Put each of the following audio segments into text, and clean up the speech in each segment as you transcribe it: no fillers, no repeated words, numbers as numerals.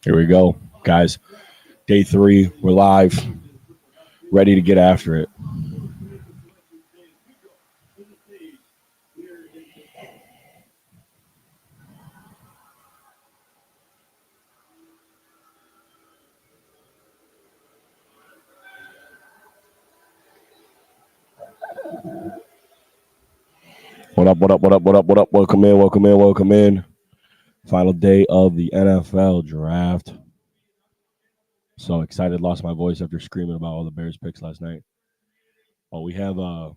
Here we go, guys. Day 3. We're live, ready to get after it. What up, what up, what up, what up, what up? Welcome in, welcome in, welcome in. Final day of the NFL draft. So excited, lost my voice after screaming about all the Bears picks last night. Well, we have a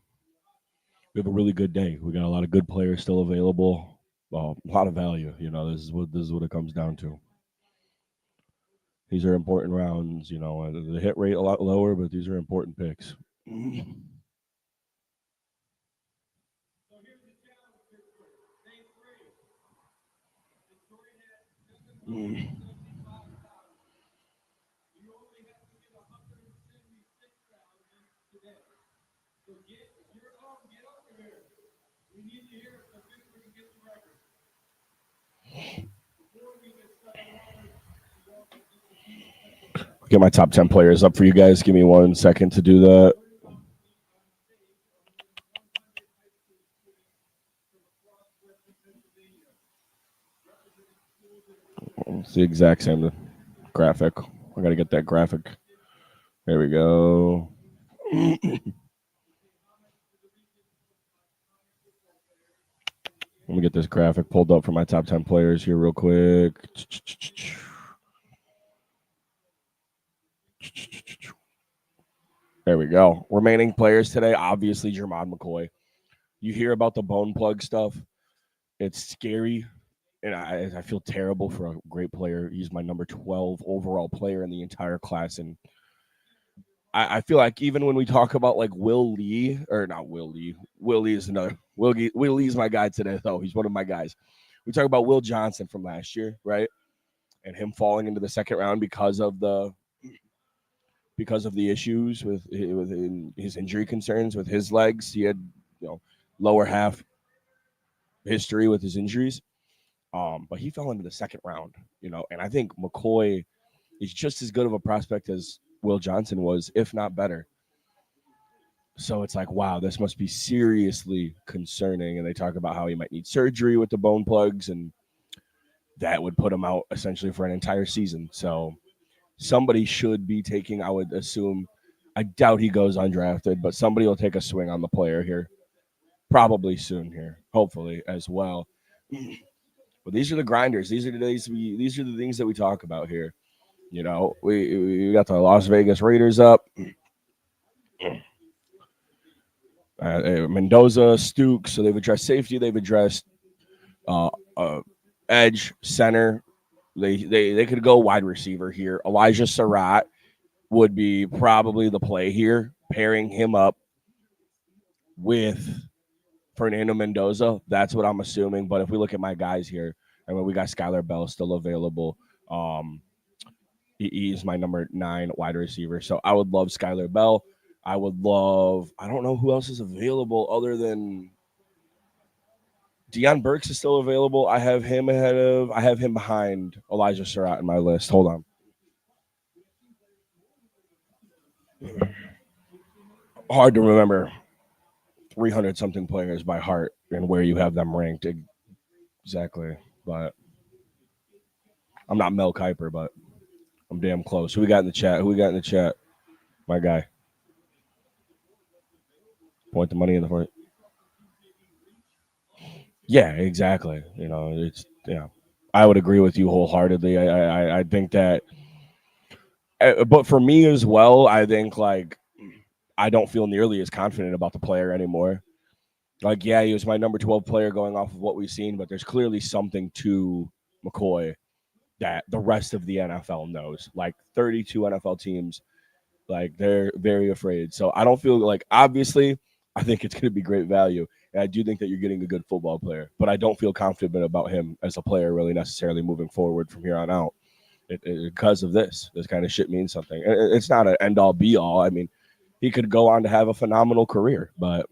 really good day. We got a lot of good players still available. Well, a lot of value. This is what it comes down to. These are important rounds. The hit rate a lot lower, but these are important picks. Get my top 10 players up for you guys. Give me 1 second to do that. It's the exact same graphic. I got to get that graphic. There we go. Let me get this graphic pulled up for my top 10 players here, real quick. There we go. Remaining players today, obviously, Jermod McCoy. You hear about the bone plug stuff, it's scary. And I feel terrible for a great player. He's my number 12 overall player in the entire class. And I feel like even when we talk about like Will Lee, or not Will Lee, Will Lee is another. Will Lee's my guy today, though. He's one of my guys. We talk about Will Johnson from last year, right? And him falling into the second round because of the issues with his injury concerns with his legs. He had lower half history with his injuries. But he fell into the second round, and I think McCoy is just as good of a prospect as Will Johnson was, if not better. So it's like, wow, this must be seriously concerning. And they talk about how he might need surgery with the bone plugs, and that would put him out essentially for an entire season. So somebody should be taking, I would assume, I doubt he goes undrafted, but somebody will take a swing on the player here, probably soon here, hopefully as well. But these are the grinders. These are the things that we talk about here. We got the Las Vegas Raiders up. Mendoza, Stukes. So they've addressed safety. They've addressed uh, uh, edge, center. They could go wide receiver here. Elijah Surratt would be probably the play here, pairing him up with Fernando Mendoza. That's what I'm assuming. But if we look at my guys here, I mean, we got Skylar Bell still available. Um, he's my number 9 wide receiver. So I would love Skylar Bell. I don't know who else is available other than Deion Burks is still available. I have him behind Elijah Surratt in my list. Hold on. Hard to remember 300 something players by heart and where you have them ranked exactly. But I'm not Mel Kiper, but I'm damn close. Who we got in the chat? My guy. Point the money in the front. Yeah, exactly. It's I would agree with you wholeheartedly. I think that, but for me as well, I think like I don't feel nearly as confident about the player anymore. Like, yeah, he was my number 12 player going off of what we've seen, but there's clearly something to McCoy that the rest of the NFL knows. Like 32 NFL teams, like they're very afraid. So I don't feel like, obviously, I think it's going to be great value. And I do think that you're getting a good football player, but I don't feel confident about him as a player really necessarily moving forward from here on out. Because of this kind of shit means something. It's not an end all be all. I mean, he could go on to have a phenomenal career, but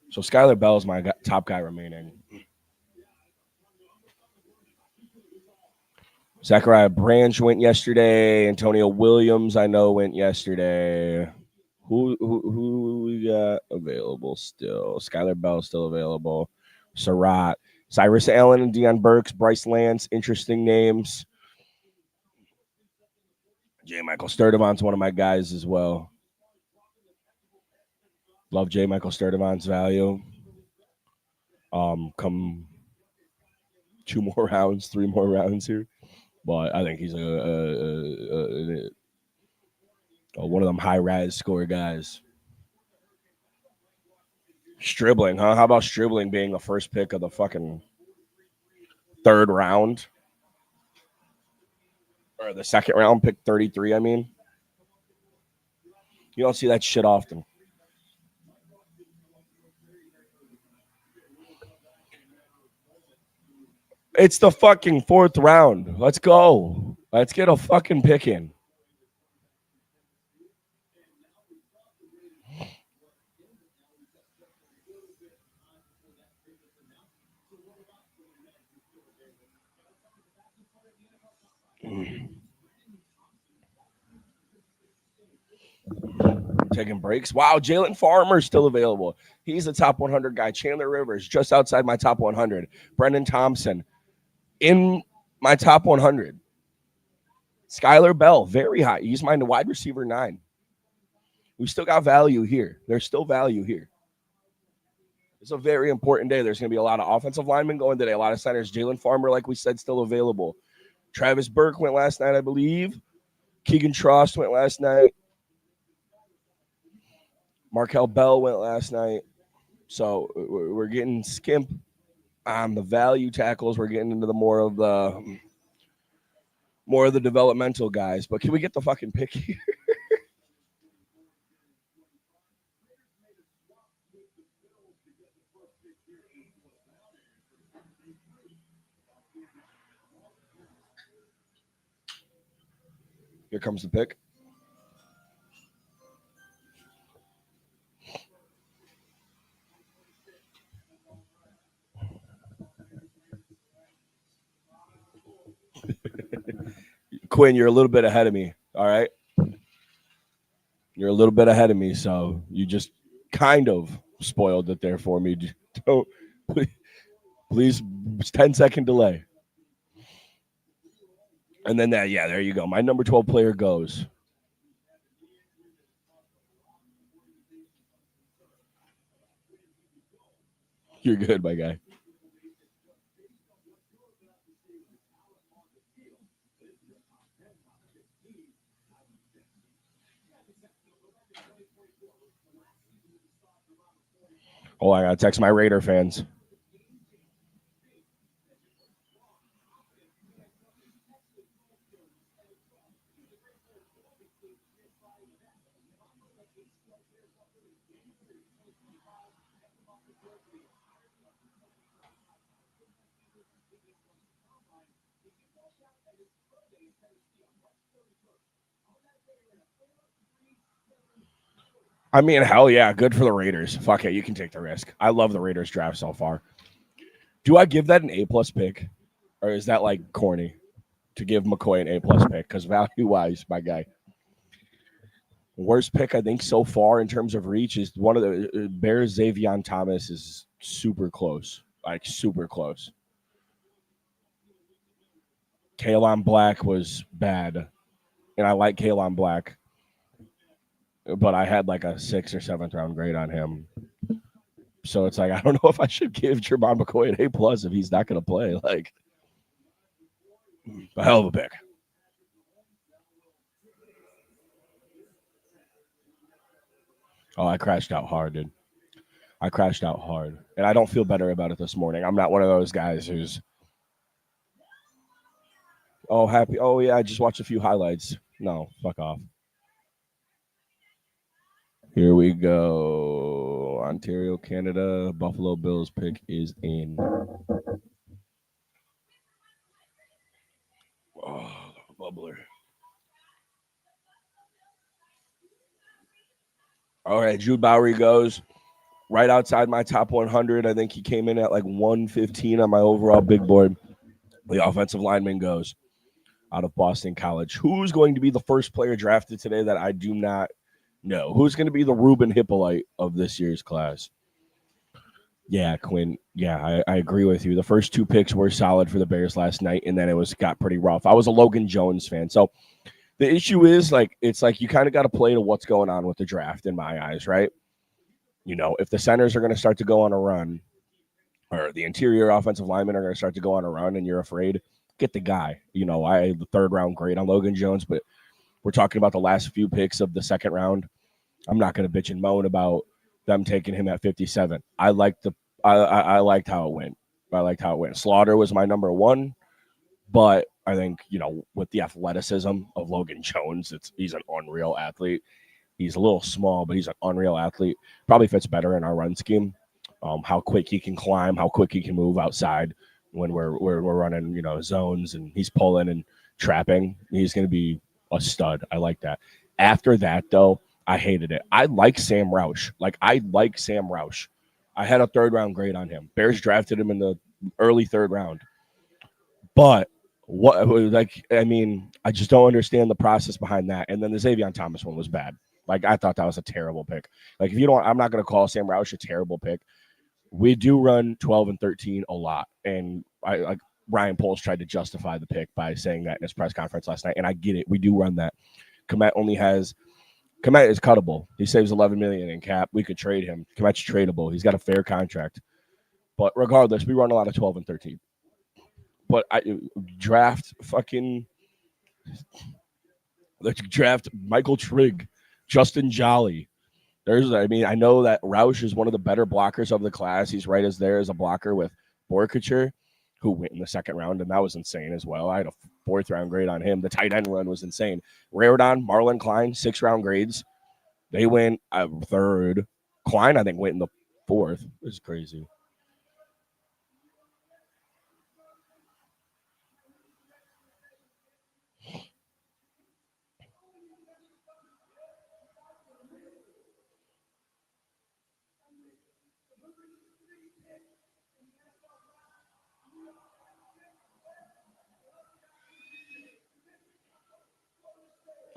So Skylar Bell is my top guy remaining. Zachariah Branch went yesterday. Antonio Williams, I know, went yesterday. Who we got available still? Skylar Bell still available. Surratt, Cyrus Allen and Deion Burks, Bryce Lance, interesting names. J. Michael Sturdivant's one of my guys as well. Love J. Michael Sturdivant's value. Come 2 more rounds, 3 more rounds here, but I think he's one of them high rise score guys. Stribling, huh? How about Stribling being the first pick of the fucking 3rd round? Or the 2nd round, pick 33, I mean. You don't see that shit often. It's the fucking 4th round. Let's go. Let's get a fucking pick in. Taking breaks. Wow, Jalen Farmer's still available. He's the top 100 guy. Chandler Rivers, just outside my top 100. Brendan Thompson, in my top 100. Skylar Bell, very high. He's my wide receiver 9. We still got value here. There's still value here. It's a very important day. There's going to be a lot of offensive linemen going today, a lot of centers. Jalen Farmer, like we said, still available. Travis Burke went last night, I believe. Keegan Trost went last night. Markel Bell went last night. So we're getting skimp on the value tackles. We're getting into the more of the developmental guys. But can we get the fucking pick here? Here comes the pick. Quinn, you're a little bit ahead of me. All right. You're a little bit ahead of me. So you just kind of spoiled it there for me. Don't, please, 10-second delay. And then there you go. My number 12 player goes. You're good, my guy. Oh, I gotta text my Raider fans. I mean, hell yeah, good for the Raiders. Fuck it, you can take the risk. I love the Raiders draft so far. Do I give that an A+ pick, or is that like corny to give McCoy an A+ pick? Because value wise, my guy, worst pick I think so far in terms of reach is one of the Bears. Xavier Thomas is super close, like super close. Kalon Black was bad, and I like Kalon Black, but I had like a 6th or 7th round grade on him. So it's like I don't know if I should give Jermon McCoy an A+ if he's not going to play. Like a hell of a pick. Oh, I crashed out hard, dude. I crashed out hard, and I don't feel better about it this morning. I'm not one of those guys who's happy. Oh yeah, I just watched a few highlights. No, fuck off. Here we go. Ontario, Canada. Buffalo Bills pick is in. Oh, bubbler. All right, Jude Bowery goes right outside my top 100. I think he came in at like 115 on my overall big board. The offensive lineman goes out of Boston College. Who's going to be the first player drafted today that I do not know? Who's going to be the Ruben Hippolyte of this year's class? Yeah, Quinn. Yeah, I agree with you. The first two picks were solid for the Bears last night, and then got pretty rough. I was a Logan Jones fan. So the issue is it's like you kind of got to play to what's going on with the draft in my eyes, right? If the centers are going to start to go on a run, or the interior offensive linemen are going to start to go on a run, and you're afraid, get the guy. I the third round grade on Logan Jones, but we're talking about the last few picks of the second round. I'm not going to bitch and moan about them taking him at 57. I liked how it went. Slaughter was my number one, but I think with the athleticism of Logan Jones, he's an unreal athlete. He's a little small, but he's an unreal athlete. Probably fits better in our run scheme. How quick he can climb, how quick he can move outside when we're running zones, and he's pulling and trapping. He's going to be a stud. I like that. After that, though, I hated it. I like Sam Roush. I had a third round grade on him. Bears drafted him in the early third round. But I just don't understand the process behind that. And then the Xavier Thomas one was bad. I thought that was a terrible pick. I'm not going to call Sam Roush a terrible pick. We do run 12 and 13 a lot. And Ryan Poles tried to justify the pick by saying that in his press conference last night. And I get it. We do run that. Kmet is cuttable. He saves $11 million in cap. We could trade him. Kmet's tradable. He's got a fair contract. But regardless, we run a lot of 12 and 13. But draft Michael Trigg, Justin Jolly. I know that Roush is one of the better blockers of the class. He's right as there as a blocker with Borkacher, who went in the second round, and that was insane as well. I had a fourth round grade on him. The tight end run was insane. Raridon, Marlon Klein, 6 round grades. They went third. Klein, I think, went in the fourth. It was crazy.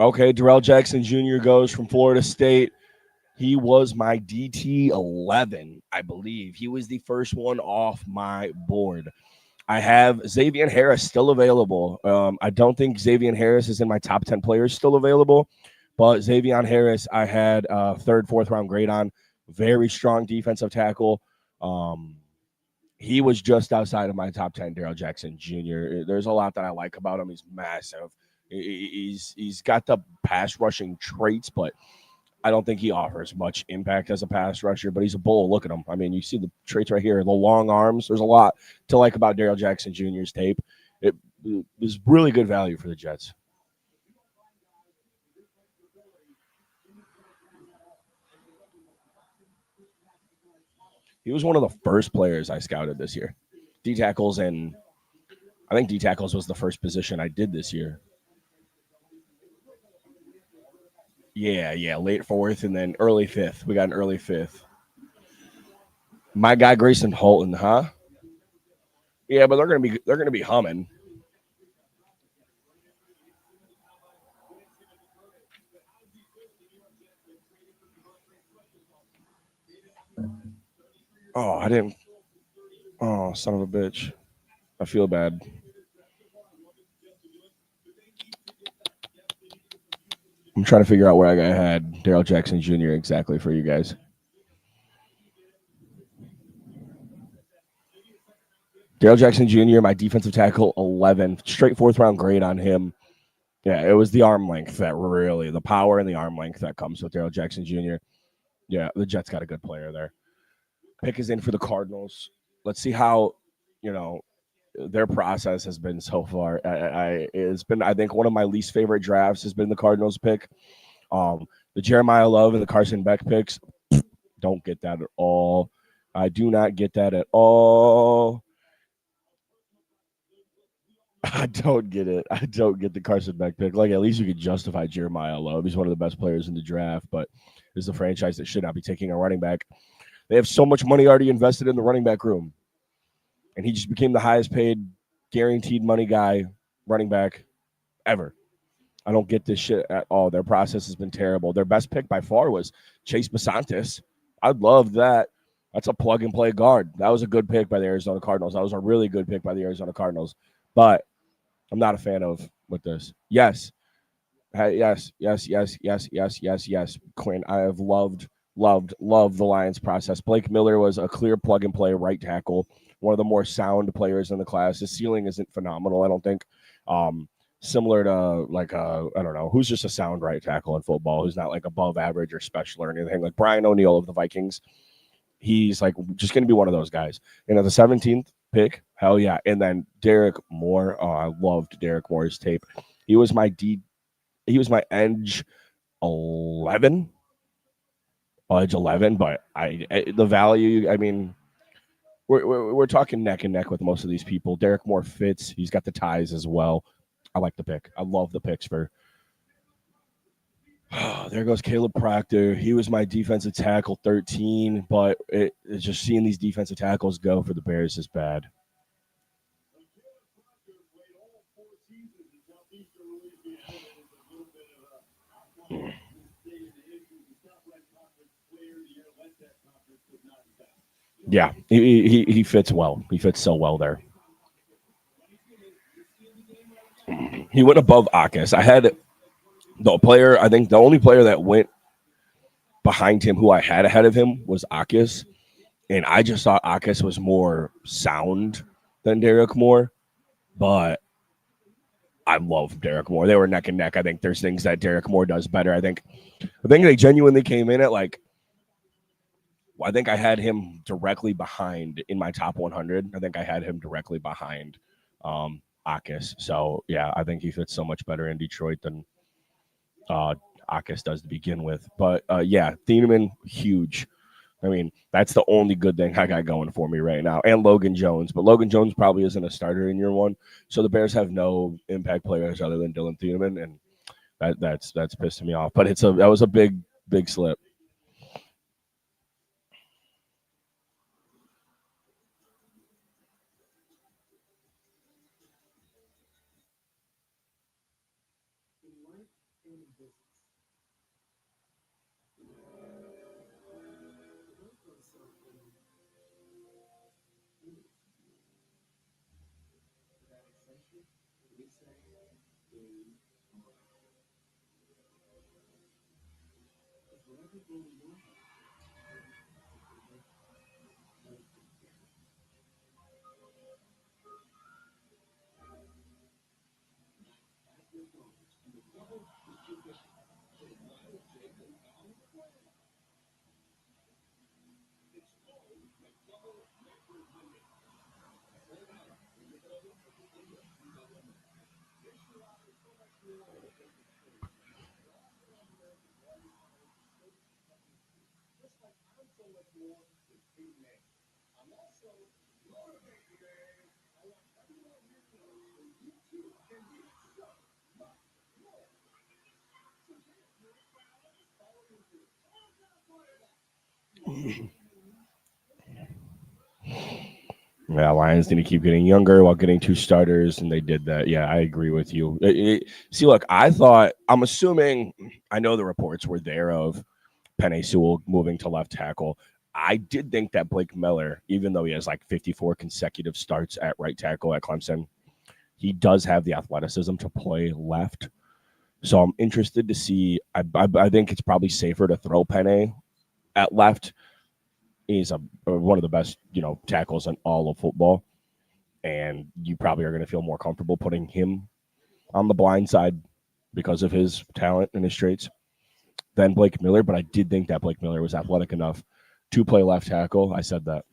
Okay, Darrell Jackson Jr. goes from Florida State. He was my DT 11, I believe. He was the first one off my board. I have Xavier Harris still available. I don't think Xavier Harris is in my top 10 players still available, but Xavier Harris, I had a third, fourth round grade on. Very strong defensive tackle. He was just outside of my top 10, Darrell Jackson Jr. There's a lot that I like about him. He's massive. He's got the pass rushing traits, but I don't think he offers much impact as a pass rusher, but he's a bull. Look at him. I mean, you see the traits right here, the long arms. There's a lot to like about Darrell Jackson Jr.'s tape. It is really good value for the Jets. He was one of the first players I scouted this year. D tackles, and I think D tackles was the first position I did this year. Yeah, late fourth and then early fifth. We got an early fifth. My guy Grayson Holton, huh? Yeah, but they're gonna be humming. Oh, I didn't. Oh, son of a bitch. I feel bad. I'm trying to figure out where I had Darrell Jackson Jr. exactly for you guys. Darrell Jackson Jr., my defensive tackle, 11, straight fourth round grade on him. Yeah, it was the arm length the power and the arm length that comes with Darrell Jackson Jr. Yeah, the Jets got a good player there. Pick is in for the Cardinals. Let's see how, you know, their process has been so far. It's been, I think, one of my least favorite drafts has been the Cardinals pick. The Jeremiah Love and the Carson Beck picks, don't get that at all. I do not get that at all. I don't get it. I don't get the Carson Beck pick. Like, at least you could justify Jeremiah Love. He's one of the best players in the draft, but is the franchise that should not be taking a running back. They have so much money already invested in the running back room, and he just became the highest paid, guaranteed money guy running back ever. I don't get this shit at all. Their process has been terrible. Their best pick by far was Chase Basantis. I love that. That's a plug and play guard. That was a good pick by the Arizona Cardinals. That was a really good pick by the Arizona Cardinals. But I'm not a fan of with this. Yes. Hey, yes. Quinn, I have loved the Lions process. Blake Miller was a clear plug and play right tackle, one of the more sound players in the class. His ceiling isn't phenomenal, I don't think. Similar to I don't know, who's just a sound right tackle in football, who's not like above average or special or anything. Like Brian O'Neill of the Vikings, he's like just going to be one of those guys. And at the 17th pick, hell yeah. And then Derek Moore, oh, I loved Derek Moore's tape. He was my edge 11, edge 11, but the value, I mean, we're talking neck and neck with most of these people. Derek Moore fits. He's got the ties as well. I like the pick. I love the picks for. There goes Caleb Proctor. He was my defensive tackle 13, but it's just seeing these defensive tackles go for the Bears is bad. Yeah, he fits well. He fits so well there. He went above Akis. I had the player. I think the only player that went behind him who I had ahead of him was Akis, and I just thought Akis was more sound than Derek Moore. But I love Derek Moore. They were neck and neck. I think there's things that Derek Moore does better. I think they genuinely came in at like. I think I had him directly behind in my top 100. I think I had him directly behind Akis. So yeah, I think he fits so much better in Detroit than uh, Akis does to begin with. But yeah, Thieneman, huge. I mean, that's the only good thing I got going for me right now. And Logan Jones. But Logan Jones probably isn't a starter in year one. So the Bears have no impact players other than Dylan Thieneman. And that's pissing me off. But that was a big slip. Yeah, Lions need to keep getting younger while getting two starters, and they did that. Yeah, I agree with you. See, look, I'm assuming, I know the reports were there of Penny Sewell moving to left tackle. I did think that Blake Miller, even though he has like 54 consecutive starts at right tackle at Clemson, he does have the athleticism to play left. So I'm interested to see. I think it's probably safer to throw Penny at left. He's one of the best, tackles in all of football, and you probably are going to feel more comfortable putting him on the blind side because of his talent and his traits than Blake Miller. But I did think that Blake Miller was athletic enough to play left tackle. I said that.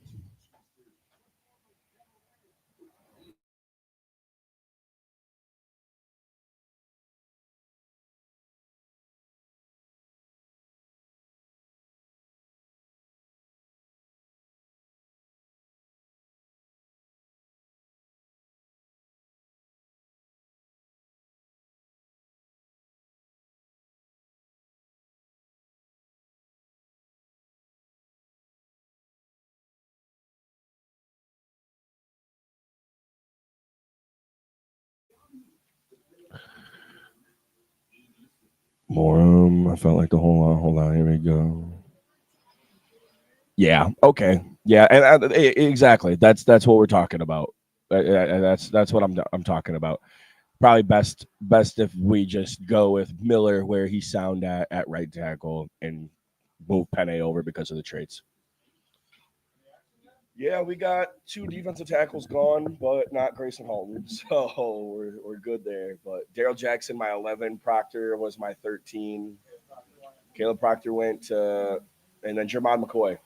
Morum. I felt like the whole lot. Hold on, here we go. Yeah. Okay. Yeah. And exactly. That's what we're talking about. That's what I'm talking about. Probably best if we just go with Miller where he sound at right tackle and move Penne over because of the traits. Yeah, we got two defensive tackles gone, but not Grayson Halton. So we're good there. But Daryl Jackson, my 11. Proctor was my 13. Caleb Proctor went to, and then Jermon McCoy,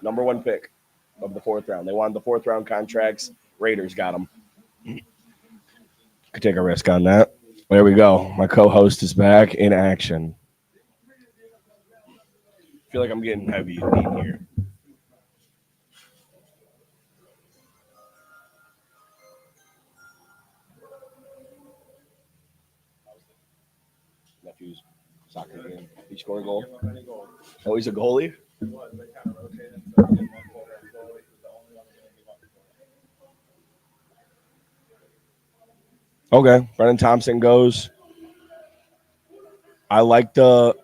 number one pick of the fourth round. They wanted the fourth round contracts. Raiders got them. Could take a risk on that. There we go. My co-host is back in action. I feel like I'm getting heavy in here. Nephew's soccer game. He scored a goal. Oh, he's a goalie. Okay, Brennan Thompson goes. I like the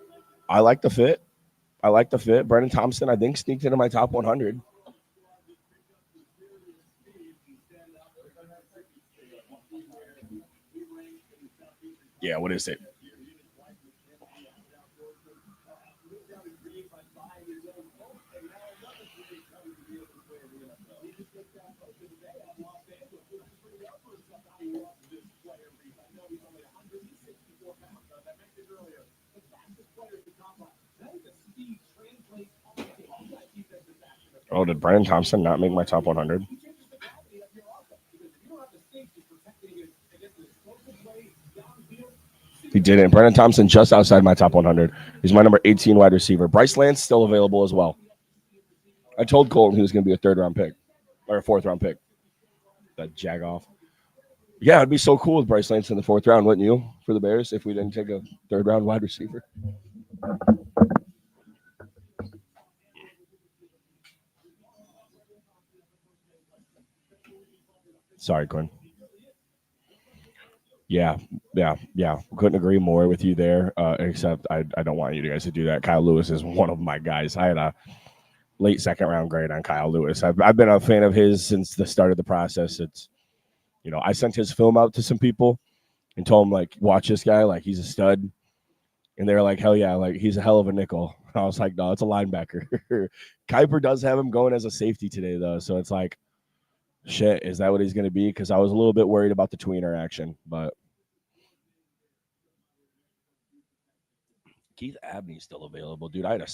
I like the fit. I like the fit. Brennan Thompson, I think, sneaked into my top 100. Yeah, what is it? Oh, did Brennan Thompson not make my top 100? He didn't. Brennan Thompson just outside my top 100. He's my number 18 wide receiver. Bryce Lance still available as well. I told Colton he was going to be a third round pick or a fourth round pick. That jag off. Yeah, it'd be so cool with Bryce Lance in the fourth round, wouldn't you, for the Bears if we didn't take a third round wide receiver? Sorry, Quinn. Yeah, yeah. Couldn't agree more with you there. Except I don't want you guys to do that. Kyle Lewis is one of my guys. I had a late second round grade on Kyle Lewis. I've been a fan of his since the start of the process. It's I sent his film out to some people and told them like, watch this guy, like he's a stud. And they're like, hell yeah, like he's a hell of a nickel. I was like, no, it's a linebacker. Kuiper does have him going as a safety today though, so it's like, shit, is that what he's going to be? Because I was a little bit worried about the tweener action, but Keith Abney's still available, dude. I had a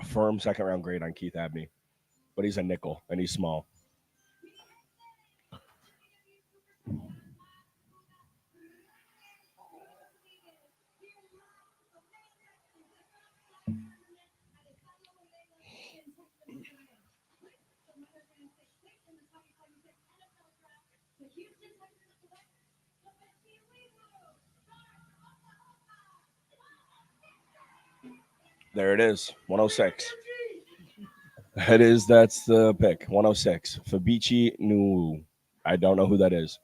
firm second round grade on Keith Abney, but he's a nickel and he's small. There it is, 106. That's the pick, 106. Fabici Nu. I don't know who that is.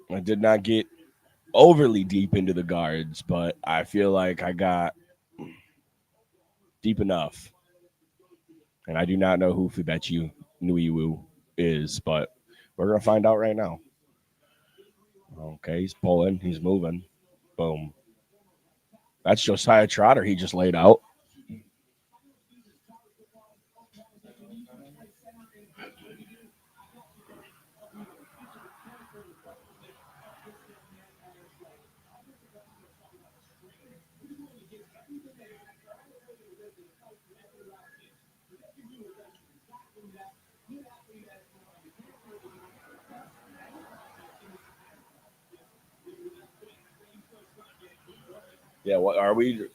I did not get overly deep into the guards, but I feel like I got deep enough. And I do not know who Fabici Nuiwu is, but we're gonna find out right now. Okay, he's pulling, he's moving. Boom. That's Josiah Trotter he just laid out. Yeah, what are we?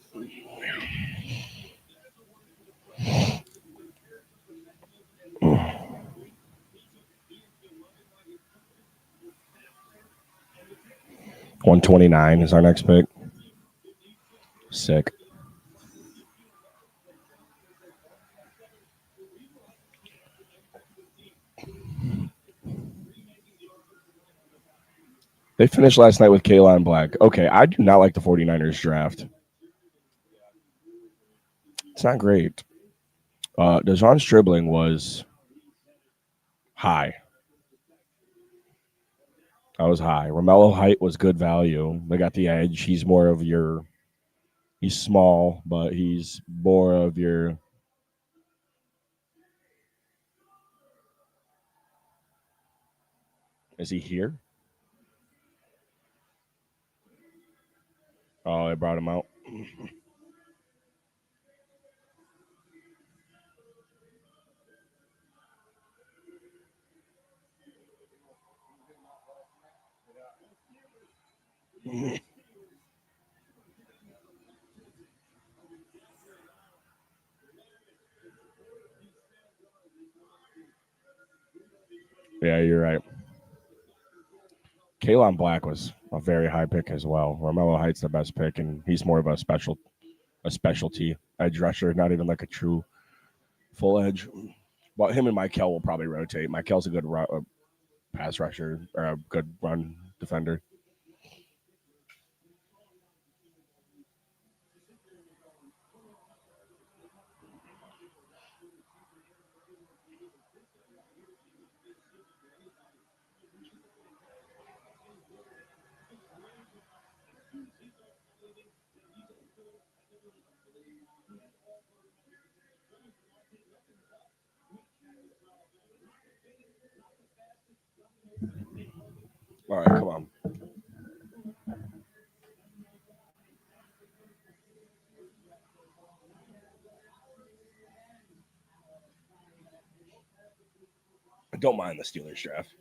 129 is our next pick. Sick. They finished last night with Kalon Black. Okay, I do not like the 49ers draft. It's not great. Dejon Stribling was high. I was high. Romello Height was good value. They got the edge. He's more of your. He's small, but he's more of your. Is he here? Oh, they brought him out. Yeah, you're right. Kalon Black was a very high pick as well. Romello Height's the best pick, and he's more of a specialty edge rusher, not even like a true full edge. But him and Michael will probably rotate. Michael's a good pass rusher or a good run defender. All right, come on. I don't mind the Steelers draft.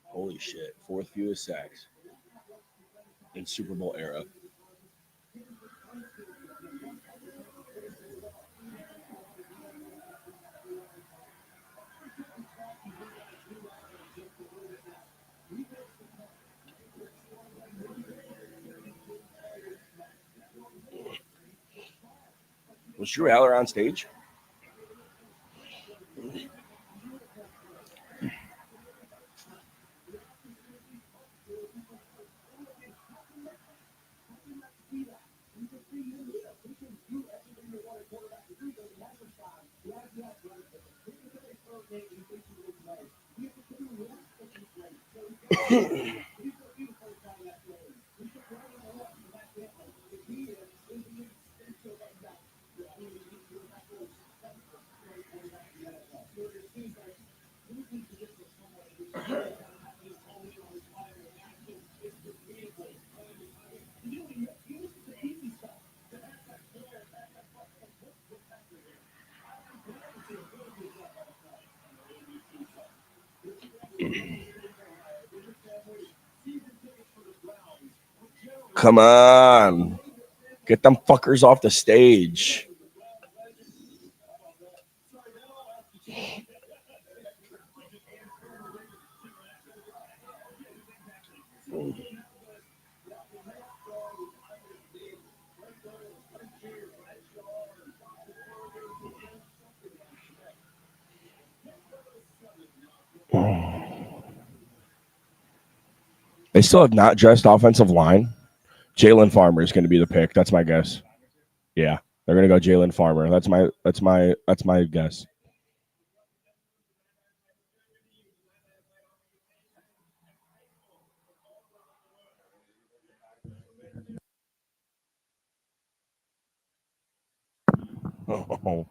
Holy shit! Fourth fewest sacks in Super Bowl era. Was Drew Aller on stage? Come on, get them fuckers off the stage. They still have not dressed offensive line. Jalen Farmer is going to be the pick. That's my guess. Yeah, they're going to go Jalen Farmer. That's my guess. Oh,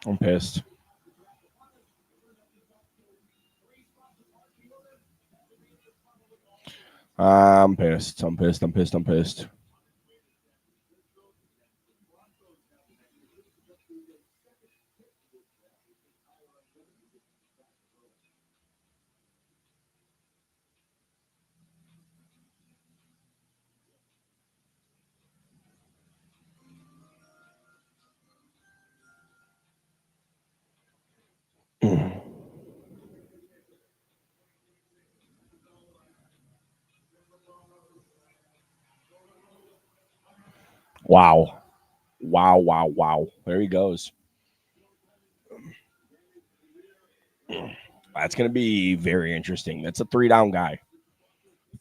I'm pissed. I'm pissed. I'm pissed. I'm pissed. I'm pissed. Wow. Wow. Wow. Wow. There he goes. That's going to be very interesting. That's a 3 down guy.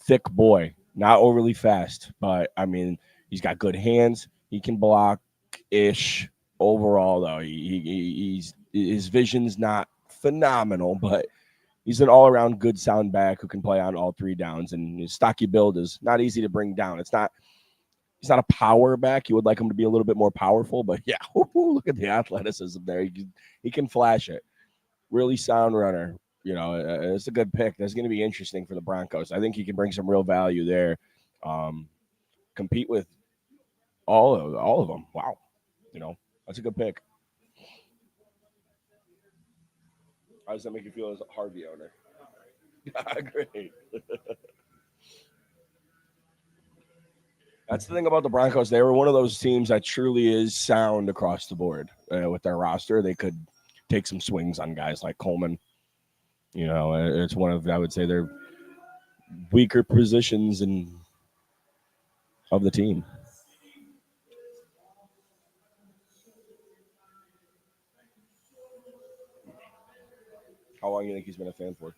Thick boy. Not overly fast, but I mean, he's got good hands. He can block ish. Overall, though, he's his vision's not phenomenal, but he's an all around good sound back who can play on all 3 downs. And his stocky build is not easy to bring down. It's not. He's not a power back. You would like him to be a little bit more powerful, but yeah, look at the athleticism there. He can flash it. Really sound runner. It's a good pick. That's going to be interesting for the Broncos. I think he can bring some real value there. Um, Compete with all of them. Wow, that's a good pick. How does that make you feel as a Harvey owner? Great. That's the thing about the Broncos. They were one of those teams that truly is sound across the board with their roster. They could take some swings on guys like Coleman. It's one of, I would say, their weaker positions of the team. How long do you think he's been a fan for?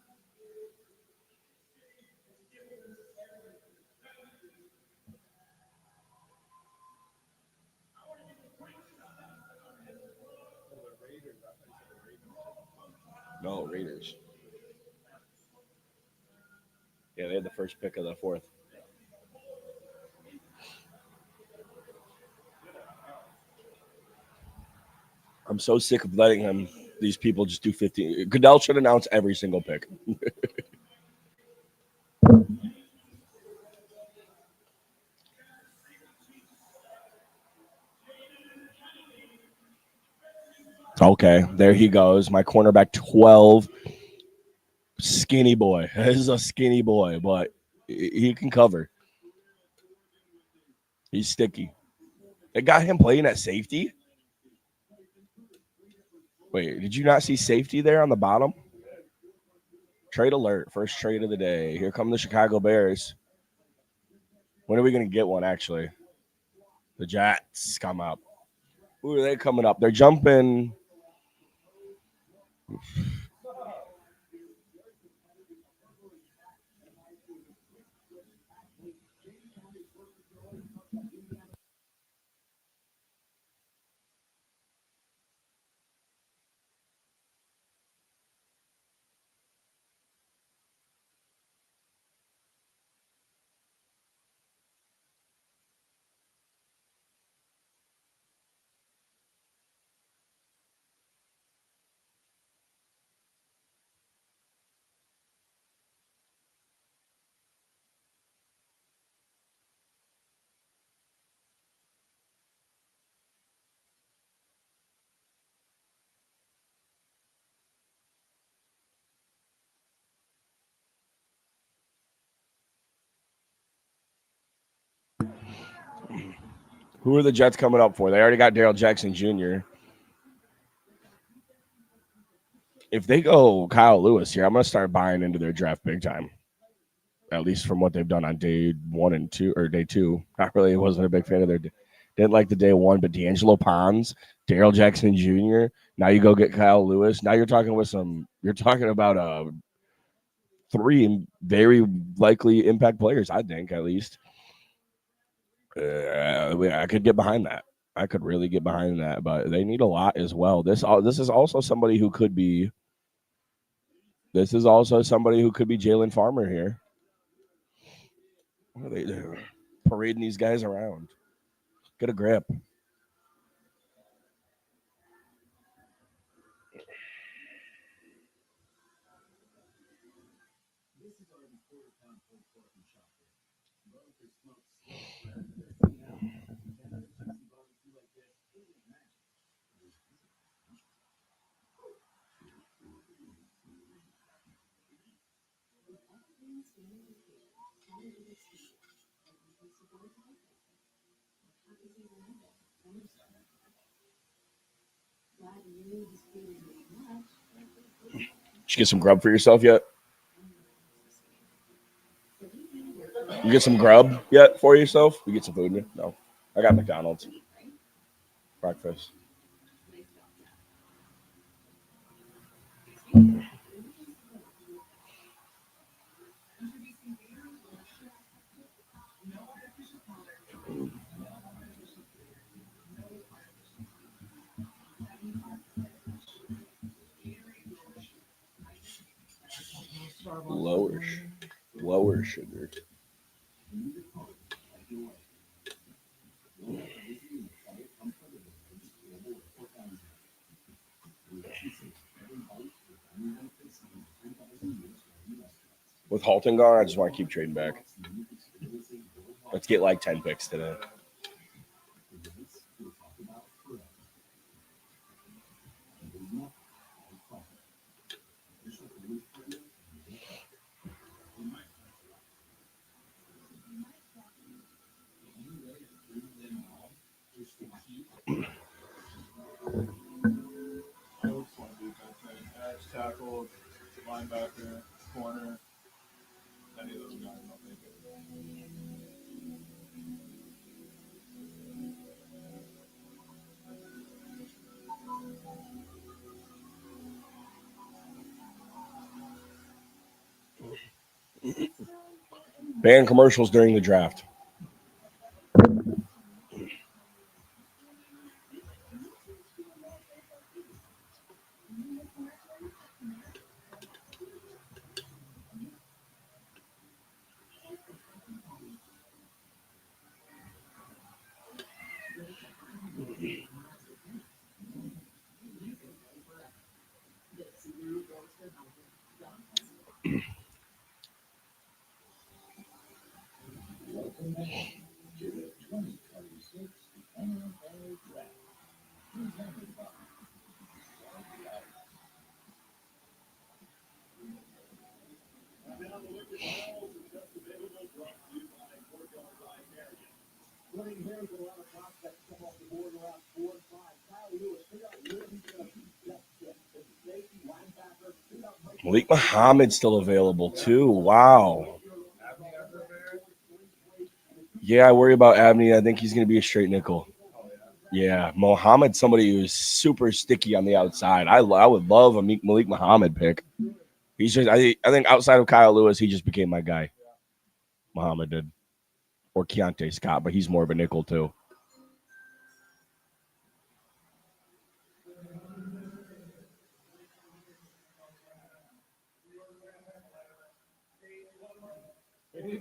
No, Raiders. Yeah, they had the first pick of the fourth. I'm so sick of letting him. These people just do 50. Goodell should announce every single pick. Okay, there he goes. My cornerback 12. Skinny boy. This is a skinny boy, but he can cover. He's sticky. They got him playing at safety. Wait, did you not see safety there on the bottom? Trade alert. First trade of the day. Here come the Chicago Bears. When are we going to get one, actually? The Jets come up. Who are they coming up? They're jumping. Who are the Jets coming up for? They already got Daryl Jackson Jr. If they go Kyle Lewis here, I'm going to start buying into their draft big time. At least from what they've done on day 1 and 2 or day 2. Not really. Wasn't a big fan of their Didn't like the day one, but D'Angelo Pons, Daryl Jackson Jr. Now you go get Kyle Lewis. Now you're talking with some. You're talking about three very likely impact players. I think at least. I could get behind that. I could really get behind that, but they need a lot as well. This is also somebody who could be. This is also somebody who could be Jalen Farmer here. What are they doing? Parading these guys around. Get a grip. Did you get some grub for yourself yet? You get some grub yet for yourself? You get some food? No. I got McDonald's. Breakfast. Lower sugar. With Halton gone, I just want to keep trading back. Let's get like 10 picks today. Tackle, linebacker, corner, any of those guys don't make it. Ban commercials during the draft. Malik Muhammad's still available too. Wow. Yeah, I worry about Abney. I think he's going to be a straight nickel. Yeah, Muhammad's somebody who's super sticky on the outside. I would love a Malik Muhammad pick. He's just I think outside of Kyle Lewis, he just became my guy. Muhammad did. Or Keontae Scott, but he's more of a nickel too.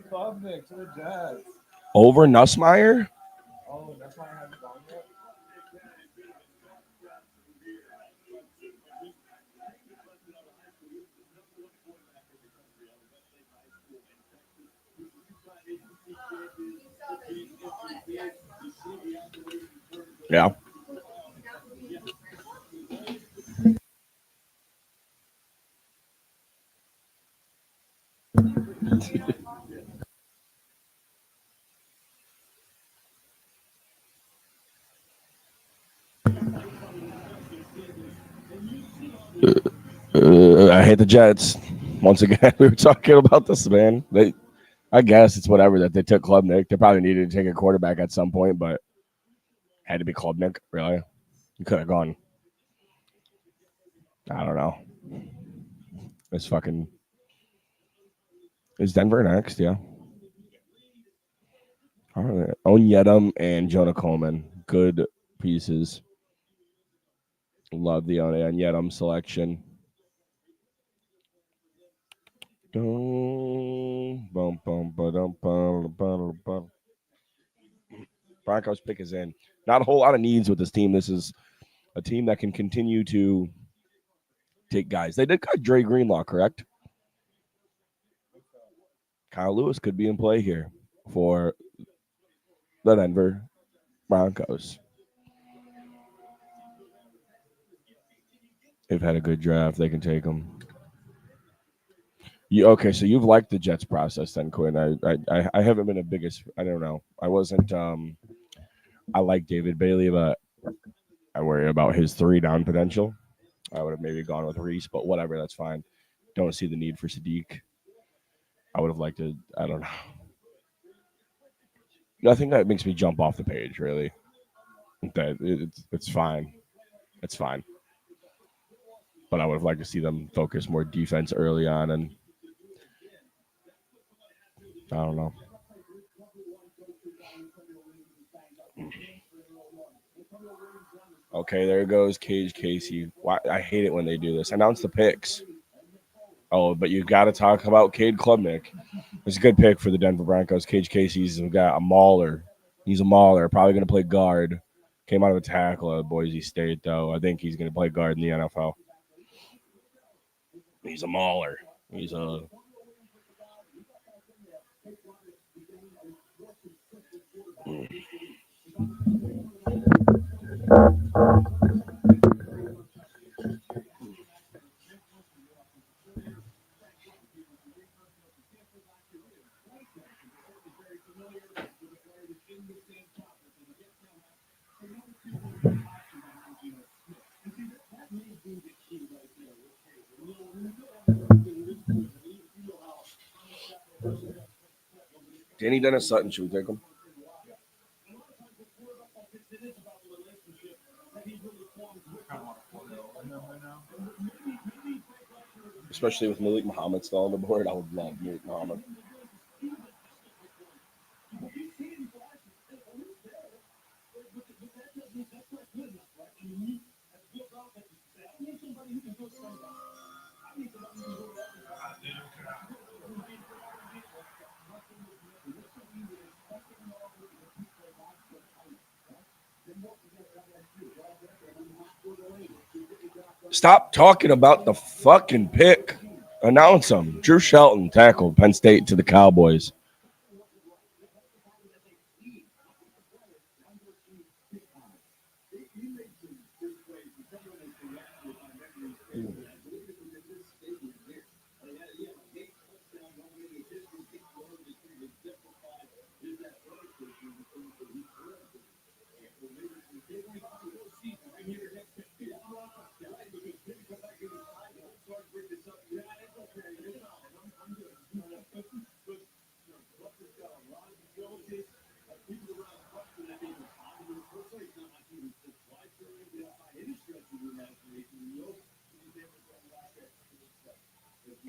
Klubnik to the Jets. Over Nussmeier? Oh, Nussmeier hasn't gone yet? Yeah. I hate the Jets. Once again, we were talking about this, man. I guess it's whatever that they took Klubnik. They probably needed to take a quarterback at some point, but Had to be Klubnik, really? You could have gone. I don't know. It's fucking. Is Denver next? Yeah. All right. Onyedem and Jonah Coleman. Good pieces. Love the Onyedem selection. Broncos pick is in. Not a whole lot of needs with this team. This is a team that can continue to take guys. They did cut Dre Greenlaw, correct? Kyle Lewis could be in play here for the Denver Broncos. They've had a good draft. They can take him. Okay, so you've liked the Jets process then, Quinn. I haven't been a biggest. I don't know. I wasn't. I like David Bailey, but I worry about his 3-down potential. I would have maybe gone with Reese, but whatever. That's fine. Don't see the need for Sadiq. I would have liked to. I don't know. Nothing that makes me jump off the page, really. That it's fine. It's fine. But I would have liked to see them focus more defense early on, and I don't know. Okay, there goes Cage Casey. Why, I hate it when they do this. Announce the picks. Oh, but you got to talk about Cade Klubnik. It's a good pick for the Denver Broncos. Cage Casey's got a mauler. He's a mauler. Probably going to play guard. Came out of a tackle at Boise State, though. I think he's going to play guard in the NFL. He's a mauler. He's a. Danny Dennis Sutton, should we take him? Especially with Malik Muhammad still on the board, I would love Malik Muhammad. Stop talking about the fucking pick. Announce them. Drew Shelton tackled Penn State to the Cowboys.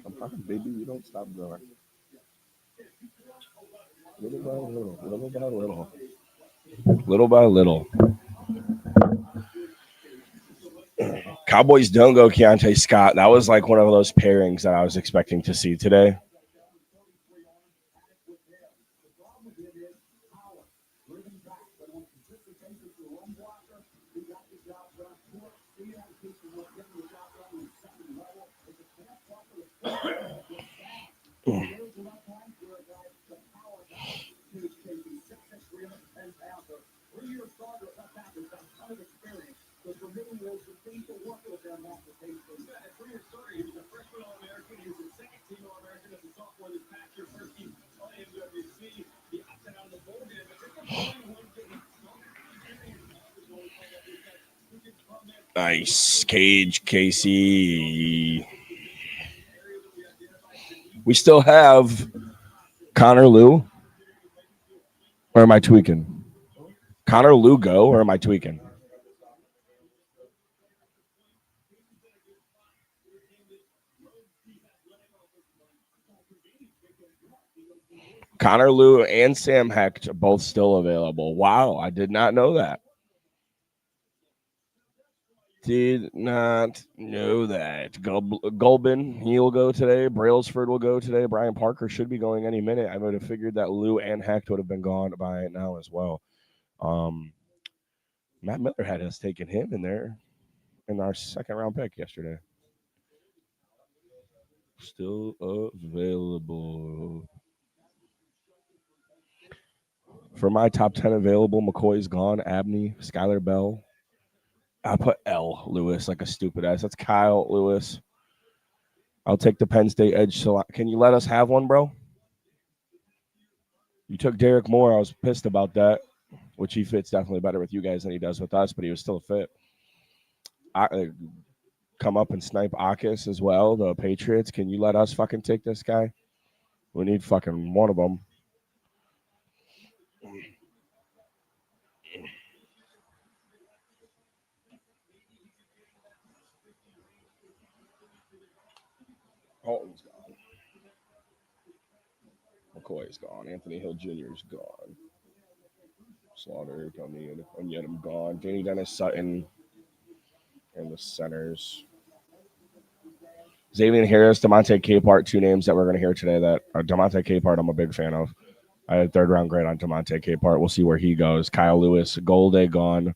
I'm fine, baby. You don't stop growing. Little by little, little by little, little by little. Cowboys don't go Keontae Scott. That was like one of those pairings that I was expecting to see today. Nice. Cage, Casey. We still have Connor Lew. Or am I tweaking? Connor Lugo, or am I tweaking? Connor Liu and Sam Hecht are both still available. Wow, I did not know that. Did not know that. Gulbin, he'll go today. Brailsford will go today. Brian Parker should be going any minute. I would have figured that Lou and Hecht would have been gone by now as well. Matt Miller had us taking him in there in our second round pick yesterday. Still available. For my top 10 available, McCoy's gone. Abney, Skylar Bell. I put L. Lewis like a stupid ass. That's Kyle Lewis. I'll take the Penn State edge. So can you let us have one, bro? You took Derek Moore. I was pissed about that, which he fits definitely better with you guys than he does with us, but he was still a fit. Come up and snipe Akis as well, the Patriots. Can you let us fucking take this guy? We need fucking one of them. Holton's gone. McCoy's gone. Anthony Hill Jr.'s gone. Slaughter, don't need. Onyedem gone. Danny Dennis Sutton and the centers. Xavier Harris, DeMonte Capehart, two names that we're going to hear today that are DeMonte Capehart, I'm a big fan of. I had a third round grade on DeMonte Capehart. We'll see where he goes. Kyle Lewis, Golday gone.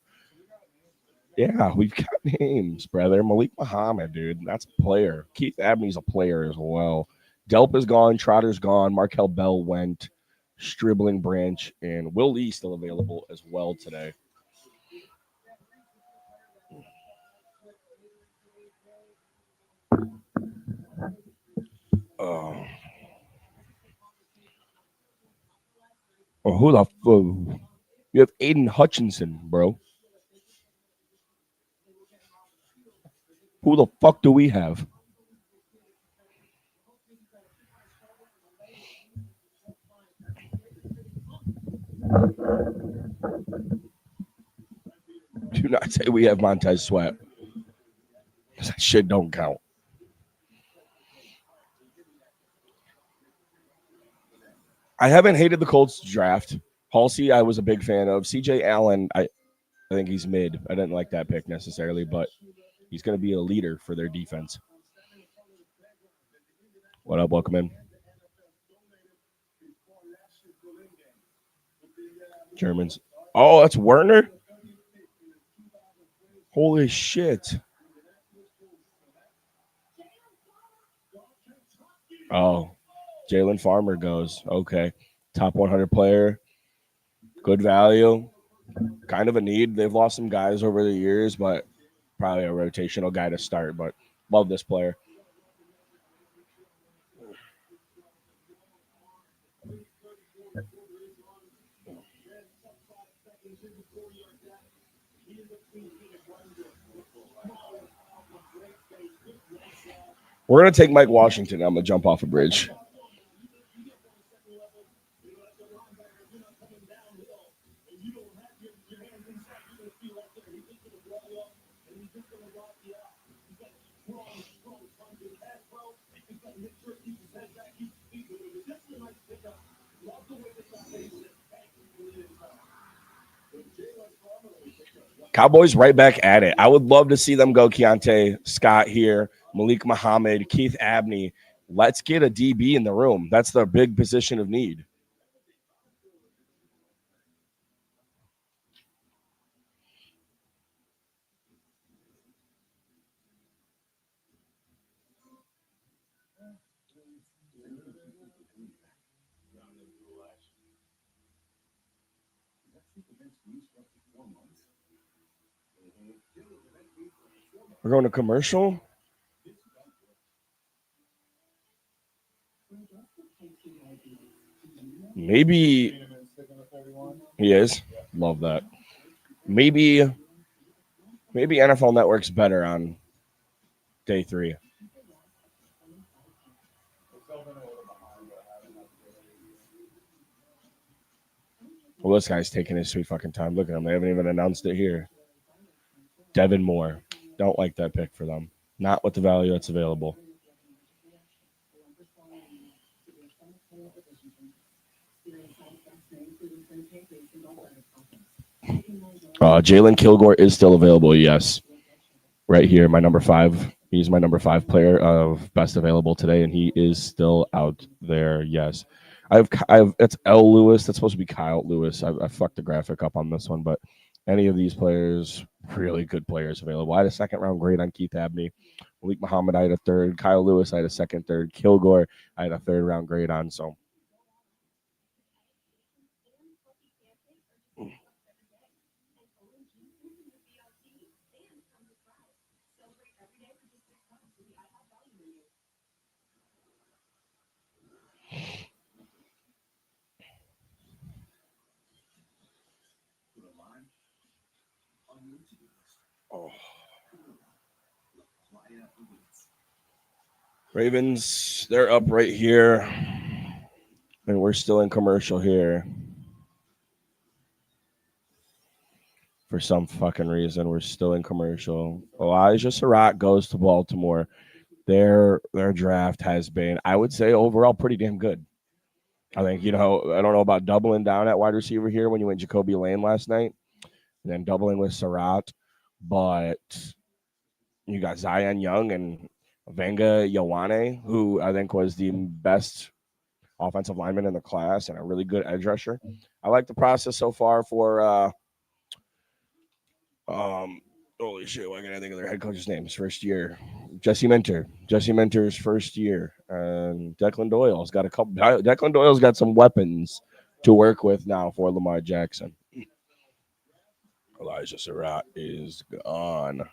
Yeah, we've got names, brother. Malik Muhammad, dude. That's a player. Keith Abney's a player as well. Delpa's gone. Trotter's gone. Markel Bell went. Stribling Branch and Will Lee still available as well today. Oh, who the fuck? You have Aiden Hutchinson, bro. Who the fuck do we have? Do not say we have Montez Sweat. That shit don't count. I haven't hated the Colts draft. Halsey, I was a big fan of. CJ Allen, I think he's mid. I didn't like that pick necessarily, but he's going to be a leader for their defense. What up? Welcome in. Germans. Oh, that's Werner? Holy shit. Oh, Jalen Farmer goes. Okay. Top 100 player. Good value. Kind of a need. They've lost some guys over the years, but probably a rotational guy to start. But love this player. We're going to take Mike Washington. I'm going to jump off a bridge. Cowboys right back at it. I would love to see them go Keontae Scott here, Malik Muhammad, Keith Abney. Let's get a DB in the room. That's their big position of need. We're going to commercial. Maybe he is. Love that. Maybe NFL Network's better on day 3. Well, this guy's taking his sweet fucking time. Look at him. They haven't even announced it here. Devin Moore. Don't like that pick for them. Not with the value that's available. Jalen Kilgore is still available, yes. Right here, my number 5. He's my number 5 player of best available today, and he is still out there, yes. It's L. Lewis. That's supposed to be Kyle Lewis. I fucked the graphic up on this one, but any of these players, really good players available. I had a second round grade on Keith Abney. Malik Muhammad, I had a third. Kyle Lewis, I had a second, third. Kilgore, I had a third round grade on. So Ravens, they're up right here. And we're still in commercial here. For some fucking reason, we're still in commercial. Elijah Surratt goes to Baltimore. Their draft has been, I would say, overall pretty damn good. I think, I don't know about doubling down at wide receiver here when you went Jacoby Lane last night, and then doubling with Surratt, but you got Zion Young and Vanga Ioane, who I think was the best offensive lineman in the class and a really good edge rusher. I like the process so far for holy shit, why can't I think of their head coach's name? His first year. Jesse Mentor's first year. And Declan Doyle's got Declan Doyle's got some weapons to work with now for Lamar Jackson. Elijah Surratt is gone.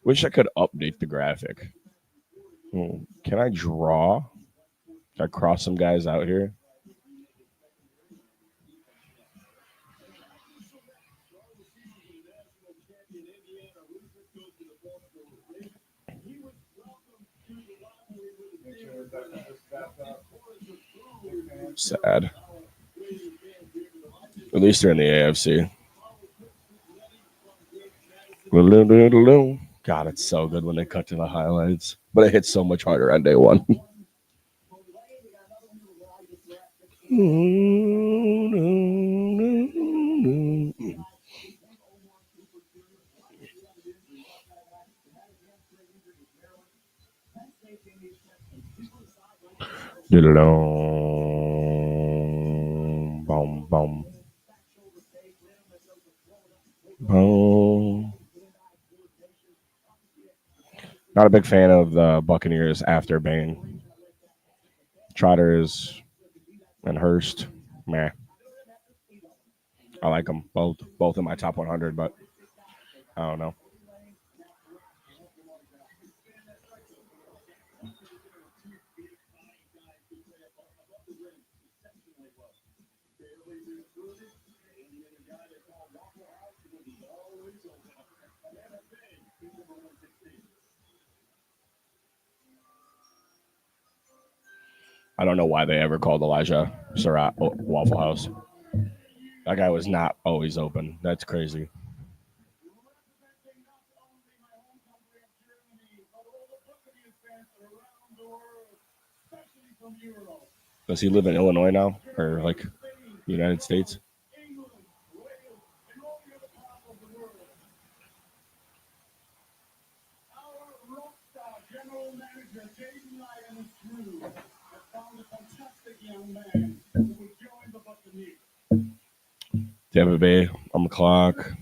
Wish I could update the graphic. Can I draw? Can I cross some guys out here? Sad. At least they're in the AFC. God, it's so good when they cut to the highlights. But it hits so much harder on day one. Boom, boom. Boom. Not a big fan of the Buccaneers after Bain. Trotters and Hurst, meh. I like them both in my top 100, but I don't know. I don't know why they ever called Elijah Surratt Waffle House. That guy was not always open. That's crazy. Does he live in Illinois now, or like United States? Tampa Bay on the clock.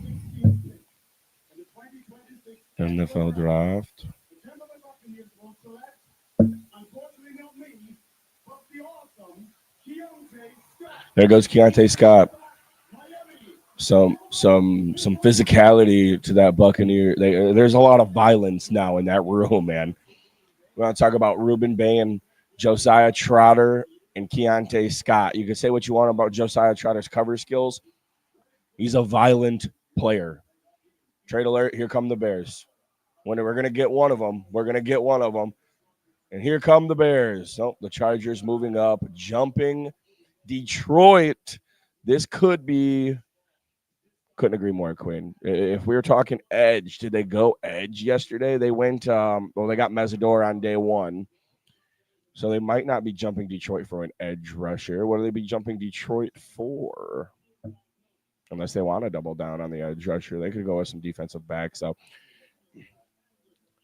NFL draft. There goes Keontae Scott. Some physicality to that Buccaneer. There's a lot of violence now in that room, man. We want to talk about Ruben Bain, Josiah Trotter, and Keontae Scott. You can say what you want about Josiah Trotter's cover skills. He's a violent player. Trade alert, here come the Bears. When we're going to get one of them, we're going to get one of them. And here come the Bears. Oh, the Chargers moving up, jumping. Detroit This could be. Couldn't agree more, Quinn. If we were talking edge, did they go edge yesterday? They went. Well, they got Mesidor on day one, so they might not be jumping Detroit for an edge rusher. What do they be jumping Detroit for? Unless they want to double down on the edge rusher, they could go with some defensive back. So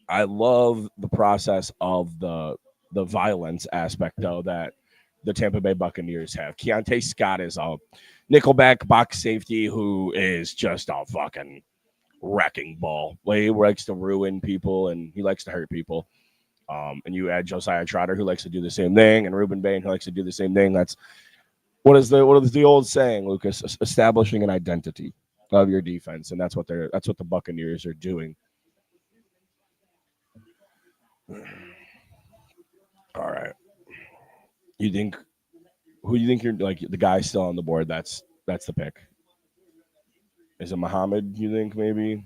I love the process of the violence aspect, though, that the Tampa Bay Buccaneers have. Keontae Scott is a nickelback box safety who is just a fucking wrecking ball. Like, he likes to ruin people and he likes to hurt people. And you add Josiah Trotter, who likes to do the same thing, and Ruben Bain, who likes to do the same thing. That's what is the old saying, Lucas? Establishing an identity of your defense, and that's what the Buccaneers are doing. All right. You think who you think you're like the guy still on the board? That's the pick. Is it Muhammad? You think maybe?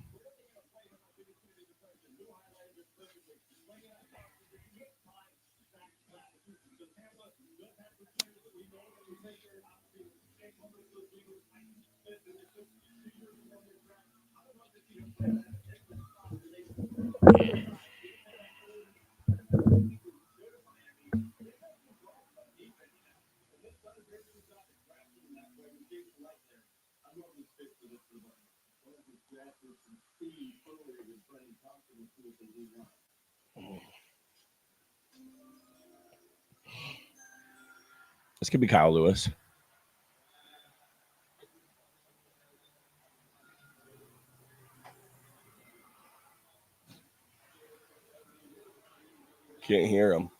This could be Kyle Lewis. Can't hear him.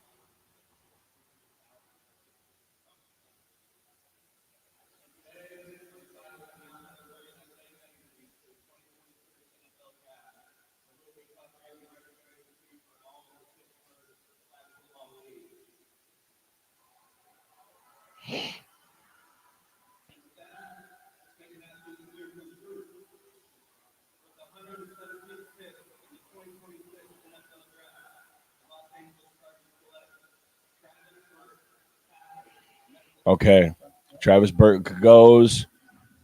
Okay. Travis Burke goes.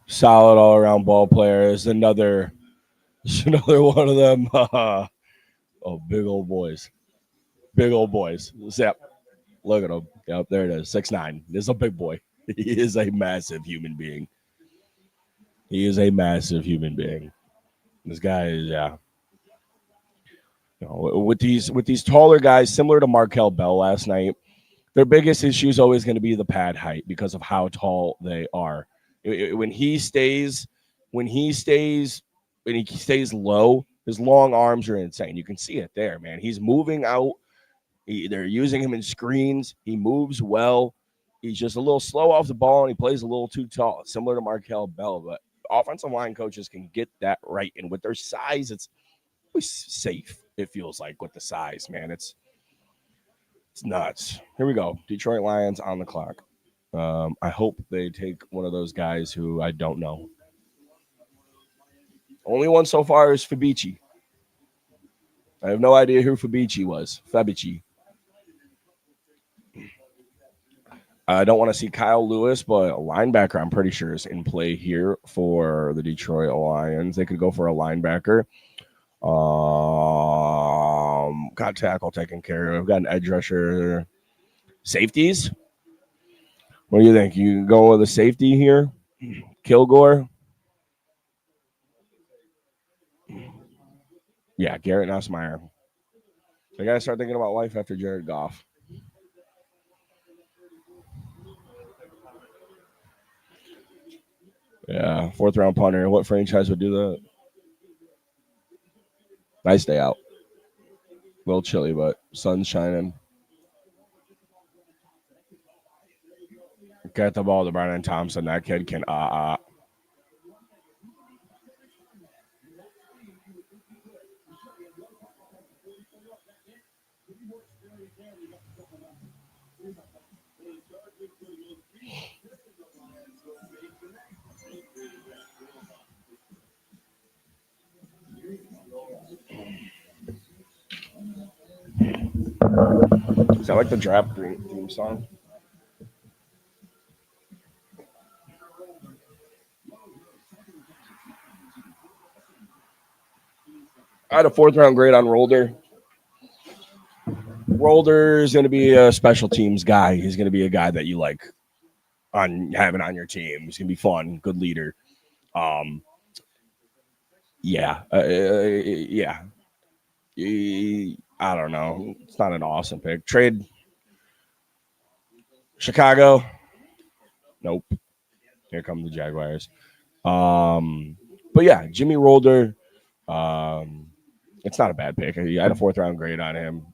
Solid all around ball player. Is another another one of them. Oh, big old boys. Big old boys. Yep. Look at him. Yep, there it is. 6'9". This is a big boy. He is a massive human being. He is a massive human being. This guy is, yeah. You know, with these taller guys, similar to Markel Bell last night, their biggest issue is always going to be the pad height because of how tall they are. When he stays, when he stays, when he stays low, his long arms are insane. You can see it there, man. He's moving out. They're using him in screens. He moves well. He's just a little slow off the ball, and he plays a little too tall, similar to Markel Bell. But offensive line coaches can get that right, and with their size, it's always safe. It feels like with the size, man. It's nuts. Here we go. Detroit Lions on the clock. I hope they take one of those guys who I don't know. Only one so far is Fabici. I have no idea who Fabici was. Fabici. I don't want to see Kyle Lewis, but a linebacker I'm pretty sure is in play here for the Detroit Lions. They could go for a linebacker. Got tackle taken care of. Got an edge rusher. Safeties. What do you think? You go with a safety here? Kilgore? Yeah, Garrett Nussmeier. I got to start thinking about life after Jared Goff. Yeah, fourth round punter. What franchise would do that? Nice day out. A little chilly, but sun's shining. Get the ball to Brandon Thompson. That kid can Is that like the draft theme song? I had a 4th-round grade on Rolder. Rolder is going to be a special teams guy. He's going to be a guy that you like on having on your team. He's going to be fun, good leader. Um, yeah, yeah. I don't know. It's not an awesome pick. Trade Chicago. Nope. Here come the Jaguars. But yeah, Jimmy Rolder. Um, it's not a bad pick. I had a 4th-round grade on him.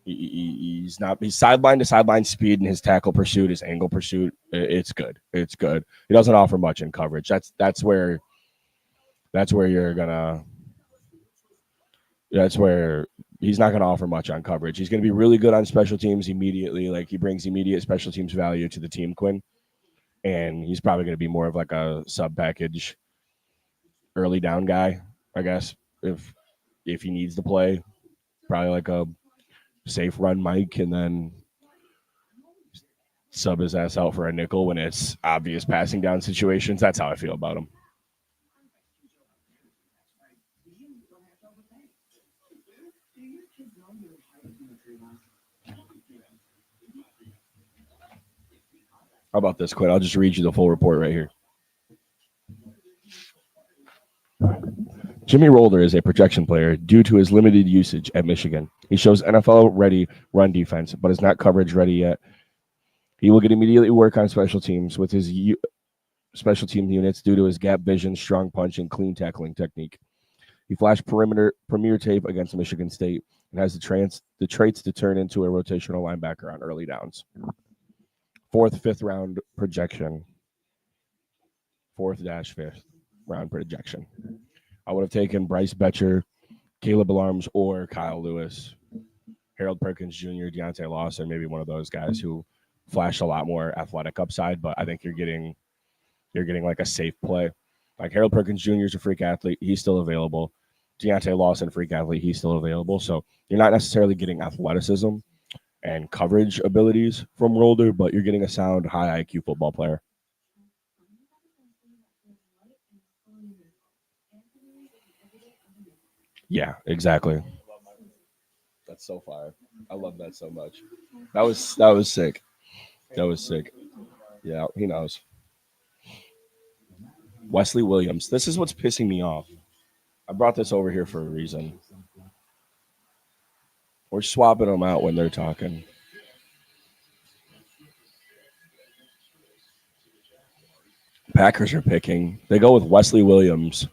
He's not. He's sideline to sideline speed in his tackle pursuit, his angle pursuit. It's good. It's good. He doesn't offer much in coverage. That's where you're gonna. That's where he's not gonna offer much on coverage. He's gonna be really good on special teams immediately. Like he brings immediate special teams value to the team, Quinn, and he's probably gonna be more of like a sub package early down guy, I guess. If he needs to play, probably like a safe run Mike, and then sub his ass out for a nickel when it's obvious passing down situations. That's how I feel about him. How about this, Quinn? I'll just read you the full report right here. Jimmy Rolder is a projection player due to his limited usage at Michigan. He shows NFL-ready run defense, but is not coverage-ready yet. He will get immediately work on special teams with his special team units due to his gap vision, strong punch, and clean tackling technique. He flashed premier tape against Michigan State and has the traits to turn into a rotational linebacker on early downs. 4th, 5th round projection. 4th-5th round projection. I would have taken Bryce Betcher, Caleb Alarms, or Kyle Lewis, Harold Perkins Jr., Deontay Lawson, maybe one of those guys who flash a lot more athletic upside. But I think you're getting like a safe play. Like Harold Perkins Jr. is a freak athlete; he's still available. Deontay Lawson, freak athlete, he's still available. So you're not necessarily getting athleticism and coverage abilities from Rolder, but you're getting a sound, high IQ football player. Yeah, exactly. That's so fire. I love that so much. That was sick. That was sick. Yeah, he knows. Wesley Williams. This is what's pissing me off. I brought this over here for a reason. We're swapping them out when they're talking. Packers are picking. They go with Wesley Williams.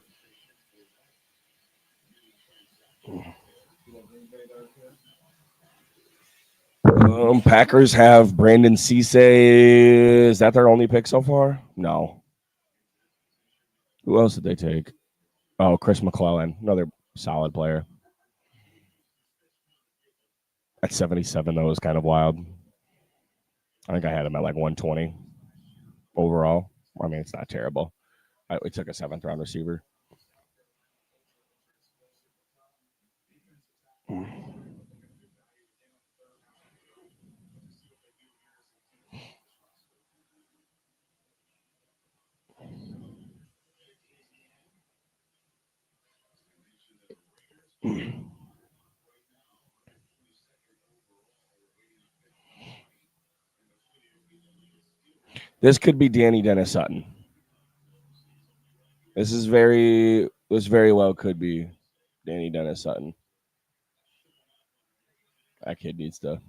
Packers have Brandon Cisse. Is that their only pick so far? No. Who else did they take? Oh, Chris McClellan, another solid player. At 77, though, is kind of wild. I think I had him at like 120 overall. I mean, it's not terrible. We took a 7th-round receiver. This could be Danny Dennis Sutton. This very well could be Danny Dennis Sutton. That kid needs to.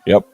Yep.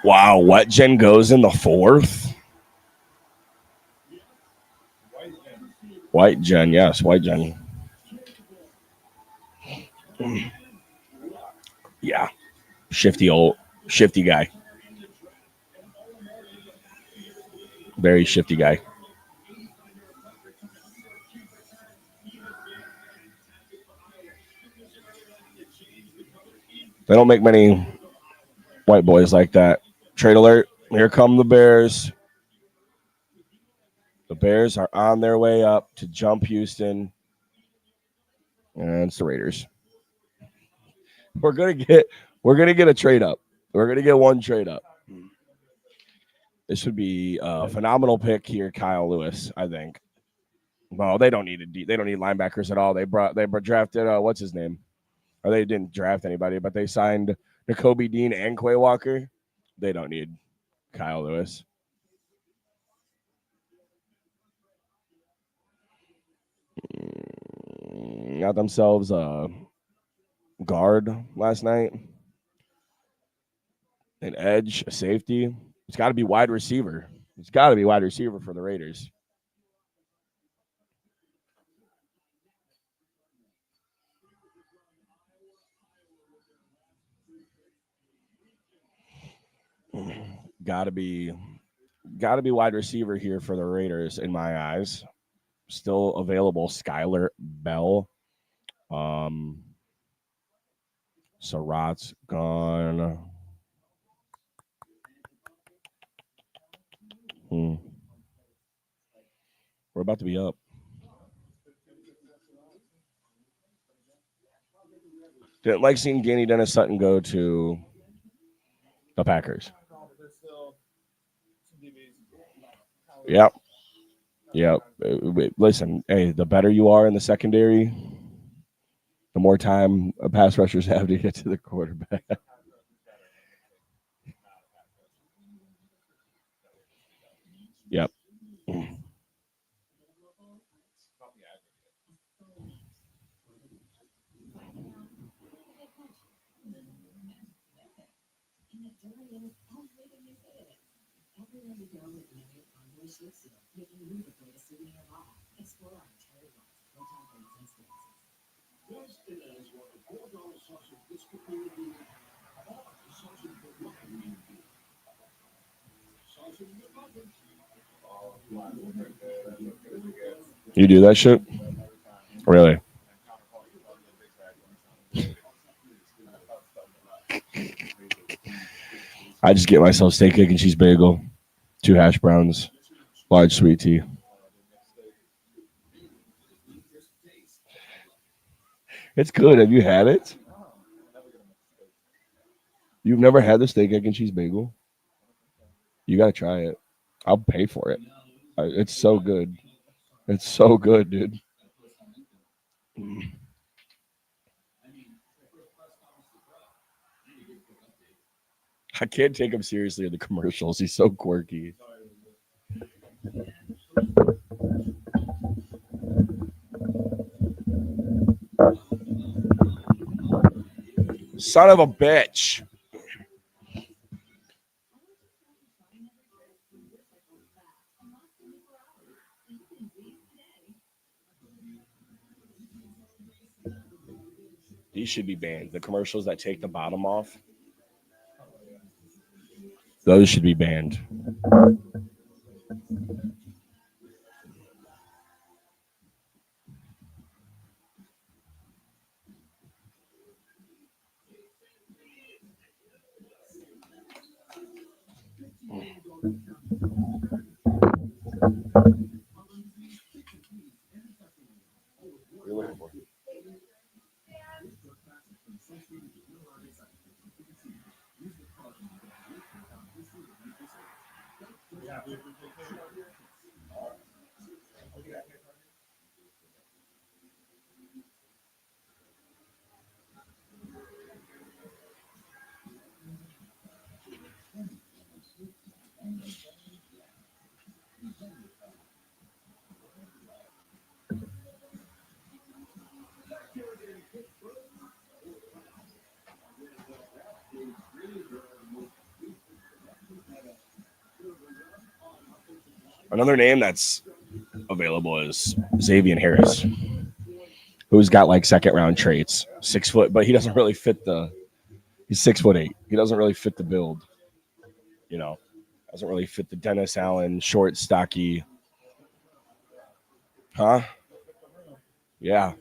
Wow, Wetjen goes in the fourth. White Gen. White Gen, yes, White Gen. Yeah, shifty guy, very shifty guy. They don't make many white boys like that. Trade alert! Here come the Bears. The Bears are on their way up to jump Houston, and it's the Raiders. We're gonna get we're gonna get a trade up. We're gonna get one trade up. This would be a phenomenal pick here, Kyle Lewis. I think. Well, they don't need they don't need linebackers at all. They drafted what's his name? Or they didn't draft anybody, but they signed N'Kobe Dean and Quay Walker. They don't need Kyle Lewis. Got themselves a guard last night, an edge, a safety. It's got to be wide receiver. It's got to be wide receiver for the Raiders. Got to be wide receiver here for the Raiders in my eyes. Still available, Skylar Bell. Um, Surratt's gone. Hmm. We're about to be up. Didn't like seeing Danny Dennis Sutton go to the Packers. No, but there's still some DBs. Yep. Yep. Listen, hey, the better you are in the secondary, the more time pass rushers have to get to the quarterback. Yep. You do that shit? Really? I just get myself steak, egg, and cheese bagel, 2 hash browns, large sweet tea. It's good. Have you had it? You've never had the steak, egg, and cheese bagel? You gotta try it. I'll pay for it. It's so good. It's so good, dude. I can't take him seriously in the commercials. He's so quirky. Son of a bitch. These should be banned. The commercials that take the bottom off, those should be banned. What are you looking for? Another name that's available is Xavier Harris, who's got like second round traits, 6 foot, but he doesn't really fit the. He's 6'8". He doesn't really fit the build. You know, doesn't really fit the Dennis Allen short, stocky. Huh? Yeah.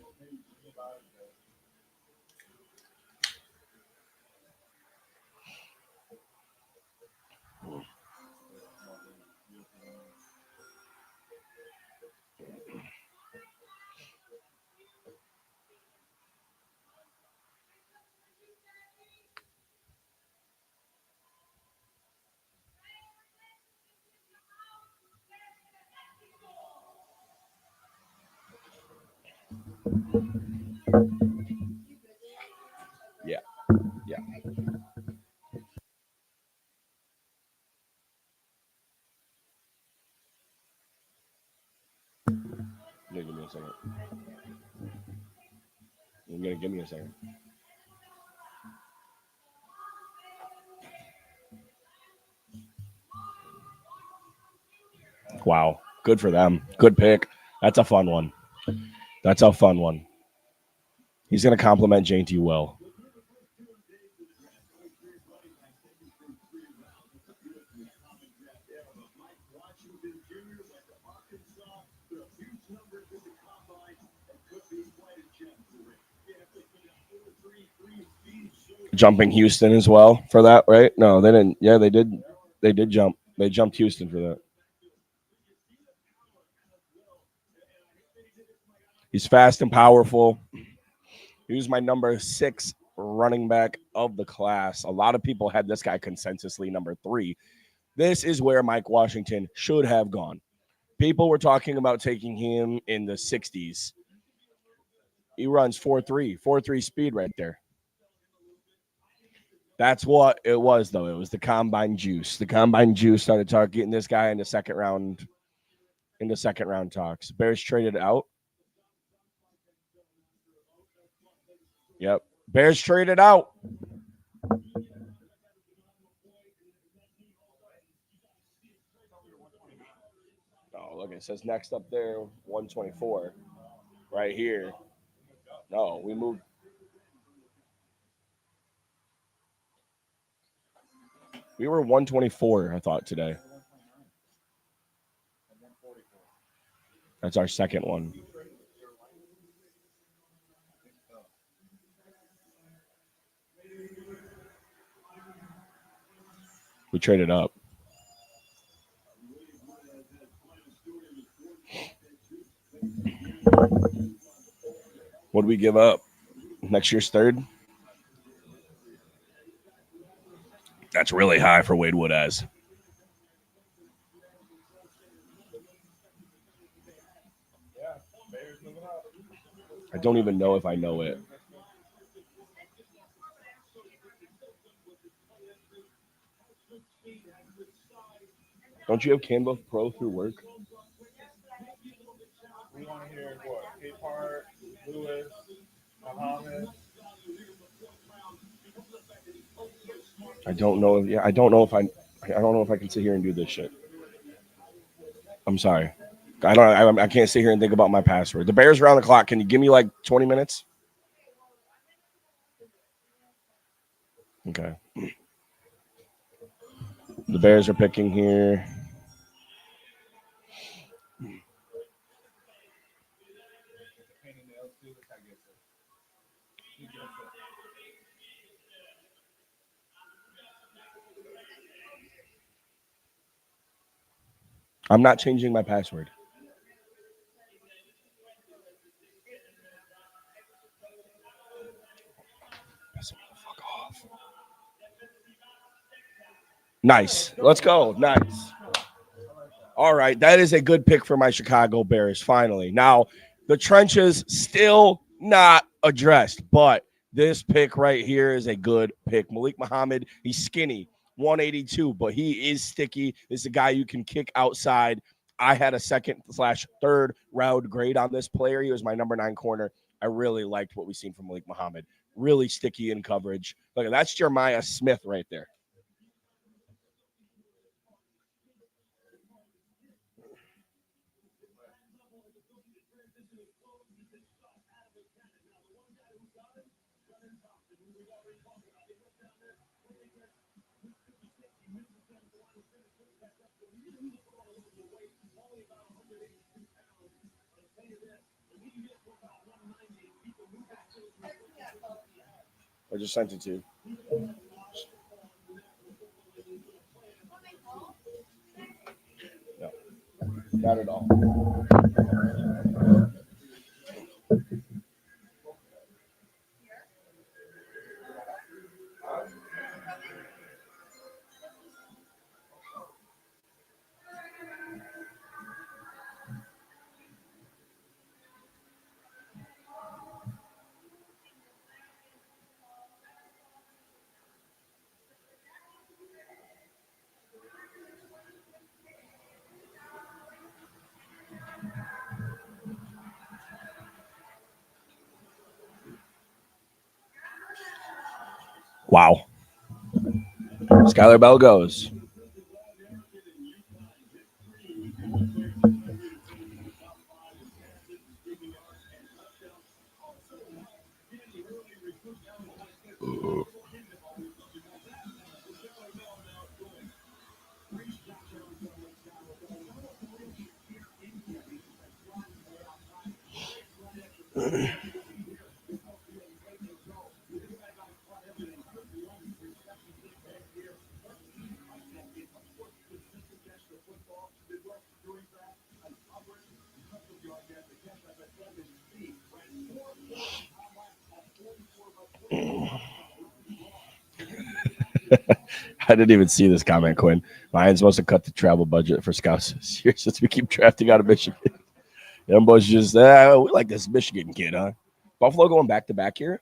Yeah. Yeah. Give me a second. You're gonna give me a second. Wow. Good for them. Good pick. That's a fun one. That's a fun one. He's gonna compliment JT well. Jumping Houston as well for that, right? No, they didn't. Yeah, they did. They did jump. They jumped Houston for that. He's fast and powerful. He was my number 6 running back of the class. A lot of people had this guy consensusly number 3. This is where Mike Washington should have gone. People were talking about taking him in the 60s. He runs 4.3, 4.3 speed right there. That's what it was, though. It was the combine juice. The combine juice started getting this guy into second round talks. Bears traded out. Yep. Bears traded out. Oh, look, it says next up there, 124. Right here. No, we moved. We were 124, I thought, today. That's our second one. We traded up. What did we give up? Next year's third? That's really high for Wade Woodaz. I don't even know if I know it. Don't you have Canva Pro through work? We want to hear what? Capehart, Lewis, Muhammad. I don't know. Yeah, I don't know if I can sit here and do this shit. I'm sorry. I can't sit here and think about my password. The Bears are on the clock. Can you give me like 20 minutes? Okay. The Bears are picking here. I'm not changing my password. Fuck off. Nice. Let's go. Nice. All right. That is a good pick for my Chicago Bears, finally. Now, the trenches still not addressed, but this pick right here is a good pick. Malik Muhammad, he's skinny, 182, but he is sticky. This is a guy you can kick outside. I had a second/third round grade on this player. He was my number 9 corner. I really liked what we've seen from Malik Muhammad. Really sticky in coverage. Look, that's Jeremiah Smith right there. I just sent it to you. No, not at all. Wow. Skylar Bell goes. I didn't even see this comment, Quinn. Lions supposed to cut the travel budget for scouts this year since we keep drafting out of Michigan. Them boys just, we like this Michigan kid, huh? Buffalo going back to back here.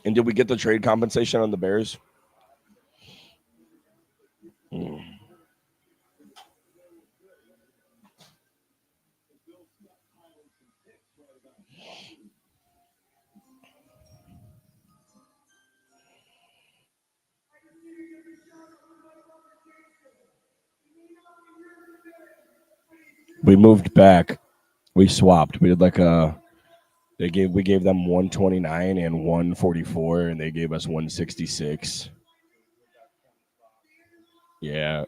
And did we get the trade compensation on the Bears? We moved back. We swapped. We did like we gave them 129 and 144, and they gave us 166. Yeah.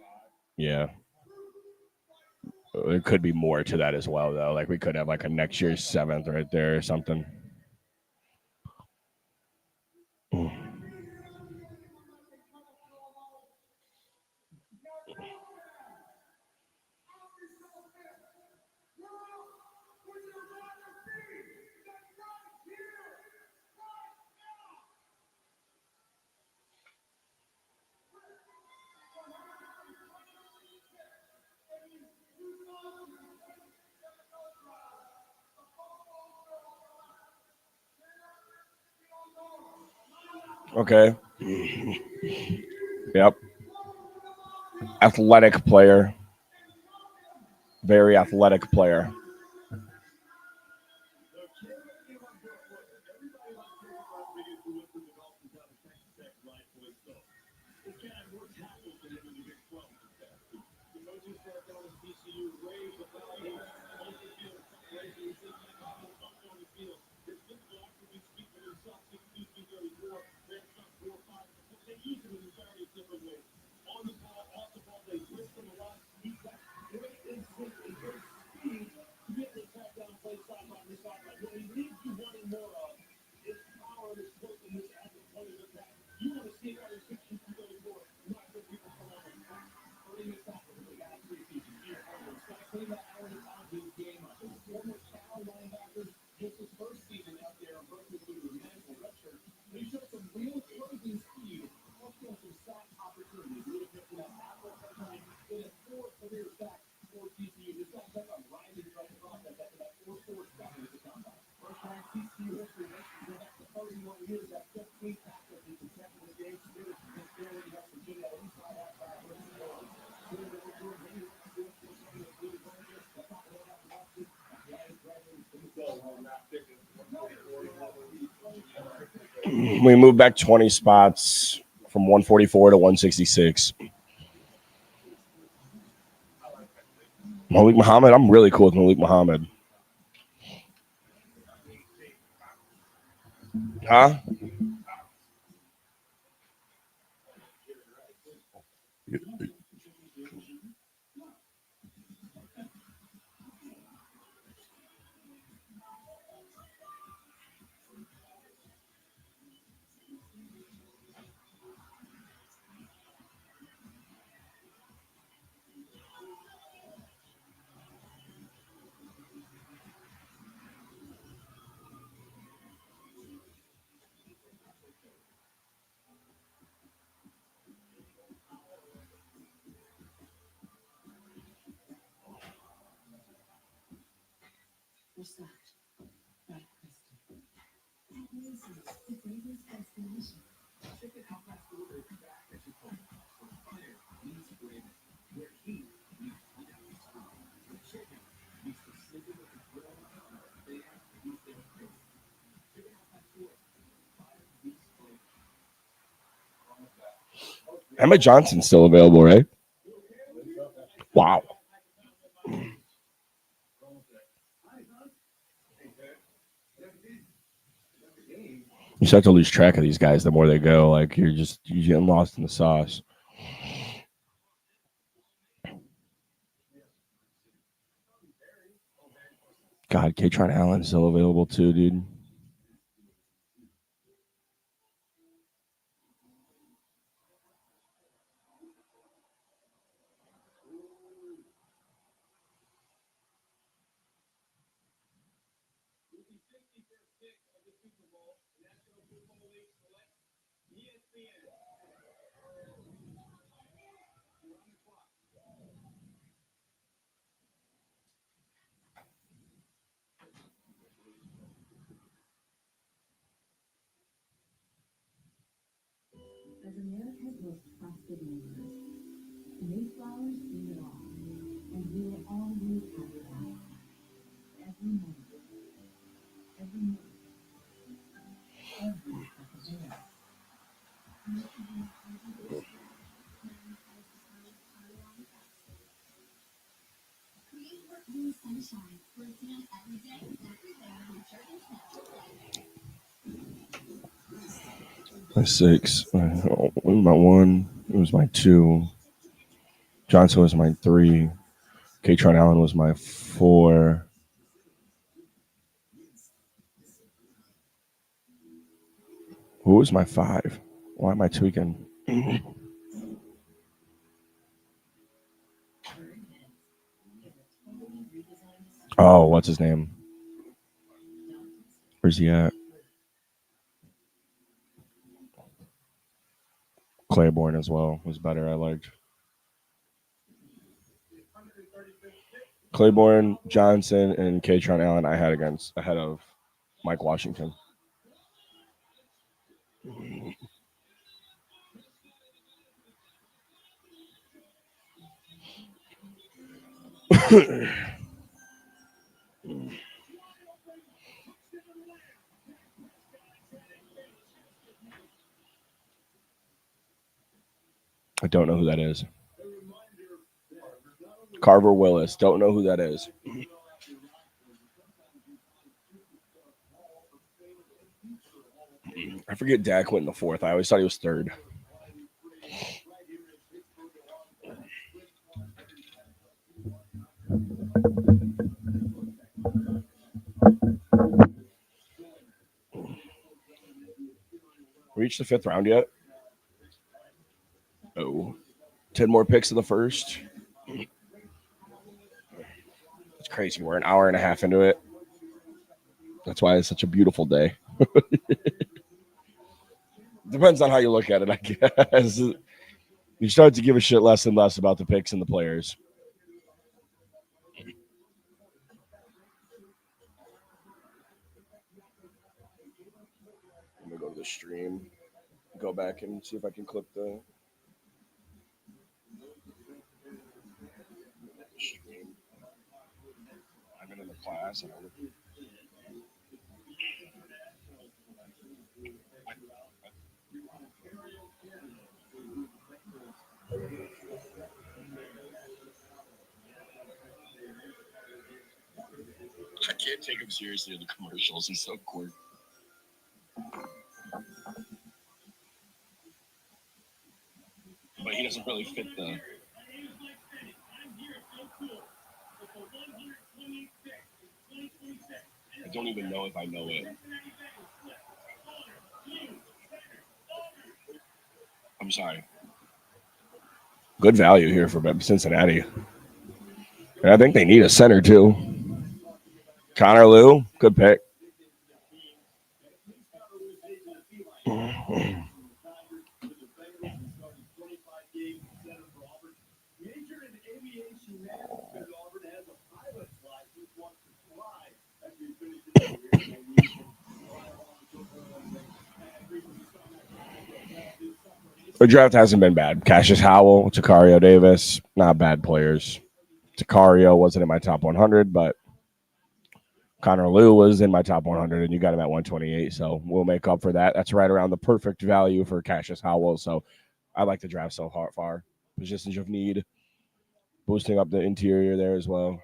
There could be more to that as well, though. Like we could have like a next year's 7th right there or something. Okay. Yep. Athletic player. Very athletic player. We moved back 20 spots from 144 to 166. Malik Muhammad. I'm really cool with Malik Muhammad. Huh? Emma Johnson's still available, right? Wow. You start to lose track of these guys the more they go. Like you're getting lost in the sauce. God, Katron Allen's still available too, dude. My 6. It was my 1. It was my 2. Johnson was my 3. Katron Allen was my 4. Who was my 5? Why am I tweaking? Oh, what's his name? Where's he at? Claiborne as well was better. I liked Claiborne, Johnson, and Katron Allen. I had ahead of Mike Washington. I don't know who that is. Carver Willis. Don't know who that is. I forget Dak went in the 4th. I always thought he was 3rd. Reached the 5th round yet? Oh. 10 more picks in the 1st. It's crazy. We're an hour and a half into it. That's why it's such a beautiful day. Depends on how you look at it, I guess. You start to give a shit less and less about the picks and the players. I'm gonna go to the stream, go back and see if I can clip the stream. I'm in the class. can't take him seriously in the commercials. He's so quirky. But he doesn't really fit the. I don't even know if I know it. I'm sorry. Good value here for Cincinnati. And I think they need a center too. Connor Liu, good pick. The draft hasn't been bad. Cassius Howell, Takario Davis, not bad players. Takario wasn't in my top 100, but Connor Liu was in my top 100, and you got him at 128. So we'll make up for that. That's right around the perfect value for Cassius Howell. So I like the draft so far. Positions of need, boosting up the interior there as well.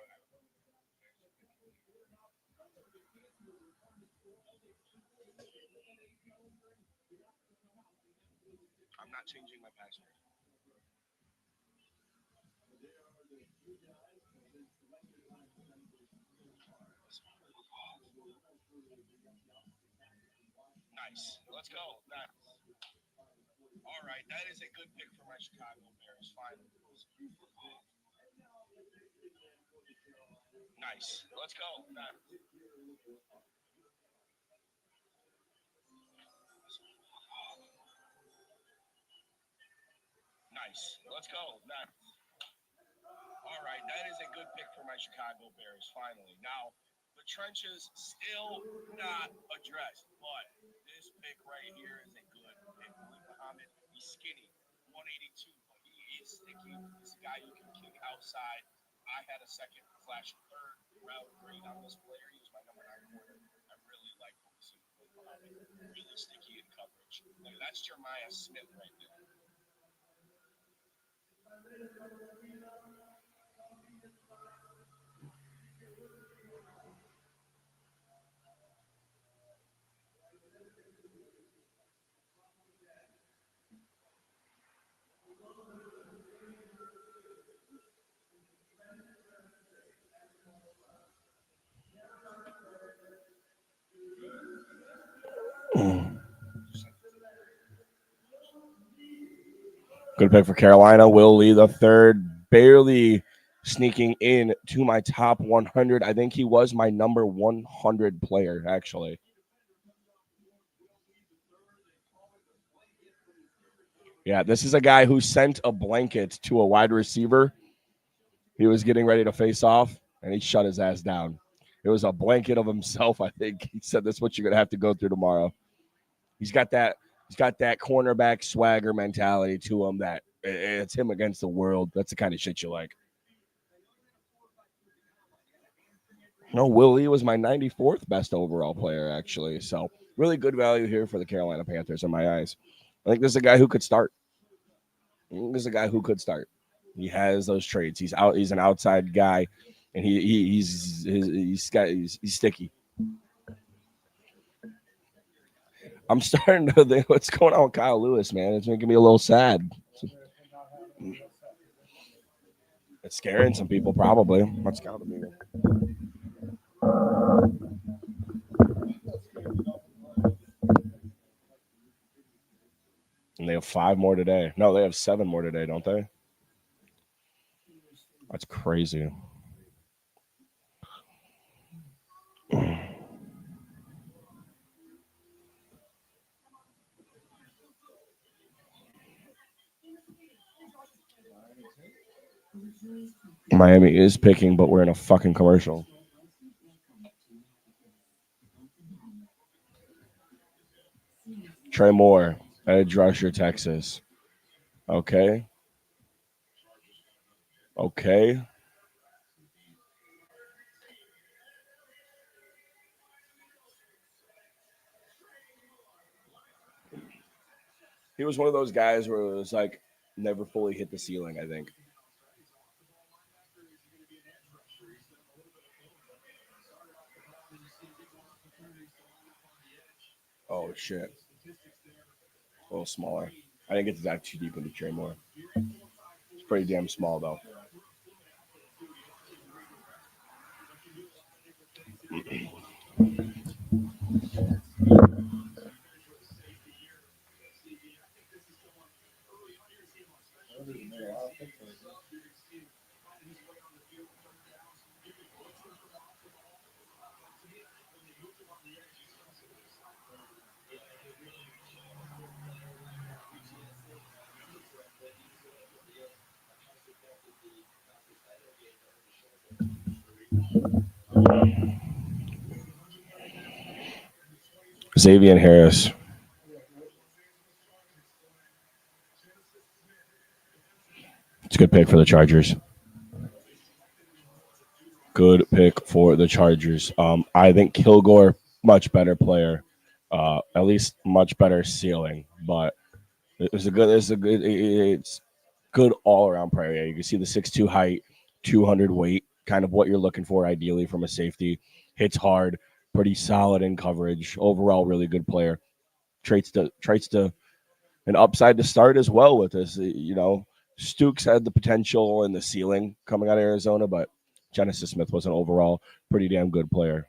I'm not changing my password. Nice. Let's go. Nice. All right, that is a good pick for my Chicago Bears. Finally. Nice. Let's go. Nice. Nice. Let's go. Nice. All right, that is a good pick for my Chicago Bears. Finally. Now, the trenches still not addressed, but this pick right here is a good pick. Malik Muhammad, he's skinny, 182, but he is sticky. This guy you can king outside. I had a second slash third round grade on this player. He was my number 9 corner. I really like what we see with Muhammad. Really sticky in coverage. Like, that's Jeremiah Smith right there. Good pick for Carolina. Will Lee the third, barely sneaking in to my top 100. I think he was my number 100 player, actually. Yeah, this is a guy who sent a blanket to a wide receiver. He was getting ready to face off, and he shut his ass down. It was a blanket of himself. I think he said, "That's what you're gonna have to go through tomorrow." He's got that. He's got that cornerback swagger mentality to him. That it's him against the world. That's the kind of shit you like. No, Willie was my 94th best overall player, actually. So really good value here for the Carolina Panthers in my eyes. I think this is a guy who could start. This is a guy who could start. He has those traits. He's out. He's an outside guy, and he's sticky. I'm starting to think what's going on with Kyle Lewis, man. It's making me a little sad. It's scaring some people, probably. Let's count them. And they have 5 more today. No, they have 7 more today, don't they? That's crazy. Miami is picking, but we're in a fucking commercial. Trey Moore, edge rusher, Texas. Okay. Okay. He was one of those guys where it was like never fully hit the ceiling, I think. Oh shit, a little smaller. I didn't get to dive too deep into Trey Moore. It's pretty damn small though. Xavier Harris. It's a good pick for the Chargers. Good pick for the Chargers. I think Kilgore much better player, at least much better ceiling. But it's good all around player. Yeah, you can see the 6'2" height, 200 weight, kind of what you're looking for ideally from a safety. Hits hard, pretty solid in coverage. Overall, really good player. Traits to an upside to start as well with this. Stooks had the potential and the ceiling coming out of Arizona, but Genesis Smith was an overall pretty damn good player.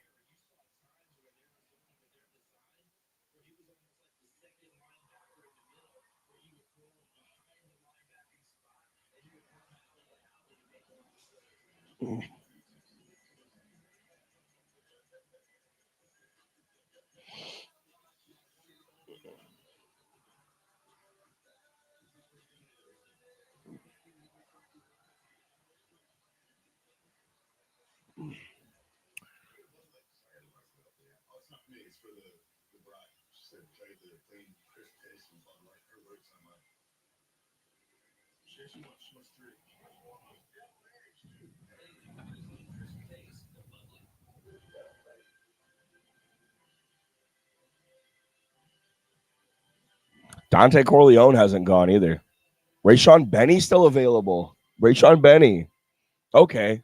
Dante Corleone hasn't gone either. Rayshon Benny still available. Rayshon Benny. Okay.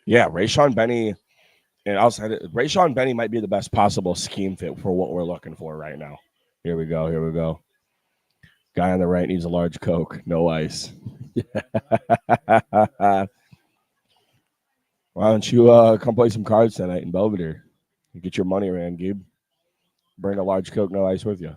Yeah, Rayshon Benny and outside Rayshon Benny might be the best possible scheme fit for what we're looking for right now. Here we go. Here we go. Guy on the right needs a large Coke, no ice. Why don't you come play some cards tonight in Belvedere? Get your money ran, Gabe. Bring a large Coke, no ice with you.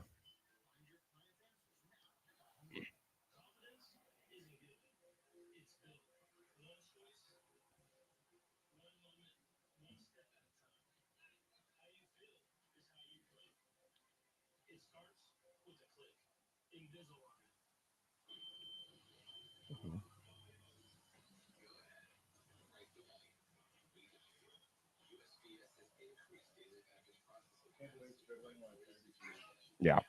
Yeah.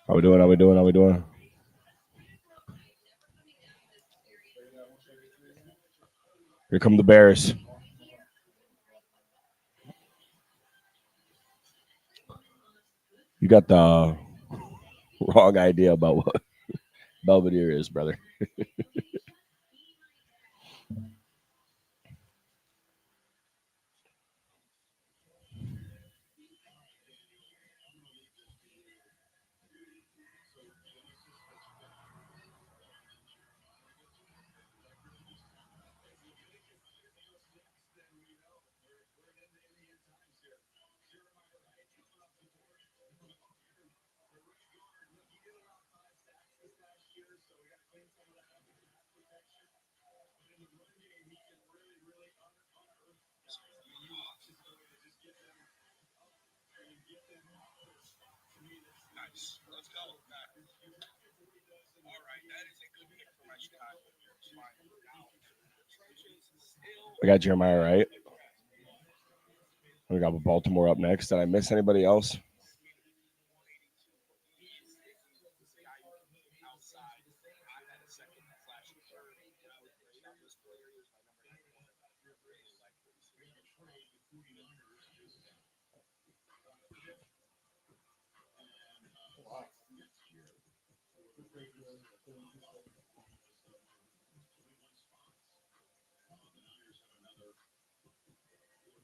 How we doing? How we doing? How we doing? Here come the Bears. You got the wrong idea about what Belvedere is, brother. We got Jeremiah Wright. We got Baltimore up next. Did I miss anybody else?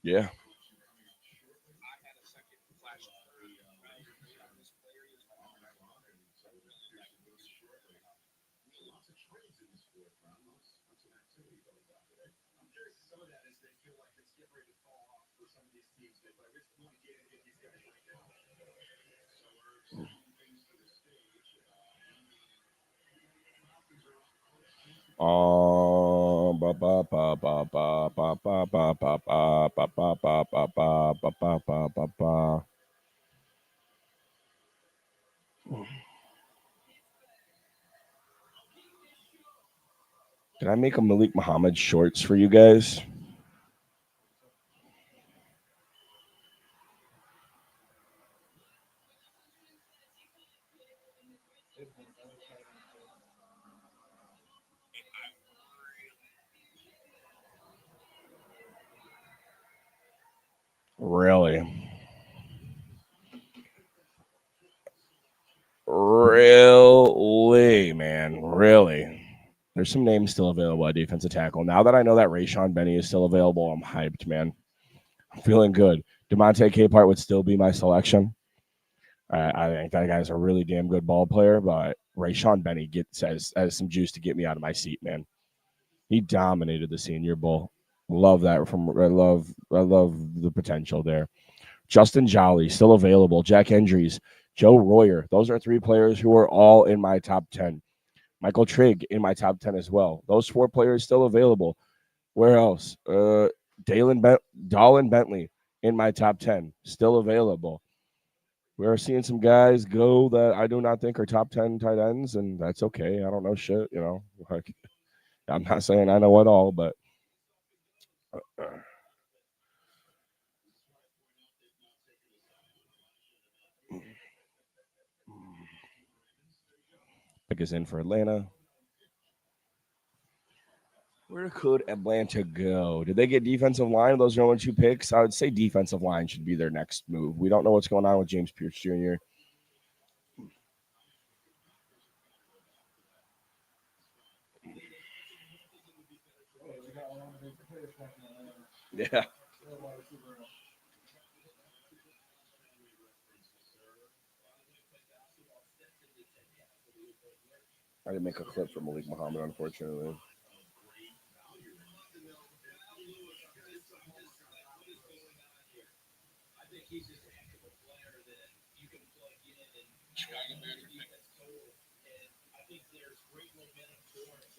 Yeah. Ba ba ba ba ba ba ba ba ba ba ba ba ba ba ba ba ba ba ba. Did I make a Malik Muhammad shorts for you guys? Really? Really, man. Really. There's some names still available at defensive tackle. Now that I know that Rayshon Benny is still available, I'm hyped, man. I'm feeling good. DeMonte Capehart would still be my selection. I think that guy's a really damn good ball player, but Rayshon Benny has some juice to get me out of my seat, man. He dominated the Senior Bowl. Love that. I love the potential there. Justin Jolly still available. Jack Hendries, Joe Royer. Those are three players who are all in my top 10. Michael Trigg in my top 10 as well. Those four players still available. Where else? Dallin Bentley in my top 10 still available. We're seeing some guys go that I do not think are top 10 tight ends, and that's okay. I don't know shit, you know. Like, I'm not saying I know it all, but pick is in for Atlanta. Where could Atlanta go? Did they get defensive line? Those are only two picks. I would say defensive line should be their next move. We don't know what's going on with James Pierce Jr. Yeah. I didn't make a clip for Malik Muhammad, unfortunately.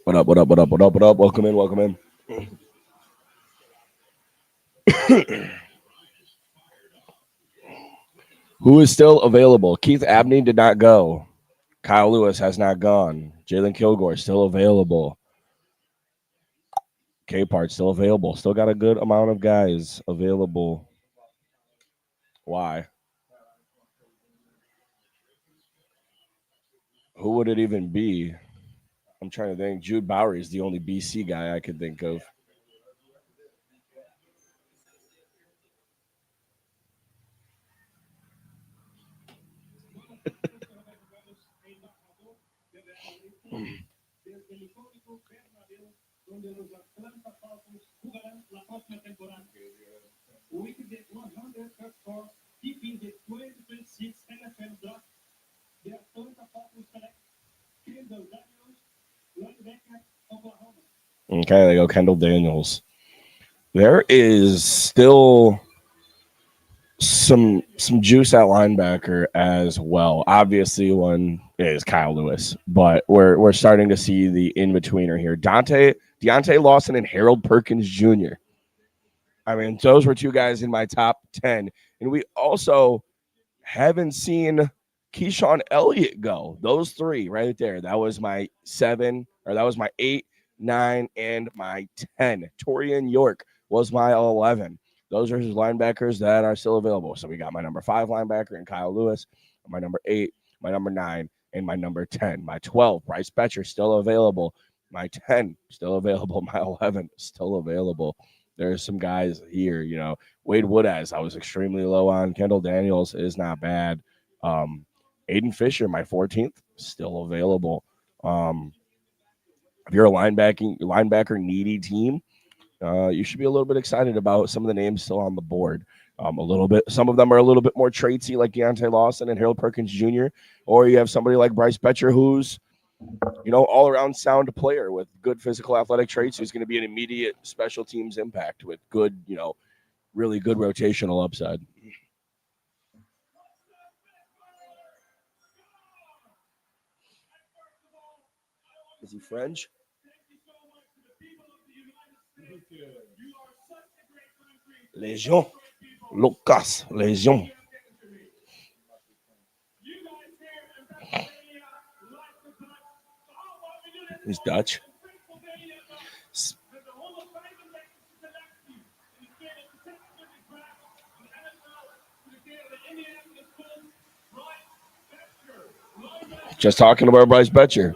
What up? What up? What up? What up? What up? Welcome in. Welcome in. Who is still available? Keith Abney did not go. Kyle Lewis has not gone. Jalen Kilgore still available. K-Part still available. Still got a good amount of guys available. Why? Who would it even be? I'm trying to think. Jude Bowery is the only BC guy I could think of. Okay, there you go. Kendall Daniels. There is still some juice at linebacker as well. Obviously, one is Kyle Lewis, but we're starting to see the in betweener here. Deontay Lawson and Harold Perkins Jr. I mean, those were two guys in my top 10, and we also haven't seen Keyshawn Elliott go? Those three right there. That was my 7, or that was my 8, 9, and my 10. Torian York was my 11. Those are his linebackers that are still available. So we got my number 5 linebacker and Kyle Lewis, my number 8, my number 9, and my number 10. My 12, Bryce Betcher, still available. My 10, still available. My 11, still available. There's some guys here, Wade Woodaz, I was extremely low on. Kendall Daniels is not bad. Aiden Fisher, my 14th, still available. If you're a linebacker needy team, you should be a little bit excited about some of the names still on the board. A little bit. Some of them are a little bit more tradesy, like Deontay Lawson and Harold Perkins Jr. Or you have somebody like Bryce Betcher, who's all around sound player with good physical athletic traits, who's going to be an immediate special teams impact with good, really good rotational upside. Is he French? Legion. Lucas Legion. He's Dutch. Just talking about Bryce Betcher.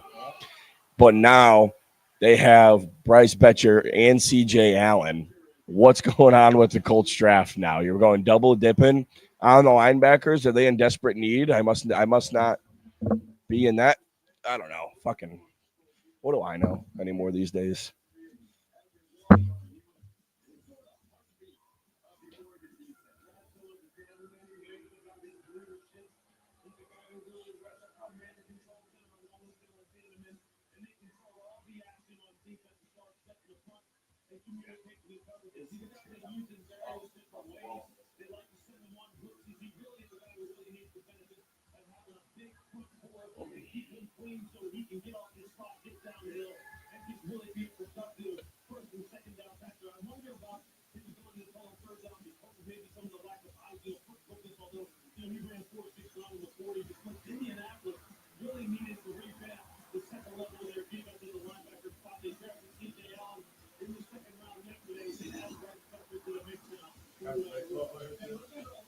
But now they have Bryce Betcher and CJ Allen. What's going on with the Colts draft now? You're going double dipping on the linebackers. Are they in desperate need? I must not be in that. I don't know. Fucking, what do I know anymore these days?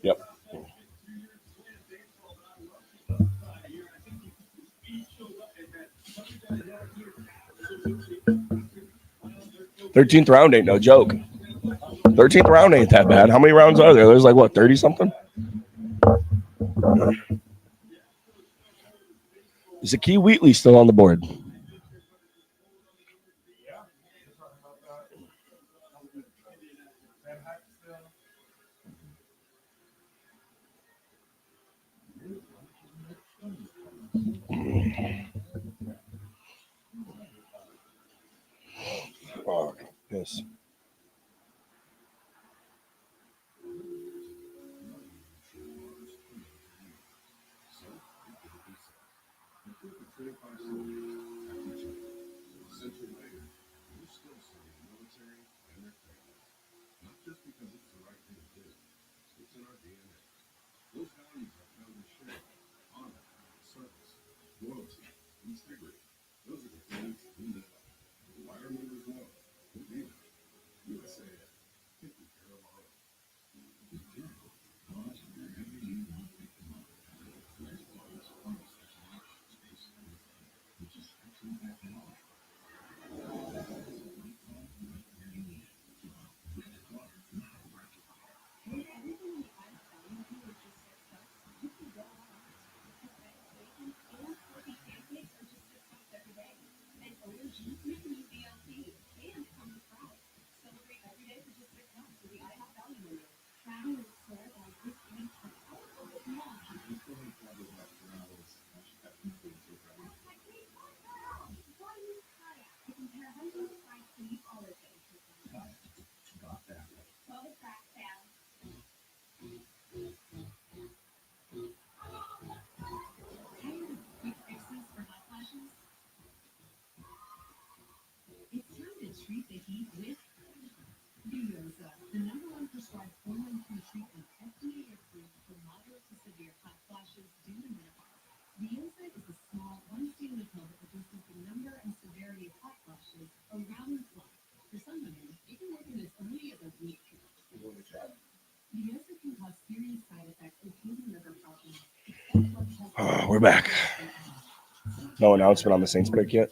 Yep. 13th round ain't no joke. 13th round ain't that bad. How many rounds are there? There's like, what, 30 something? Is Zakee Wheatley still on the board? Fuck. Yes. We're back. No announcement on the Saints pick yet.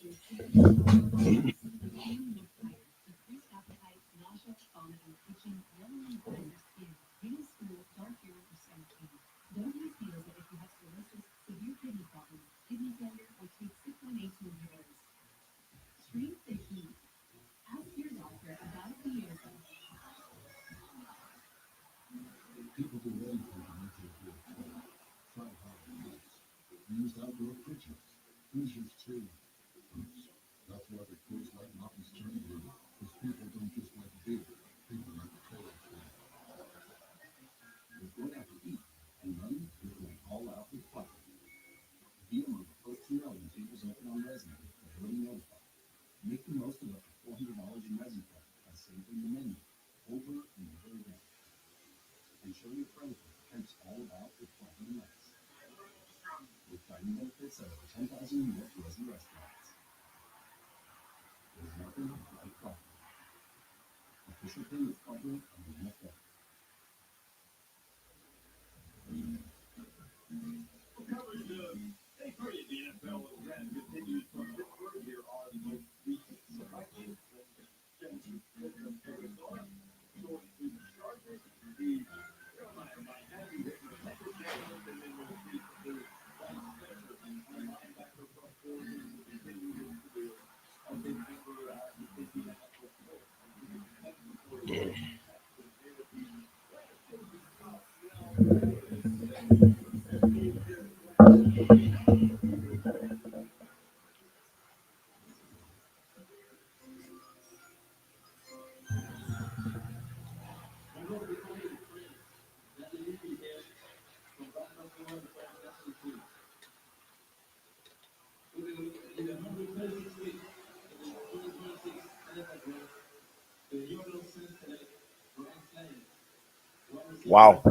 Wow.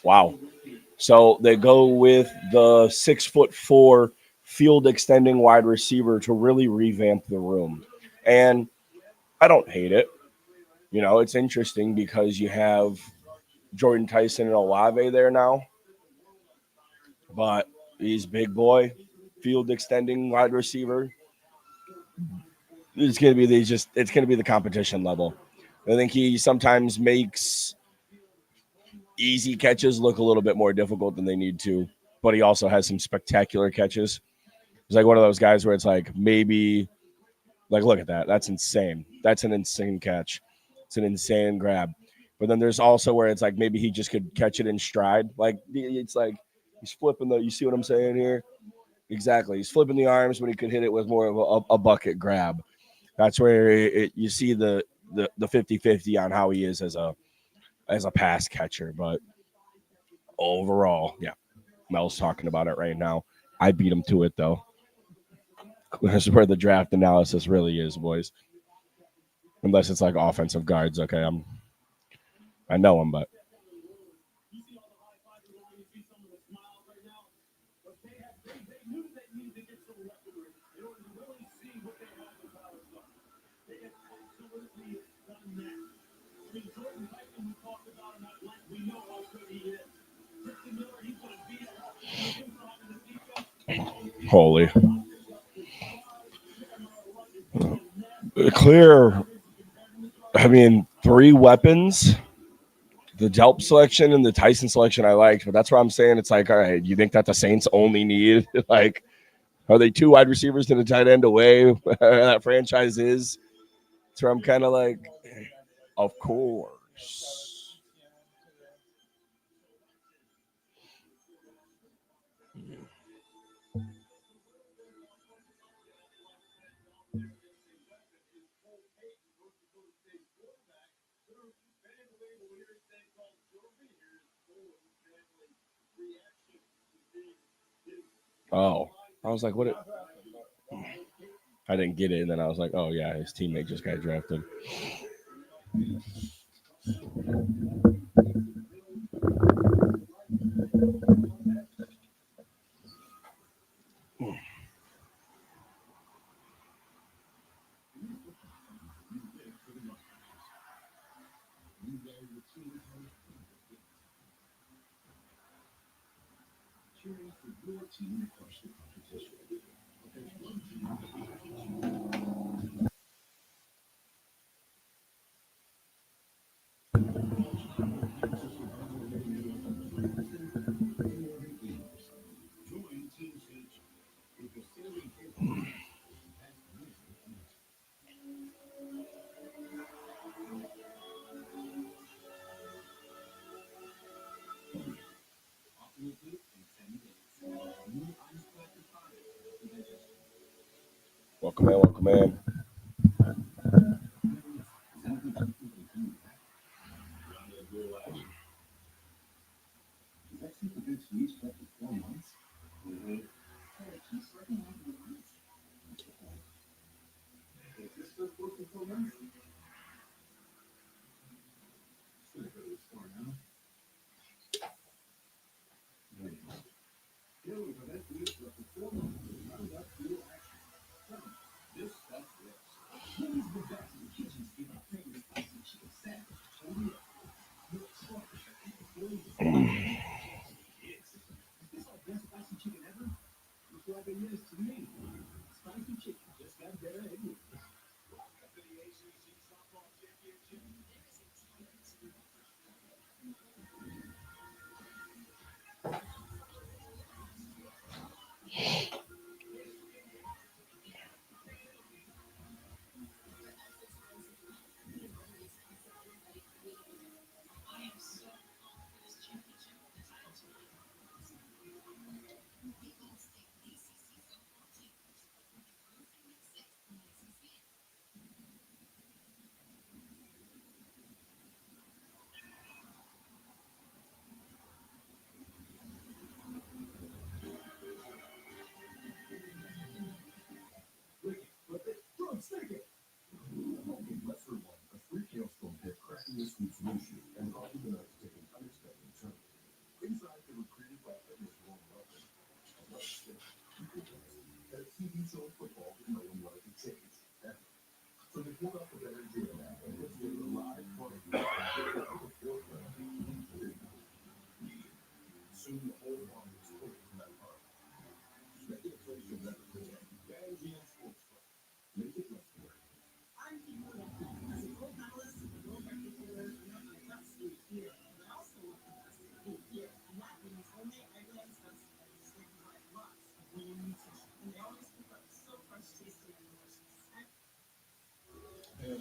Wow. So they go with the 6'4" field extending wide receiver to really revamp the room. And I don't hate it. You know, it's interesting because you have Jordan Tyson and Olave there now, but he's big boy, field extending wide receiver. It's gonna be it's gonna be the competition level. I think he sometimes makes easy catches look a little bit more difficult than they need to, but he also has some spectacular catches. He's like one of those guys where it's like maybe like look at that. That's insane. That's an insane catch. It's an insane grab. But then there's also where it's like maybe he just could catch it in stride. Like it's like he's flipping the you see what I'm saying here? Exactly. He's flipping the arms when he could hit it with more of a bucket grab. That's where you see the 50-50 on how he is as a pass catcher. But overall, yeah, Mel's talking about it right now. I beat him to it though. That's where the draft analysis really is, boys. Unless it's like offensive guards. Okay, I know him, but holy clear. I mean, three weapons. The Delp selection and the Tyson selection I liked, but that's why I'm saying it's like, all right, you think that the Saints only need like, are they two wide receivers to the tight end away? That franchise is. So I'm kind of like, of course. Oh, I was like, what? I didn't get it, and then I was like, oh yeah, his teammate just got drafted. Welcome in, welcome in.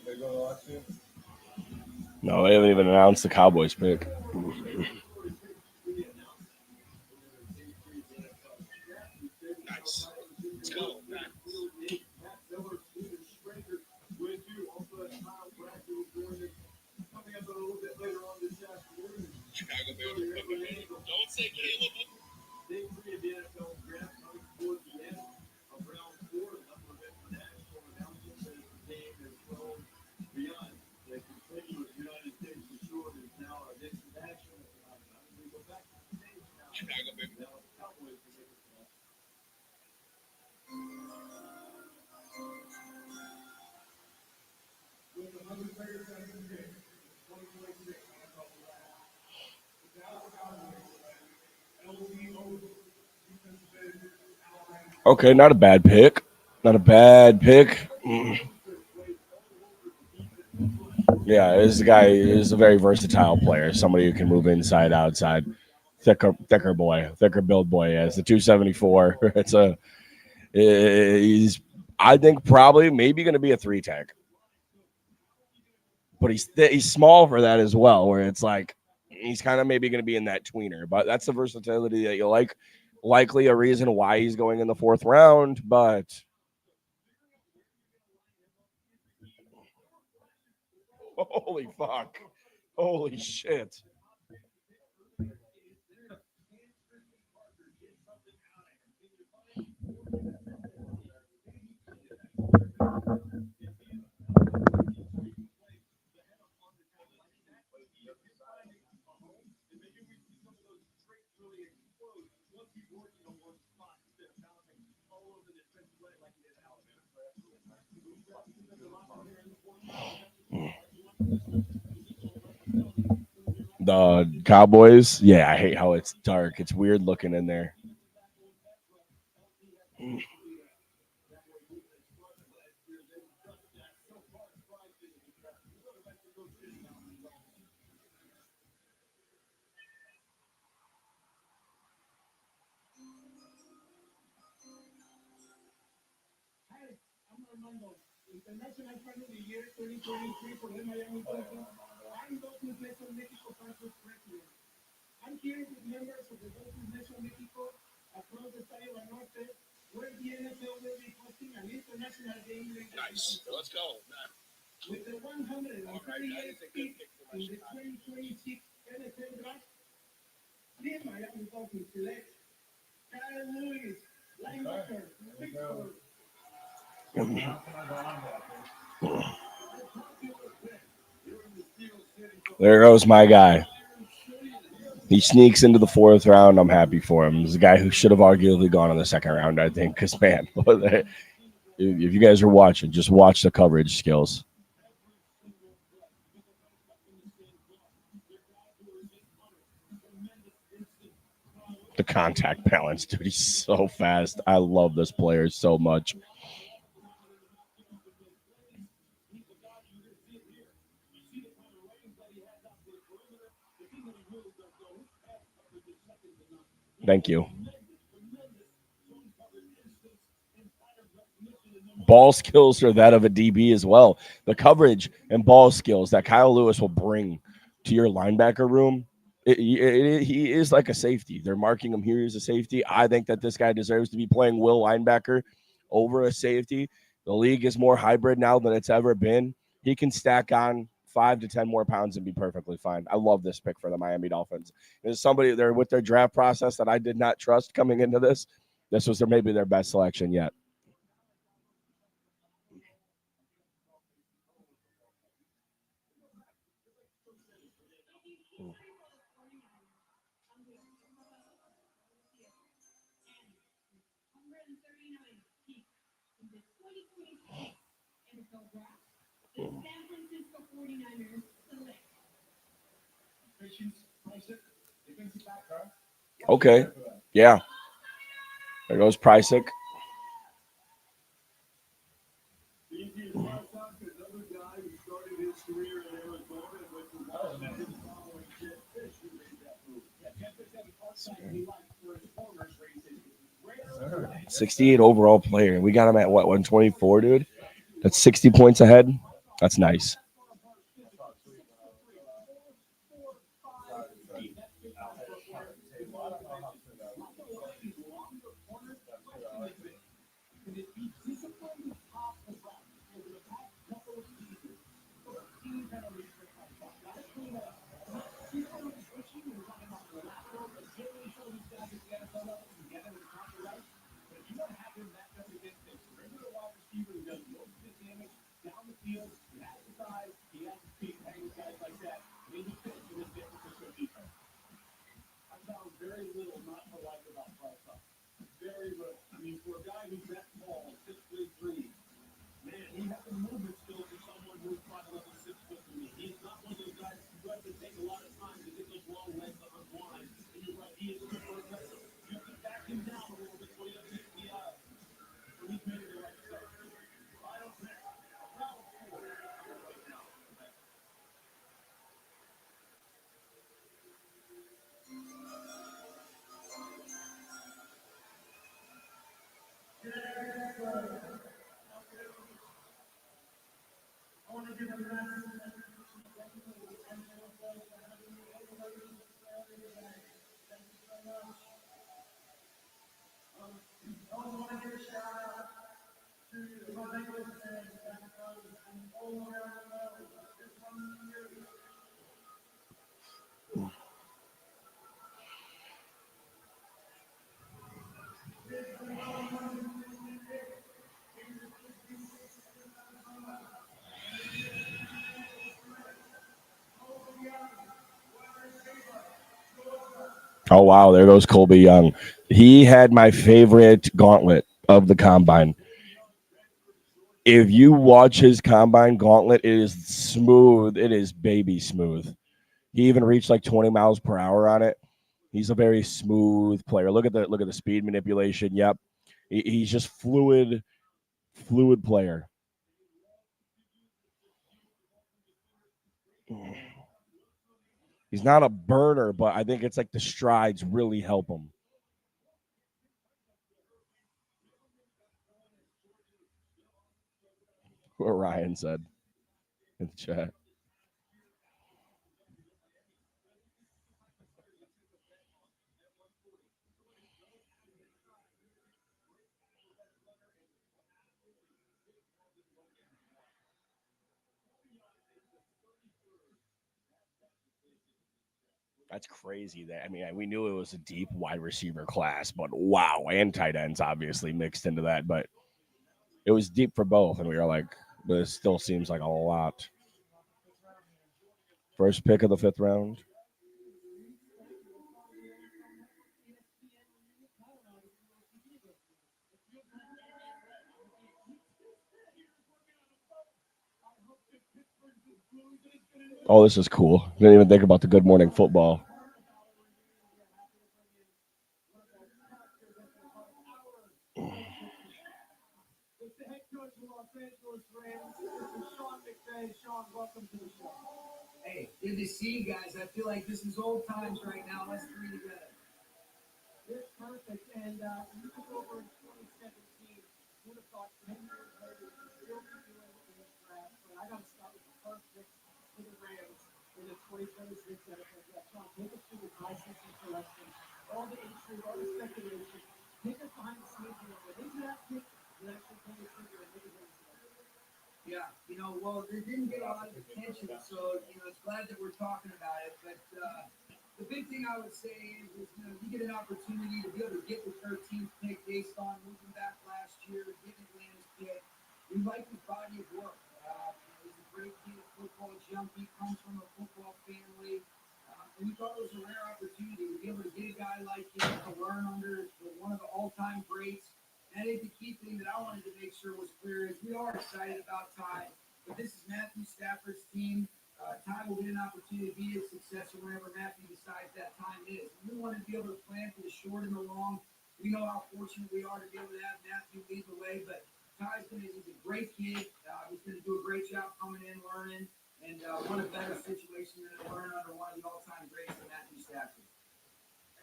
They go to watch it. No, they haven't even announced the Cowboys pick. Nice. Let's go. Chicago Bears. Don't say Caleb. Chicago Bears. Okay, not a bad pick. Not a bad pick. Yeah, this guy is a very versatile player. Somebody who can move inside, outside. Thicker boy, thicker build boy. Yeah, it's the 274. It's a. He's, I think, probably maybe going to be a 3 tech, but he's small for that as well. Where it's like he's kind of maybe going to be in that tweener, but that's the versatility that you like. Likely a reason why he's going in the 4th round, but holy fuck, holy shit. The Cowboys, yeah, I hate how it's dark. It's weird looking in there. There goes my guy. He sneaks into the fourth round. I'm happy for him. He's a guy who should have arguably gone in the second round, I think, because, man, if you guys are watching, just watch the coverage skills. The contact balance, dude. He's so fast. I love this player so much. Thank you. Ball skills are that of a DB as well. The coverage and ball skills that Kyle Lewis will bring to your linebacker room, he is like a safety. They're marking him here as a safety. I think that this guy deserves to be playing will linebacker over a safety. The league is more hybrid now than it's ever been. He can stack on 5 to 10 more pounds and be perfectly fine. I love this pick for the Miami Dolphins. There's somebody there with their draft process that I did not trust coming into this. This was maybe their best selection yet. Okay. Yeah. There goes Prysick. $68 overall player. We got him at what, 124, dude? That's 60 points ahead. That's nice. Oh, wow. There goes Colby Young. He had my favorite gauntlet of the combine. If you watch his combine gauntlet, it is smooth. It is baby smooth. He even reached like 20 miles per hour on it. He's a very smooth player. Look at the speed manipulation. Yep. He's just fluid player. He's not a burner, but I think it's like the strides really help him. Ryan said in the chat. That's crazy. That I mean, we knew it was a deep wide receiver class, but wow, and tight ends obviously mixed into that. But it was deep for both, and we were like, but it still seems like a lot. First pick of the 5th round. Oh, this is cool. Didn't even think about the Good Morning Football. Sean, welcome to the show. Hey, good to see you guys. I feel like this is old times right now. Let's three together. It's perfect. And you took over in 2017. Who would have thought 10 years later you'd still be doing this draft? But I got to start with the first pick for the Rams in the 2026 NFL draft. Sean, take us through the high system selection, all the intrigue, all the speculation. Take us behind the scenes. When they draft pick, you actually pull the trigger and make it happen. Yeah, well, it didn't get a lot of attention, so, it's glad that we're talking about it. But the big thing I would say is you get an opportunity to be able to get the 13th pick based on moving back last year, getting Atlanta's pick. We like his body of work. He's a great kid at football, junkie, comes from a football family. And we thought it was a rare opportunity to be able to get a guy like him to learn under one of the all-time greats. And I think the key thing that I wanted to make sure was clear is we are excited about Ty, but this is Matthew Stafford's team. Ty will get an opportunity to be his successor whenever Matthew decides that time is. We want to be able to plan for the short and the long. We know how fortunate we are to be able to have Matthew lead the way, but he's a great kid. He's going to do a great job coming in, learning, and what a better situation than to learn under one of the all-time greats than Matthew Stafford.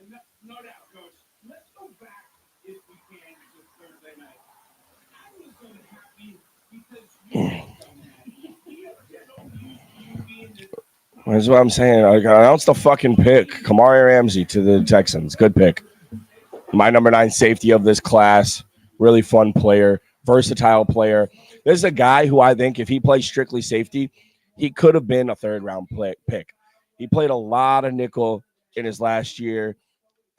And no doubt, Coach. Let's go back, if we can, to Thursday night. I was unhappy because you done that. We are so used to you being the That's what I'm saying. I announced the fucking pick. Kamari Ramsey to the Texans. Good pick. My number 9 safety of this class. Really fun player. Versatile player. This is a guy who I think if he plays strictly safety, he could have been a 3rd round pick. He played a lot of nickel in his last year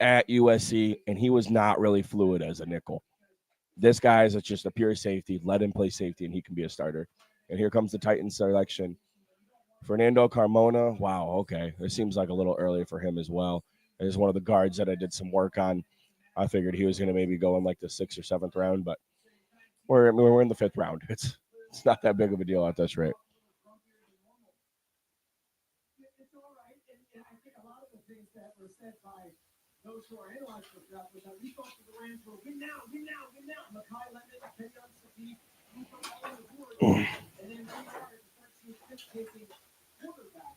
at USC, and he was not really fluid as a nickel. This guy is just a pure safety. Let him play safety, and he can be a starter. And here comes the Titans selection. Fernando Carmona. Wow, okay. It seems like a little early for him as well. It is one of the guards that I did some work on. I figured he was going to maybe go in like the 6th or 7th round, but we're in the 5th round. It's not that big of a deal at this rate. It's all right, and I think a lot of the things that were said by those who are analyzing the draft was that we thought the Rams were win now. Mekhi Lemon, Kenyon Sadiq, we thought all the board, and then we started the 13th pick taking quarterback.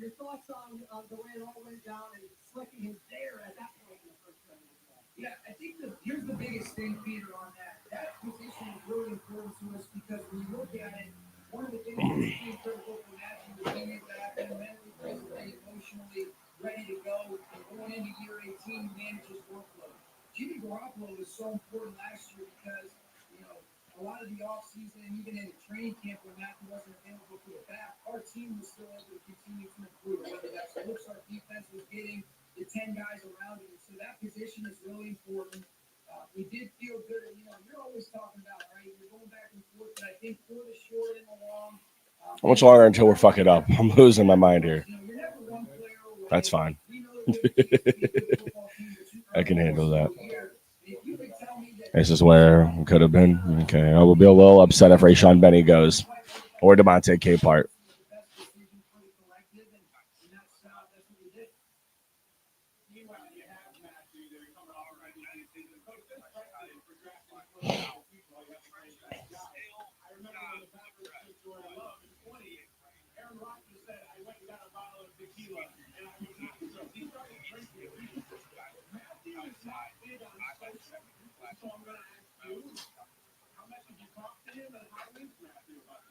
Your thoughts on the way it all went down and selecting him there at that point in the first round? Yeah, I think here's the biggest thing, Peter, on that. That position is really important to us because when you look at it, one of the things that's key critical for Matthew is being able to have him mentally, physically, emotionally ready to go. And going into year 18, manage his workload. Jimmy Garoppolo was so important last year because, a lot of the offseason and even in the training camp when Matthew wasn't available for the back, our team was still able to continue to improve. Whether that's looks our defense was getting, the 10 guys around him. So that position is really important. We did feel good. You're always talking about, right? You're going back and forth, but I think for the short and the long. How much longer until we're fucking up? I'm losing my mind here. That's fine. I can handle that. This is where it could have been. Okay, I will be a little upset if Rayshon Benny goes or Devontae Capehart. So I'm going to ask you, how much did you talk to him and how is Matthew about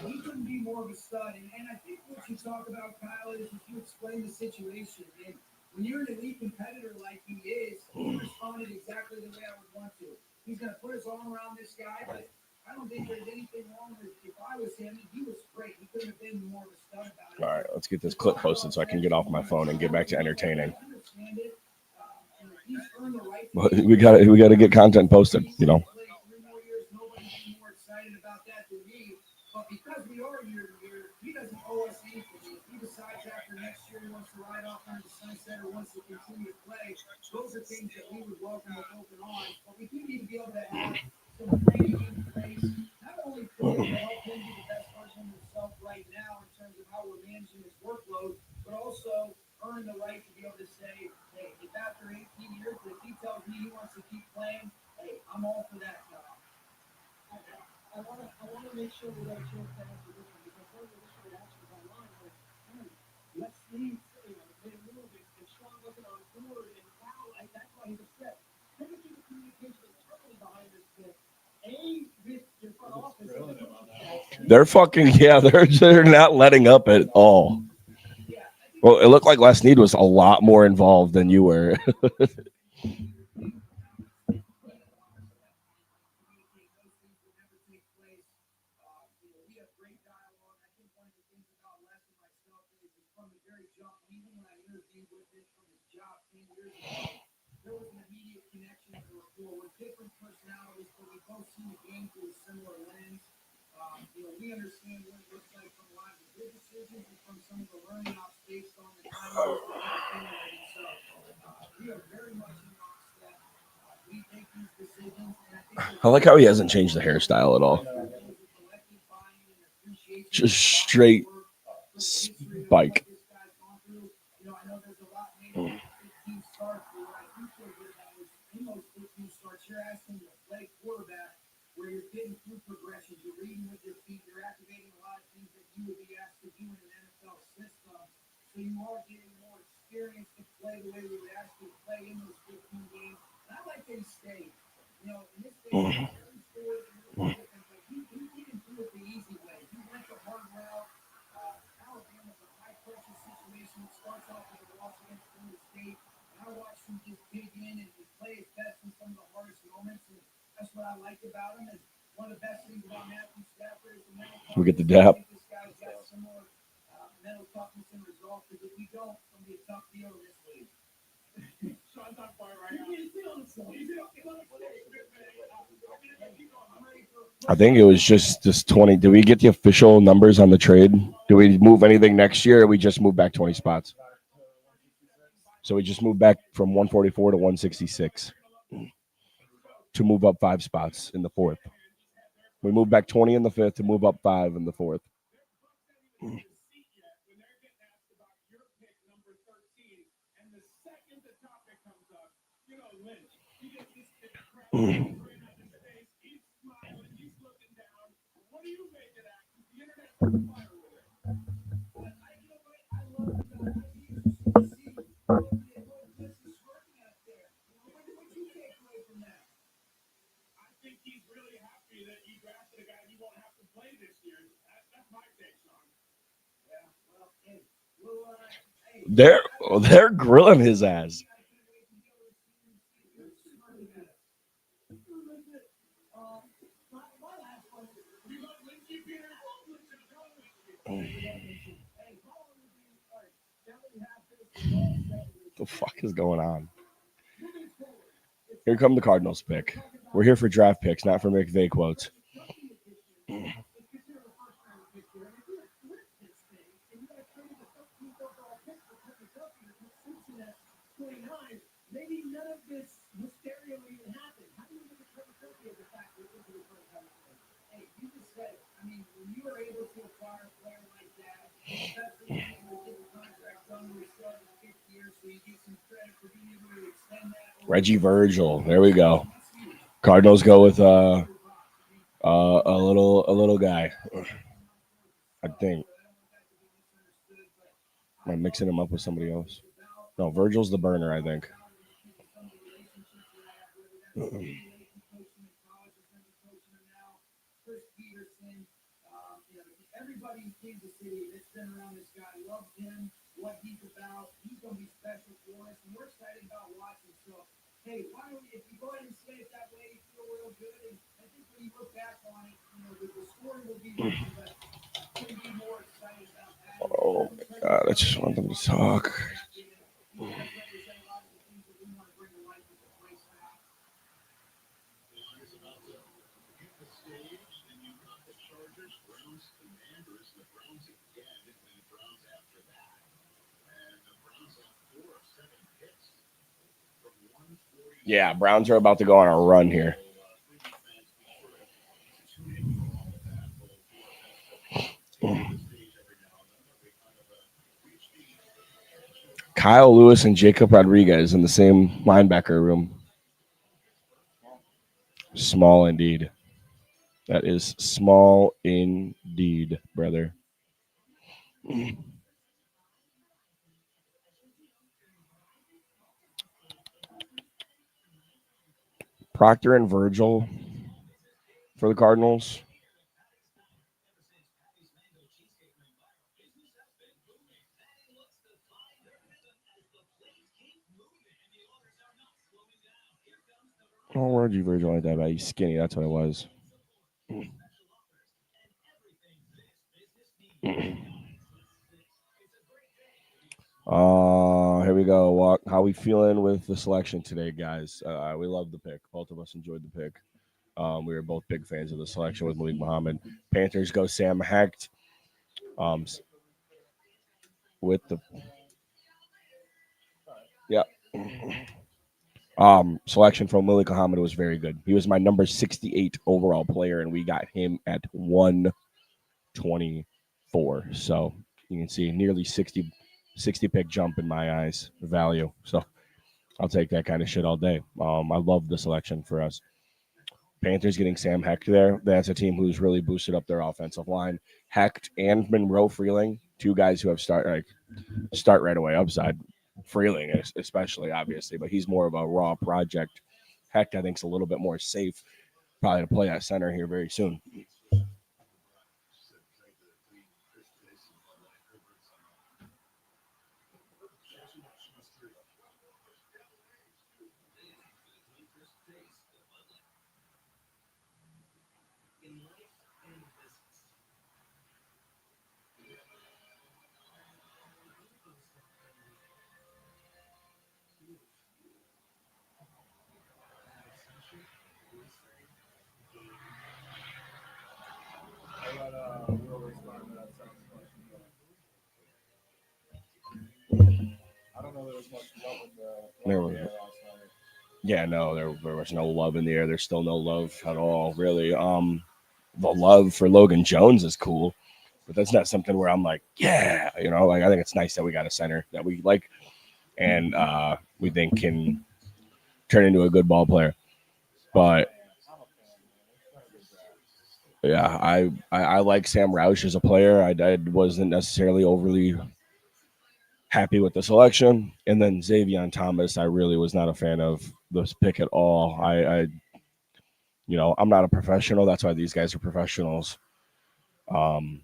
he couldn't be more of a stud. And I think what you talk about, Kyle, is if you explain the situation. And when you're an elite competitor like he is, he responded exactly the way I would want to. He's going to put his arm around this guy, but I don't think there's anything wrong with if I was him. He was great. He couldn't have been more of a stud about it. All right, let's get this clip posted so I can get off my phone and get back to entertaining. But we got to get content posted, you know. But because we are year to year, he doesn't owe us anything. If he decides after next year he wants to ride off into the sunset or wants to continue to play, those are things that we would welcome with open arms. But we do need to be able to have some training in place, not only to help him be the best version of himself right now in terms of how we're managing his workload, but also earn the right to be able to say, hey, if after 18 years, if he tells me he wants to keep playing, hey, I'm all for that job. I want to make sure we get a chance to answer this one because one of the initial reactions online was, let's see, they move and Sean wasn't on board and now that's why he's upset. Take us through the communication internally behind this thing. With your front office. They're fucking they're not letting up at all. Well, it looked like Les Snead was a lot more involved than you were. Different personalities, but we both see the game through a similar lens. We understand what it looks like from a lot of the good decisions and from some of the learning ops based on the time that we've accumulated. So we are very much in lockstep. We make these decisions, and I think I like how he hasn't changed the hairstyle at all. Just straight spike. I know there's a lot maybe 15 starts, but what I appreciate is that was in those 15 starts, you're asking to play quarterback where you're getting through progressions, you're reading with your feet, you're activating a lot of things that you would be asked to do in an NFL system. So you are getting more experience to play the way we would ask you to play in those 15 games. And I like that he stayed. In this case, he scored a little different, but he didn't do it the easy way. He went the hard route. Alabama's a high-pressure situation. It starts off with a loss against Florida State. And I watched him just dig in and play his best in some of the hardest moments. And that's what I like about him. And one of the best things about Matthew Stafford is the mental toughness. We get the dap. I think this guy's got similar mental toughness and resolve. Because if we don't, it's going to be a tough deal in this league. Sean's on fire right now. I think it was just this 20. Did we get the official numbers on the trade? Do we move anything next year, or we just move back 20 spots? So we just moved back from 144 to 166 to move up 5 spots in the fourth. We moved back 20 in the fifth to move up 5 in the fourth. They're grilling his ass. The fuck is going on? Here come the Cardinals pick. We're here for draft picks, not for McVay quotes. Maybe none of this hysteria would even happen. How do you look at Trevor Kirby as a factor into the current conversation? Hey, you just said it. I mean, when you were able to acquire a player like that, especially when you were getting the contract done with yourself in 5th year, so you get some credit for being able to extend that. Reggie Virgil. There we go. Cardinals go with a little guy. I think. I'm mixing him up with somebody else. No, Virgil's the burner, I think. Kansas City that's been around this guy, loves him, what he's about. He's going to be special for us, and we're excited about watching. So, hey, why don't we, if you go ahead and say it that way, you feel real good. And I think when you look back on it, the scoring will be one, but you can be more excited about that. Oh my God, I just want them to talk. He does represent a lot of the things that we want to bring to life with the place now. Yeah, Browns are about to go on a run here. Kyle Lewis and Jacob Rodriguez in the same linebacker room. Small indeed. That is small indeed, brother. Proctor and Virgil for the Cardinals. Oh, where'd you Virgil like that? About he's skinny. That's what it was. Here we go. How we feeling with the selection today, guys? We love the pick. Both of us enjoyed the pick. We were both big fans of the selection with Malik Muhammad. Panthers go Sam Hecht. With the yeah. Selection from Malik Muhammad was very good. He was my number 68 overall player, and we got him at 124. So you can see nearly 60 pick jump in my eyes value. So I'll take that kind of shit all day. I love the selection for us. Panthers getting Sam Hecht there. That's a team who's really boosted up their offensive line. Hecht and Monroe Freeling, two guys who have start right away upside. Freeling especially, obviously, but he's more of a raw project. Hecht, I think, is a little bit more safe, probably to play at center here very soon. We'll respond to that second question. I don't know there was much love in the There love was- in the air last night. Yeah, no, there was no love in the air. There's still no love at all, really. The love for Logan Jones is cool, but that's not something where I'm like, yeah, like I think it's nice that we got a center that we like and we think can turn into a good ball player. But yeah, I like Sam Roush as a player. I wasn't necessarily overly happy with the selection, and then Xavier Thomas, I really was not a fan of this pick at all. I'm not a professional. That's why these guys are professionals. So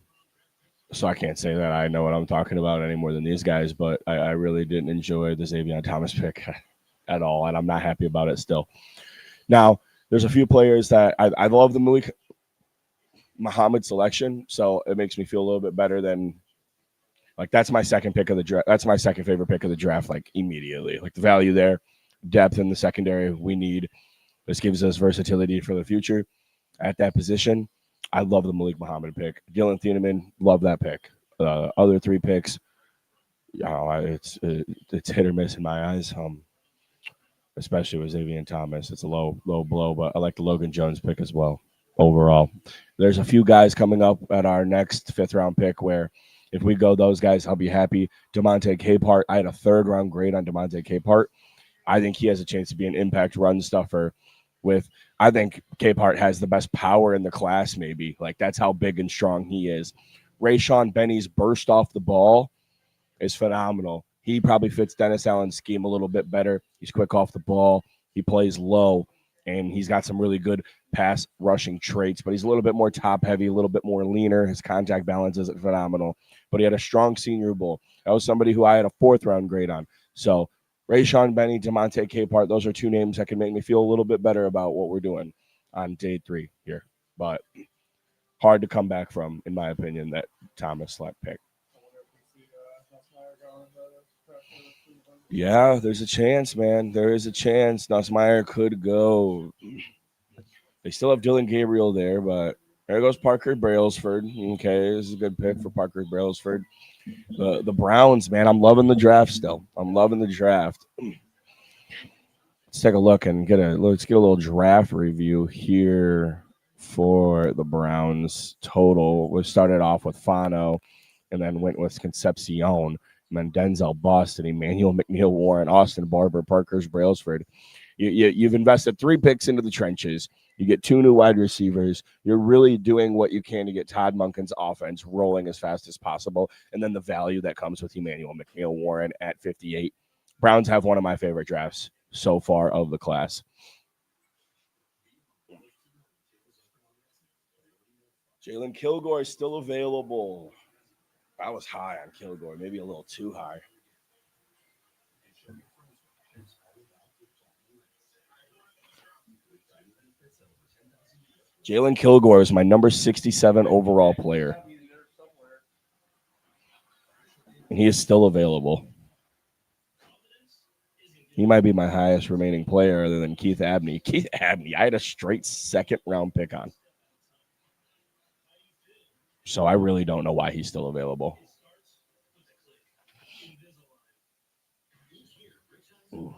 I can't say that I know what I'm talking about any more than these guys, but I really didn't enjoy the Xavier Thomas pick at all, and I'm not happy about it still. Now, there's a few players that I love the Malik Muhammad selection, so it makes me feel a little bit better than that's my second pick of the draft. That's my second favorite pick of the draft, immediately. The value there, depth in the secondary we need. This gives us versatility for the future at that position. I love the Malik Muhammad pick. Dylan Thieneman, love that pick. Other three picks, it's hit or miss in my eyes. Especially with Xavier Thomas, it's a low blow, but I like the Logan Jones pick as well. Overall, there's a few guys coming up at our next 5th round pick where if we go those guys, I'll be happy. DeMonte Capehart, I had a 3rd round grade on DeMonte Capehart. I think he has a chance to be an impact run stuffer. I think Capehart has the best power in the class, maybe. That's how big and strong he is. Rayshawn Benny's burst off the ball is phenomenal. He probably fits Dennis Allen's scheme a little bit better. He's quick off the ball. He plays low, and he's got some really good pass rushing traits, but he's a little bit more top heavy, a little bit more leaner. His contact balance isn't phenomenal, but he had a strong Senior Bowl. That was somebody who I had a 4th round grade on. So Rayshawn Benny, Demonte Capehart, those are 2 names that can make me feel a little bit better about what we're doing on day 3 here. But hard to come back from, in my opinion, that Thomas Select pick. Yeah, there's a chance, man. There is a chance Nussmeier could go. They still have Dylan Gabriel there, but there goes Parker Brailsford. Okay, this is a good pick for Parker Brailsford. The Browns, man, I'm loving the draft still. I'm loving the draft. Let's take a look and let's get a little draft review here for the Browns total. We started off with Fano and then went with Concepcion, and then Denzel Boston, Emmanuel McNeil Warren, Austin Barber, Parker's Brailsford. You've invested 3 picks into the trenches. You get 2 new wide receivers. You're really doing what you can to get Todd Monken's offense rolling as fast as possible, and then the value that comes with Emmanuel McNeil Warren at 58. Browns have one of my favorite drafts so far of the class. Jalen Kilgore is still available. I was high on Kilgore, maybe a little too high. Jalen Kilgore is my number 67 overall player. And he is still available. He might be my highest remaining player other than Keith Abney. Keith Abney, I had a straight 2nd round pick on. So I really don't know why he's still available. Ooh.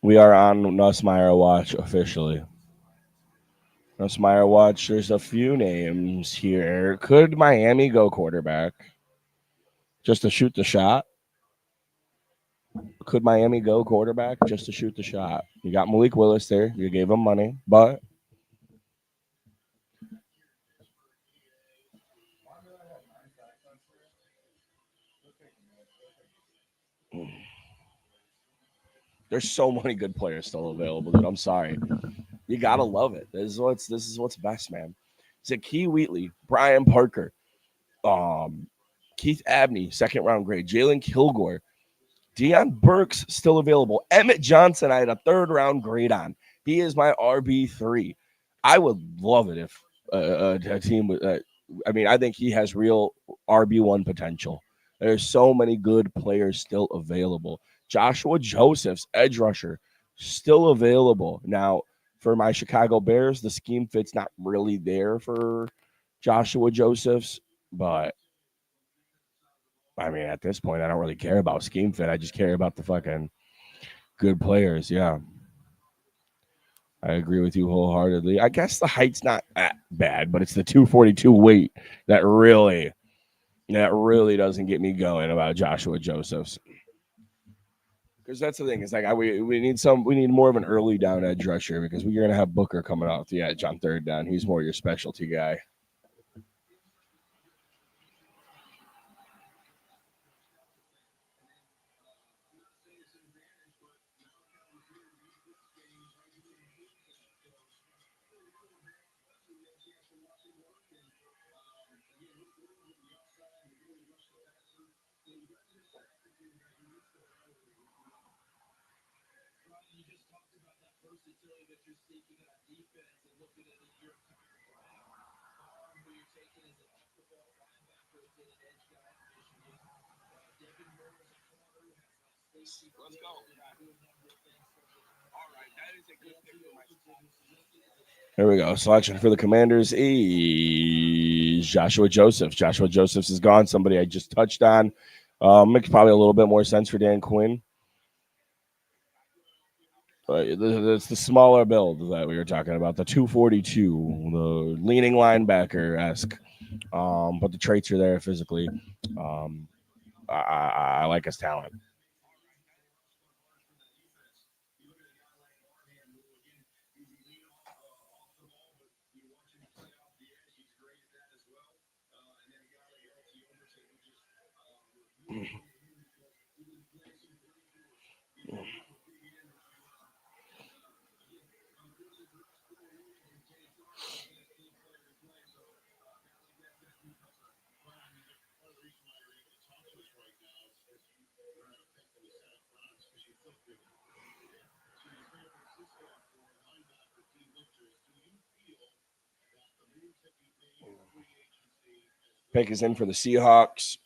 We are on Nussmeier Watch officially. Nussmeier Watch, there's a few names here. Could Miami go quarterback just to shoot the shot? Could Miami go quarterback just to shoot the shot? You got Malik Willis there. You gave him money, but there's so many good players still available, dude. I'm sorry. You gotta love it. This is what's best, man. Zakee Wheatley, Brian Parker, Keith Abney, 2nd round grade, Jalen Kilgore, Deion Burks still available. Emmett Johnson, I had a 3rd round grade on. He is my RB3. I would love it if a team with. I think he has real RB1 potential. There's so many good players still available. Joshua Josephs, edge rusher, still available. Now, for my Chicago Bears, the scheme fit's not really there for Joshua Josephs, but at this point, I don't really care about scheme fit. I just care about the fucking good players. Yeah. I agree with you wholeheartedly. I guess the height's not that bad, but it's the 242 weight that really doesn't get me going about Joshua Josephs. Because that's the thing. It's like we need more of an early down edge rusher because we're gonna have Booker coming off the edge on 3rd down. He's more your specialty guy. Let's go. All right, that is a good pick for my spot. Here we go. Selection for the Commanders is Joshua Josephs. Joshua Josephs is gone. Somebody I just touched on. Makes probably a little bit more sense for Dan Quinn. It's the smaller build that we were talking about, the 242, the leaning linebacker esque. But the traits are there physically. Um, I like his talent. Pick is in for the Seahawks.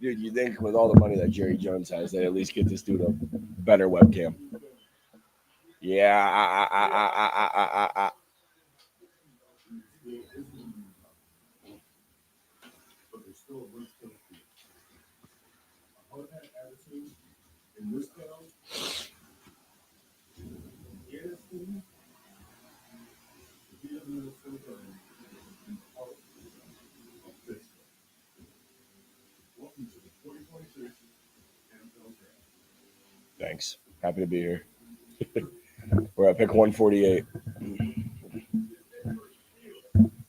Dude, you think with all the money that Jerry Jones has, they at least get this dude a better webcam? Yeah, But there's still a bunch of people. Hard hat attitude in this town. Yes, he doesn't know what's going on. Part of Pittsburgh. Welcome to the 2026 NFL Draft. thanks. Happy to be here. We're at pick 148.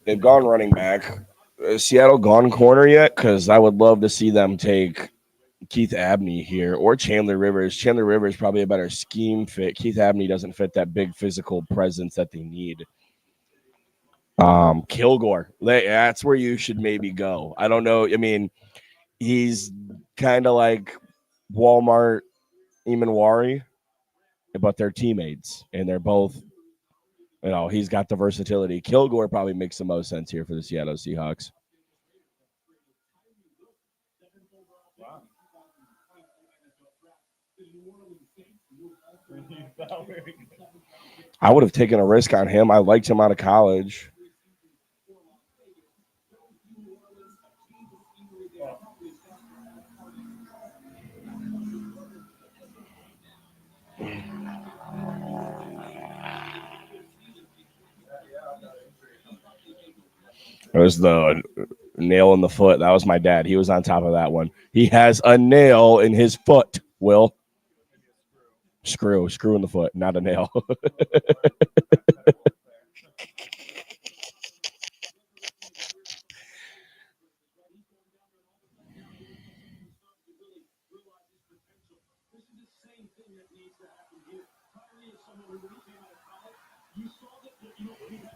They've gone running back. Is Seattle gone corner yet? Because I would love to see them take Keith Abney here or Chandler Rivers. Chandler Rivers probably a better scheme fit. Keith Abney doesn't fit that big physical presence that they need. Kilgore, that's where you should maybe go. I don't know. I mean, he's kind of like Walmart Imanwari, but they're teammates and they're both, he's got the versatility. Kilgore probably makes the most sense here for the Seattle Seahawks. I would have taken a risk on him. I liked him out of college. It was the nail in the foot. That was my dad. He was on top of that one. He has a nail in his foot, Will. Screw in the foot, not a nail.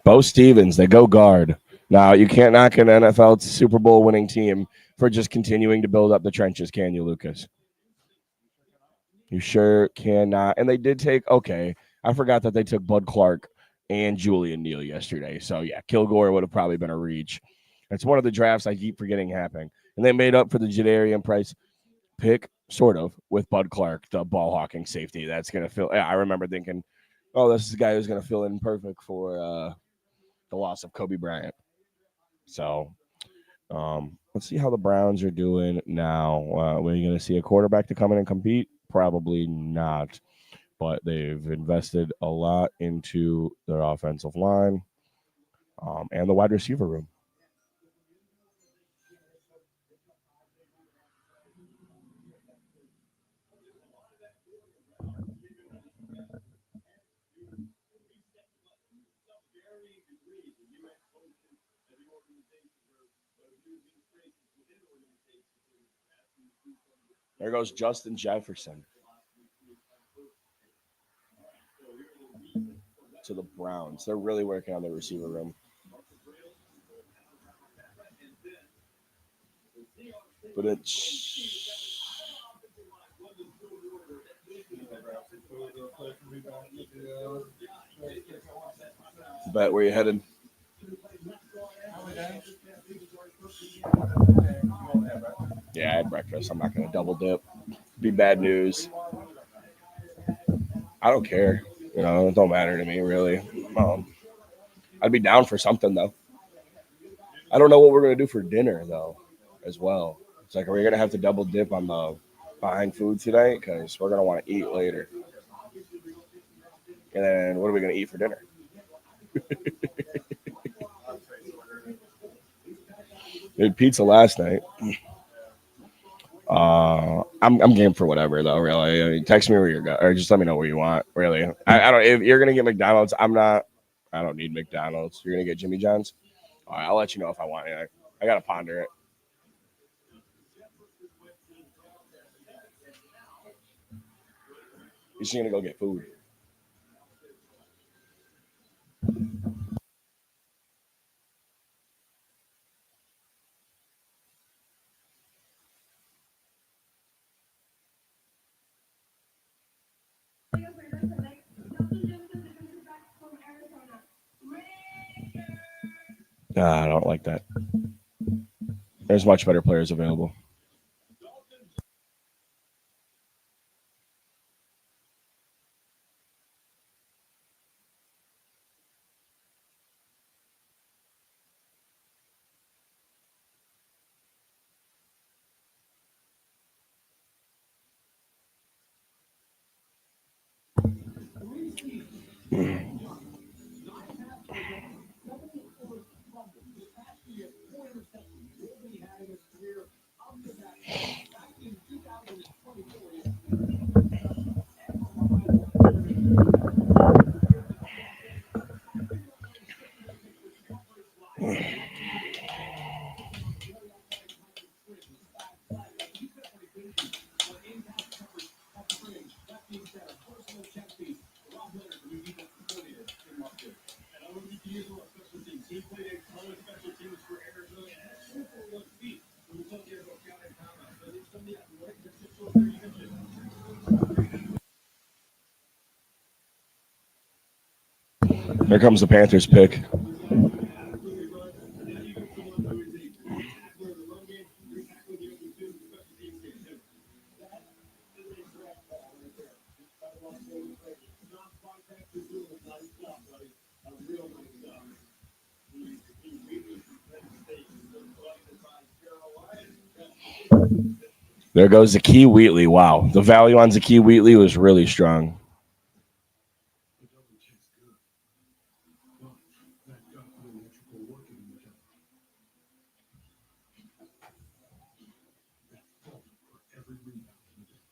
Bo Stevens, they go guard. Now, you can't knock an NFL Super Bowl winning team for just continuing to build up the trenches, can you, Lucas? You sure cannot. And they did take, okay, I forgot that they took Bud Clark and Julian Neal yesterday. So, yeah, Kilgore would have probably been a reach. It's one of the drafts I keep forgetting happening. And they made up for the Jadarian Price pick, sort of, with Bud Clark, the ball hawking safety. That's going to fill. Yeah, I remember thinking, oh, this is the guy who's going to fill in perfect for the loss of Kobe Bryant. So, let's see how the Browns are doing now. We're going to see a quarterback to come in and compete? Probably not. But they've invested a lot into their offensive line and the wide receiver room. There goes Justin Jefferson to the Browns. They're really working on the receiver room. But it's bet where you headed. Yeah, I had breakfast. I'm not gonna double dip. Be bad news. I don't care. You know, it don't matter to me really. I'd be down for something though. I don't know what we're gonna do for dinner though, as well. It's like, are we gonna have to double dip on the buying food tonight? Because we're gonna want to eat later. And then what are we gonna eat for dinner? We had pizza last night. I'm game for whatever though. Really, I mean, text me where you're going, or just let me know where you want. Really, I don't. If you're gonna get McDonald's, I'm not. I don't need McDonald's. You're gonna get Jimmy John's. All right, I'll let you know if I want it. I gotta ponder it. You're just gonna go get food. I don't like that. There's much better players available. Here comes the Panthers pick. There goes Zakee Wheatley. Wow, the value on Zakee Wheatley was really strong. It doesn't taste good. But that got the electrical working in the gut. That felt for every rebound in the day.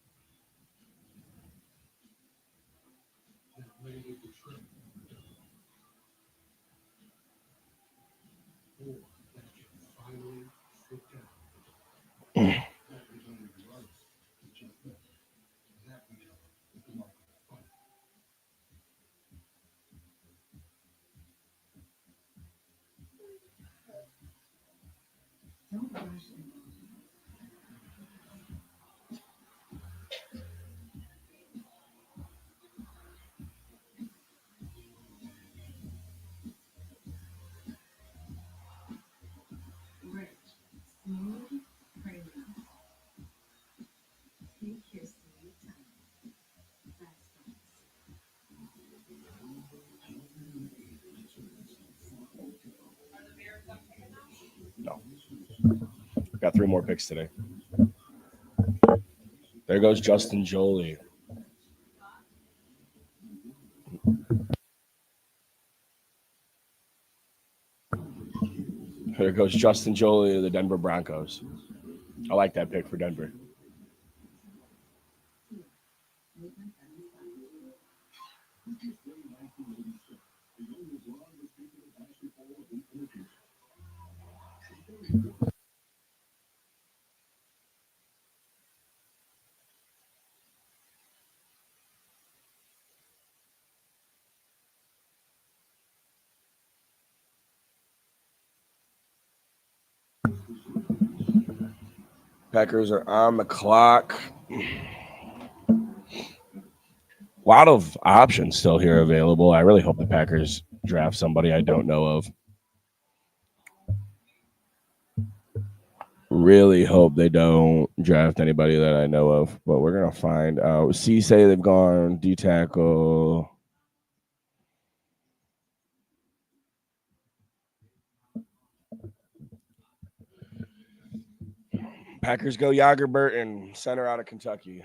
That landed the trim in the gut. Or that can finally sit down in the gut. That becoming rice is just that. That becoming is the mark of a fight. No, got three more picks today. There goes Justin Jolie. There goes Justin Jolie of the Denver Broncos. I like that pick for Denver. Packers are on the clock. A lot of options still here available. I really hope the Packers draft somebody I don't know of. Really hope they don't draft anybody that I know of, but we're gonna find out. C say they've gone D tackle. Packers go Yager Burton, center out of Kentucky.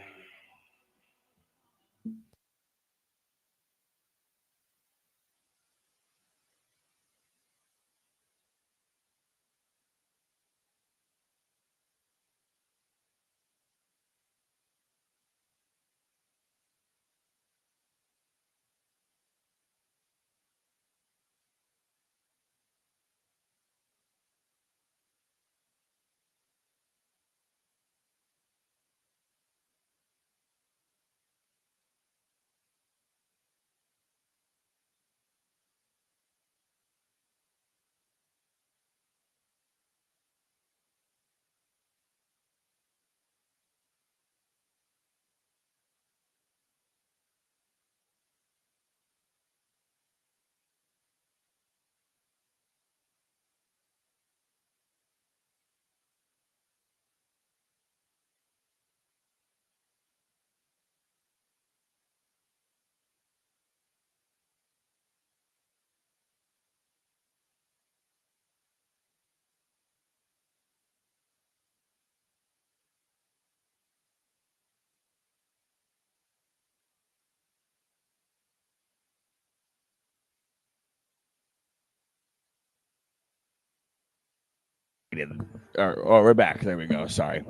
Oh, we're back. There we go. Sorry.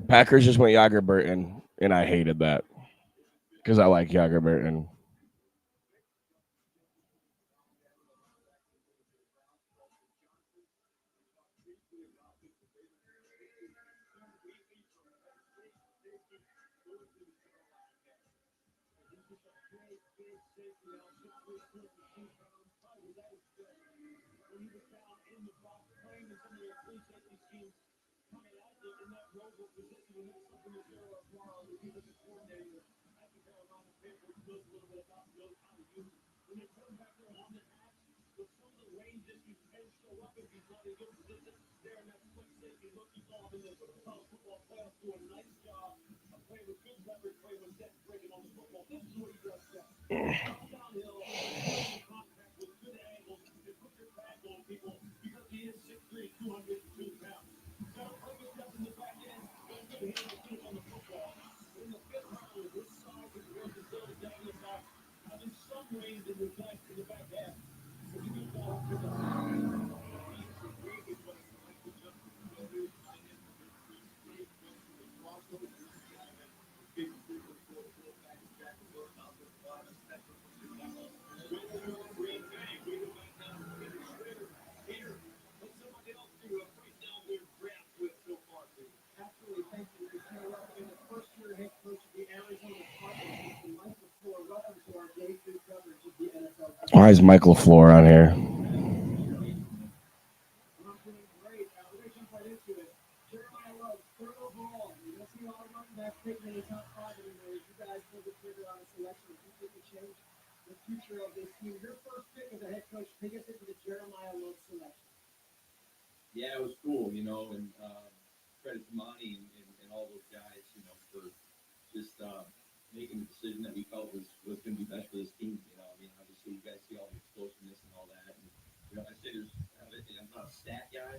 Packers just went Yager Burton, and I hated that because I like Yager Burton. Why is Mike LaFleur on here? Yeah, it was cool, and credit to Monty and all those guys, for just making the decision that we felt was going to be best for this team. I mean, obviously you guys see all the explosiveness and all that, and I say I'm not a stat guy,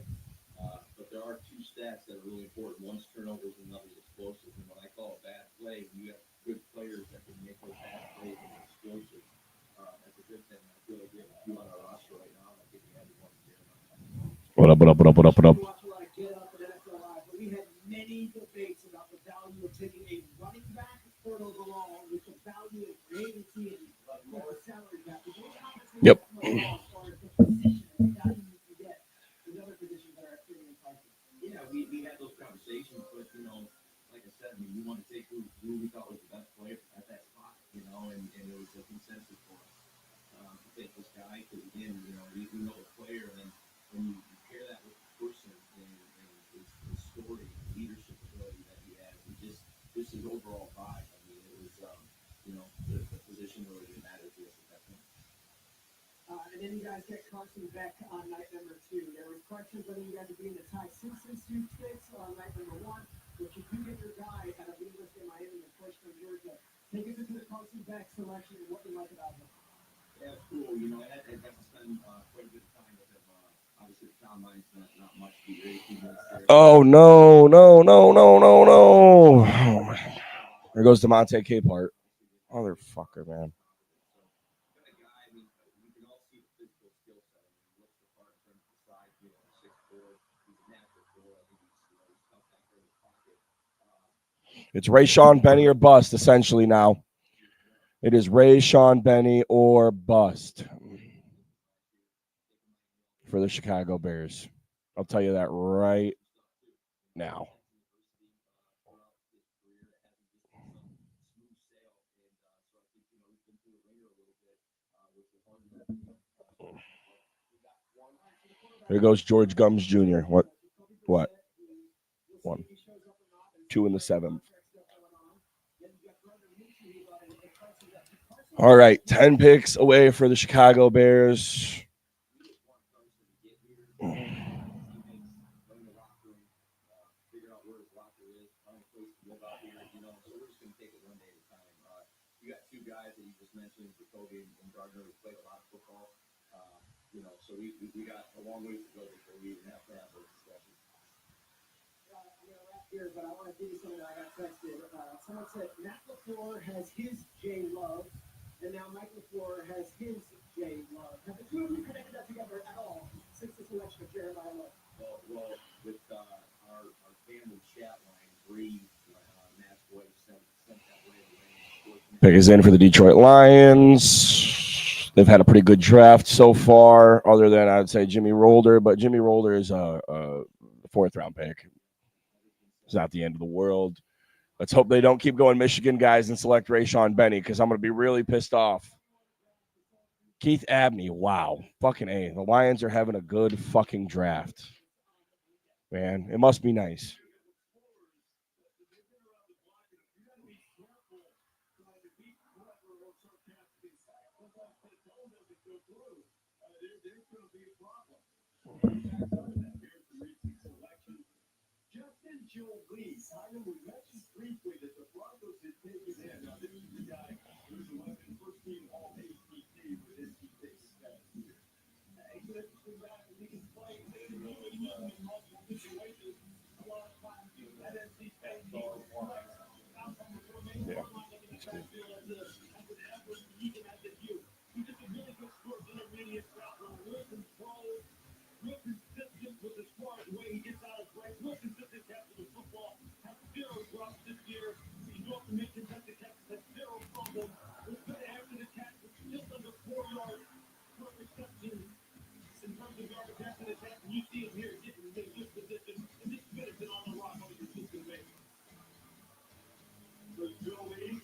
but there are two stats that are really important. One's turnovers, and another's explosive. And when I call a bad play, you have good players that can make those bad plays and they're explosive. That's a good thing. I feel like we have a few on our roster right now, and I think we have one here. What up? What up? What up? What up? What up? Watch a lot of Get Up and NFL Live, but we had many debates about the value of taking a running back third overall with the value of creating team with the salary cap. Did any comments on Yep. as far as the position and the value you can get with other positions that are at premium prices? Yeah, we had those conversations, but like I said, I mean, we want to take who we thought was the best player at that spot, and it was a consensus for us to take this guy because again, we know the player, and then when you pair that with the person, then guys get Carson Beck on night number 2? There was questions whether you guys would be in the Ty Simpson sweepstakes on night number 1, which you do get your guy out of University of Miami, the push from Georgia. Take us into the Carson Beck selection and what you like about him. Yeah, it's cool. You know, I got to spend quite a bit of time with him. Obviously, the combine's not much to be very few minutes there. Oh no. Oh, my. There goes Demonte Capehart. Motherfucker, man. Got a guy, I mean, you can all see the physical skill set. I mean, he looks the part from the side, 6'4". He's a natural thrower. I think he's tough back there in the pocket. It's Rayshawn Benny or bust, essentially now. It is Rayshawn Benny or bust for the Chicago Bears. I'll tell you that right now. Here goes George Gums Jr. What? 1, 2 in the 7th. All right, 10 picks away for the Chicago Bears. You got two guys that you just mentioned, Jacoby and Gardner, who played a lot of football. So we got a long ways to go before we even have to have those discussions. Here, but I want to give you something that I got texted. Someone said Matt LaFleur has his J Love, and now Mike LaFleur has his J Love. Have the two of you connected that together at all since the selection of Jeremiah Love? Well, with our family chat line, Bree, Matt's wife, sent that way. Pick is in for the Detroit Lions. They've had a pretty good draft so far, other than I'd say Jimmy Rolder, but Jimmy Rolder is a 4th-round pick. It's not the end of the world. Let's hope they don't keep going Michigan guys and select Rayshawn Benny, because I'm going to be really pissed off. Keith Abney, wow. Fucking A. The Lions are having a good fucking draft. Man, it must be nice. Justin Joel Lee, Simon, we mentioned briefly that the Broncos had taken in. Now, this is the guy who's selected first team all ACC for this year. He's an interesting guy. He can play in multiple situations. A lot of times, that NC State team is flex. Outside the formation, in the backfield as an effort, he can have the view. He's just a really good sport, intermediate route, real control, real consistent with the smart way he gets out of play, real consistent catch of the football, has 0 drops this year. He's off the mission, has the catch, has 0 fumbles. Was good after the catch, just under 4 yards per reception in terms of yardage after the catch. And you see him here getting in good position, and this could have been on the rock on a consistent basis. So Joe Lee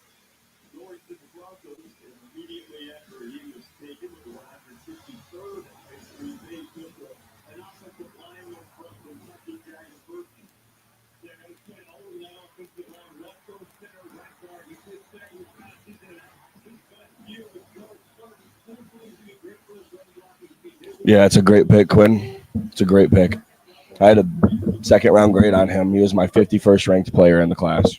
going to the Broncos, and immediately after he was taken with the 163rd, they took an offensive lineman from Kentucky, Jack Burton. They're going to spend all of that offensive line, left guard, center, right guard. He sits there with passes, and his best year with George Burton. Hopefully, he'll be great for his run blocking team. Yeah, it's a great pick, Quinn. It's a great pick. I had a 2nd-round grade on him. He was my 51st ranked player in the class.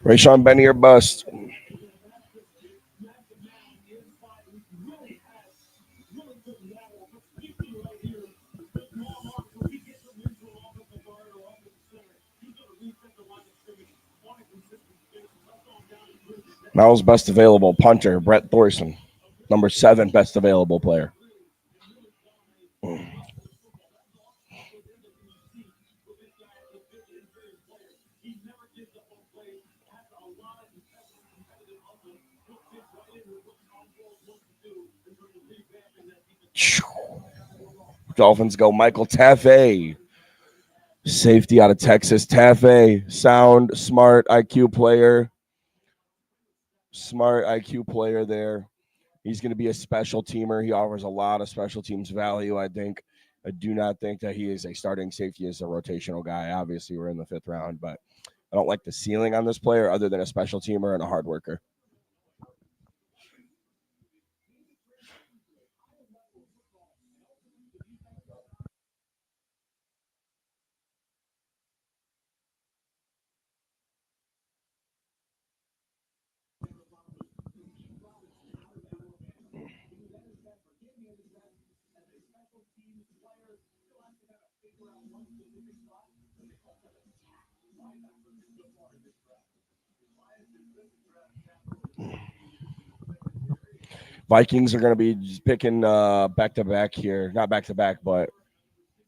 Rayshawn Benny or bust. Now's best available punter, Brett Thorson. Number 7 best available player. Dolphins go Michael Taffay. Safety out of Texas. Taffay, sound, smart IQ player. Smart IQ player there. He's going to be a special teamer. He offers a lot of special teams value, I think. I do not think that he is a starting safety as a rotational guy. Obviously, we're in the 5th round, but I don't like the ceiling on this player other than a special teamer and a hard worker. Vikings are going to be picking back-to-back here. Not back-to-back, but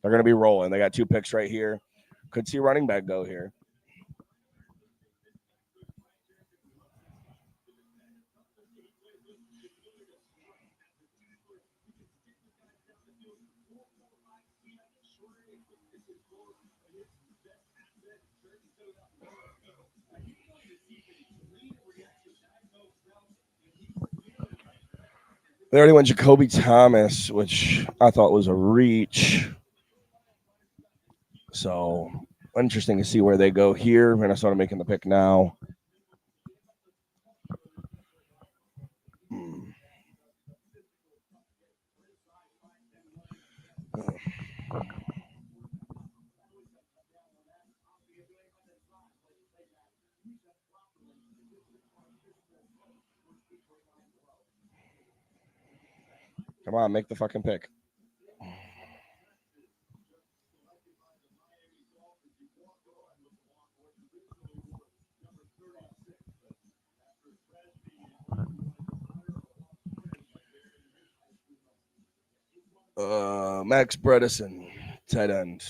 they're going to be rolling. They got 2 picks right here. Could see running back go here. They already went Jacoby Thomas, which I thought was a reach. So interesting to see where they go here. Minnesota making the pick now. Come on, make the fucking pick. Max Bredesen, tight end.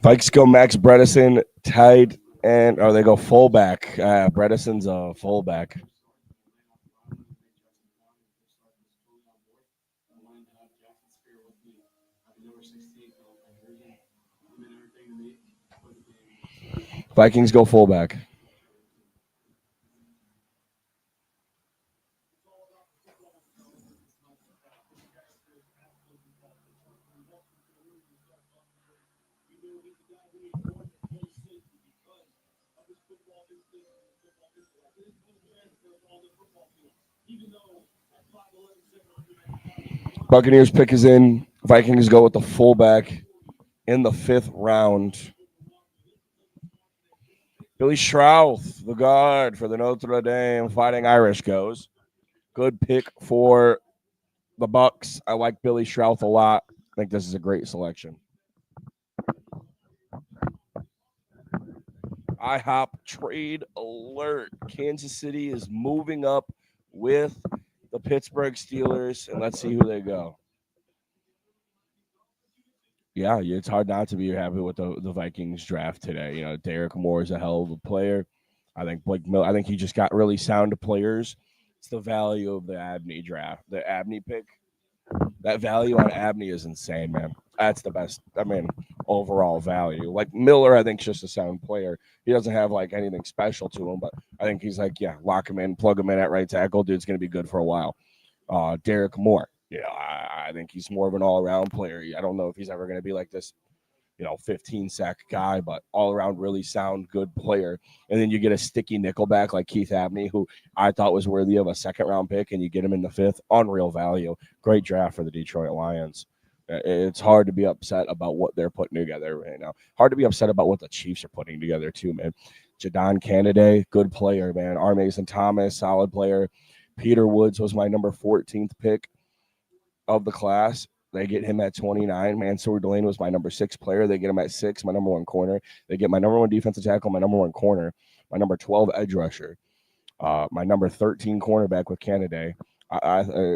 Vikes go Max Bredesen, tight end, or they go fullback. Bredesen's a fullback. Vikings go fullback. Buccaneers pick is in. Vikings go with the fullback in the 5th round. Billy Schrauth, the guard for the Notre Dame Fighting Irish, goes. Good pick for the Bucks. I like Billy Schrauth a lot. I think this is a great selection. IHOP trade alert. Kansas City is moving up with the Pittsburgh Steelers, and let's see who they go. Yeah, it's hard not to be happy with the Vikings draft today. You know, Derek Moore is a hell of a player. I think Blake Miller, I think he just got really sound players. It's the value of the Abney draft, the Abney pick. That value on Abney is insane, man. That's the best. I mean, overall value. Like Miller, I think is just a sound player. He doesn't have like anything special to him, but I think he's like, yeah, lock him in, plug him in at right tackle. Dude's going to be good for a while. Derek Moore, Yeah, I think he's more of an all-around player. I don't know if he's ever going to be like this, 15-sack guy, but all-around really sound good player. And then you get a sticky nickelback like Keith Abney, who I thought was worthy of a second-round pick, and you get him in the 5th. Unreal value. Great draft for the Detroit Lions. It's hard to be upset about what they're putting together right now. Hard to be upset about what the Chiefs are putting together too, man. Jadon Canada, good player, man. R. Mason Thomas, solid player. Peter Woods was my number 14th pick of the class. They get him at 29. Mansour Delane was my number 6 player. They get him at 6, my number 1 corner. They get my number 1 defensive tackle, my number 1 corner, my number 12 edge rusher, my number 13 cornerback with Canada.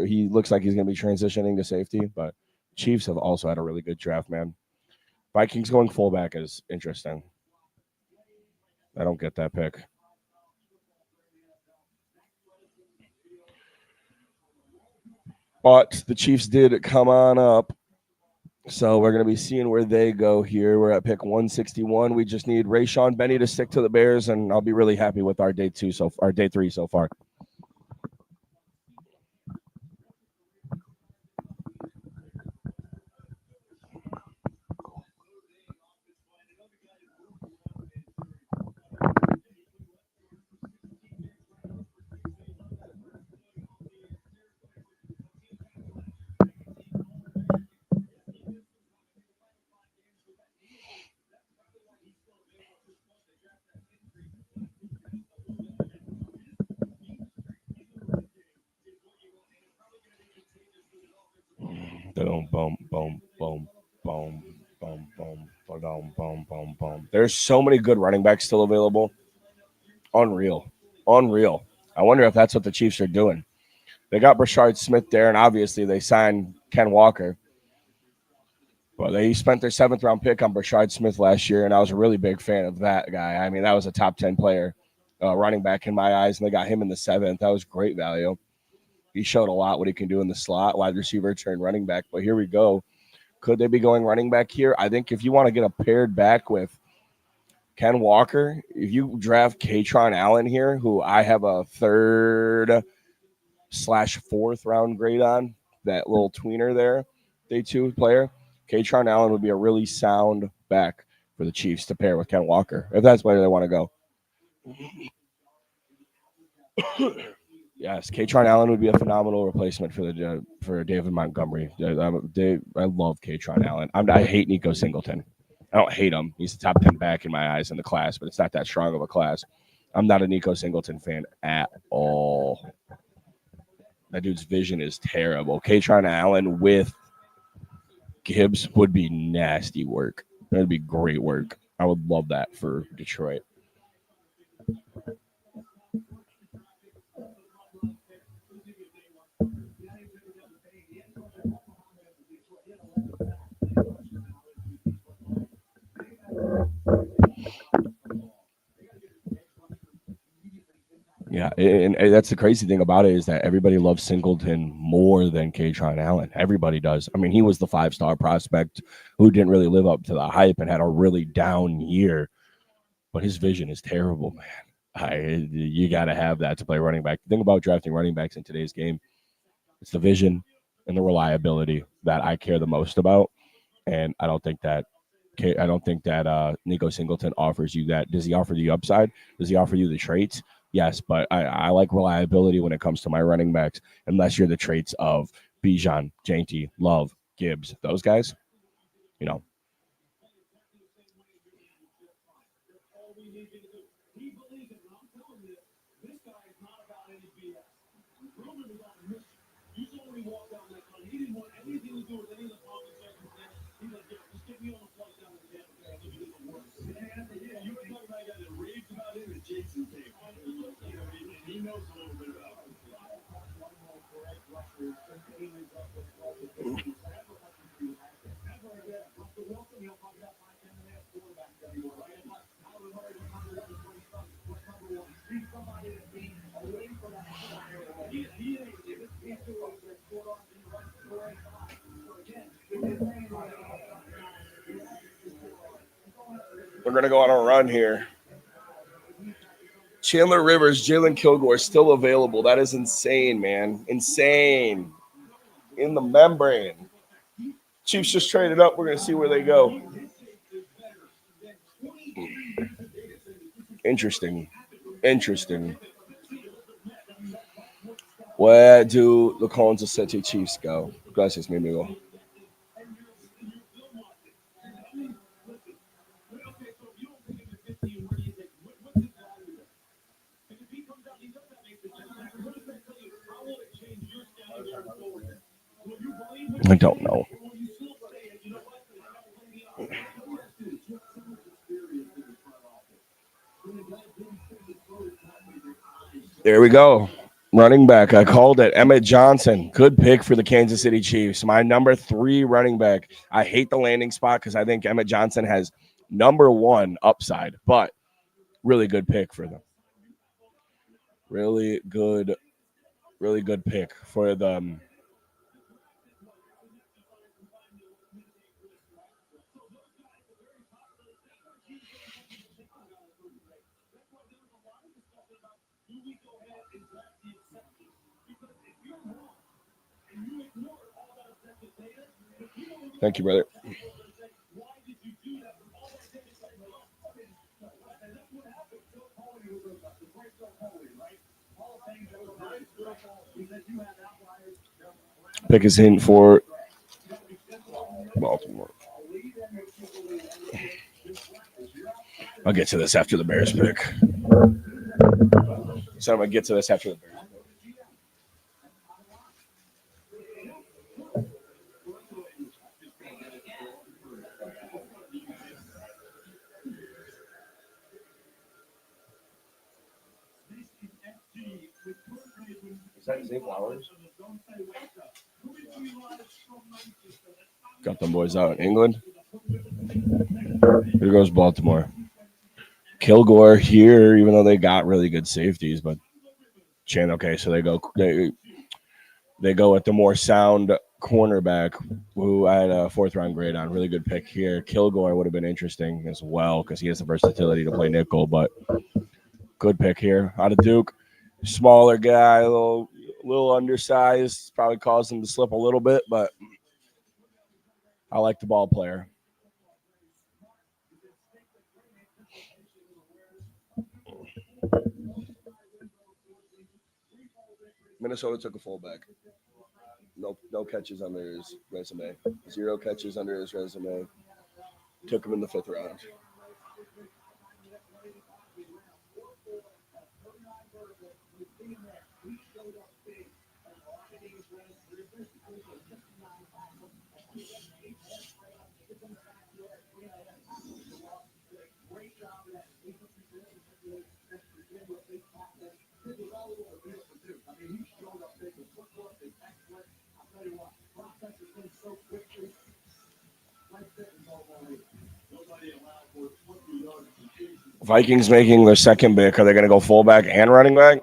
He looks like he's going to be transitioning to safety, but Chiefs have also had a really good draft, man. Vikings going fullback is interesting. I don't get that pick. But the Chiefs did come on up. So we're going to be seeing where they go here. We're at pick 161. We just need Rayshon Benny to stick to the Bears, and I'll be really happy with our day 3 so far. Boom, boom, boom, boom, boom, boom, boom, boom, boom, boom, boom. There's so many good running backs still available. Unreal. I wonder if that's what the Chiefs are doing. They got Brashard Smith there, and obviously they signed Ken Walker. Well, they spent their 7th round pick on Brashard Smith last year, and I was a really big fan of that guy. I mean, that was a top 10 player, running back in my eyes, and they got him in the 7th. That was great value. He showed a lot what he can do in the slot, wide receiver turned running back. But here we go. Could they be going running back here? I think if you want to get a paired back with Ken Walker, if you draft Kaytron Allen here, who I have a 3rd/4th round grade on, that little tweener there, day 2 player, Kaytron Allen would be a really sound back for the Chiefs to pair with Ken Walker, if that's where they want to go. Yes, Kaytron Allen would be a phenomenal replacement for David Montgomery. I love Kaytron Allen. I hate Nico Singleton. I don't hate him. He's a top 10 back in my eyes in the class, but it's not that strong of a class. I'm not a Nico Singleton fan at all. That dude's vision is terrible. Kaytron Allen with Gibbs would be nasty work. That would be great work. I would love that for Detroit. Yeah, and that's the crazy thing about it is that everybody loves Singleton more than Kaytron Allen. Everybody does. I mean, he was the 5-star prospect who didn't really live up to the hype and had a really down year, but his vision is terrible, man. You got to have that to play running back. The thing about drafting running backs in today's game, it's the vision and the reliability that I care the most about, and I don't think that Nico Singleton offers you that. Does he offer you upside? Does he offer you the traits? Yes, but I like reliability when it comes to my running backs, unless you're the traits of Bijan, Jainty, Love, Gibbs, those guys. We're going to go on a run here. Chandler Rivers, Jalen Kilgore still available. That is insane, man. Insane. in the membrane. Chiefs just traded up. We're going to see where they go. Interesting. Where do the Kansas City Chiefs go? Gracias, mi amigo. I don't know. There we go. Running back. I called it. Emmett Johnson. Good pick for the Kansas City Chiefs. My number 3 running back. I hate the landing spot because I think Emmett Johnson has number 1 upside, but really good pick for them. Really good pick for them. Thank you, brother. Pick is in for Baltimore. I'll get to this after the Bears pick. So I'm going to get to this after the Bears pick. Is that Zay Flowers? Got them boys out in England. Here goes Baltimore. Kilgore here, even though they got really good safeties, but okay, so they go with the more sound cornerback who I had a 4th round grade on. Really good pick here. Kilgore would have been interesting as well because he has the versatility to play nickel, but good pick here out of Duke. Smaller guy, a little undersized, probably caused him to slip a little bit, but I like the ball player. Minnesota took a fullback. No catches under his resume. 0 catches under his resume. Took him in the 5th round. Vikings making their 2nd pick. Are they going to go fullback and running back?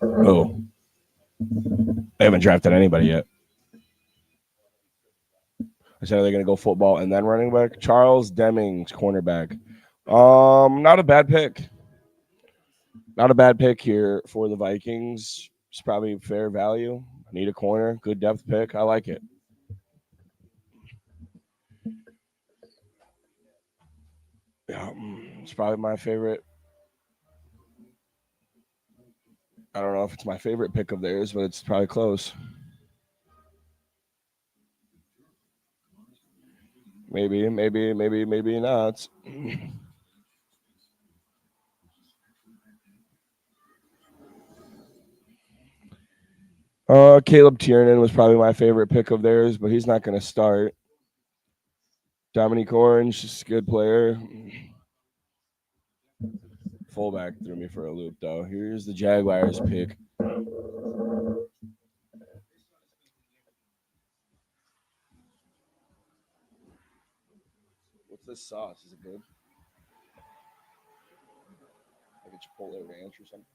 Oh. They haven't drafted anybody yet. I said, are they going to go football and then running back? Charles Demings, cornerback. Not a bad pick. Not a bad pick here for the Vikings. It's probably fair value. Need a corner. Good depth pick. I like it. Yeah, it's probably my favorite. I don't know if it's my favorite pick of theirs, but it's probably close. Maybe not. Caleb Tiernan was probably my favorite pick of theirs, but he's not going to start. Dominique Orange is a good player. Fullback threw me for a loop, though. Here's the Jaguars pick. What's this sauce? Is it good? Like a Chipotle ranch or something?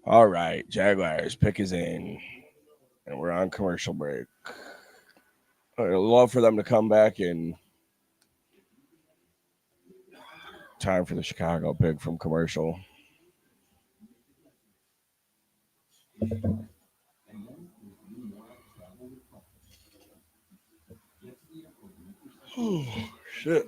All right, Jaguars pick is in, and we're on commercial break. I'd love for them to come back in time for the Chicago pick from commercial. Oh, shit.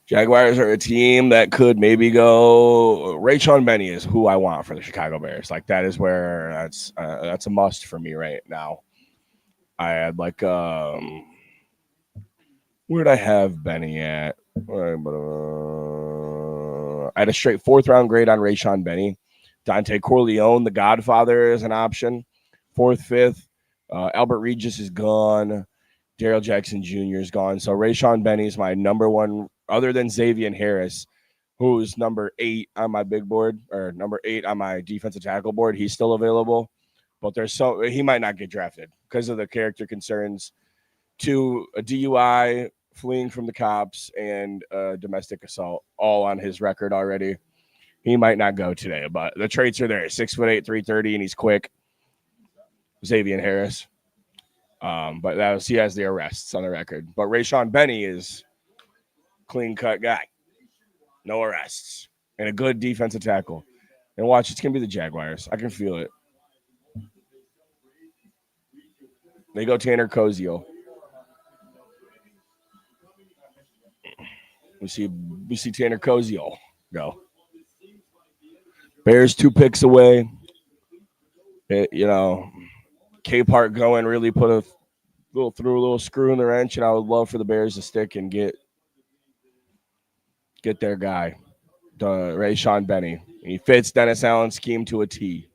Jaguars are a team that could maybe go. Rayshon Benny is who I want for the Chicago Bears. Like that is where that's a must for me right now. I had like where'd I have Benny at? I had a straight 4th round grade on Rayshon Benny. Dante Corleone, the Godfather, is an option. 4th, 5th. Albert Regis is gone. Daryl Jackson Jr. is gone. So Rayshon Benny is my number one, other than Xavier Harris, who's number 8 on my big board, or number 8 on my defensive tackle board. He's still available, but he might not get drafted because of the character concerns to a DUI, fleeing from the cops, and domestic assault, all on his record already. He might not go today, but the traits are there. 6'8", 330, and he's quick. Xavier Harris. But he has the arrests on the record. But Rayshon Benny is clean-cut guy. No arrests. And a good defensive tackle. And watch, it's going to be the Jaguars. I can feel it. They go Tanner Koziel. We see Tanner Koziel go. Bears 2 picks away. K-Park going really put a little screw in the wrench, and I would love for the Bears to stick and get their guy, Rayshon Benny. He fits Dennis Allen's scheme to a T.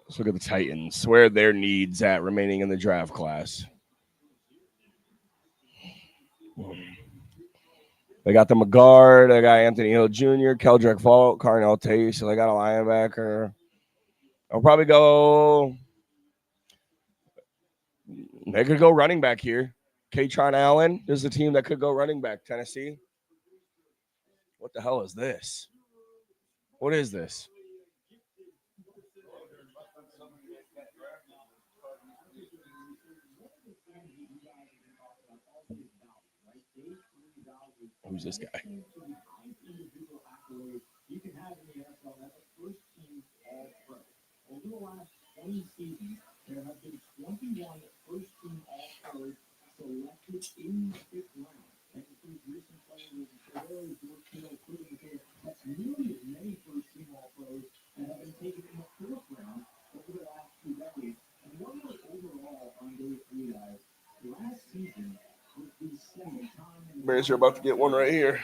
Let's look at the Titans. Where are their needs at remaining in the draft class? They got the McGuard. They got Anthony Hill Jr., Keldrick Fault, Carnell Tate. So they got a linebacker. I'll probably go. They could go running back here. Katron Allen is the team that could go running back. Tennessee. What the hell is this? What is this? Who's this guy? Over the last 20 seasons, there have been 21 first-team All-Pros selected in the 5th round. Tennessee's recent player was Terrell Dortino Cruz. That's nearly as many first-team All-Pros that have been taken in the 4th round over the last 2 decades. And one note overall on day 3, guys, last season was the second time. Bears are about to get one right here.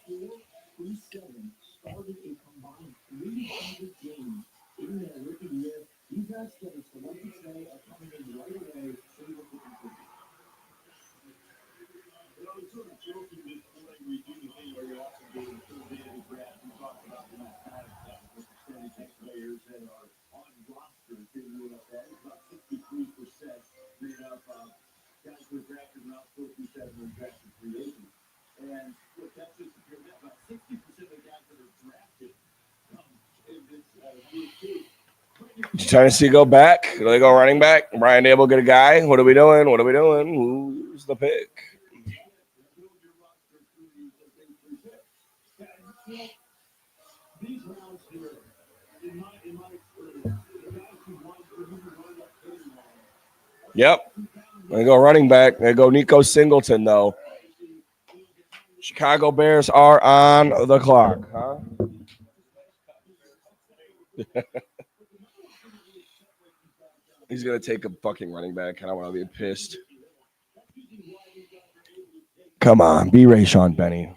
4-3-7 started a combined 300 games in their rookie year. These guys that are selected today are coming in right away. See what they can do. It's sort of joking this morning. We do the thing where you're also doing the third day of the draft. We talked about the kind of stuff with the 36 players that are on roster to the NFL. About 63% made up of guys who were drafted around 4 through 7 were drafted free agents. And look, that's just a pure net. About 60% of the guys that are drafted come in this year 2. Tennessee go back? Do they go running back? Brian Dable get a guy? What are we doing? Who's the pick? Yep. They go running back. They go Nico Singleton, though. Chicago Bears are on the clock, huh? He's going to take a fucking running back. I don't want to be pissed. Come on, be Rayshon Benny.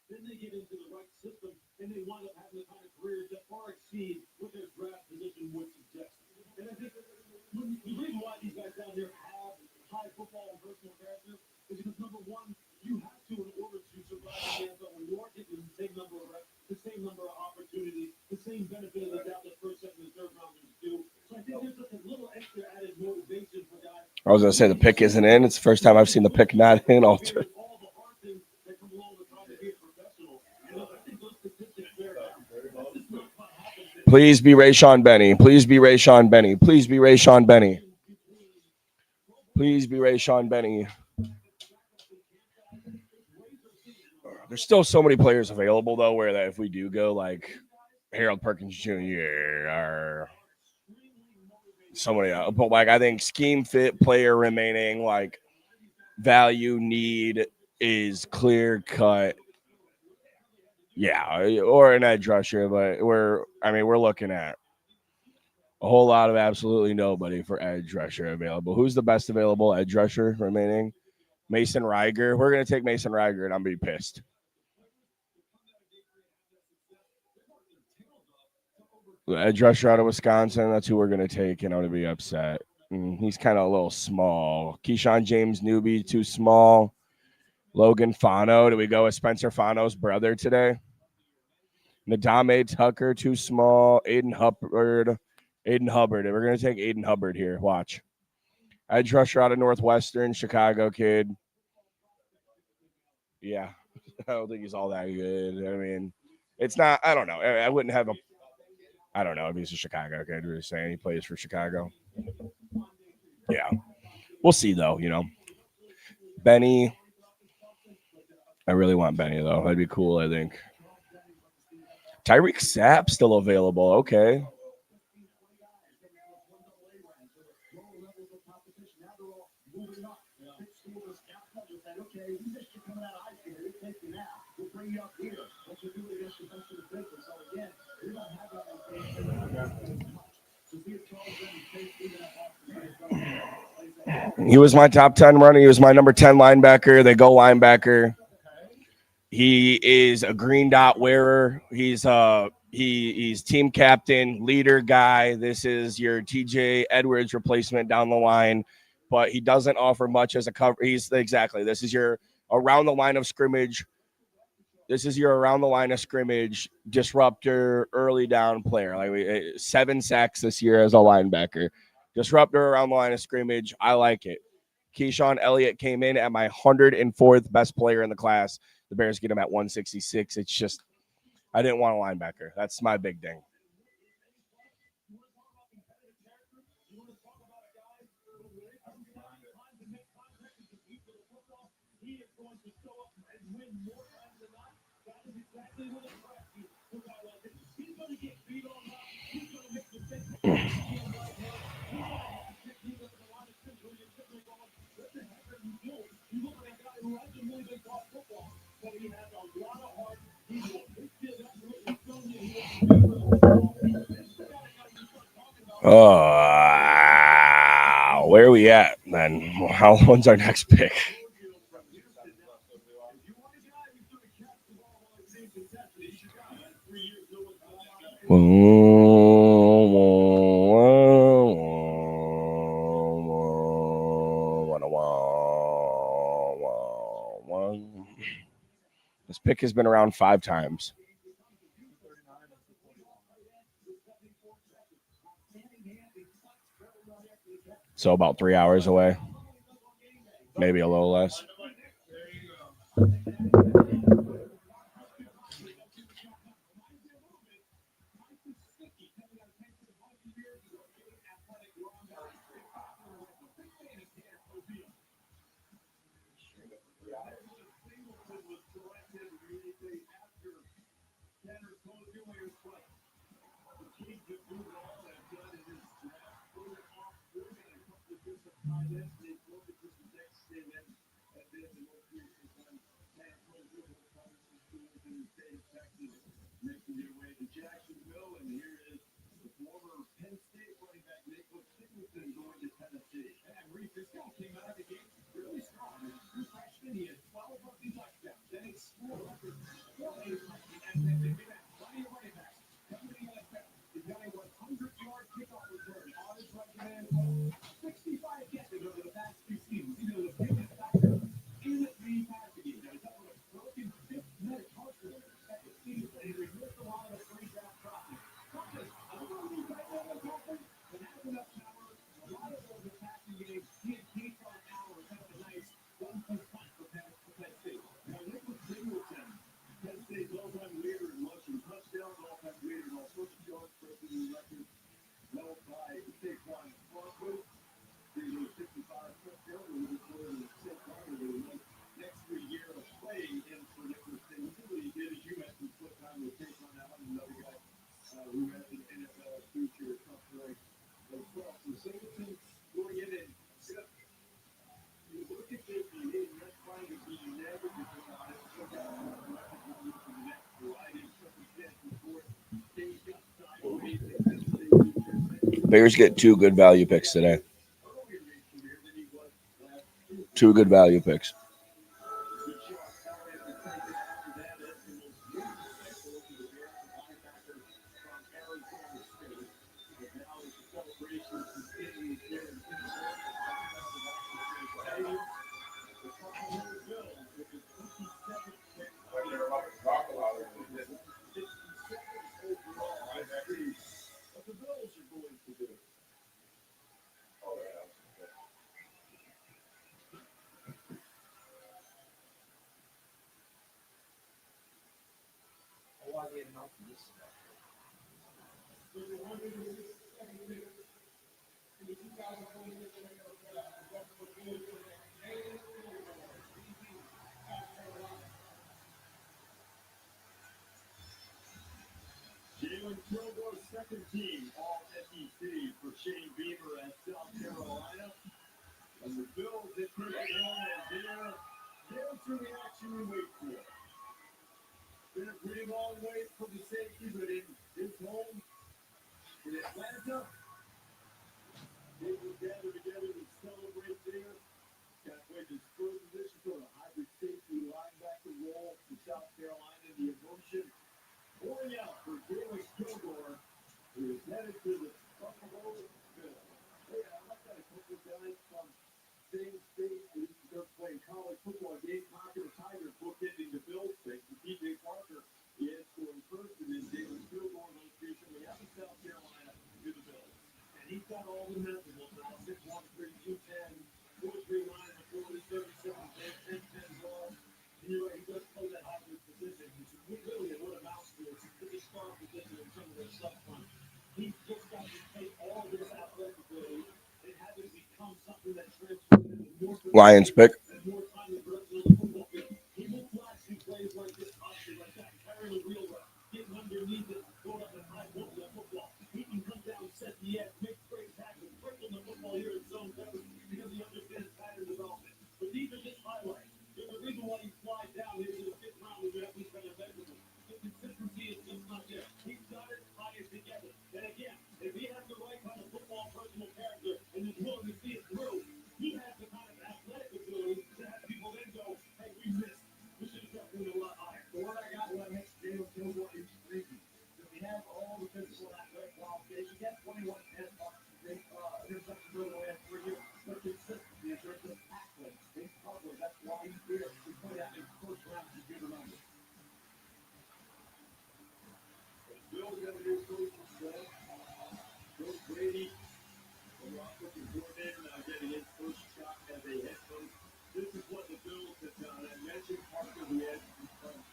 Then they get into the right system and they wind reason why these guys down there have high football and personal character is because, number one, you have to in order to survive in the NFL when you are getting the same number of reps, the same number of opportunities, the same benefit of the doubt that first, second, and third rounders do. So I think there's just a little extra added motivation for guys. I was gonna say the pick isn't in. It's the first time I've seen the pick not in. All the hard things that come along with trying to be a professional. And I think those statistics bear out. That's just not what happens. Please be Rayshawn Benny. Please be Rayshawn Benny. Please be Rayshawn Benny. Please be Rayshawn Benny. There's still so many players available though, where that if we do go like Harold Perkins Jr. or somebody else, but like I think scheme fit player remaining, like value need is clear cut. Yeah, or an edge rusher, but we're looking at a whole lot of absolutely nobody for edge rusher available. Who's the best available edge rusher remaining? Mason Reiger. We're gonna take Mason Reiger, and I'm gonna be pissed. The edge rusher out of Wisconsin. That's who we're gonna take, and I'm gonna be upset. He's kind of a little small. Keyshawn James Newby, too small. Logan Fano. Do we go with Spencer Fano's brother today? Nadame Tucker, too small. Aiden Hubbard. We're going to take Aiden Hubbard here. Watch. Edge rusher out of Northwestern, Chicago kid. Yeah. I don't think he's all that good. I mean, it's not, I don't know. I wouldn't have I don't know if he's a Chicago kid. We're saying he plays for Chicago. Yeah. We'll see, though, Benny. I really want Benny, though. That'd be cool, I think. Tyreek Sapp still available. Okay. He was my top 10 runner. He was my number 10 linebacker. They go linebacker. He is a green dot wearer. He's team captain, leader guy. This is your TJ Edwards replacement down the line, but he doesn't offer much as a cover. This is your around the line of scrimmage. This is your around the line of scrimmage disruptor, early down player. Like 7 sacks this year as a linebacker. Disruptor around the line of scrimmage. I like it. Keyshawn Elliott came in at my 104th best player in the class. The Bears get him at 166. It's just, I didn't want a linebacker. That's my big thing. Where are we at, then? When's our next pick? This pick has been around 5 times. So about 3 hours away. Maybe a little less. Bears get 2 good value picks today. earlier in his career than he was last season. 2 good value picks. Good shot. Now they have to take it after that. Eskimos lose the backfield to the Bears, the linebacker from Arizona State. But now as the celebration continues here in Pittsburgh, Stadium, the Buffalo Bills with the 27th pick of the year. 67th overall. Let's see what the Bills are going to do. Jalen Kilgore, second team All SEC for Shane Beamer at South Carolina. And the Bills have taken on and there's the reaction we wait for. Been a pretty long wait for the safety, but in his home in Atlanta, they will gather together and celebrate there. Got played his third position, sort of hybrid safety linebacker role for South Carolina. The emotion pouring out for Jalen Kilgore, who is headed to the Buffalo Bills. Hey, I like that a couple of guys from same state who used to go play college football. Gabe Cocker, the Tigers, bookending the Bills pick. And DJ Parker, the edge scoring first, and then Jalen Kilgore goes recently out of South Carolina to the Bills. And he's got all the measurables now: 6'1", 210, 4'3" line, 40, 37, 10 long. And you're right, he does play that hybrid position, which is really what amounts to a pretty strong position in some of their stuff front. He's just got to take all of this athletic ability and have it become something that transfers into more Lions pick. and more time in the football field. He will flash in plays like this, obviously, like that, carrying the wheel route, getting underneath it, going up and high, holding the football. He can come down, set the edge, make great tackles, breaking the football here in zone coverage because he understands pattern development. But these are just highlights. There's a reason why he flies down here to the fifth round and we have these kind of measurements. The consistency is just not there. He's got it, tie it together. And again, if he has the right kind of football personal character and is willing to see it through, he has the kind of athletic ability to have people then go, hey, we missed. We should have kept doing a lot higher. So what I got when I mentioned Jalen Kilgore is crazy. So we have all the physical athletic qualifications. He has 21 interceptions over the last 3 years. But consistency in terms of tackling and coverage, that's why he's here. He put out in first round to get him under. Bill's got a new coach instead. Coach Brady, the offensive coordinator, now getting his first shot as a head coach. This is what the Bills have done. I mentioned Parker, the edge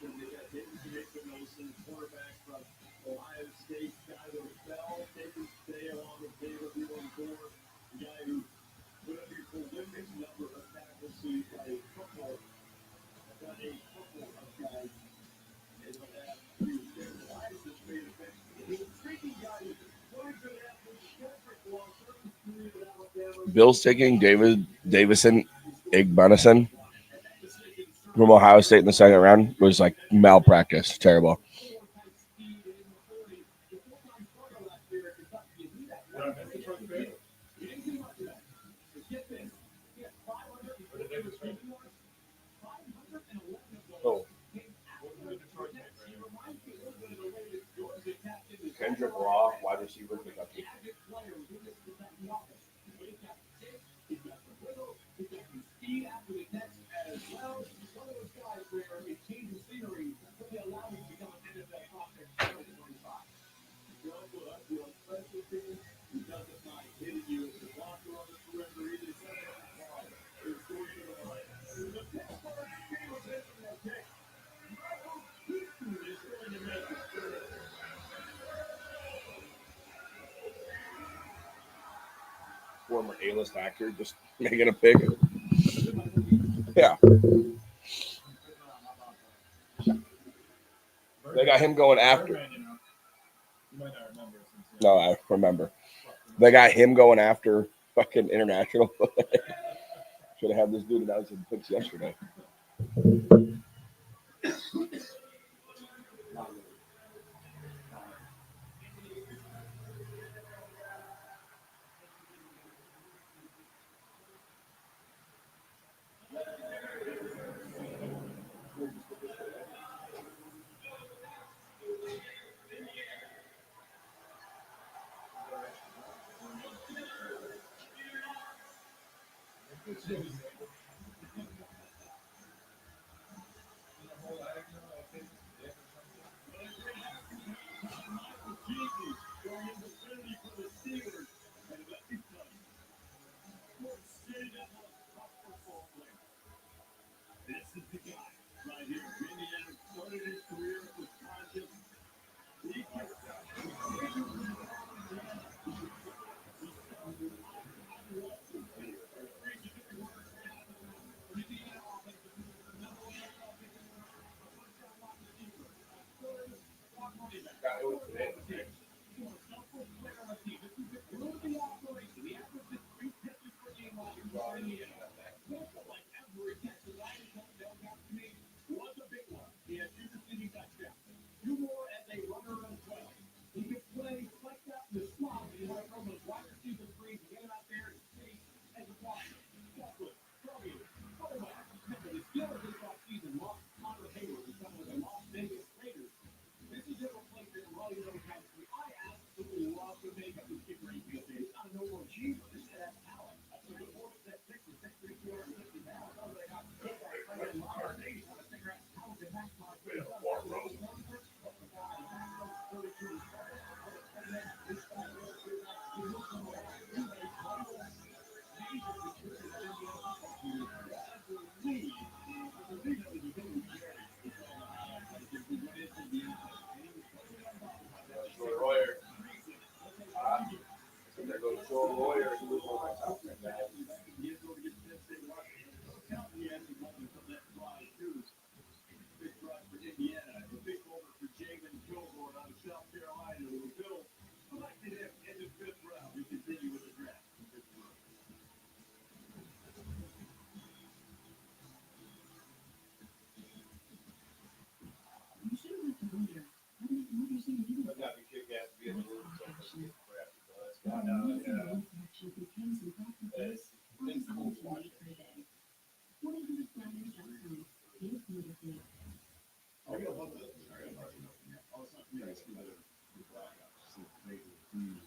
from they got David Mason, quarterback from Ohio State, Skyler Bell, taking stay along with David Leland Gore, the guy who put up your prolific number of tackles. So you've got a couple of guys. And what have you, Derek Wise has made a big, the intriguing guy is what a good athlete, Kendrick Walker, who's at Alabama. Bills taking David Davison Igbenison from Ohio State in the second round was like malpractice. Terrible. Oh. Kendrick Law, wide receiver, Kentucky. Former A-list actor just making a pick. Yeah. They got him going after. No, I remember. They got him going after fucking international. Should have had this dude announcing picks yesterday. Jesus, going in the penalty for the Steelers. And let me tell you, what Sid was tough for Salt Lake. This is the guy right here. Indiana started his career at Wisconsin. He gets was a big one. He had two receiving touchdowns. Two more as a runner as well. He could play like that in the slot. He might run those wide receiver screens and get him out there in space as a blocker. Guess what? Probably quarterback. Remember, the Steelers this offseason lost Connor Hayward to some of the Las Vegas Raiders. This is a replacement well, you know, I absolutely love the makeup of Skip Ray because he's not a no-more cheese, but this guy has talent. That's what the board said, 6'3", 250 pounds. I was like, I'm big guy playing modern days. I was figuring out how to maximize what he's done. There goes Joe Lawyer. He was one of my top 10 guys. Big run for Indiana. A big over for Jamin Gilmore out of South Carolina, who the Bills selected him in the 5th round. We continue with the draft. You should have to wonder. How many movies you need? But that'd be kick-ass to be in the room. So let's get crap. So let's go That down. amazing infection became some practice. It's cool to watch. For a day. 100flyers.com. It's beautiful. I got love that. I got love that. Oh, it's not me. It's the blackouts. It's the major themes.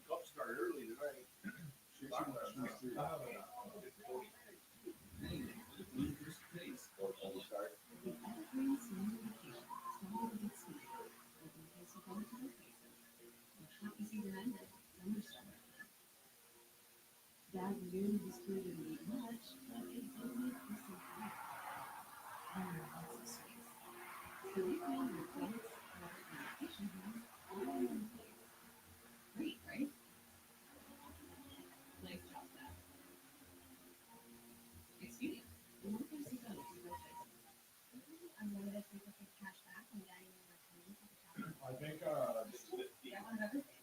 Cup started early tonight. The evergreen summer vacation started with ski. But in case you go to the places, the happy season ended. Summer started. Dad really disputed me much, but it did make me so happy. Lots of space. So we found your place, our vacation home, all in one place. Great, right? Nice job, Dad. Excuse me. What place you go to your place? I wanted to see if I could cash back on getting my recommended for the shopping. I think, Yeah, one of everything.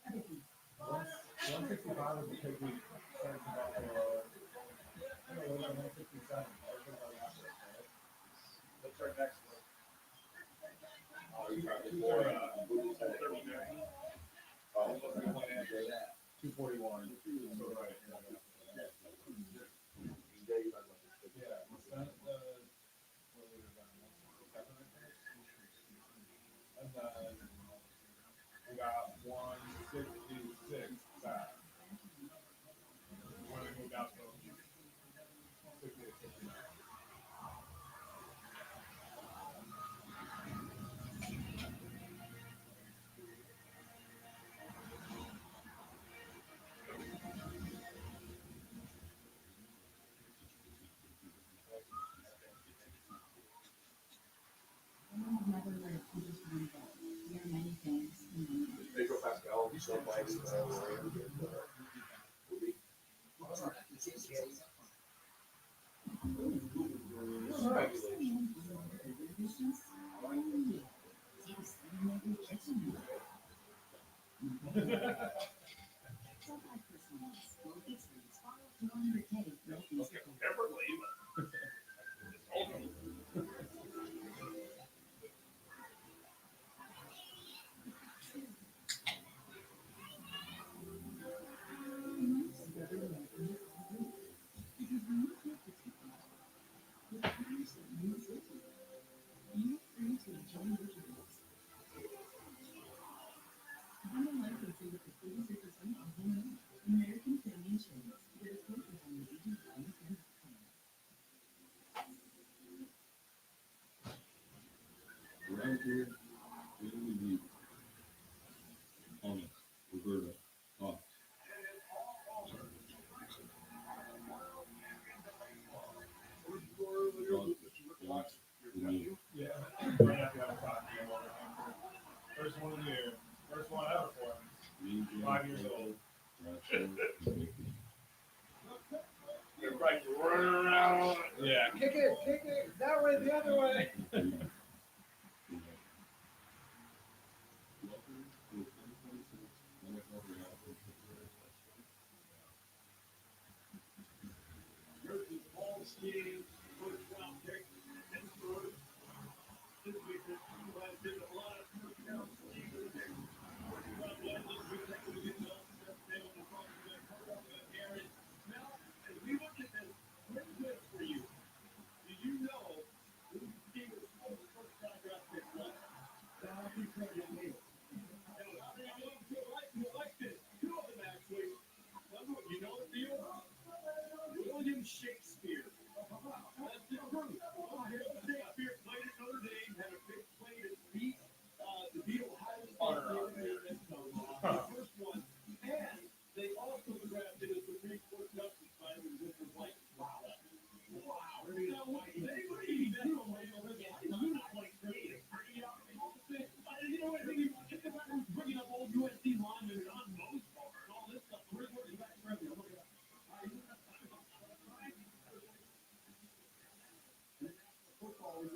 Everything. 165 would be because we started about, 157. What's our next one? Oh, you're talking for, Boots at 39. Oh, what's the one after that? 241. So, right, yeah, we sent the, what we were done, 7, I think. And then we got 166 back. When we moved out to 68, 69. I've never learned to just one goal. There are many things in one goal. Pedro Pascal, he's so mighty. American Family Insurance. Kick it. That way, the other way. Versus Paul Skeeting, first round pick, Pittsburgh. This week, this team has been a lot of first round receivers. First round legends, we take a look at Nelson, that's been on the front of the court, Aaron. Now, as we look at this, quick quiz for you. Do you know who the Steelers' first round draft pick was? That'll be Freddie O'Neal. You like this. Two of them, actually. You know the deal? William Shakespeare. That's the truth. William Shakespeare played at Notre Dame, had a big play to beat the Ohio State. The first one. And they also drafted a Supreme Court justice by the was like, wow. Now, anybody that don't like creative. You know what? Think about who's bringing up old USC linemen and on Mosbar and all this stuff. We're working back forever. Look at that. Football is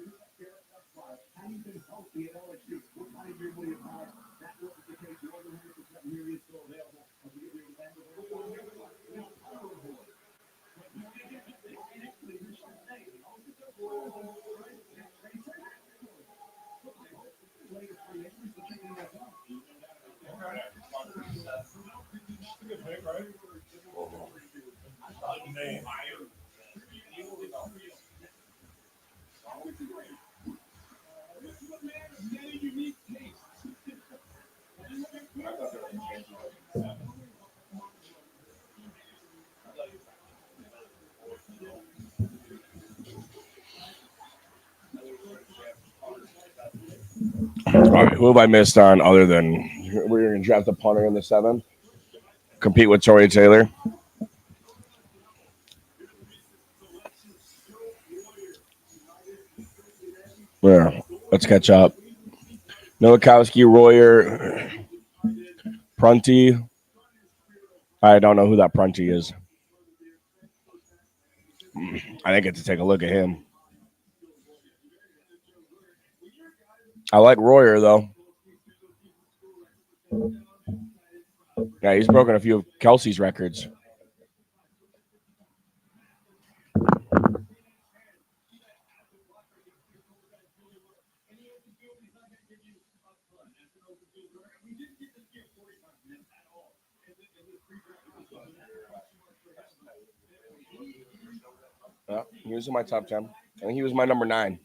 that's why. How you been healthy at LSU? What kind of year will you have? That wasn't the case. You're 100% here. He is still available. I'll give you a bang. All right, who have I missed on other than we're going to draft a punter in the 7th? Compete with Torrey Taylor. Yeah, let's catch up. Nowakowski, Royer, Prunty. I don't know who that Prunty is. I didn't get to take a look at him. I like Royer, though. Yeah, he's broken a few of Kelsey's records. Yeah, he was in my top 10. I think he was my number 9.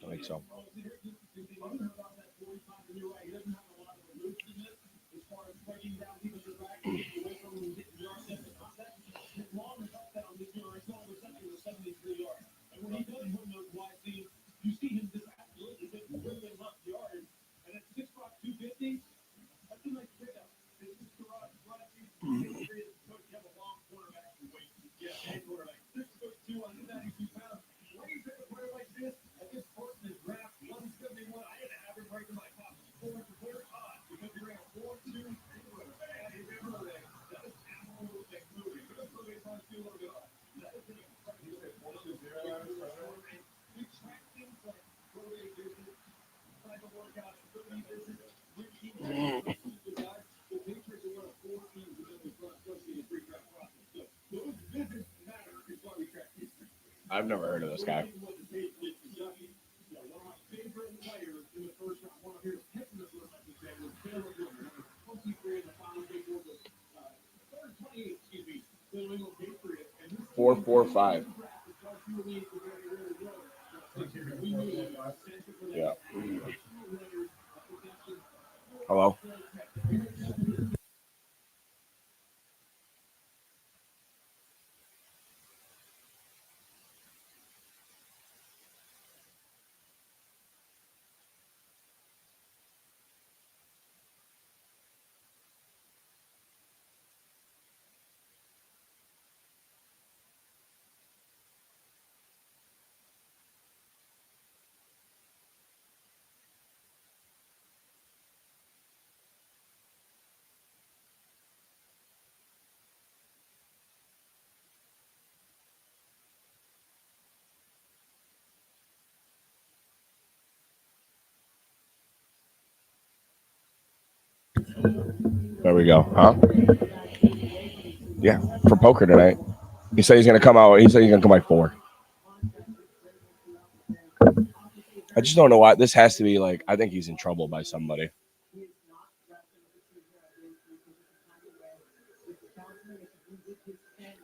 I think so. I've never heard of this guy. Four, 5. Yeah. Hello. There we go. Huh? Yeah, for poker tonight. He said he's gonna come out. He said he's gonna come by 4. I just don't know why. This has to be like. I think he's in trouble by somebody.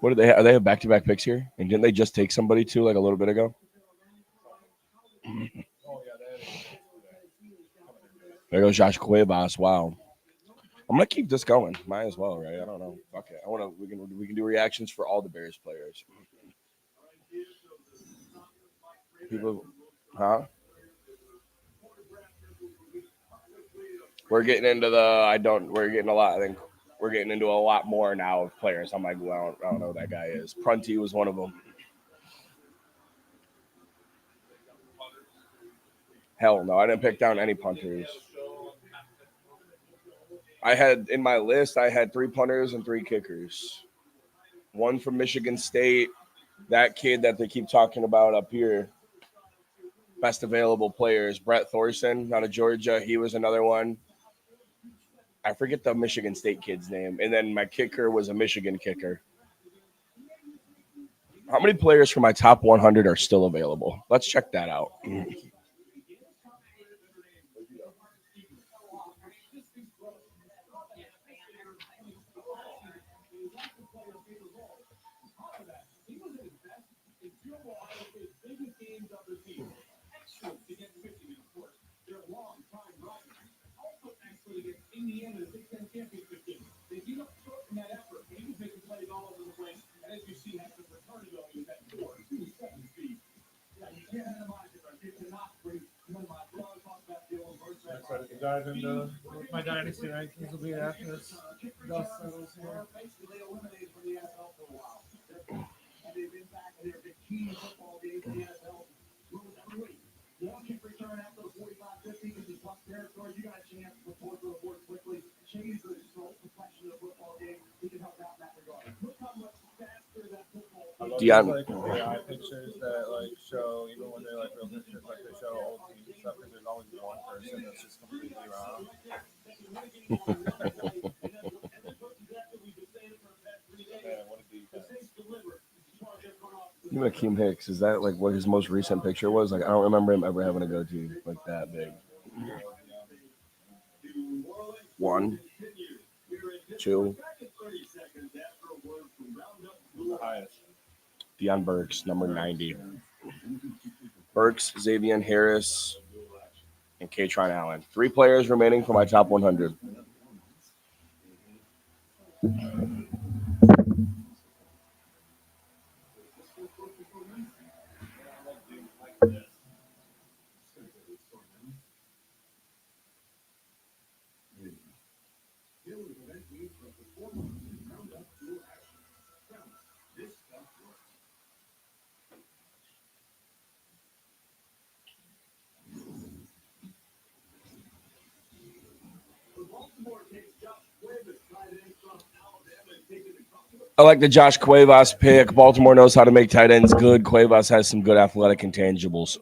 What do they have? They have back-to-back picks here, and didn't they just take somebody too, like a little bit ago? There goes Josh Cuevas. Wow. I'm gonna keep this going. Might as well, right? I don't know. Fuck it. I want to. We can do reactions for all the Bears players. People, huh? We're getting into the. I don't. We're getting a lot. I think we're getting into a lot more now of players. I'm like, well, I don't know who that guy is. Prunty was one of them. Hell no, I didn't pick down any punters. I had in my list. I had 3 punters and 3 kickers. One from Michigan State. That kid that they keep talking about up here. Best available players. Brett Thorson out of Georgia. He was another one. I forget the Michigan State kid's name. And then my kicker was a Michigan kicker. How many players from my top 100 are still available? Let's check that out. To dive into my dynasty rankings will be after this dust settles here. I love Deion. those, like AI pictures that like show even when they're like real pictures, like they show old teams and stuff, because there's always one person that's just completely wrong. Man, what a defense. Even Akeem Hicks, is that like what his most recent picture was? Like I don't remember him ever having a goatee like that big. 1, 2. The highest. Deion Burks, number 90. Burks, Xavier Harris, and Katron Allen. 3 players remaining for my top 100. I like the Josh Cuevas pick. Baltimore knows how to make tight ends good. Cuevas has some good athletic intangibles.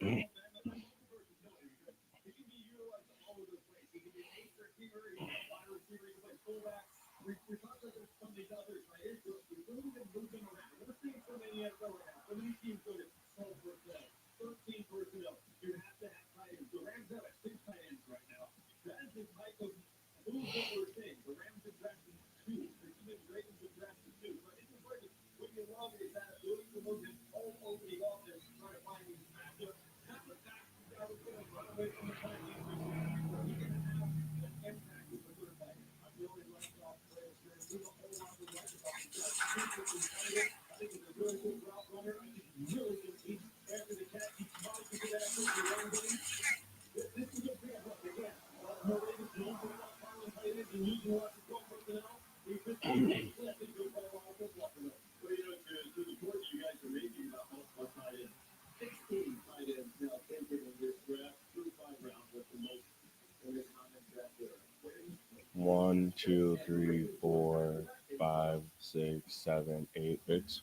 One, two, three, 4, 5, 6, 7, 8 picks.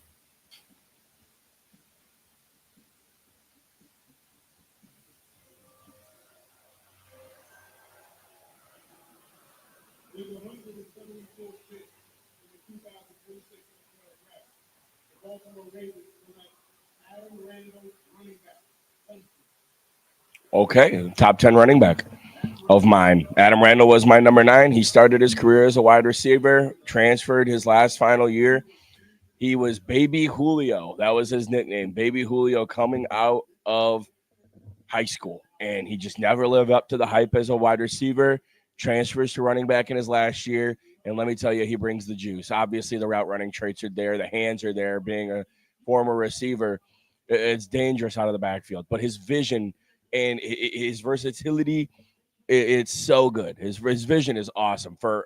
Okay, top 10 running back of mine. Adam Randall was my number 9. He started his career as a wide receiver, transferred his last final year. He was Baby Julio. That was his nickname, Baby Julio, coming out of high school. And he just never lived up to the hype as a wide receiver, transfers to running back in his last year. And let me tell you, he brings the juice. Obviously, the route running traits are there. The hands are there. Being a former receiver, it's dangerous out of the backfield. But his vision and his versatility, it's so good. His vision is awesome. For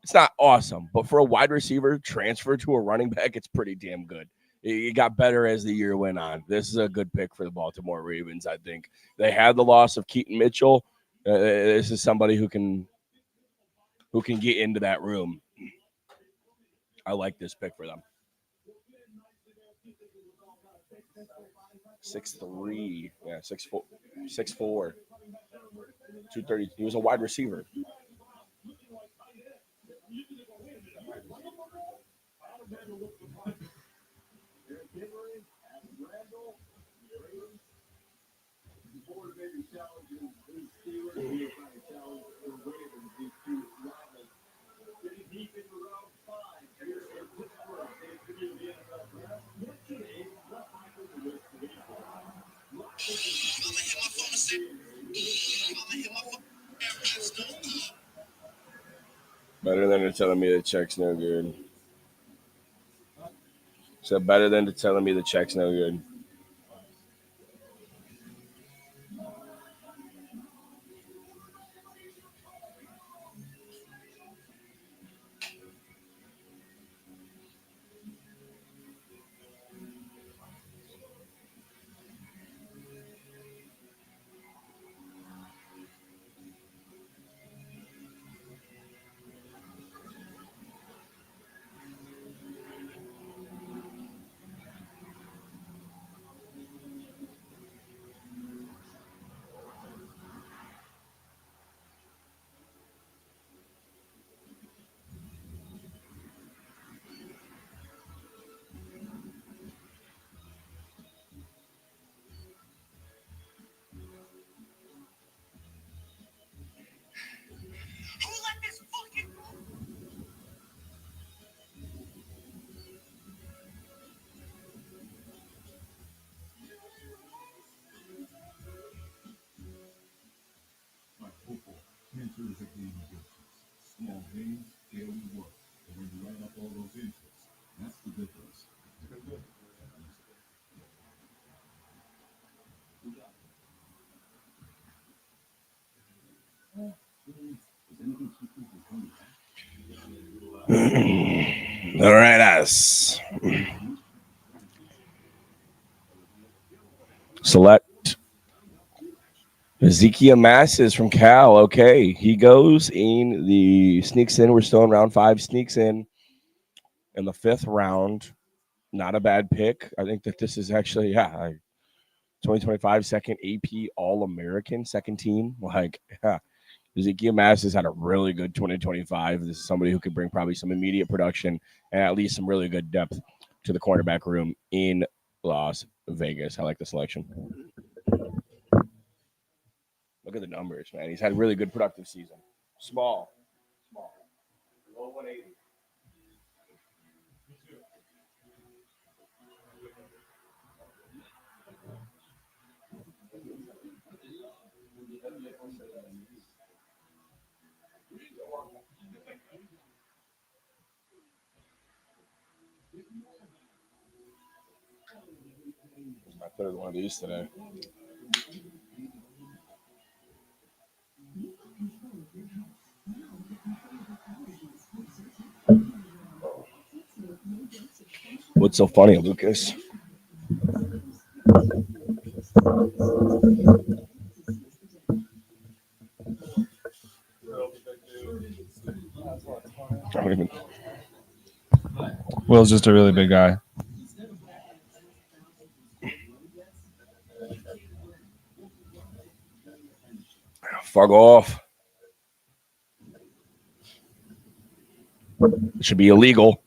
it's not awesome, but for a wide receiver transfer to a running back, it's pretty damn good. It got better as the year went on. This is a good pick for the Baltimore Ravens. I think they had the loss of Keaton Mitchell. This is somebody who can get into that room. I like this pick for them. 6'3", yeah, 6'4", 230. He was a wide receiver. Better than to telling me the check's no good. So better than to telling me the check's no good. Like football, cancer is a game of inches. Small gains, daily work. And when you add up all those inches, that's the difference. All right, us. Select Ezekiel Masses from Cal. Okay, he goes in the sneaks in. We're still in round 5. Sneaks in the 5th round. Not a bad pick. I think that this is actually 2025 second AP All-American, second team. Ezekiel Masses had a really good 2025. This is somebody who could bring probably some immediate production and at least some really good depth to the cornerback room in Las Vegas. I like the selection. Look at the numbers, man. He's had a really good productive season. Small. Low 180. My third one of these today. What's so funny, Lucas? I don't even. Will's just a really big guy. Fuck off. It should be illegal.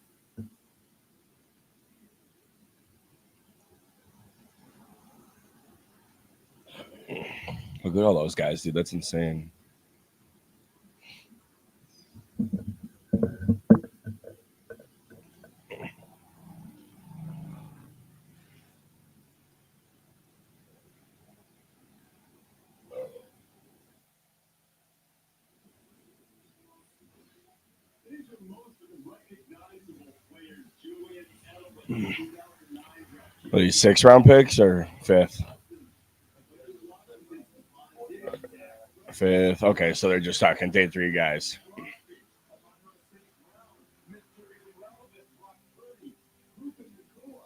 Look at all those guys, dude. That's insane. These are most of the recognizable players. Julian Edelman, 2009 draft. Are these 6th-round picks or 5th? 5th. Okay, so they're just talking day 3 guys. Mr. Irrelevant, Brock Purdy, Ruben Nakua.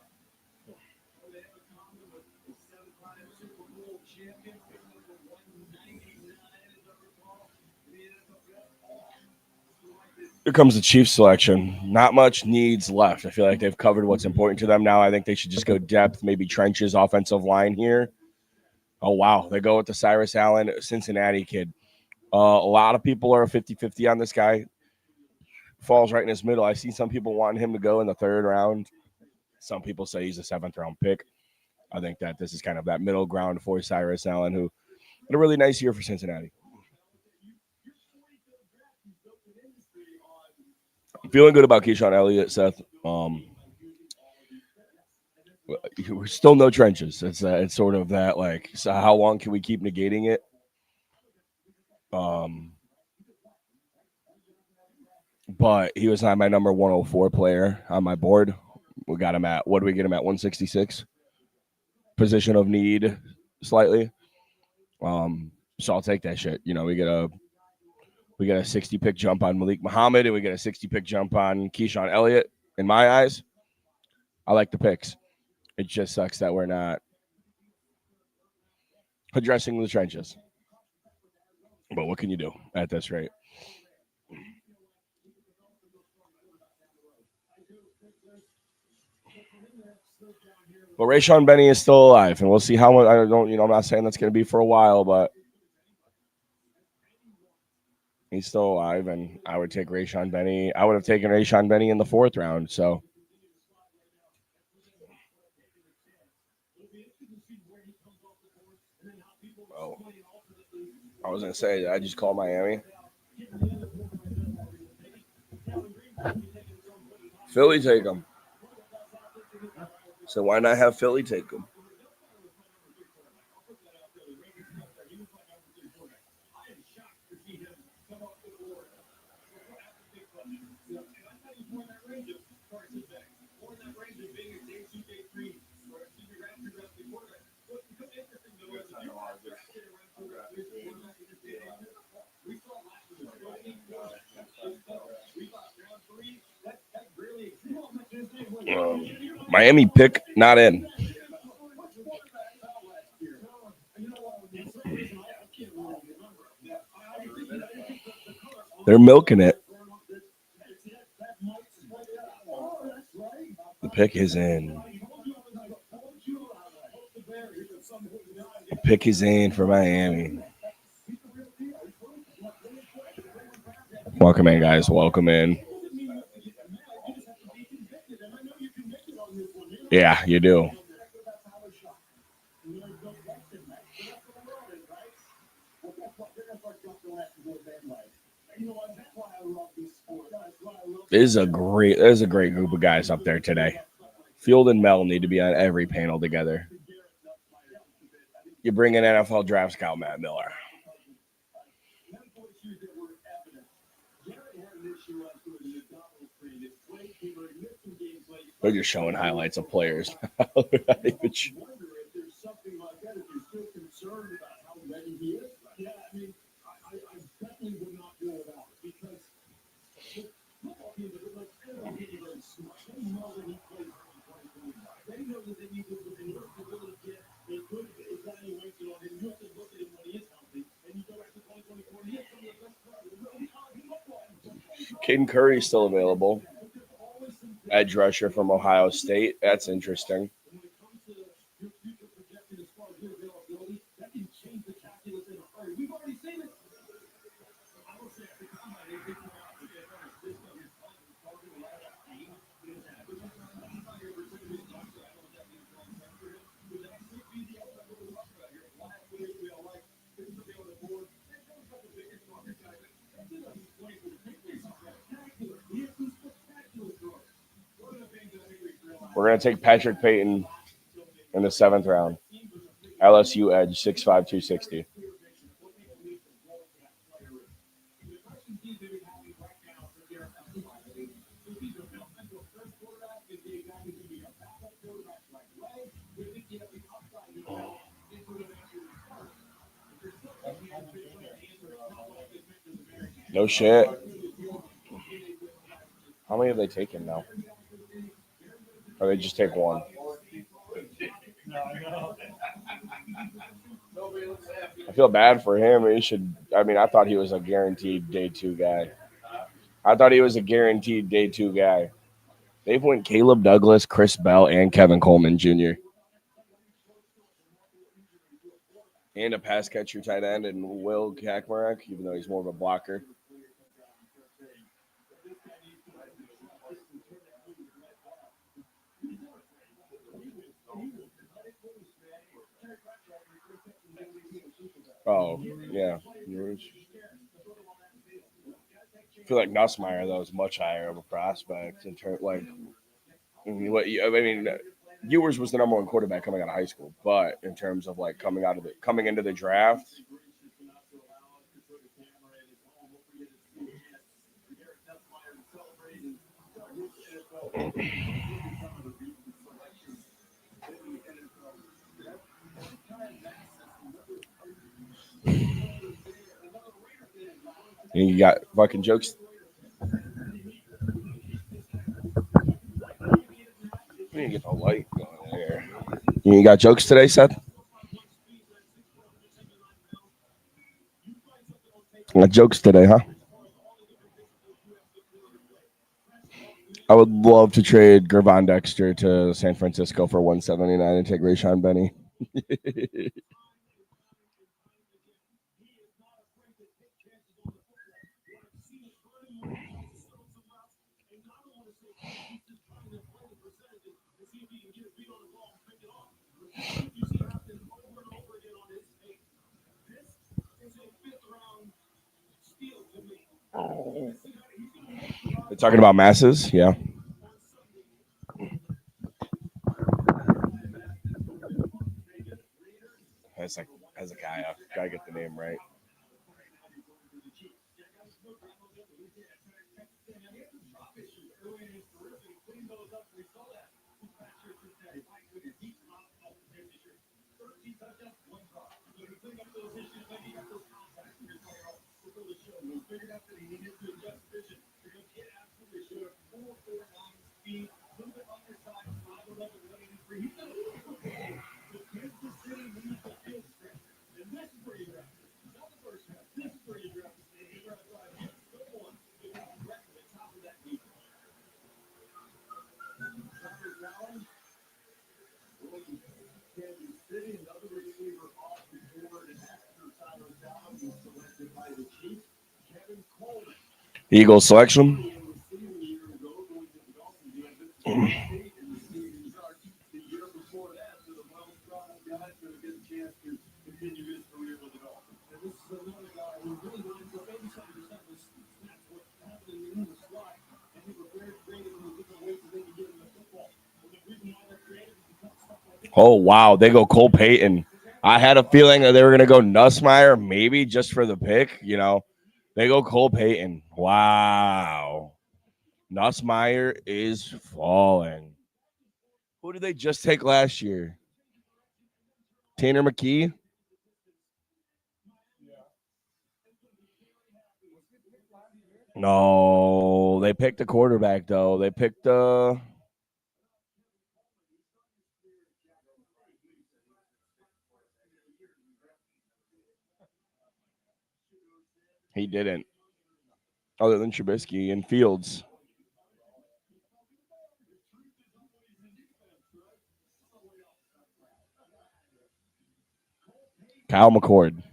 They have a common with the 7-time Super Bowl champion, pick number 199, as I recall. The NFL. Here comes the Chiefs selection. Not much needs left. I feel like they've covered what's important to them now. I think they should just go depth, maybe trenches, offensive line here. Oh, wow. They go with the Cyrus Allen, Cincinnati kid. A lot of people are 50-50 on this guy. Falls right in his middle. I see some people wanting him to go in the 3rd round. Some people say he's a 7th-round pick. I think that this is kind of that middle ground for Cyrus Allen, who had a really nice year for Cincinnati. I'm feeling good about Keyshawn Elliott, Seth. We're still no trenches. It's sort of that, like, so how long can we keep negating it? But he was not my number 104 player on my board. We got him at, what do we get him at, 166? Position of need, slightly. So I'll take that shit. You know, we get a 60 pick jump on Malik Muhammad, and we get a 60 pick jump on Keyshawn Elliott. In my eyes, I like the picks. It just sucks that we're not addressing the trenches. But what can you do at this rate? But Rayshon Benny is still alive, and we'll see how much. I'm not saying that's going to be for a while, but he's still alive, and I would take Rayshon Benny. I would have taken Rayshon Benny in the 4th round. So, oh, I was going to say, did I just call Miami? Philly take him. So why not have Philly take him? Miami pick not in. They're milking it. The pick is in. The pick is in for Miami. Welcome in, guys. Welcome in. Yeah, you do. There's a great group of guys up there today. Field and Mel need to be on every panel together. You bring in NFL draft scout Matt Miller. They're just showing highlights of players. Caden Curry is still available. Edge rusher from Ohio State. That's interesting. We're gonna take Patrick Payton in the 7th round. LSU edge, 6'5", 260. No shit. How many have they taken now? Or they just take one? I feel bad for him. He should. I mean, I thought he was a guaranteed day 2 guy. I thought he was a guaranteed day 2 guy. They've went Caleb Douglas, Chris Bell, and Kevin Coleman Jr. And a pass catcher tight end and Will Kakmarek, even though he's more of a blocker. Oh, yeah. I feel like Nussmeier, though, is much higher of a prospect in terms, like, Ewers was the number 1 quarterback coming out of high school, but in terms of like coming into the draft, and you got fucking jokes. We need to get the light going there. You got jokes today, Seth? Got jokes today, huh? I would love to trade Gervon Dexter to San Francisco for 179 and take Rayshon Benny. They're talking about masses, yeah. Hezekiah. Gotta get the name right. Eagles selection. Oh, wow. They go Cole Payton. I had a feeling that they were going to go Nussmeier, maybe just for the pick. You know, they go Cole Payton. Wow. Nussmeier is falling. Who did they just take last year? Tanner McKee? No, they picked a quarterback, though. They picked he didn't. Other than Trubisky and Fields. Kyle McCord.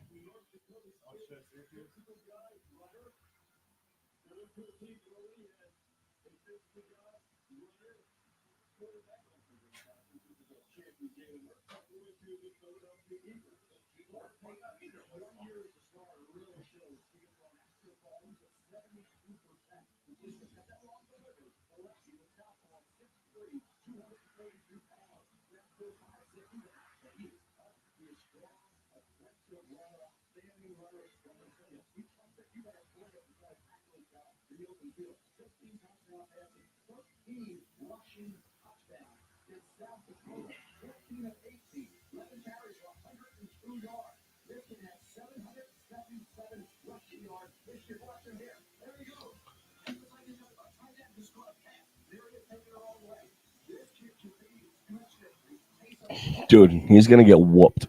Dude, he's gonna get whooped.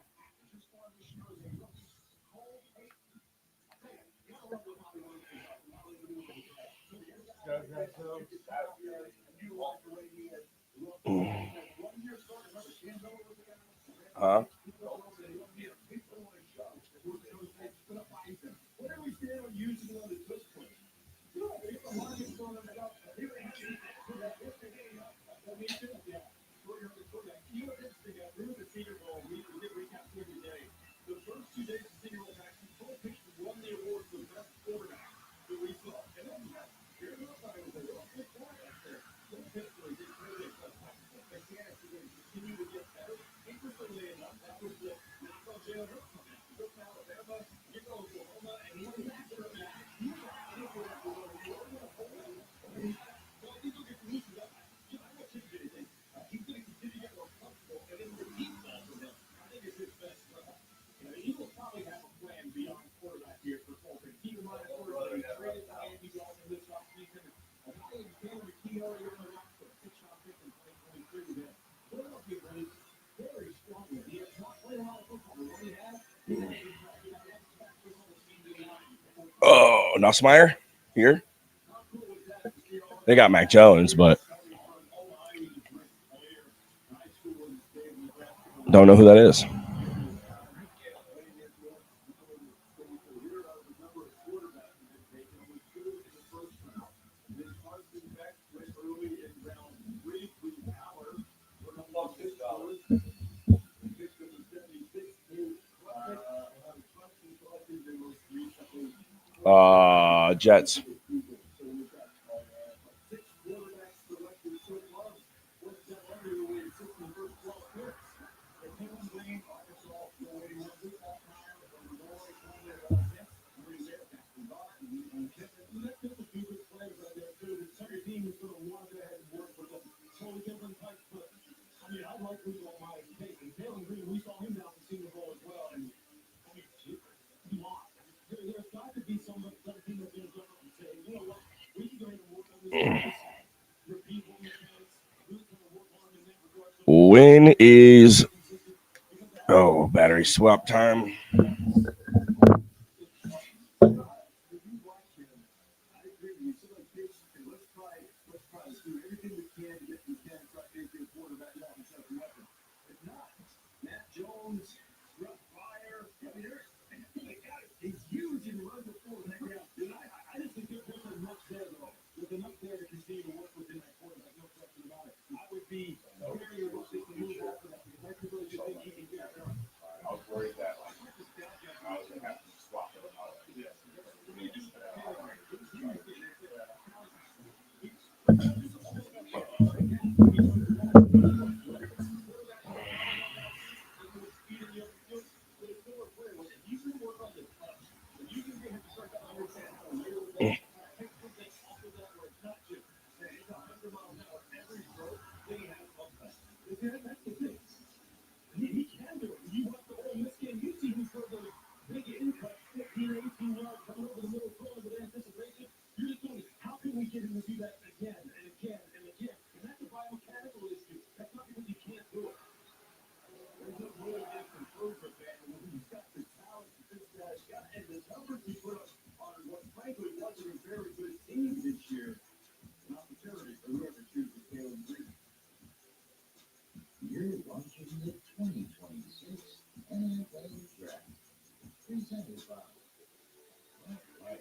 Huh? Oh, Nussmeyer here. They got Mac Jones, but don't know who that is. Jets. When is battery swap time? You're watching the 2026 NFL Draft, presented by Life.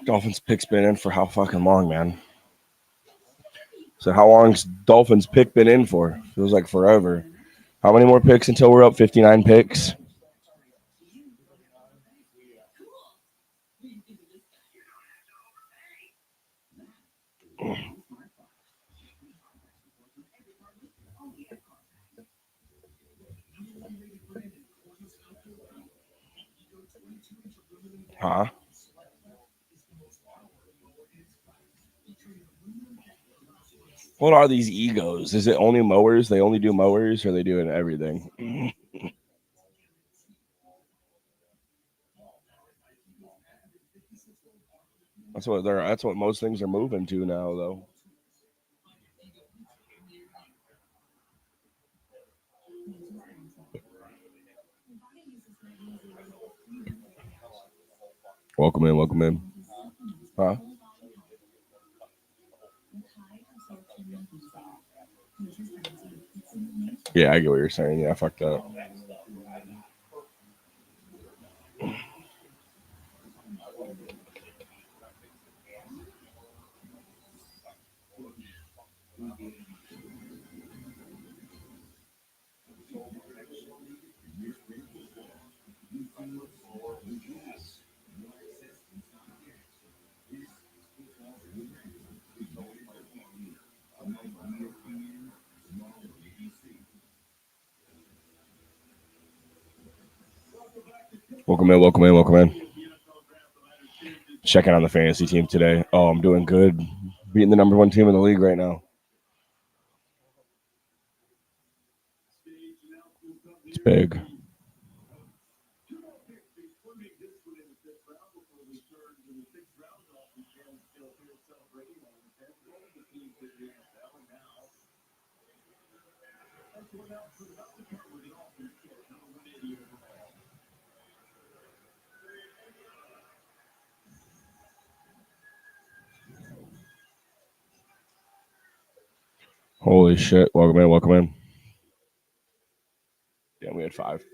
Dolphins pick's been in for how fucking long, man? So how long's Dolphins pick been in for? Feels like forever. How many more picks until we're up 59 picks? Huh? What are these egos? Is it only mowers? They only do mowers, or they doing everything? That's what they're. That's what most things are moving to now, though. Welcome in. Welcome in. Huh? Yeah, I get what you're saying. Yeah, fuck that. Welcome in. Welcome in. Welcome in. Checking on the fantasy team today. Oh, I'm doing good. Beating the number one team in the league right now. It's big. Holy shit. Welcome in. Welcome in. Yeah, we had 5.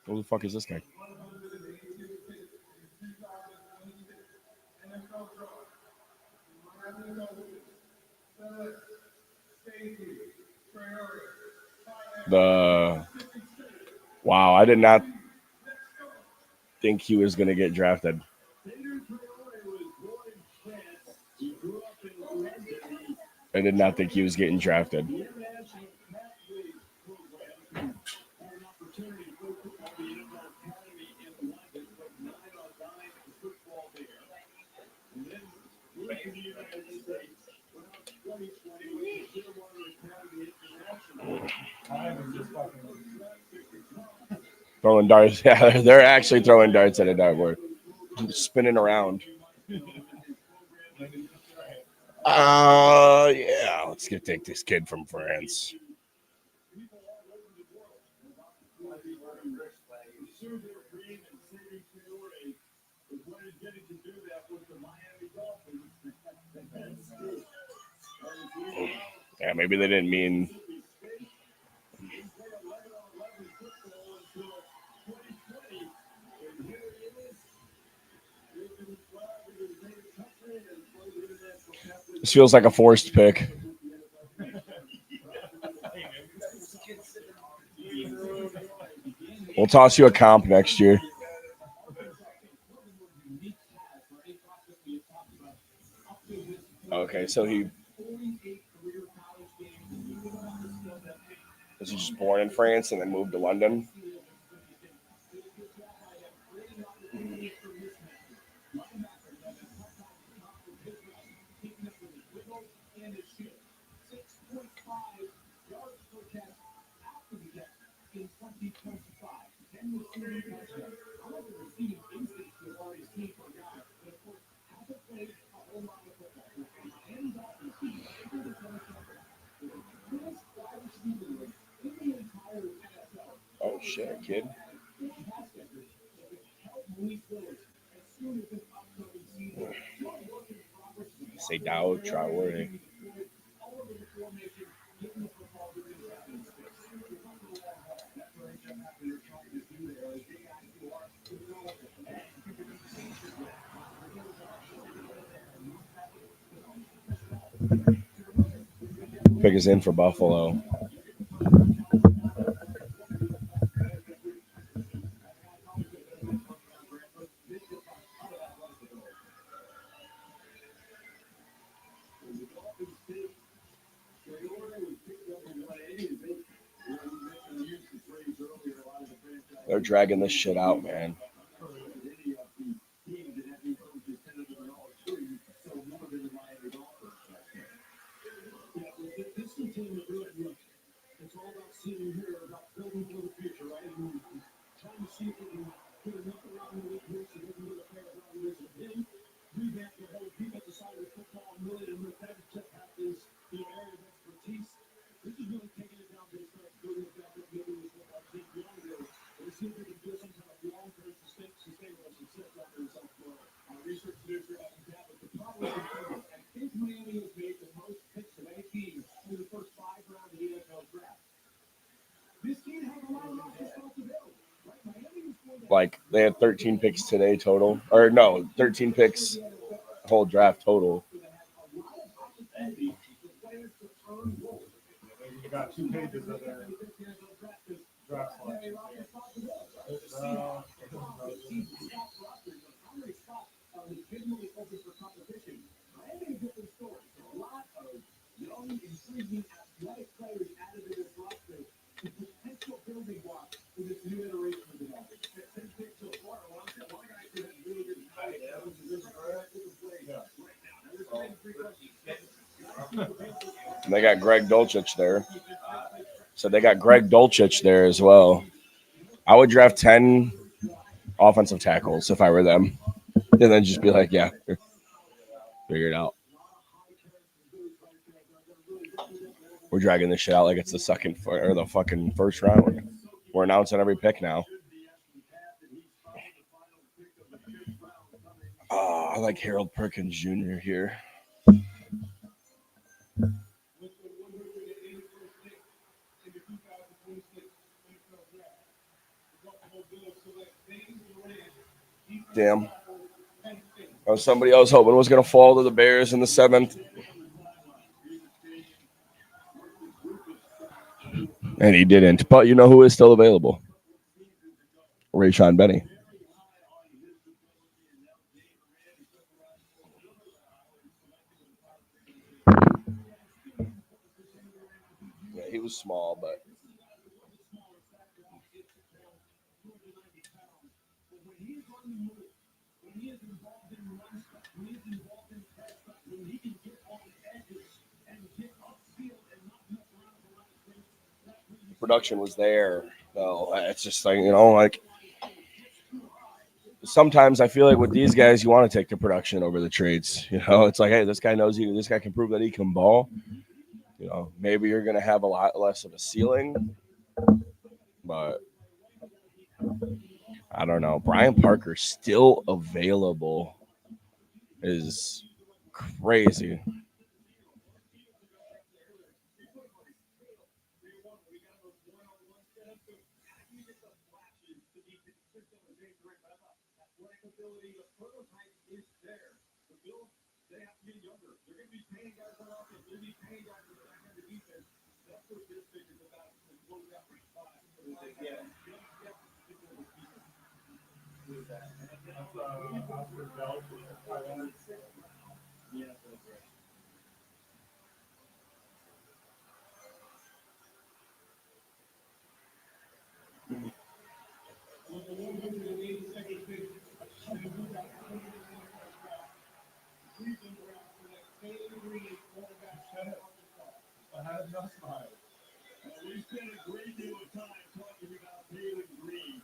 Who the fuck is this guy? Wow, I did not think he was going to get drafted. I did not think he was getting drafted. Throwing darts. Yeah, they're actually throwing darts at a dartboard. Spinning around. Yeah. Let's take this kid from France. Yeah, maybe they didn't mean. This feels like a forced pick. We'll toss you a comp next year. Okay, so was he just born in France and then moved to London? Oh shit, kid. Say Dow Traore. pick is in for Buffalo. They're dragging this shit out, man. This is a team that really, look, it's all about seeing here, about building for the future, right? And trying to see if we can get enough around the league here so they can get a pair around the league. Then revamp the whole defensive side of the football and really look at that have this area of expertise. This is really taking it down to start building it back up, building this football team beyond there. And see if we can do some kind of long-term sustainable success out there in South Florida. Research producer Adam Gabbard. The problem is, I think Miami has made the most picks of any team in the first 5 rounds of the NFL draft. This team has a lot of responsibility. Right? Miami was going to Like they had 13 picks today total, or no, 13 picks whole draft total. You got 2 pages of their draft selection. legitimately open for competition. Miami, a different story. A lot of young, intriguing, athletic players added to this roster. The potential building block for this new iteration of the Dolphins. 10 picks so far. A lot of guys who have really good play. And they got Greg Dulcich there. So they got Greg Dulcich there as well. I would draft 10 offensive tackles if I were them. And then just be like, yeah, figure it out. We're dragging this shit out like it's the second or the fucking first round. We're announcing every pick now. Oh, I like Harold Perkins Jr. here. Damn. Oh, somebody else hoping was going to fall to the Bears in the 7th. And he didn't. But you know who is still available? Rayshon Benny. Yeah, he was small, but production was there. So it's just like, you know, like sometimes I feel like with these guys, you want to take the production over the trades. You know, it's like, hey, this guy knows you. This guy can prove that he can ball. You know, maybe you're going to have a lot less of a ceiling, but I don't know. Brian Parker still available is crazy. We spent a great deal of time talking about Jalen Green.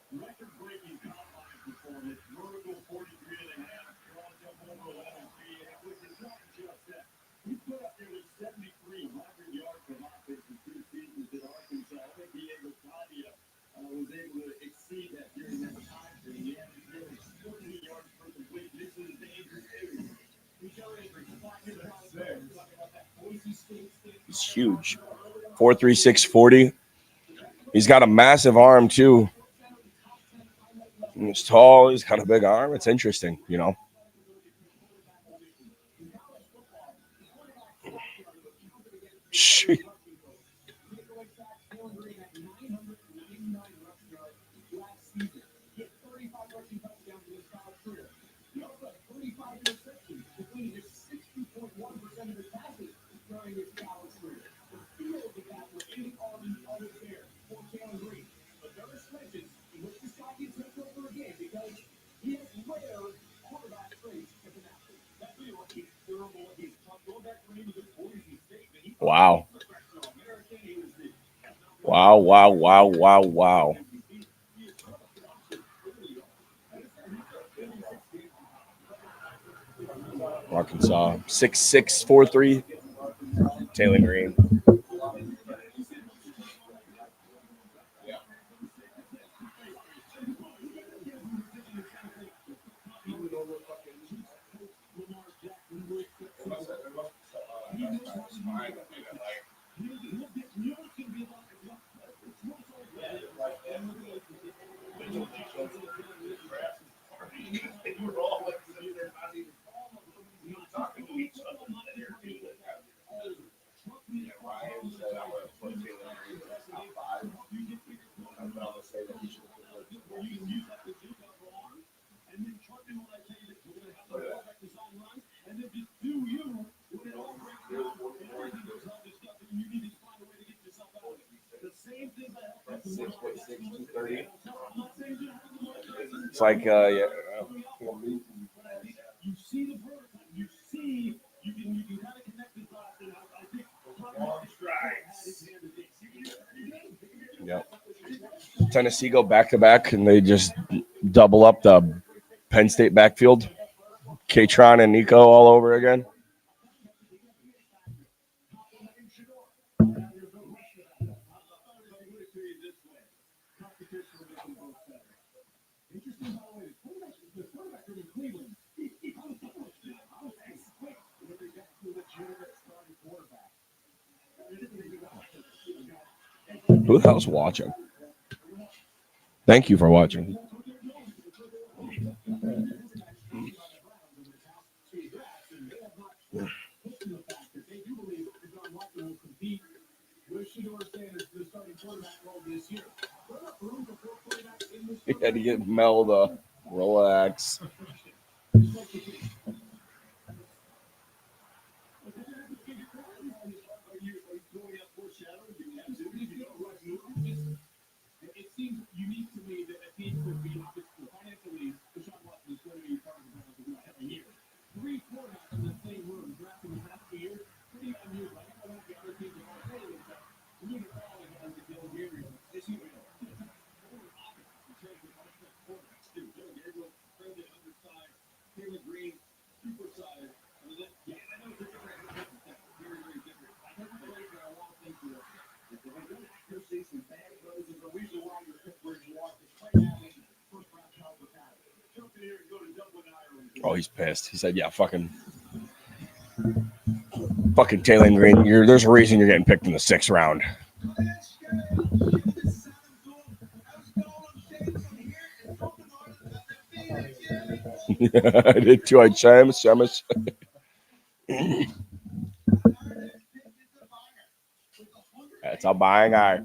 Record-breaking combine performance, vertical 43.5, cross up over 11 feet, which is not just that. He put up nearly 73 100 yards of offense in 2 seasons at Arkansas. I think Diego Pavia was able to exceed that during that time frame. He had nearly 40 yards per complete. This is dangerous area. He's huge. 4.36 40. He's got a massive arm too. He's tall. He's got a big arm. It's interesting, you know. Wow. Wow, wow, wow, wow, wow. Arkansas 6'6", 4'3". Taylor Green. It's like yeah. You see the prototype. You see, you can kind of connect the dots. And I think Yep. Tennessee go back to back, and they just double up the Penn State backfield. Katron and Nico all over again. interesting, by the way, the quarterback from Cleveland. Who the hell's watching? Thank you for watching. He had to get Mel the relax. It seems unique to me that a team could be financially, Deshaun Watson is going to be part of the balance of every year. 3 quarterbacks in the same room, drafting in half a year, pretty unusual. I think one of the other teams are saying is that we need to follow him to Dylan Gabriel. This year, quarterbacks too. Dylan Gabriel, fairly undersized. Taylor Green, super sized. I mean, yeah, I know it's a different, very, very different. I think the players that I want to think of. If they don't accuracy, some bad throws, there's a reason why you're Pittsburgh Washington. Right now, first round caliber talent. Jump in here and go to Dublin, Ireland. Oh, he's pissed. He said, "Yeah, fucking Taylor Green. There's a reason you're getting picked in the 6th round." I did too. I chimes. That's a buying eye.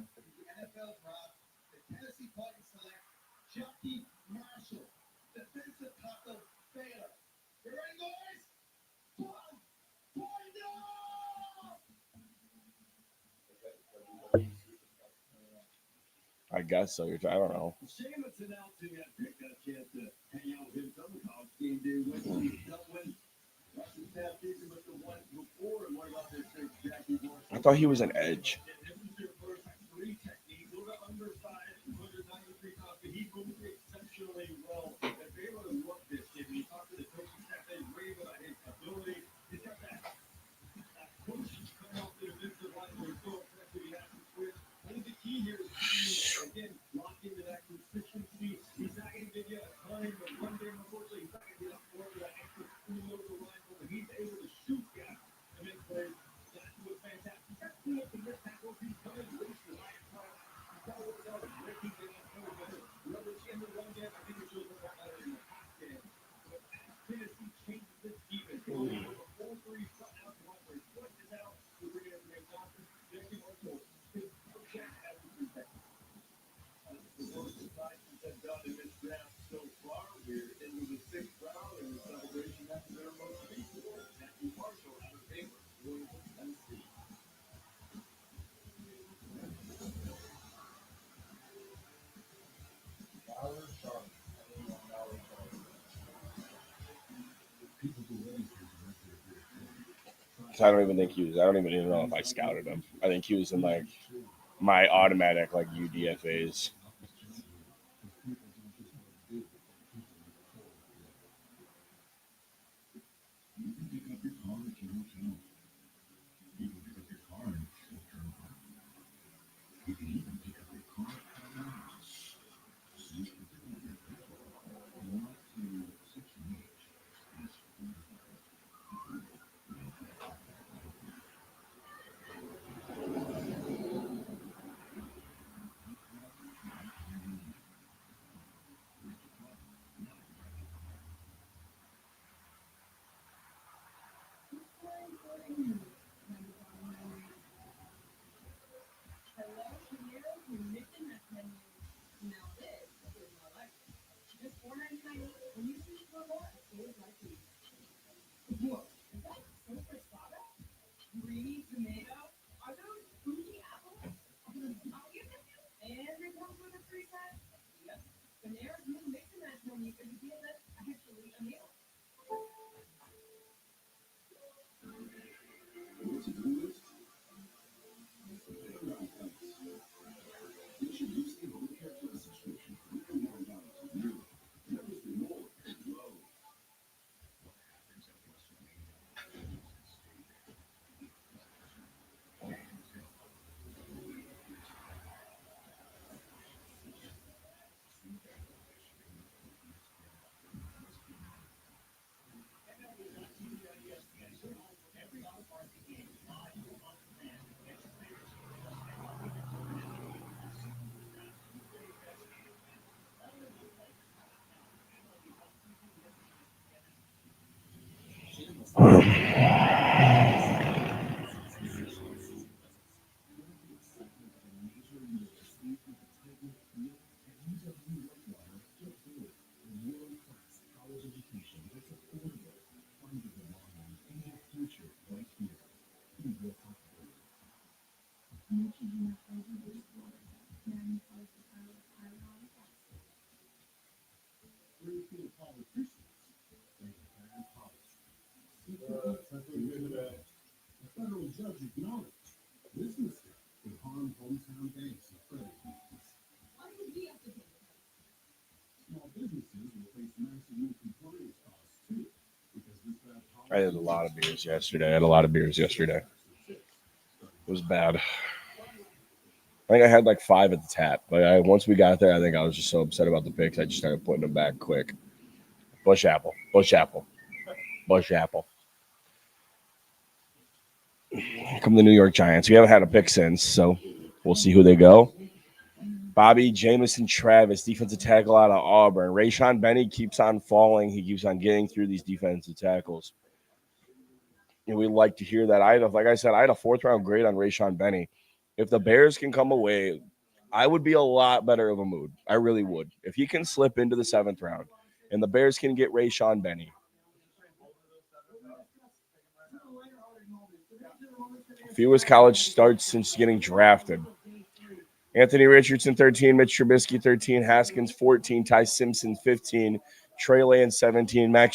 I guess so. I don't know. Seamus announcing that Pitt got a chance to hang out with him some college game day when he don't win. That's his past season, but the one before, and what about this Jackie Morris? I thought he was an edge. Three techniques, a little undersized, 193 pounds, but he moved exceptionally well. If they would have looked this kid, when you talk to the coaching staff, they rave about his ability. He's got that push coming off the defensive line where he's so effective. He has to switch. I think the key here is, again, lock into that consistency. He's not going to give you a ton of one game, unfortunately. He's not going to get up for that extra through the line, but he's able to shoot guys to make plays. That was fantastic. That's the missed tackles. He's coming loose the right side. He's got to work out his breaking game. Leverage in the run game. I think it shows up better in the pass game. But as Tennessee changes this defense, going with a 4-3 front out to where his foot is out, we're bringing in Greg Johnson. Jackie Marshall, his check as the protector. The worst side has done in this draft so far. We're into the 6th round, and the celebration after everybody. I don't even think he was. I don't even know if I scouted him. I think he was in like my automatic like UDFAs. You can pick up your car at Turner Town. You can pick up your car at Turner Park. You can even pick up your car at Lowe's. So you can pick up your vehicle. Go up to Section H. Ask for Hello, Panera, you're missing that menu. Now this is my life. Just $4.99 each. When you choose for more, it feels like you. Whoa, is that soap fresada? Creamy tomato? Are those Fuji apples? I'll give them to you. And it comes with a free set. Yep. Panera's new mix and match menu is a deal that's actually a meal. your to-do list. Playground Pets. Introducing Home Care Plus subscription. You can now buy to you. Never spend more at Lowe's. A federal judge acknowledged this mistake could harm hometown banks and credit unions. Why would we have to pay for that? Small businesses will face massive new compliance costs too, because this bad I had a lot of beers yesterday. It was bad. I think I had like 5 at the tap, but once we got there, I think I was just so upset about the picks, I just started putting them back quick. Bush apple. Here come the New York Giants. We haven't had a pick since, so we'll see who they go. Bobby Jamison Travis, defensive tackle out of Auburn. Rayshawn Benny keeps on falling. He keeps on getting through these defensive tackles. And we like to hear that. Like I said, I had a 4th-round grade on Rayshawn Benny. If the Bears can come away, I would be a lot better of a mood. I really would. If he can slip into the 7th round and the Bears can get Rayshawn Benny. Fewest college starts since getting drafted. Anthony Richardson, 13. Mitch Trubisky, 13. Haskins, 14. Ty Simpson, 15. Trey Lance, 17. Mac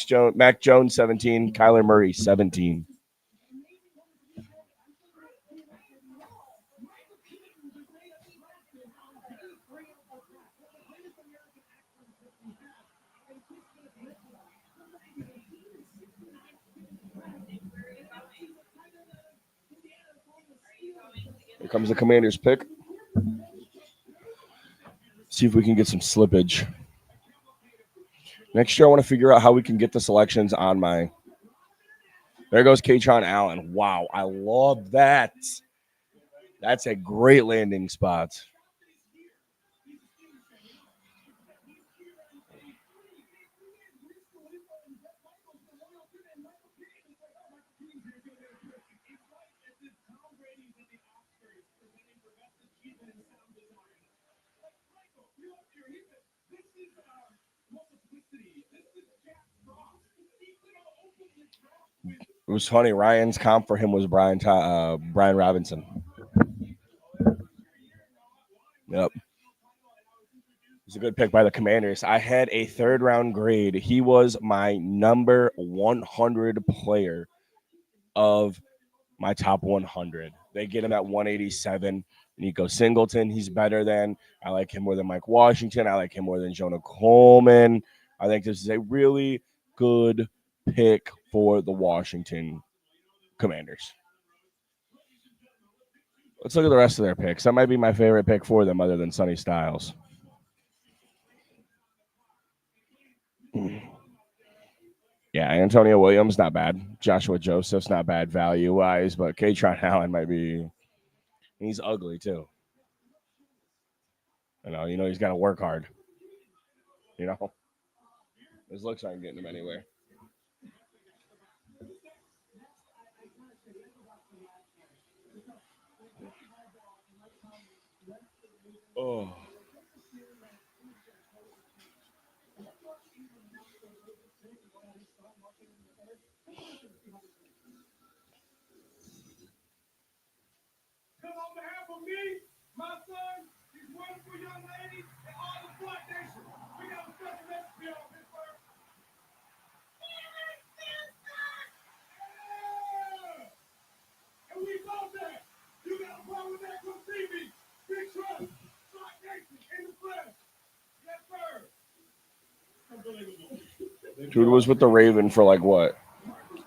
Jones, 17. Kyler Murray, 17. Here comes the Commanders pick. See if we can get some slippage. Next year, I want to figure out how we can get the selections on my. There goes Kaytron Allen. Wow, I love that. That's a great landing spot. It was funny. Ryan's comp for him was Brian Robinson. Yep. It's a good pick by the Commanders. I had a 3rd-round grade. He was my number 100 player of my top 100. They get him at 187. Nico Singleton, he's better than. I like him more than Mike Washington. I like him more than Jonah Coleman. I think this is a really good pick for the Washington Commanders. Let's look at the rest of their picks. That might be my favorite pick for them, other than Sonny Styles. Yeah, Antonio Williams, not bad. Joshua Joseph's not bad value-wise, but Katron Allen might be – he's ugly, too. He's got to work hard. His looks aren't getting him anywhere. Oh. Come on behalf of me, my son, these wonderful young ladies, and all the Black Nation. We got a special message here on Pittsburgh. Yeah! And we love that. You got a problem with that? Come see me. Big Trust, Black Nation, in the flesh. Yes, sir. Unbelievable. Dude was with the Raven for like what?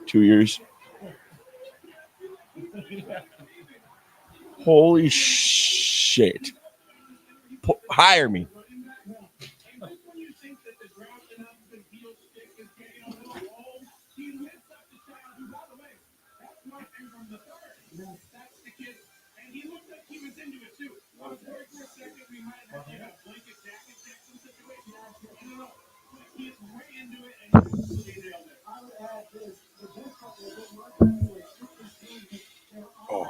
2 years? Holy shit. Hire me. Oh.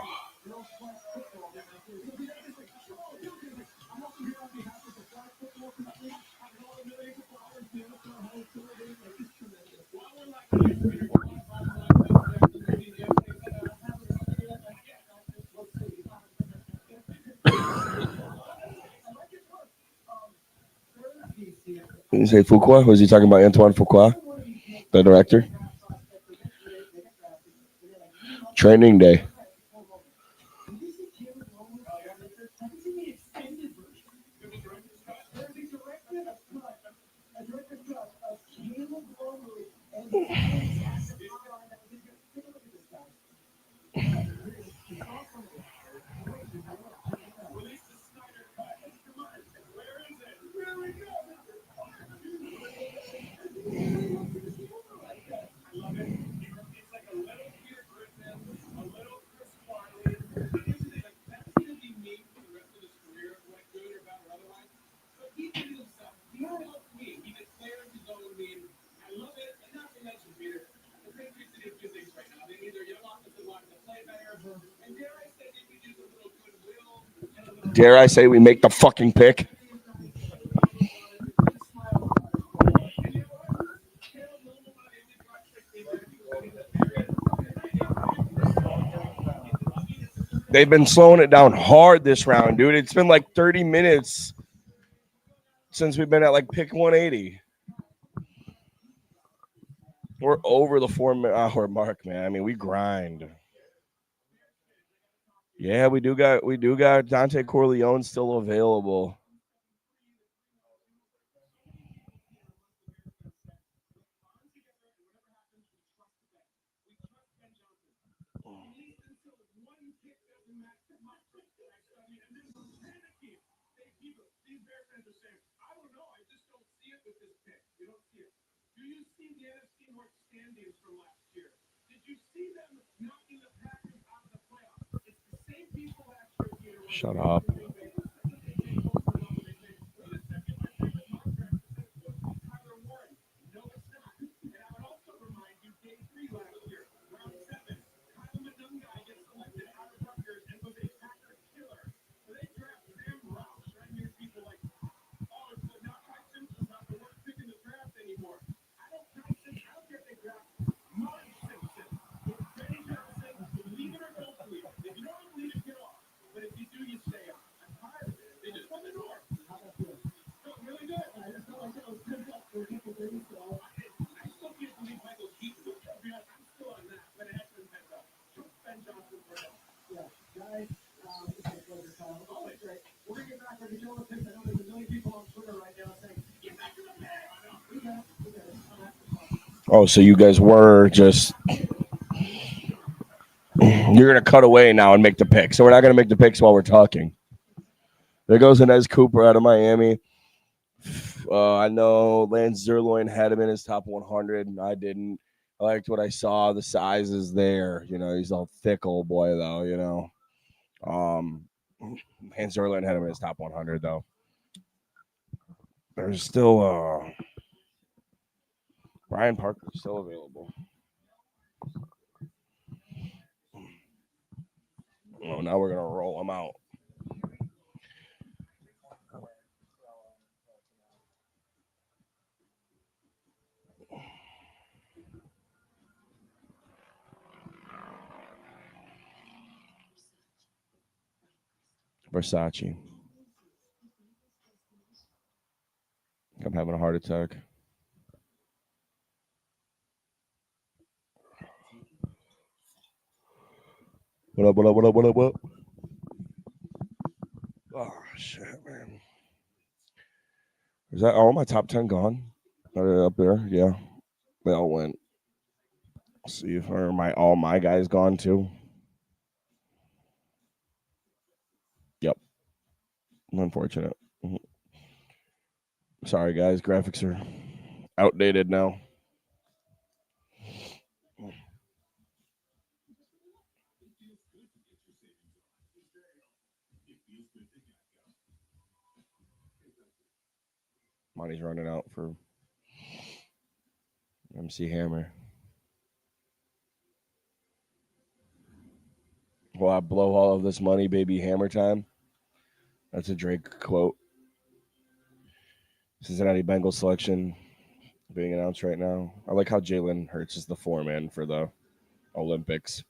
Did you say Fuqua? Was he talking about Antoine Fuqua, the director? Training Day. Dare I say we make the fucking pick? They've been slowing it down hard this round, dude. It's been like 30 minutes since we've been at like pick 180. We're over the 4-hour mark, man. I mean, we grind. Yeah, we do got Dante Corleone still available. Shut up. Oh, so you guys were just you're gonna cut away now and make the pick. So we're not gonna make the picks while we're talking. There goes Inez Cooper out of Miami. I know Lance Zerloin had him in his top 100, and I didn't. I liked what I saw. The size is there. You know, he's a thick old boy, though. You know, Lance Zerloin had him in his top 100, though. There's still Brian Parker still available. Oh, now we're gonna roll him out. Versace. I'm having a heart attack. What up? What up? What up? What up? What up? Oh shit, man. Is that all my top 10 gone? Are they up there? Yeah, they all went. See if all my guys gone too. Yep. Unfortunate. Sorry guys, graphics are outdated now. Money's running out for MC Hammer. Will I blow all of this money, baby? Hammer time. That's a Drake quote. Cincinnati Bengals selection being announced right now. I like how Jalen Hurts is the foreman for the Olympics.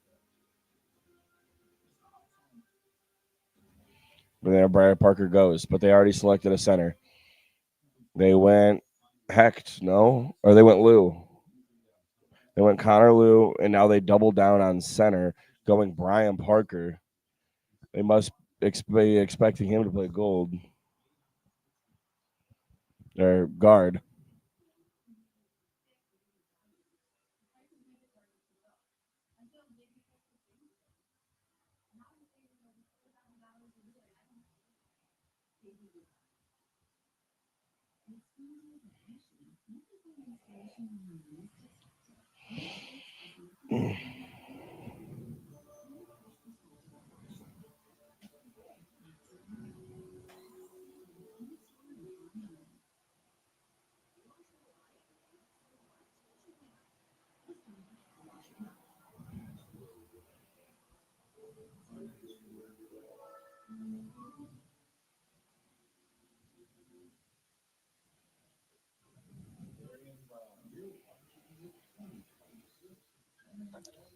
But then Brian Parker goes, but they already selected a center. They went Hecht, no? Or they went Lou. They went Connor Lou, and now they doubled down on center, going Brian Parker. They must be expecting him to play gold. Or guard.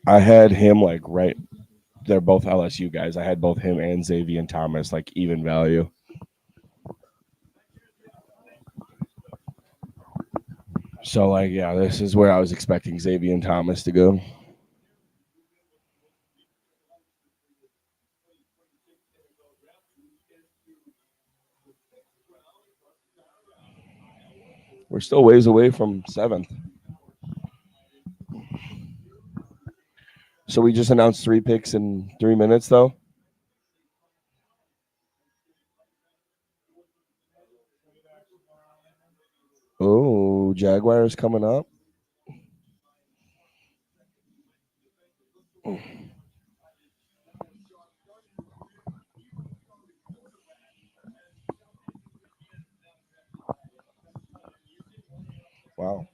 I had him like right. They're both LSU guys. I had both him and Xavier Thomas like even value. So like yeah, this is where I was expecting Xavier Thomas to go. We're still ways away from 7th. So we just announced 3 picks in 3 minutes though. Oh, Jaguars coming up. Wow.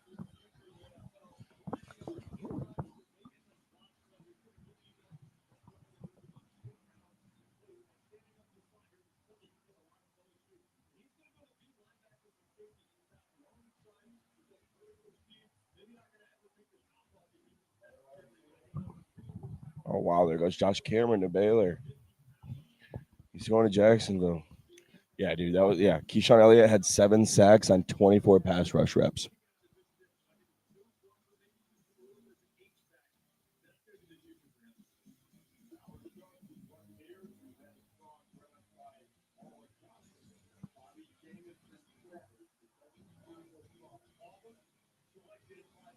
Oh wow, there goes Josh Cameron to Baylor. He's going to Jacksonville. Yeah, dude, that was Keyshawn Elliott had 7 sacks on 24 pass rush reps.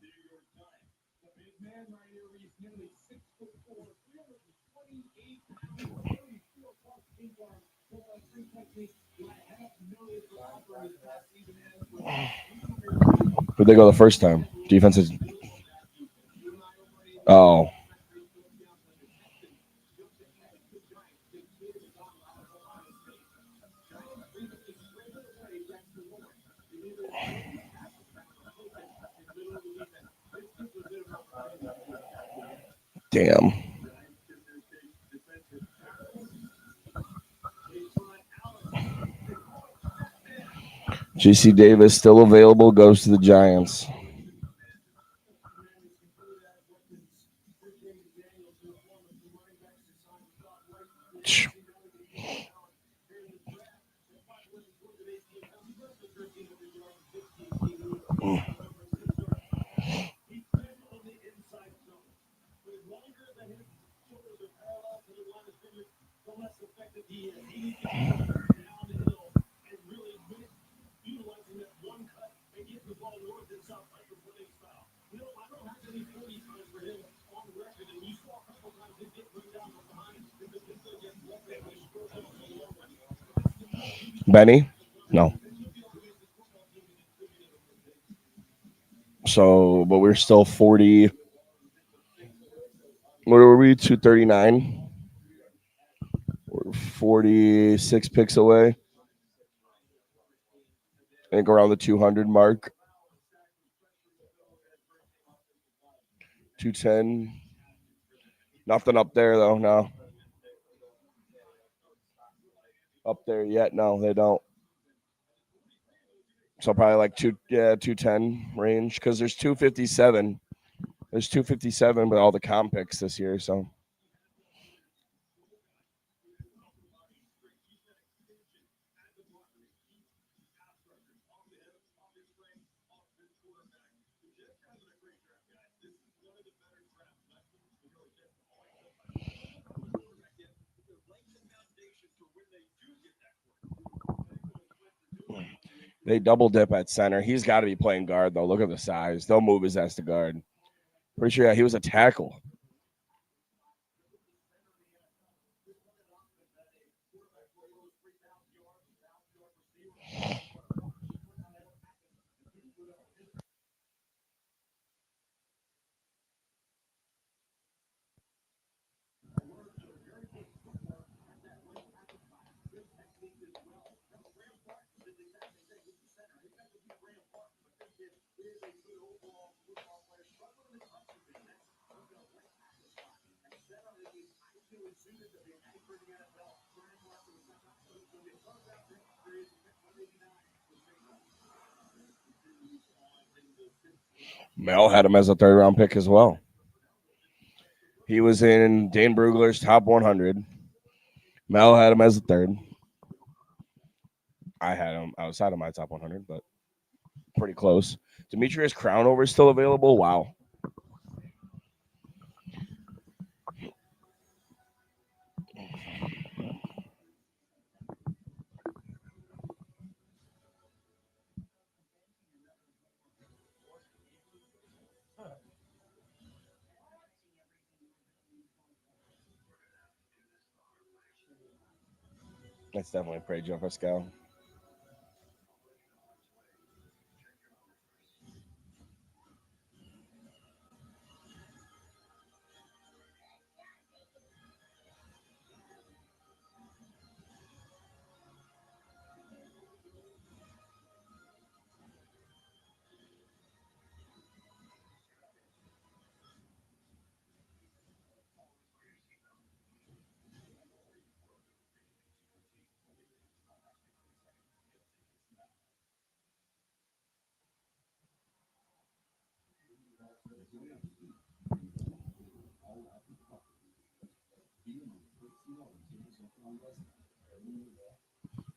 The big man right here, he's nearly 6'4", 328 pounds, 34 plus kick arm, full three technique. Got $500,000 for offering his past season ends with Who'd they go the first time? Defense is. Oh. Damn. JC Davis still available, goes to the Giants. Benny? No. So, but we're still 40. What were we? 239? We're 46 picks away. I think around the 200 mark. 210. Nothing up there, though. No. Up there yet? No, they don't. So probably like 210 range because there's 257. There's 257 with all the comp picks this year. So they double dip at center. He's got to be playing guard though. Look at the size. They'll move his ass to guard. Pretty sure he was a tackle. Mel had him as a third round pick as well. He was in Dane Brugler's top 100. Mel had him as a third. I had him outside of my top 100, but pretty close. Demetrius Crownover is still available. Wow. That's definitely Pedro Pascal.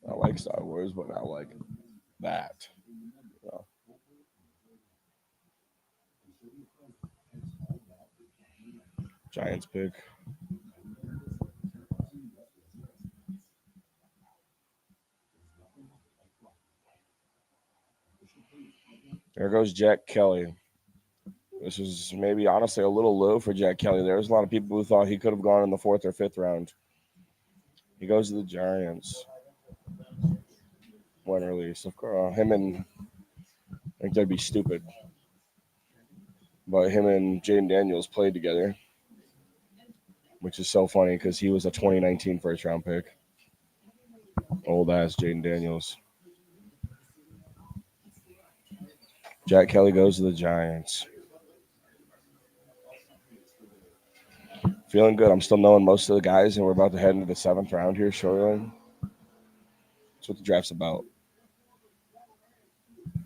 I like Star Wars, but not like that. So. Giants pick. There goes Jack Kelly. This was maybe honestly a little low for Jack Kelly. There was a lot of people who thought he could have gone in the 4th or 5th round. He goes to the Giants. One release. Of course, him and I think that'd be stupid. But him and Jaden Daniels played together, which is so funny because he was a 2019 first round pick. Old ass Jaden Daniels. Jack Kelly goes to the Giants. Feeling good. I'm still knowing most of the guys, and we're about to head into the 7th round here shortly. That's what the draft's about.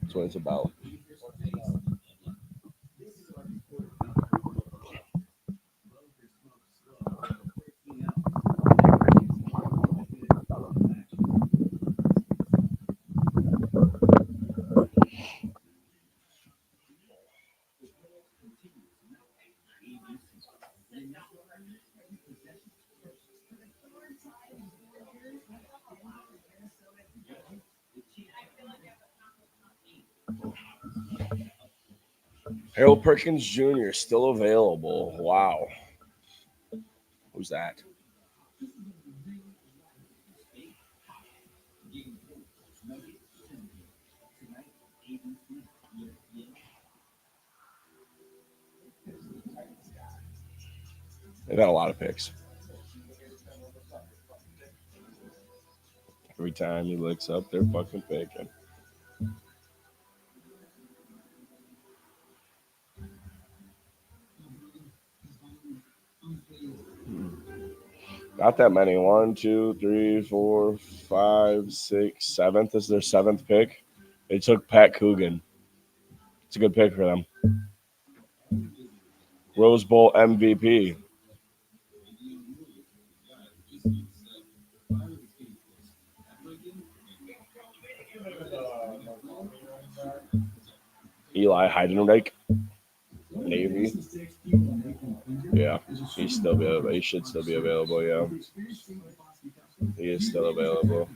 That's what it's about. Harold Perkins Jr. still available. Wow. Who's that? They got a lot of picks. Every time he looks up, they're fucking picking. Not that many. 1, 2, 3, 4, 5, 6, 7th. This is their 7th pick. They took Pat Coogan. It's a good pick for them. Rose Bowl MVP. Eli Heidenreich, Navy. Yeah, he should still be available. Yeah, he is still available.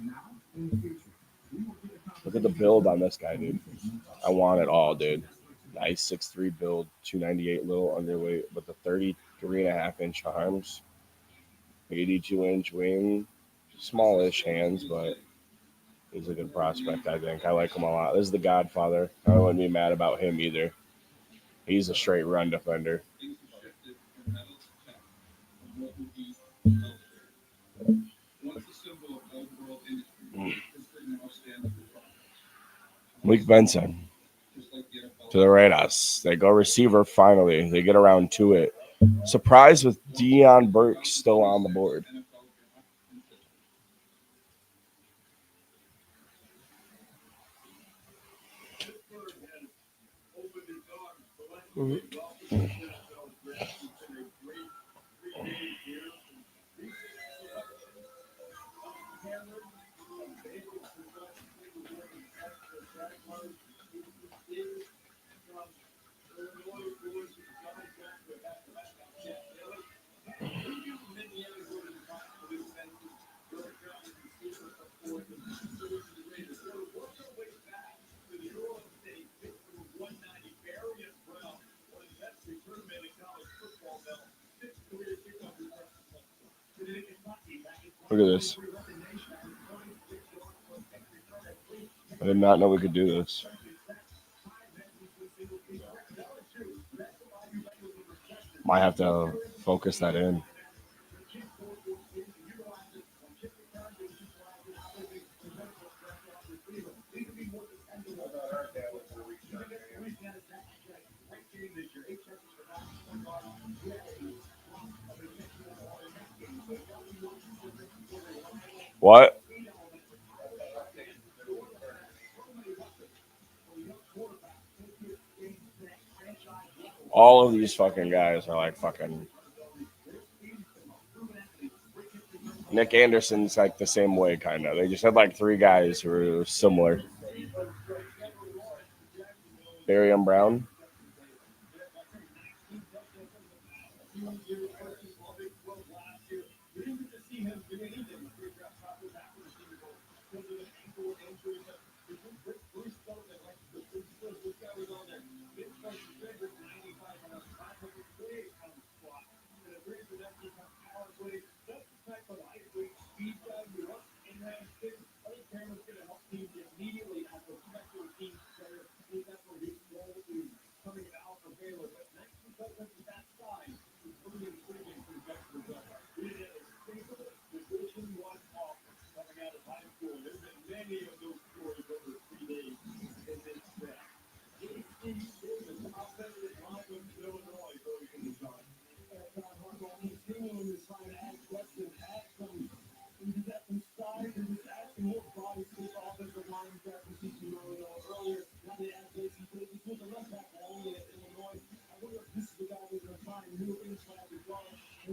Look at the build on this guy, dude. I want it all, dude. Nice 6'3" build, 298 little underweight, with the 33.5-inch arms, 82-inch wing, smallish hands, but he's a good prospect, I think. I like him a lot. This is the Godfather. I wouldn't be mad about him either. He's a straight run defender. Malik Benson to the Raiders. They go receiver finally. They get around to it. Surprised with Deion Burks still on the board. Look at this. I did not know we could do this. Might have to focus that in. What? All of these fucking guys are like fucking. Nick Anderson's like the same way, kind of. They just had like 3 guys who were similar. Barium Brown.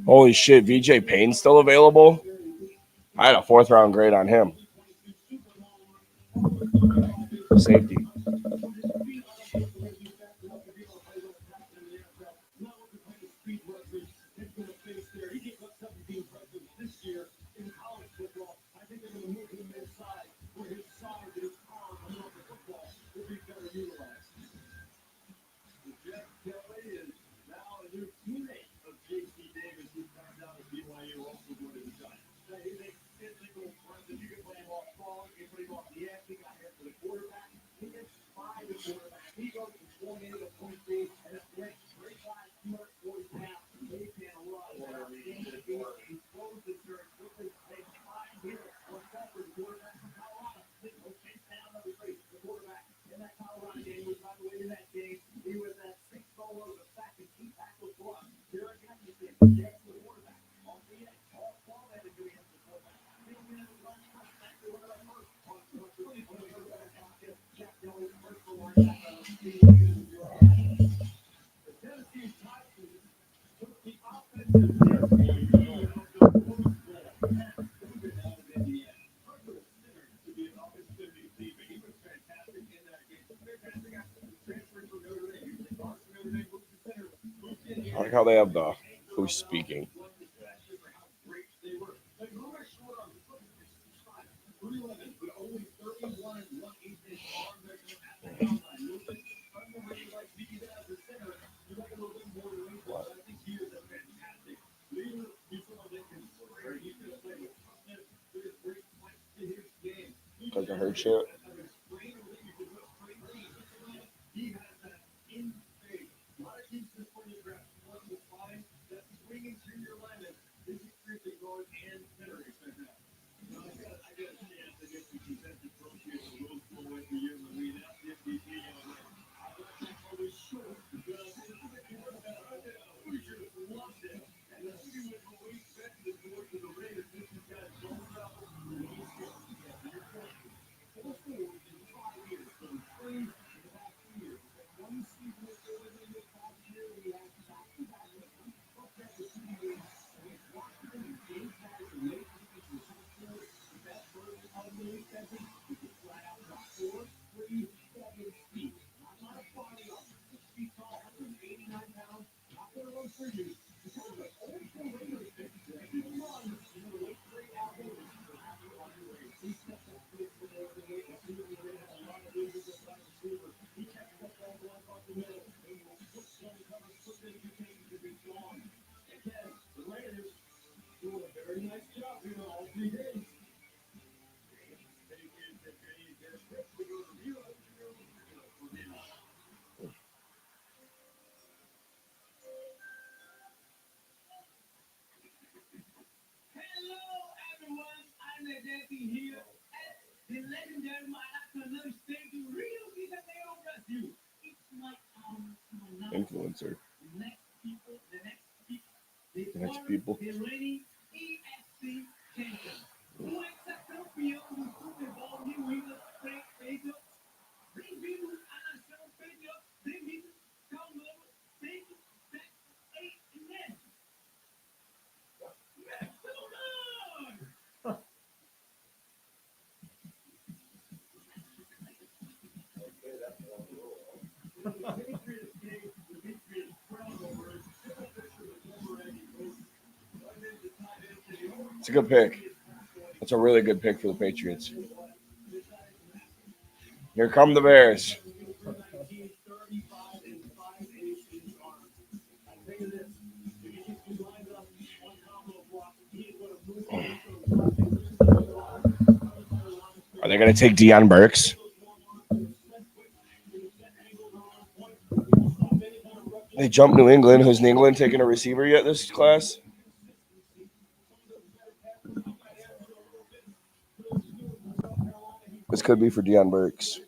Holy shit, VJ Payne's still available? I had a 4th round grade on him. Safety. Jeff Kelly is now a new teammate of J.C. Davis, who comes out of BYU, also going to the Giants. He's a physical person. You can play him off strong, you can put him off the edge. He got hit for the quarterback. He gets by the quarterback. He goes from point A to point B, and it's great. Great guy, 240 pounds. He can run. He throws the dirt quickly. They find him on cover the quarterback from Colorado. They go chase down number 3, the quarterback in that Colorado game. Was by the way in that game. He was at 6 solos, a sack, and 2 tackles for us. Derek Atkinson gets the quarterback on the edge. All 12 had to do against the quarterback. Jack Kelly, first for linebacker. The Tennessee Titans took the offensive I like how they have the who's speaking. Because of her shit. here at the legendary Maracanã Stadium. Rio de Janeiro, Brazil. It's my honor to announce Influencer. the next people, The next people. the reigning EFC champion. O ex-campeão do Super Bowl New England Patriots. Bem-vindos à nação Patriots. Bem-vindos ao novo 6, 7, 8 e 9. It's a good pick. That's a really good pick for the Patriots. Here come the Bears. Are they going to take Deion Burks? They jumped New England. Who's New England taking a receiver yet this class? This could be for Deion Burks.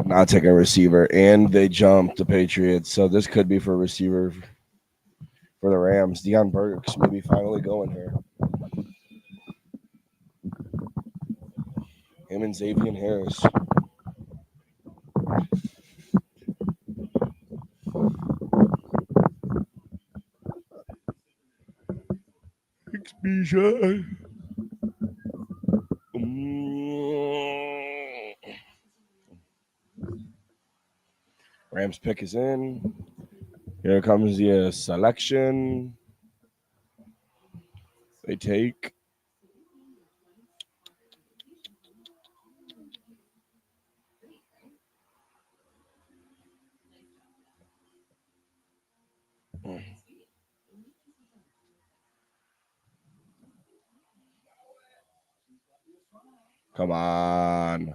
Not taking a receiver, and they jumped the Patriots, so this could be for a receiver for the Rams. Deion Burks maybe finally going here. Him and Xavier Harris. XBJ. Rams pick is in. Here comes the selection. They take. Come on.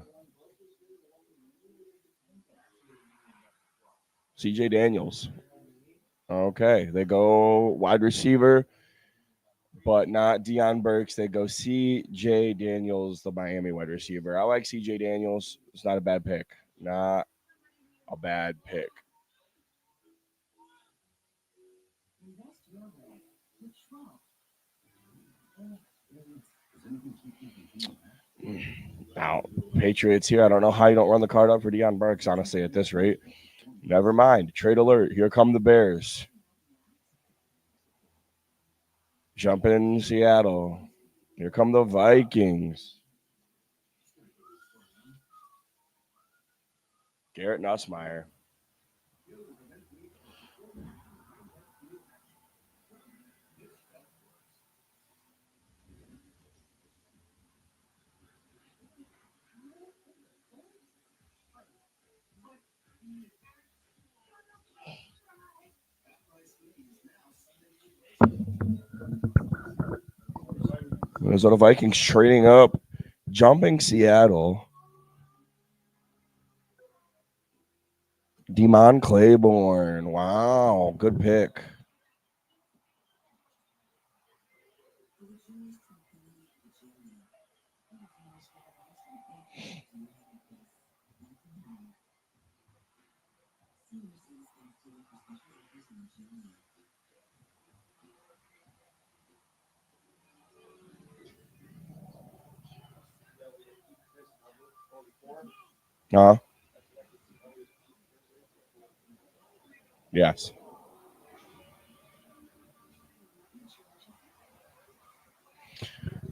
CJ Daniels. Okay, they go wide receiver, but not Deion Burks. They go CJ Daniels, the Miami wide receiver. I like CJ Daniels. It's not a bad pick. Not a bad pick. Invest your way with Schwab. Now, Patriots here. I don't know how you don't run the card up for Deion Burks, honestly, at this rate. Never mind. Trade alert. Here come the Bears. Jump in Seattle. Here come the Vikings. Garrett Nussmeier. Minnesota Vikings trading up, jumping Seattle. Demon Claiborne. Wow, good pick. Huh? Yes.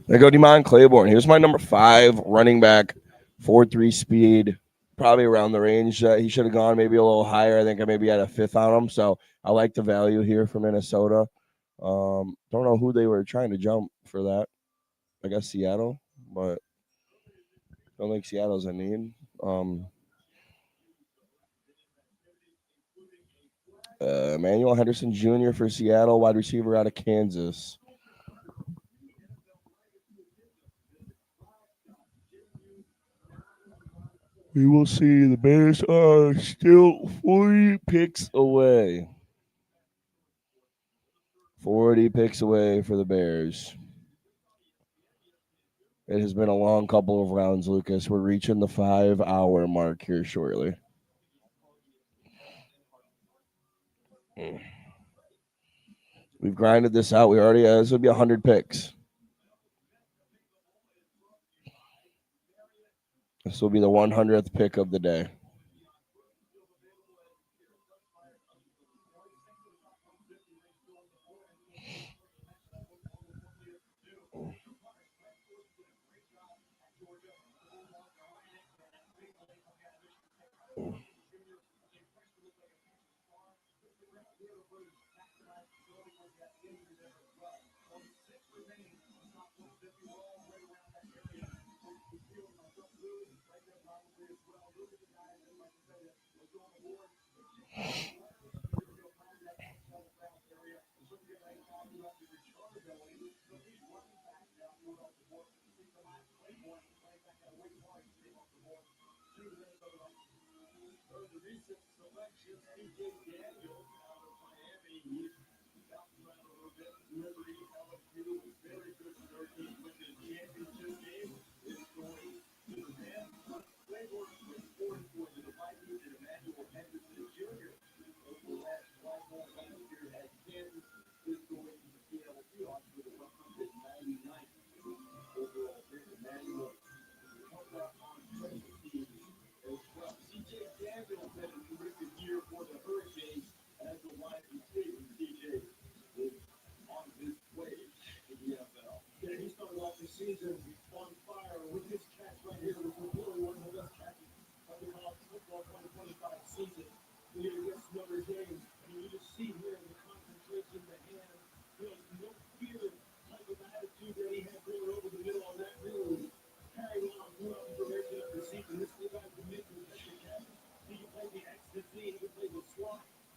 There go Demon Claiborne. Here's my number 5 running back, 4.3 speed, probably around the range that he should have gone, maybe a little higher. I think I maybe had a 5th on him, so I like the value here for Minnesota. Don't know who they were trying to jump for that. I guess Seattle, but don't think Seattle's a need. Emmanuel Henderson Jr. for Seattle, wide receiver out of Kansas. We will see. The Bears are still 40 picks away. 40 picks away for the Bears. It has been a long couple of rounds, Lucas. We're reaching the 5-hour mark here shortly. We've grinded this out. We already this would be 100 picks. This will be the 100th pick of the day.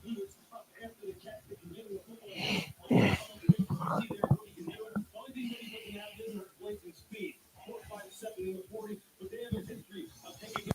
He is tough after the catch. They can get him a couple of hits on the big see there what he can do. The only thing that he doesn't have is her blazing speed. 4.57 in the 40, but they have a history of taking.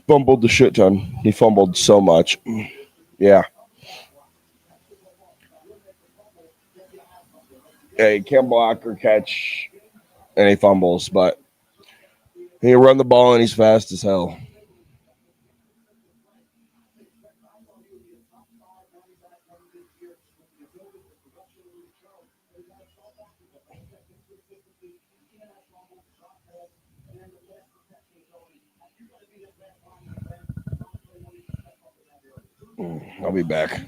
Fumbled the shit ton. He fumbled so much. Yeah. Yeah, he can't block or catch any fumbles, but he can run the ball and he's fast as hell. I'll be back. He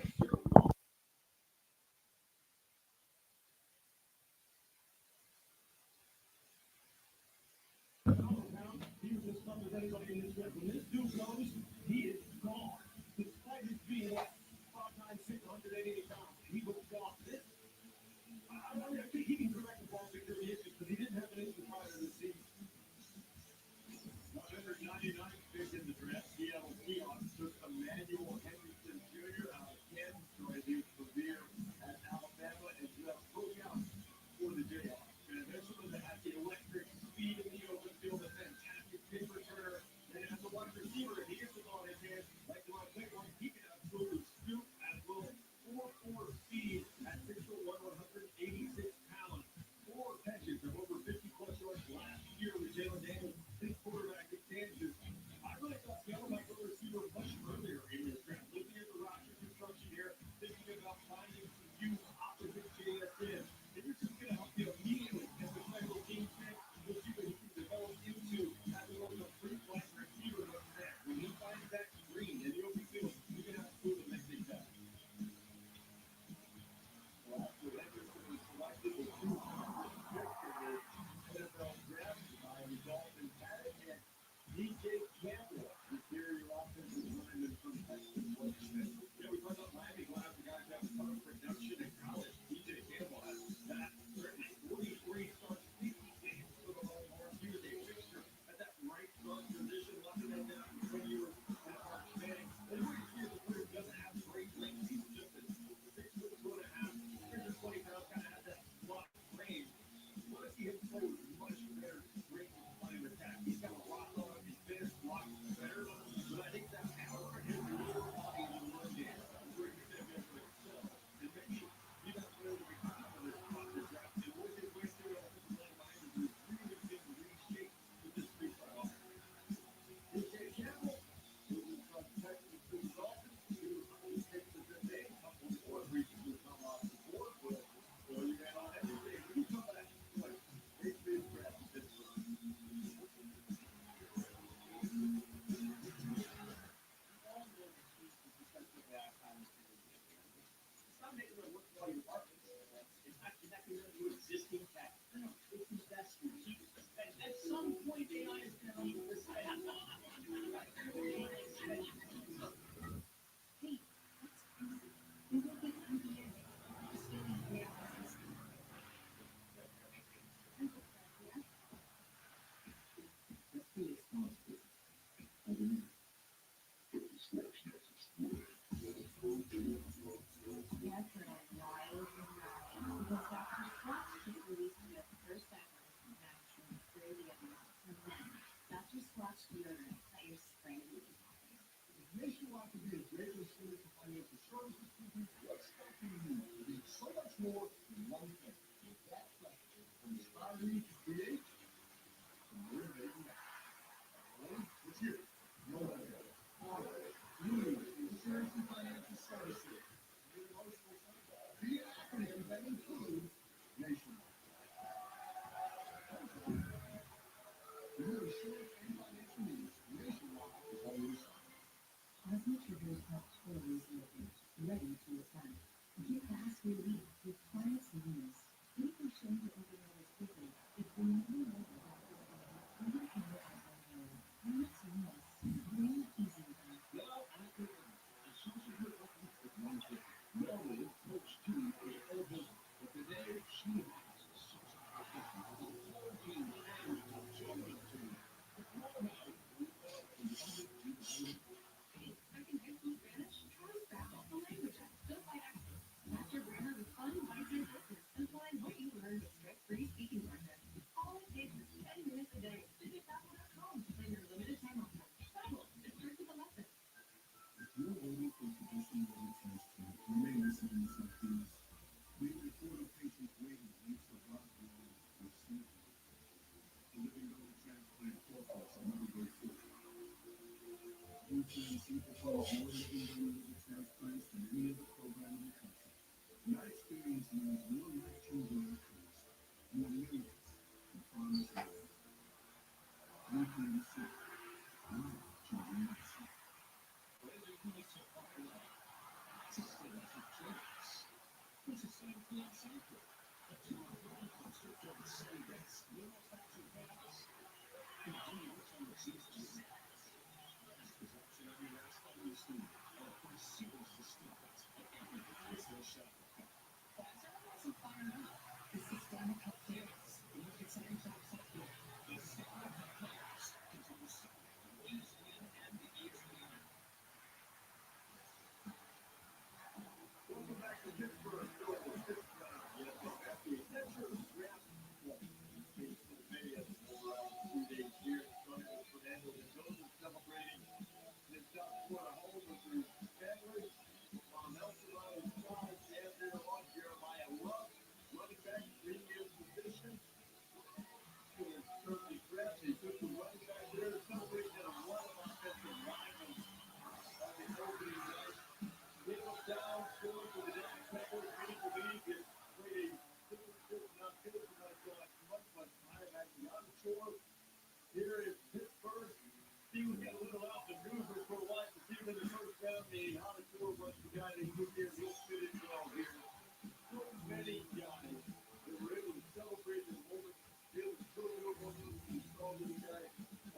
was as tough as anybody in this group. When this dude goes, he is gone. Despite his being what, 5'9", 180 pounds, he was gone. This, I think he can correct the ball security issues because he didn't have an issue prior to the season. Number 99 pick in the draft, Seattle Seahawks took Emmanuel Henderson Jr. out of Kansas Major Insurance and Financial Services Group, what's stopping you from being so much more than one thing? With that question, from inspiring to create, from motivating action. It's you. No one else. New Insurance and Financial Services. Your emotional support. The acronym that includes Nationwide. Your insurance and financial needs, Nationwide is always Cosmic Triggers help always looking, ready to attack. Get fast relief with Clarence Leaves. We can change your overnight quickly if we never know about your body. We can look at one area. Clarence Leaves. Bring easy back. now acronym. And social good outreach with one thing. Normally, Coach 2 is all business, but today she has social efficiency with a whole team and a children team. It's more about it. Second high school Spanish? Try Spell, the language app, built by experts. Master grammar with fun, wise business, implying what you learned with stress-free speaking content. All it takes is 10 minutes a day. Visit Babbel.com to plan your limited time offer. Babbel, it starts with a lesson. If you're waiting for traditional organ transplant, you may listen to some things. We report on patients waiting weeks or months long to receive the living donor transplant process another way forward. UTMC performs more living donor transplants than any other program in the country. Your experience means more life-changing outcomes, more millions in promise of life. UTMC, life-changing medicine. Here in Pittsburgh, he was getting a little out the news for a while to see him in the first round. The Hanator was the guy that he did real fit in well here. So many guys that were able to celebrate the moment. It was so overwhelming. You saw this guy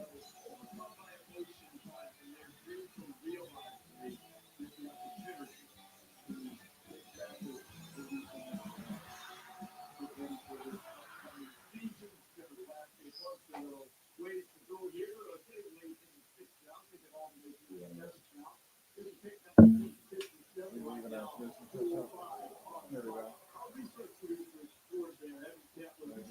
that was overcome by emotion, but and their dreams were realized. They get the opportunity to get back to the ready for this upcoming season. Instead of last year, so ways to go here. Getting late in the sixth round, they get all the way through the seventh round. It'll take that right now. There we go. Our research producer scored there. Evan Kepler.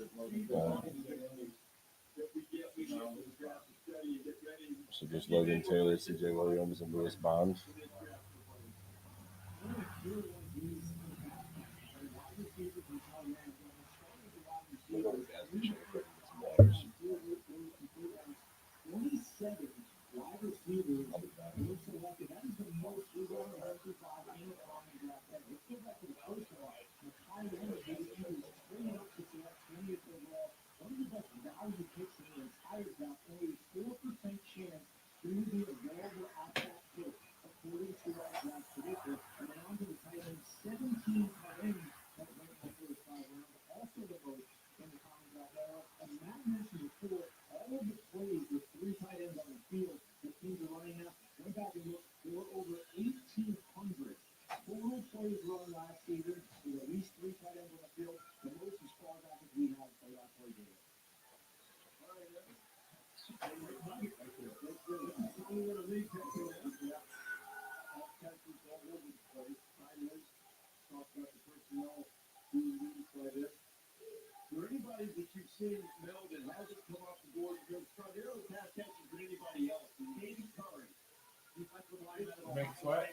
That we get with the draft to study and get ready. So just Logan Taylor, CJ Williams, and Lewis Bond. For anybody that you've seen Mel that hasn't come off the board, because Cardero pass catches than anybody else. And David Curry, Make sweat.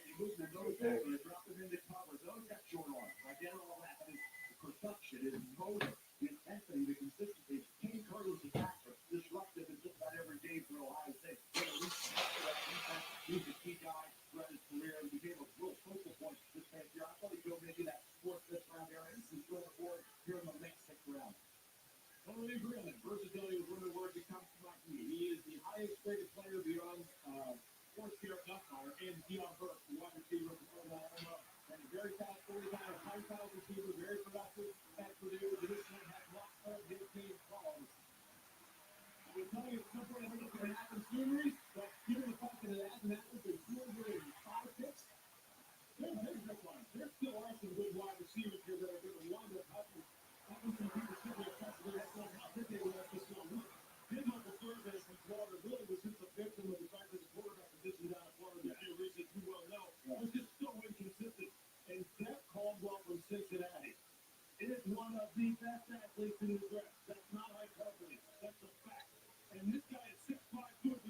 placed in the draft. That's not high confidence. That's a fact. And this guy is 6'5",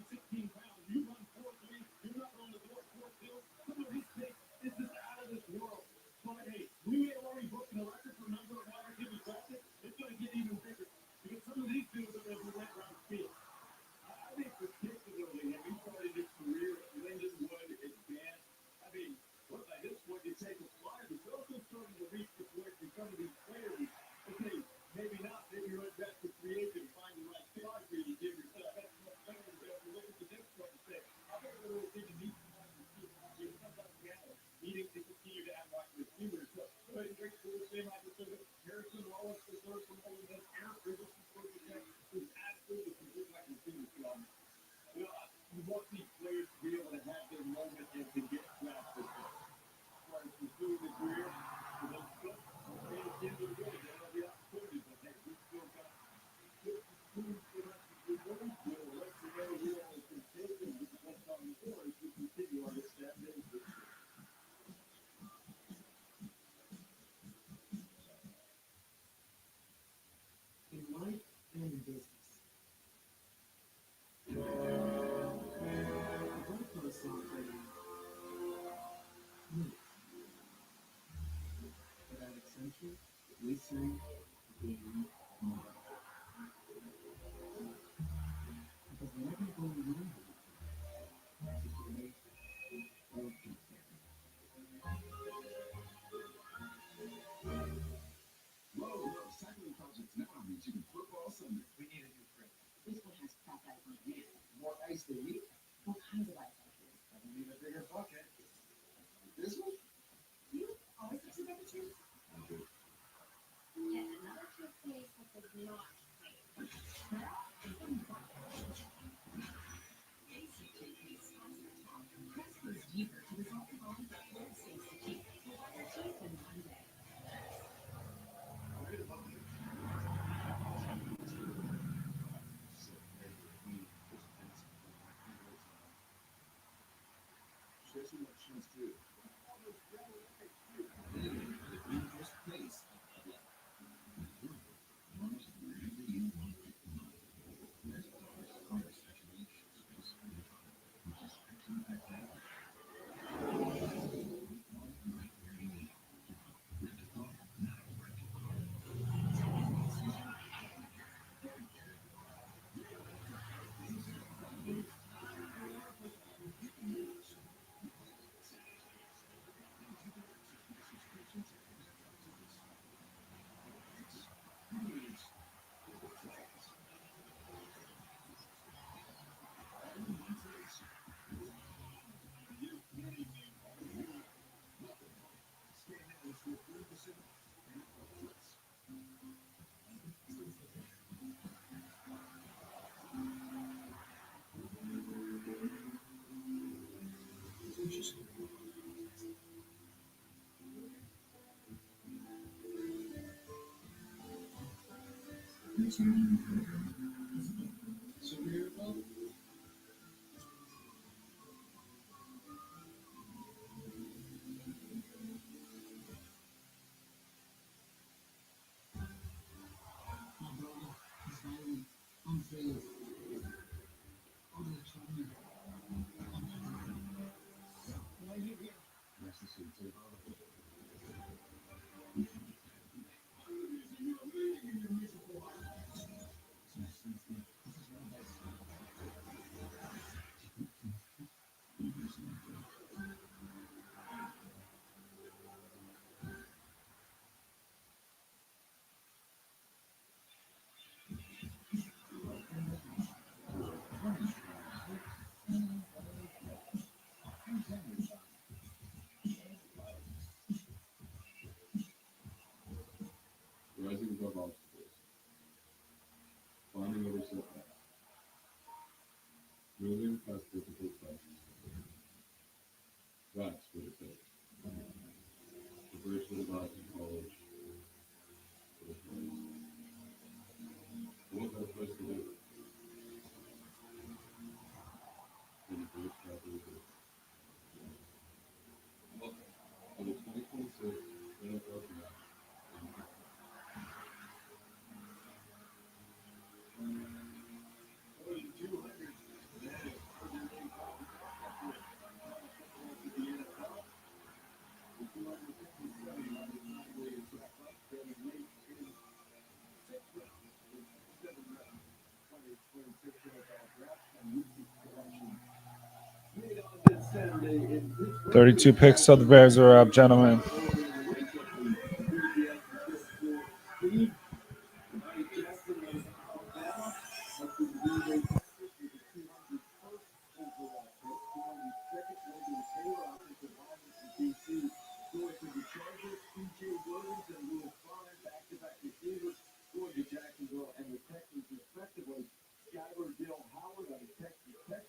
216 pounds. You run 4.3, you're not on the board 4.2. Some of his takes is just out of this world. But hey, we may have already broken the record for number of wide receivers drafted. It's going to get even bigger because some of these dudes are going to be late round speed. I think particularly when he started his career at Lindenwood Advanced, I mean, look, at this point, you take a flyer, but you're also starting to reach the point where some of these players, okay, maybe not, maybe you're at best to create and find the right spot for you to give yourself. That's much better than to look at the next one and say, I'm going to really think these guys are sometimes together, needing to continue to add wide receivers. So, it's great to the same opportunity. Harrison Wallace, the third from Ole Miss, Aaron Bridges, the first attack, is absolutely complete wide receiver beyond. You know, you want these players to be able to have their moment and to get drafted. As far as pursuing the career, for those folks, they can do good. They have the opportunity, but hey, we still got good food for us to do. We'll let you know who all is taken what's on the board as we continue on this Saturday. In life and in business. The Gold Coast software moves. But at Accenture, we say being more. Because whatever goal you have is to make all people. Low cycling projects now reaching football Sunday. We need a new friend. This one has crap ice on it. More ice than me. What kinds of ice on it? I need a bigger bucket. This one? You always have some temperatures? I do. Yet another toothpaste that does not Crest goes deeper to resolve the bond that holds things to keep. So wash your teeth in one day. Chasing that chance too. Rising above obstacles, climbing over setbacks, moving past difficult challenges. That's what it takes. The bridge to the back in college, for the place. What better place to live? Than the great capital city. Welcome to the 2026 NFL Draft. Saturday in Pittsburgh. 32 picks, so the Bears are up, gentlemen. Steve, Mike Jackson of Alabama, has been Green Bay Packers with the 201st overall pick. 202nd, Logan Taylor, offensive lineman from DC, going to the Chargers. C.J. Williams and Lewis Bond, back-to-back receivers, going to Jacksonville and the Texans, respectively. Skyler Dill Howard out of Texas Tech,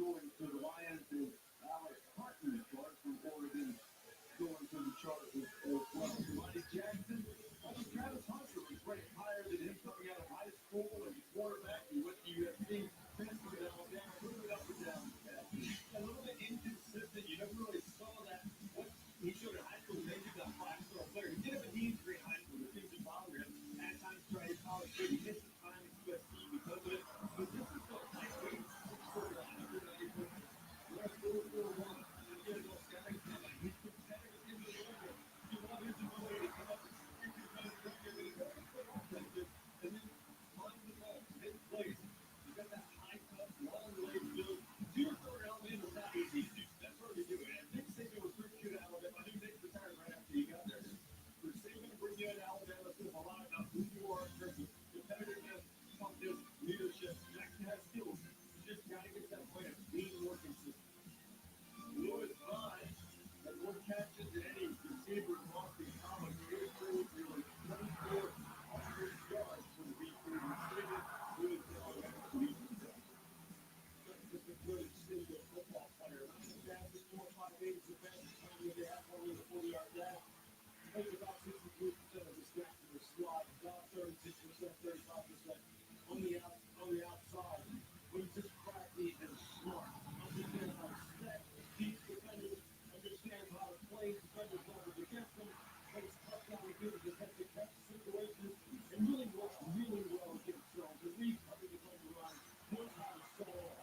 going to the Lions, and Alex Hutton, guard from Oregon, going to the Chargers as well. Monty Jackson, Travis Hunter was ranked higher than him coming out of high school and quarterback. He went to USC, transferred to Alabama, moved it up and down. A little bit inconsistent. You never really saw that. What he showed in high school, maybe the five-star player. He did have a knee injury in high school. The things that bothered him. At times, tried college, but he missed the time at USC because of it. But this is the lightweight, 6'4", 190 pounds. Less 4'1". He's competitive in the middle. You want his ability to come up and stick his nose down there, but he doesn't play offensive, and then run the ball, hit plays. He's got that high cut, long leg build. Zero for Alabama is not easy to do. That's hard to do. And Nick Saban was pretty good at Alabama. I knew Nick retired right after he got there. For Saban to bring you into Alabama says a lot about who you are in terms of competitiveness, toughness, leadership. Jackson has skills. You just got to get that plan, being more consistent. Lewis Vine had more catches than any receiver in Boston College. Nearly 24 offensive yards for the week three receiver. Lewis Vine had 3 yards. Just a good single football player. Not the fastest, 4.58 is the fastest time that they have only the 40-yard dash. Takes about 63% of the snaps in the slot. About 36%, 35% on the outside. But he's just crafty and smart. Understands how to set, beat defenders, understands how to play defenders leverage against him, plays tough down the field, defensive catch situations, and really works really well against zones. The league under the run knows how to set it up.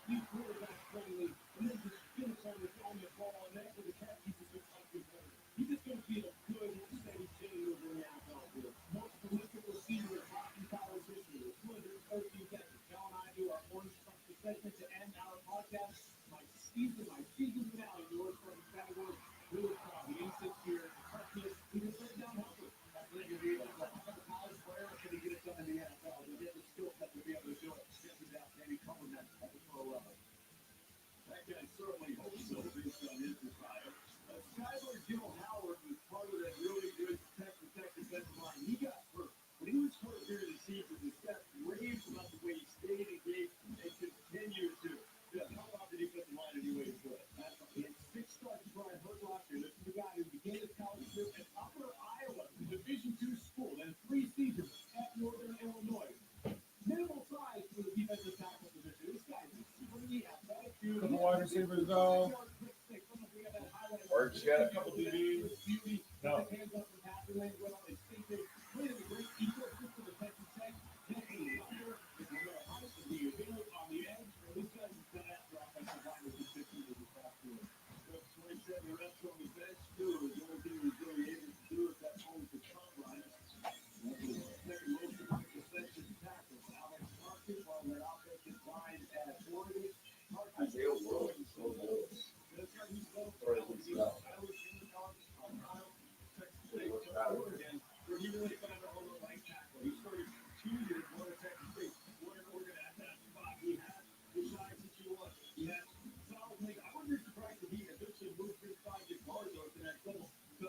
He's quarterback friendly, and then just finish on the ball, and after the catch, he's just something better. He's just going to be a good, steady changeover in the NFL field. Most prolific receiver in Boston College history, 213 catches. Cal and I do our orange touch segment to end our podcast. My season finale, the Lord from category, Lewis Vine, the 86-year toughness. He was right down helper. That's what he did. How about a college player? Can he get it done in the NFL? He get the skill set to be able to do it. Get the depth, maybe cover that at the pro level. That guy certainly hopes so based on his desire. Skyler Dill Howard was part of that really good Texas Tech defensive line. He got hurt. When he was hurt during the season, the stats raved about the way he stayed engaged and continued to help out the defensive line any way he could. He had 6 starts Brian Hurt last year. This is the guy who began his college career at Upper Iowa, the Division II school, then 3 seasons at Northern Illinois. Minimal size for the defensive tackle position. This guy's extremely athletic. Couple wide receivers go. Or just got a couple DBs. No. Hands up and passing lane well. They think they played in a great ecosystem of Texas Tech. Then a runner is a little height to be available on the edge. And this guy's done that for offensive linemen who 15 years past year. 27 reps on the bench, too. The only thing he was really able to do is that home to combine. That's the second most defensive tackle. Alex Harkin, while their offensive line at Oregon. Isaiah Williams. That's right, he's well for Oregon, where he really found a home right tackle. He started 2 years going to Texas State. Oregon at that spot. He had the size that you want. He had solid leg. I wouldn't be surprised if he eventually moved inside the guard though to that level. To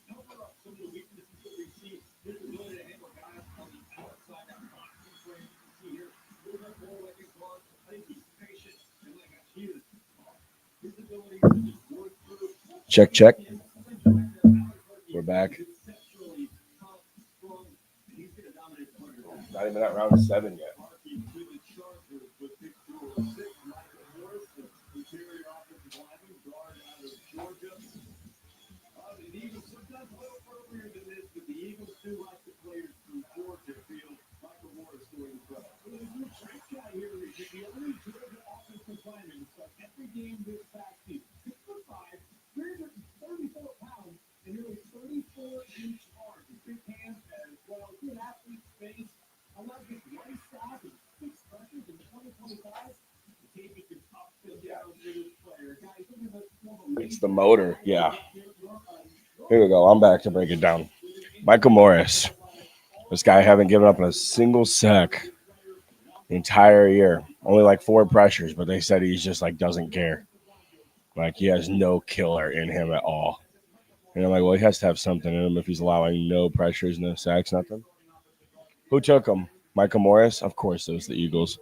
cover up some of the weaknesses that we see, his ability to handle guys on the outside, that boxing frame you see here. Move up more like a guard. I think he's patient and like a kid. His ability to just work through. Check. We're back. Not even at round 7 yet. Sometimes a little earlier than this, but the Eagles do like the players from Georgia feel Michael Morris doing the pro. There's a new track guy here that the only Georgia offensive lineman to start every game this past season. 6'5", 334 pounds, and nearly 34-inch arms. Big hands as well. Good athlete space. I love his right side and 6 pressures in 2025. The team is up and down for this player. Guys, It's the motor. Yeah. Here we go. I'm back to break it down. Michael Morris. This guy haven't given up a single sack the entire year. Only like 4 pressures, but they said he's just like doesn't care. Like he has no killer in him at all. And I'm like, well, he has to have something in him if he's allowing no pressures, no sacks, nothing. Who took him? Michael Morris? Of course, it was the Eagles.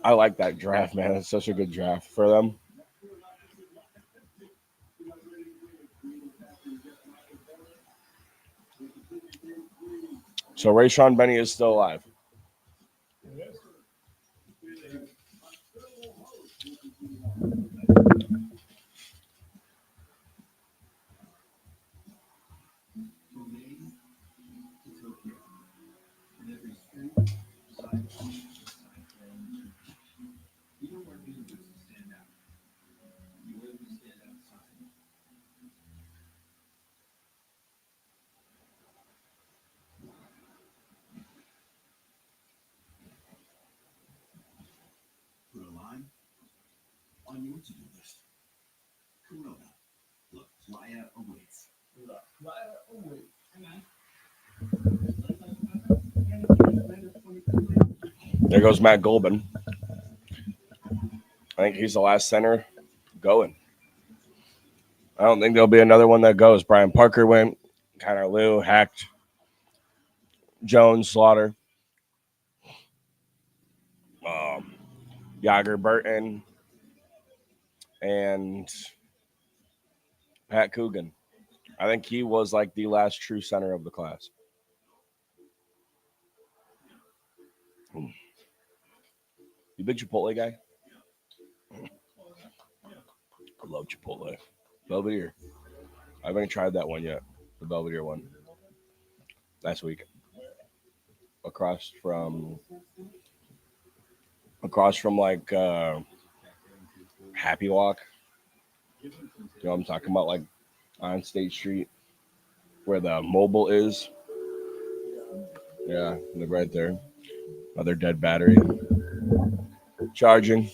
I like that draft, man. It's such a good draft for them. So Rayshon Benny is still alive. Put a line on your to-do list. Corona. La Playa awaits. There goes Matt Golban. I think he's the last center going. I don't think there'll be another one that goes. Brian Parker went. Connor Liu, Hacked, Jones, Slaughter, Yager Burton, and Pat Coogan. I think he was like the last true center of the class. You big Chipotle guy? I love Chipotle. Belvedere. I haven't tried that one yet. The Belvedere one. Last week. Across from like Happy Walk. You know what I'm talking about? Like on State Street where the mobile is. Yeah, live right there. Another dead battery. Charging.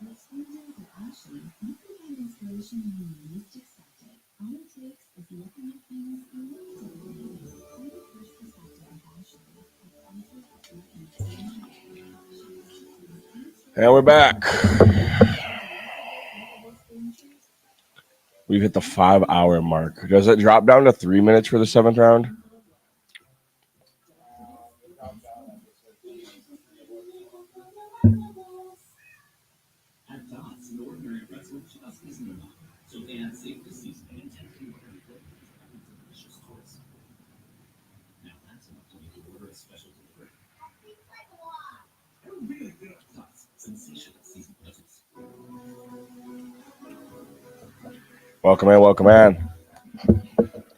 With Studios at Ashley, you can find inspiration when you least expect it. All it takes is looking at things a little differently. See the first perspective of Ashley. And we're back. We've hit the 5-hour mark. Does it drop down to 3 minutes for the 7th round? At Dots, the ordinary pretzel just isn't enough. So they add safety seasoning and 10 flavors to make a delicious twist. Now that's enough to make you order a special delivery. Dots, sensational seasoned pretzels. Welcome in.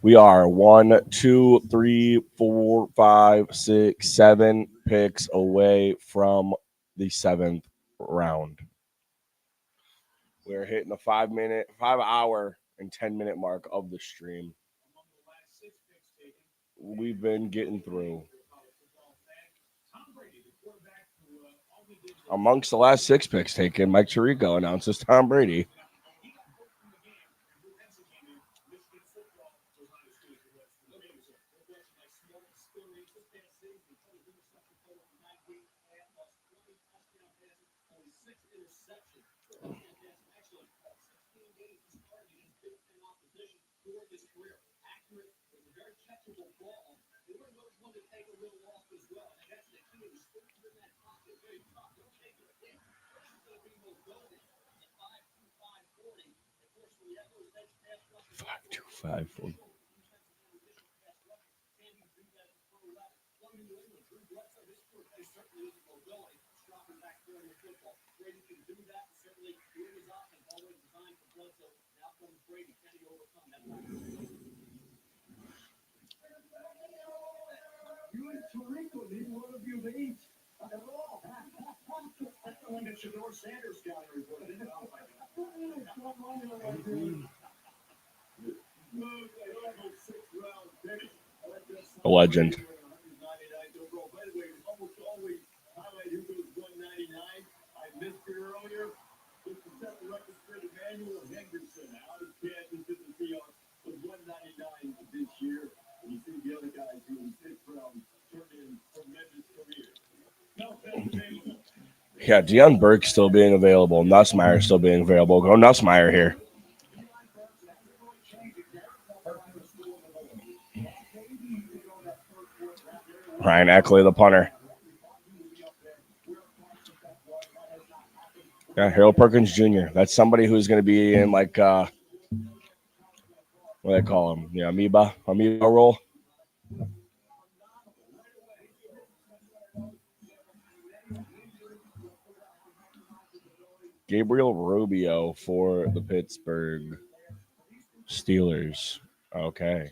We are 1, 2, 3, 4, 5, 6, 7 picks away from the 7th round. We're hitting the 5-hour and 10-minute mark of the stream. We've been getting through. Amongst the last 6 picks taken, Mike Tirico announces Tom Brady. Five. order of you to eat. I got it all. That's the one that Shador Sanders got report. Oh my God. A legend. By the way, almost always highlight who goes 199. I missed it earlier. This is set the record straight. Emmanuel Henderson out of Kansas City Seahawks was 199 this year. And you see the other guys who in 6th round turned in tremendous careers. No, that's available. Yeah, Deion Burke still being available. Nussmeyer still being available. Go Nussmeyer here. Ryan Eckley, the punter. Yeah, Harold Perkins Jr. That's somebody who's going to be in like what do they call him? Yeah, amoeba role. Gabriel Rubio for the Pittsburgh Steelers. Okay.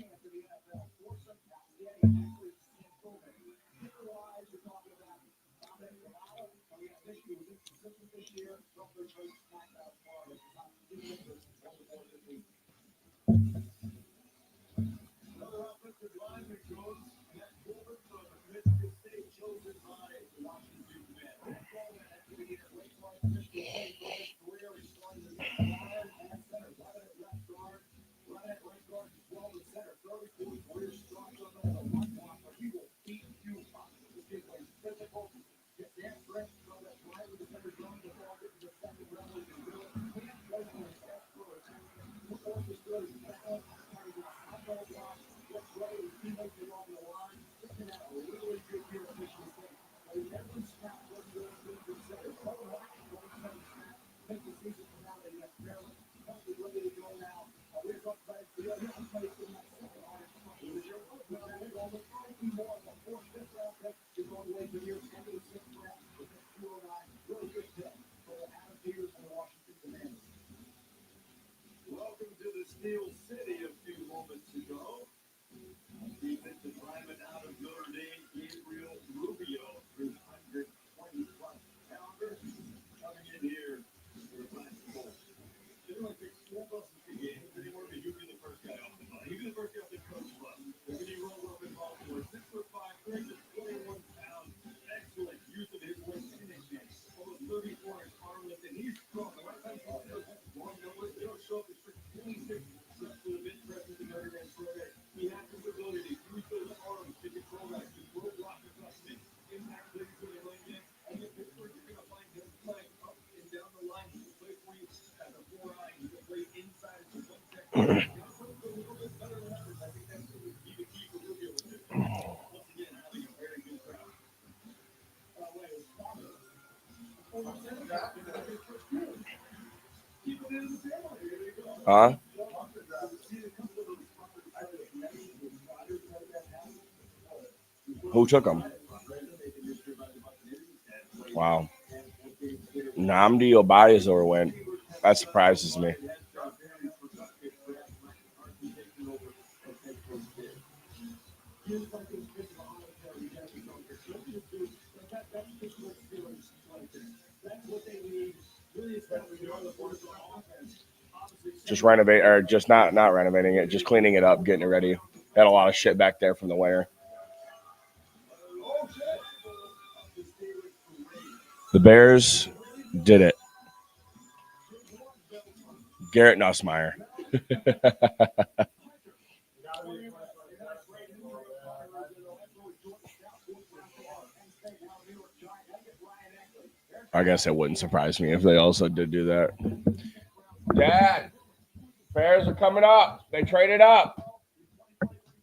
Welcome to the Steel City a few moments ago. Defensive lineman out of Notre Dame, Gabriel Rubio, 320-plus pounder, coming in here for the Black Bolt. They only pick 4 buses a game. Anywhere but you be the first guy off the bus. You be the first guy off the coach bus. And when he rolls up in Baltimore, 6'5", 321 pounds, excellent use of his weight in his game. Almost 34 inch arm lift, and he's strong. The right side does long numbers. They don't show up as 26 reps for the bench press in the Notre Dame program. He has this ability to use those arms to control that, to throw block adjustment, impact plays for the lane game. And in Pittsburgh, you're going to find him playing up and down the line. He can play for you as a 4-eye. He can play inside as a 1-tech. A little bit better than others. I think that's going to be the key for Rubio with this. Once again, having a very good crowd. Huh? Who took him? Wow. Nnamdi Obaizor went. That surprises me. Just renovate, or just not renovating it, just cleaning it up, getting it ready. Had a lot of shit back there from the winter. The Bears did it. Garrett Nussmeyer. I guess it wouldn't surprise me if they also did do that. Dad, Bears are coming up. They traded up.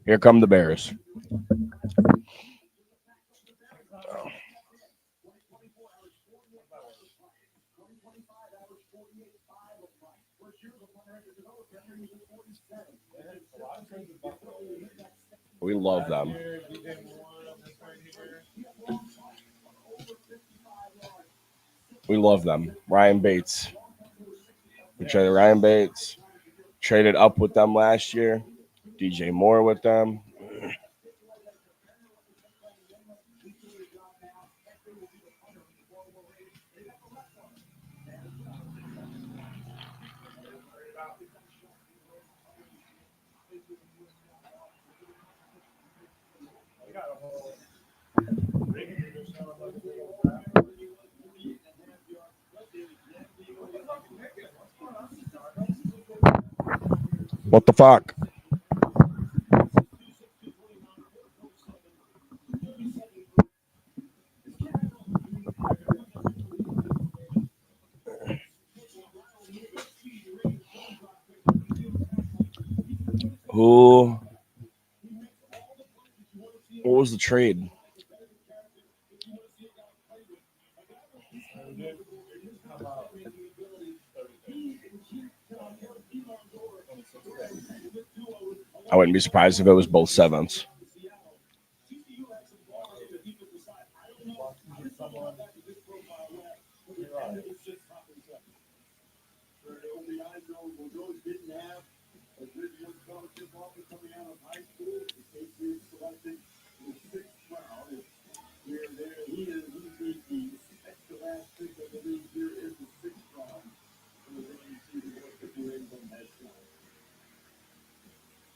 Here come the Bears. We love them. We love them. Ryan Bates. We traded Ryan Bates. Traded up with them last year. DJ Moore with them. What the fuck? Who? What was the trade? I wouldn't be surprised if it was both sevenths. Didn't have a good scholarship offer coming out of high school. The Patriots selected in the 6th round. Where there he is, he's the second to last pick of the league here in the 6th round. So we're going to see what the New England has done.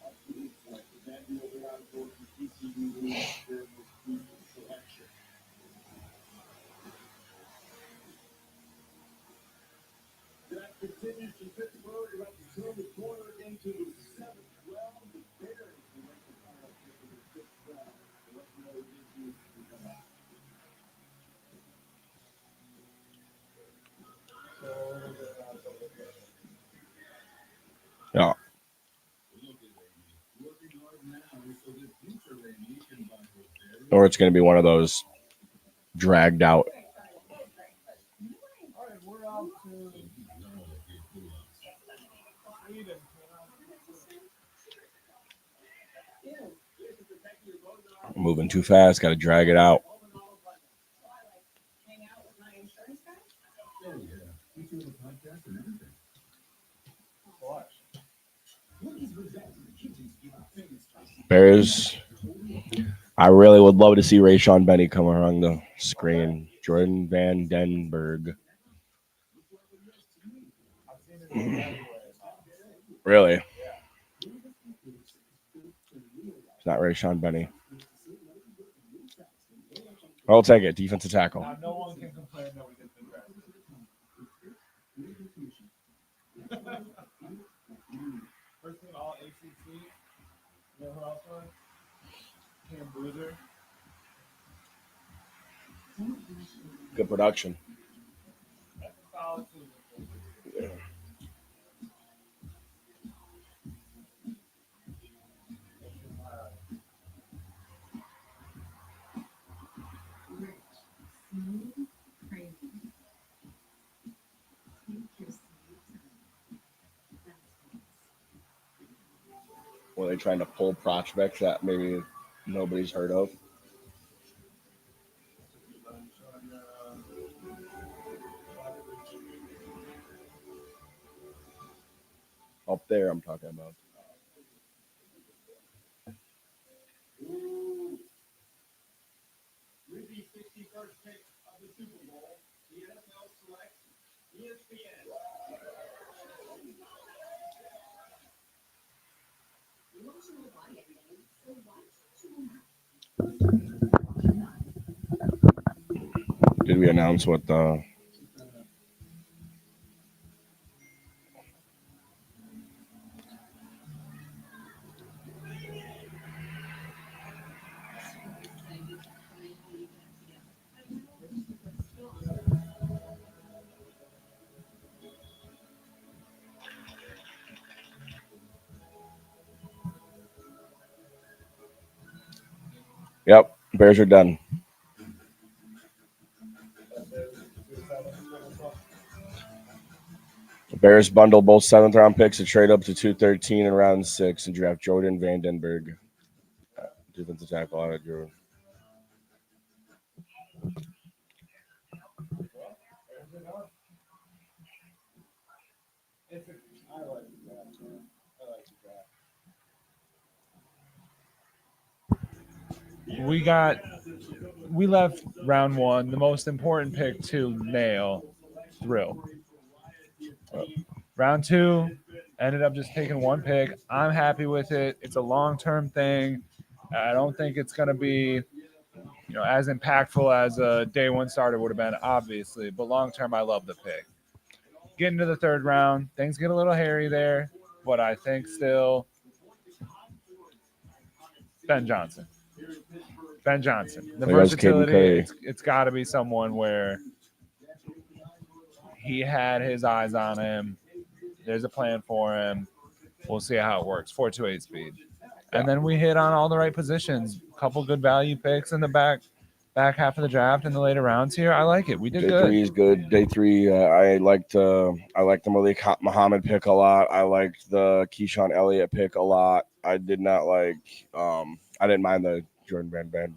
Absolute selection. That deal around for the TCU league, their most recent selection. That continues in Pittsburgh. You're about to turn the corner into the 7th round. The Bears will make the final pick in the 6th round. So let me know if you come out. Yeah. Or it's going to be one of those dragged out. All right, we're out to Sweden. Moving too fast. Got to drag it out. Hang out with my insurance guy? Oh, yeah. You do the podcast and everything. Bears. I really would love to see Rayshon Benny come around the screen. Jordan Van Denberg. Really? It's not Rayshon Benny. I'll take it. Defensive tackle. Now, no one can complain that we didn't draft. First team all ACC. You know who else was? Cam Boozer. Good production. That's a solid team. Smooth, crazy. Take your sweet time. That's nice. Were they trying to pull prospects that maybe nobody's heard of? Up there, I'm talking about. With the 61st pick of the Super Bowl, the NFL selects ESPN. You want to know why everything, so why don't you Did we announce what the Yep, Bears are done. The Bears bundle both 7th round picks to trade up to 213 in round 6 and draft Jordan Van Denberg. Defensive tackle out of Jordan. I like the draft, man. I like the draft. We left round 1, the most important pick to nail. Thrill. Round 2, ended up just taking one pick. I'm happy with it. It's a long-term thing. I don't think it's going to be, as impactful as a day one starter would have been, obviously. But long term, I love the pick. Getting to the third round, things get a little hairy there, but I think still Ben Johnson. Ben Johnson. The There goes Caden versatility, Curry. it's got to be someone where he had his eyes on him. There's a plan for him. We'll see how it works. 4.28 speed. And then we hit on all the right positions. A couple good value picks in the back half of the draft in the later rounds here. I like it. We did Day good. 3 is good. Day 3, I liked the Malik Muhammad pick a lot. I liked the Keyshawn Elliott pick a lot. I did not like. I didn't mind the Jordan Van Band.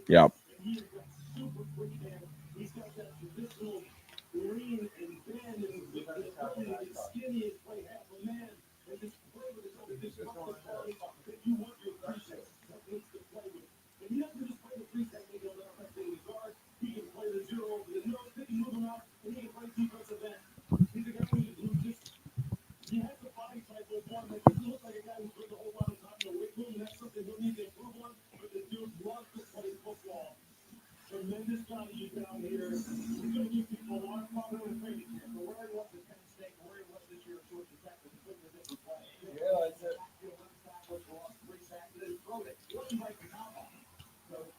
Yep. He's got that traditional lean and bend and the ability to get skinny and play half a man and just play with his own disruptive play that you want your preset techniques to play with. And he doesn't just play the preset thing on the offensive guard. He can play the zero over the nose, he can move him out, and he can play defensive end. He's a guy who just he has the body type of one that doesn't look like a guy who's put a whole lot of time in the weight room, and that's something he'll need to improve on. But the dude loves to play football. Tremendous value down here. We're going to give people a lot of fun in the training camp. We're wearing what the Penn State, we're wearing what this year at Georgia Tech, but we're putting a different play. Yeah, it's it. So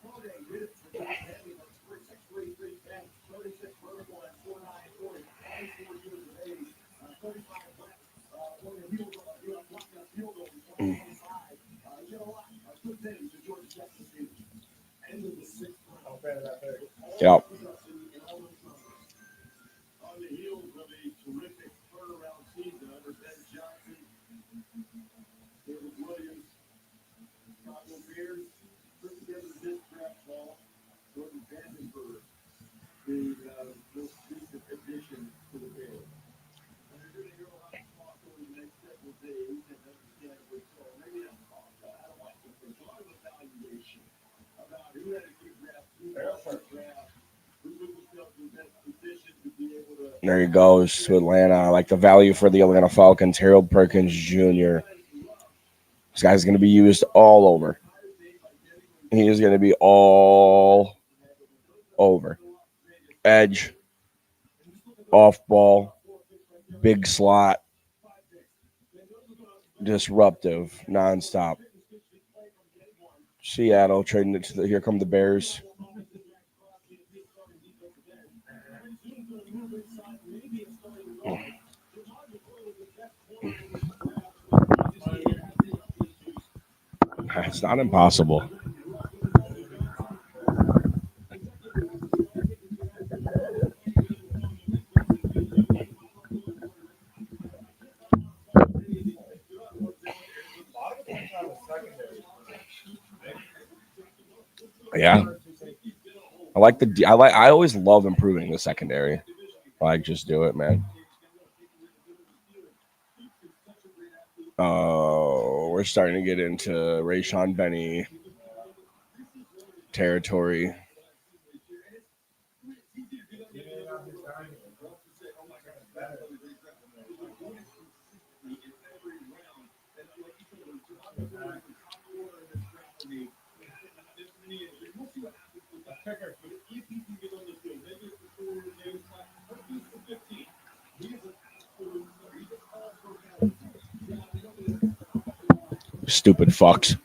Friday, hit it for that heavy, that's 36, 33, 10, 36 vertical at 4'9", 40, 24 years of age, 35 left, on the field goal, blocking a field goal, 25. You know what? Good things to Georgia Tech this season. End of the sixth round. Yep. On the heels of a terrific turnaround season under Ben Johnson, David Williams, Chicago Bears put together this draft ball. Jordan Vandenberg, the most recent addition to the Bears. And they're going to hear a lot of talk over the next several days, and understandably so. Maybe not talk, I don't like to think. A lot of evaluation about who had a good draft, who lost a draft, who put themselves in best position to be able to. There he goes to Atlanta. I like the value for the Atlanta Falcons. Harold Perkins Jr. This guy's going to be used all over. He is going to be all over. Edge, off ball, big slot, disruptive, nonstop. Seattle trading it to the. Here come the Bears. It's not impossible. Yeah. I always love improving the secondary. Like, just do it, man. Oh, we're starting to get into Rayshon Benny territory. Stupid fucks.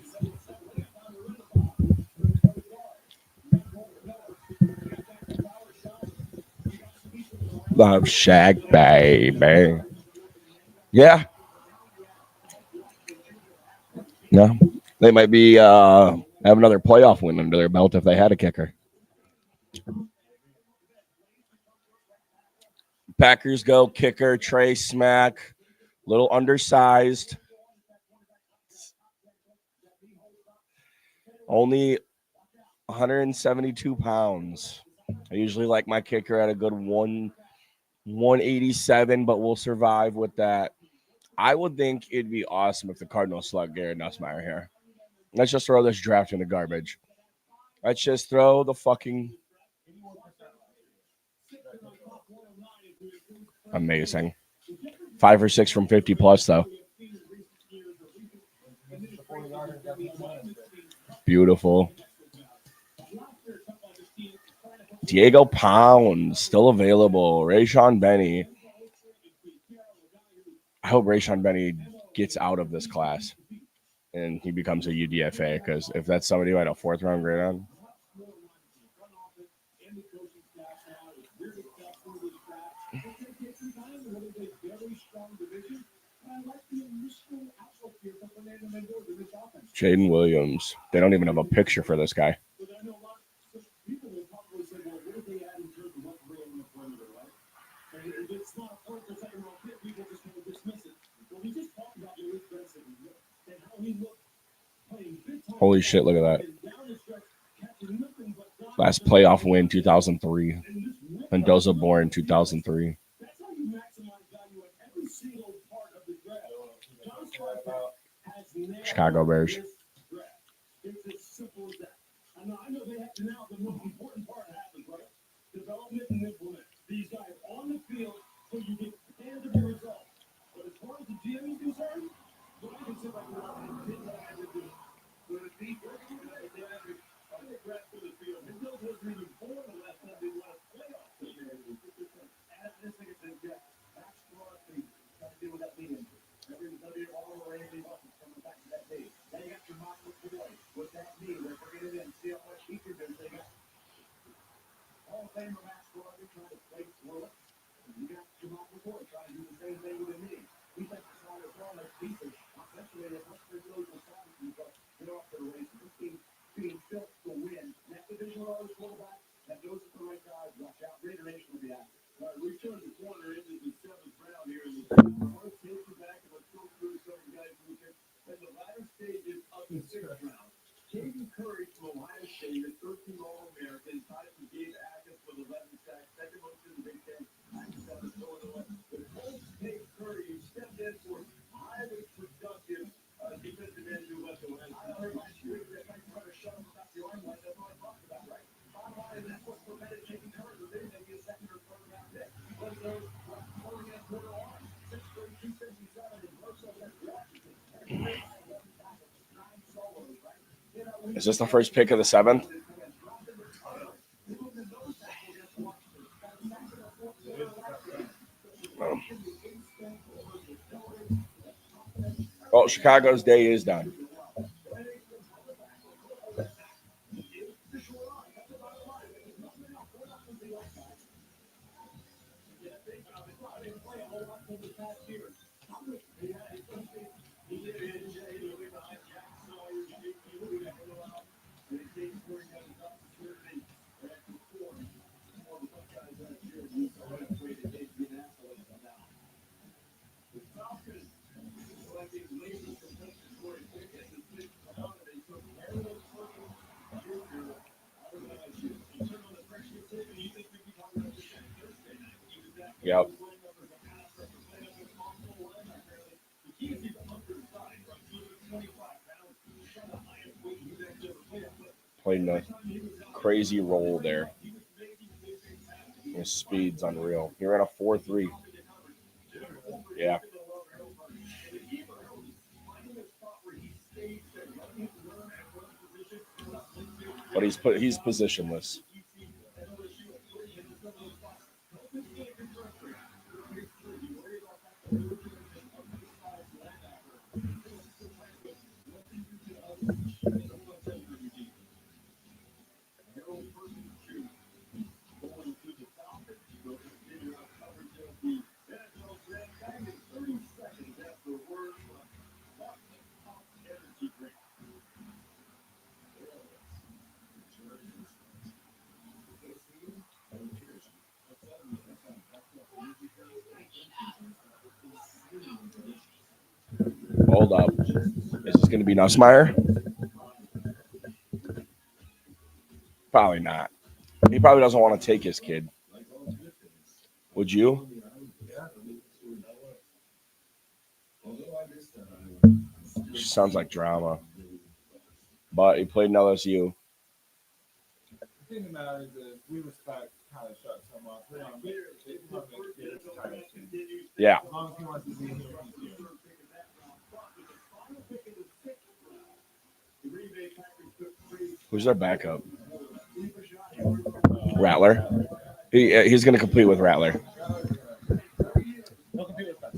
Love Shack, baby. Yeah. No. They might be have another playoff win under their belt if they had a kicker. Packers go kicker Trey Smack, little undersized. Only 172 pounds. I usually like my kicker at a good 187, but we'll survive with that. I would think it'd be awesome if the Cardinals select Garrett Nussmeier here. Let's just throw this draft in the garbage. Let's just throw the fucking Amazing. 5 or 6 from 50 plus though. Beautiful. Diego Pound still available. Rayshon Benny. I hope Rayshon Benny gets out of this class and he becomes a UDFA, because if that's somebody who had a 4th round grade on, Jaden Williams. They don't even have a picture for this guy. Holy shit, look at that. Last playoff win, 2003. Mendoza born 2003. Chicago Bears. I know they have to now, the most important part happens, right? Development and implement. These guys on the field so you get tangible results. But as far as the GM is concerned, what I can say right now, I did what I had to do. When it beat working with it, they had to grab to the field. Mendoza wasn't even born the last time they won a playoff game. And this thing is saying, yeah, Max Crosby got to deal with that lead injury. Everybody all over anything else is coming back to that day. Now you got your Marcus today. What's that mean? They're bringing it in, see how much he can do. They got Hall of Famer Max Crosby trying to play through it. You got Jamal McCoy trying to do the same thing with a knee. He's like the smaller ball as pieces. Essentially, as much as those will stop you, but get off to the races. This team being built to win. That division always quarterback, that goes to the right guys. Watch out. Reiteration will be active. All right, we turned the corner into the 7th round here in the let's take you back and let's go through some guys who can in the latter stages of the 6th round. Caden Curry from Ohio State, a 13 All-American, tied with Gabe Atkins with 11 sacks, second most in the Big Ten, 97 Illinois. But Coach Caden Curry, who stepped in for highly productive defensive end who left the West. I heard last year that they try to shut him without the arm like that's what I talked about, right? Bottom line is that's what prevented Caden Curry from being maybe a second or third round pick. Because those throwing at quarter arm, 6'3", 277, and Mercer at Washington. Is this the first pick of the 7th? Well, Chicago's day is done. Yep. Playing a crazy roll there. His speed's unreal. He ran a 4.3. Yeah. But he's positionless. Hold up. Is this going to be Nussmeier? Probably not. He probably doesn't want to take his kid. Would you? She sounds like drama. But he played in LSU. The thing that matters is we respect Tyler Shutt so Yeah. As long as he wants to be here. Who's our backup? Rattler. He's going to complete with Rattler. He'll compete with that.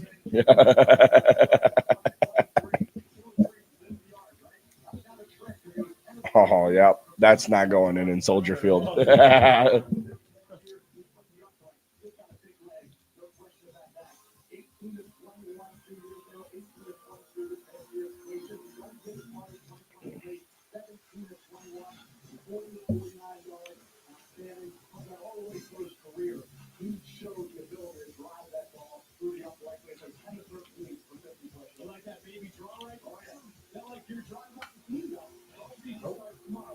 Oh, yeah. That's not going in Soldier Field.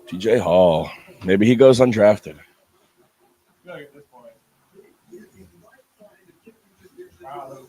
TJ Hall. Maybe he goes undrafted. Look at this point. Wow.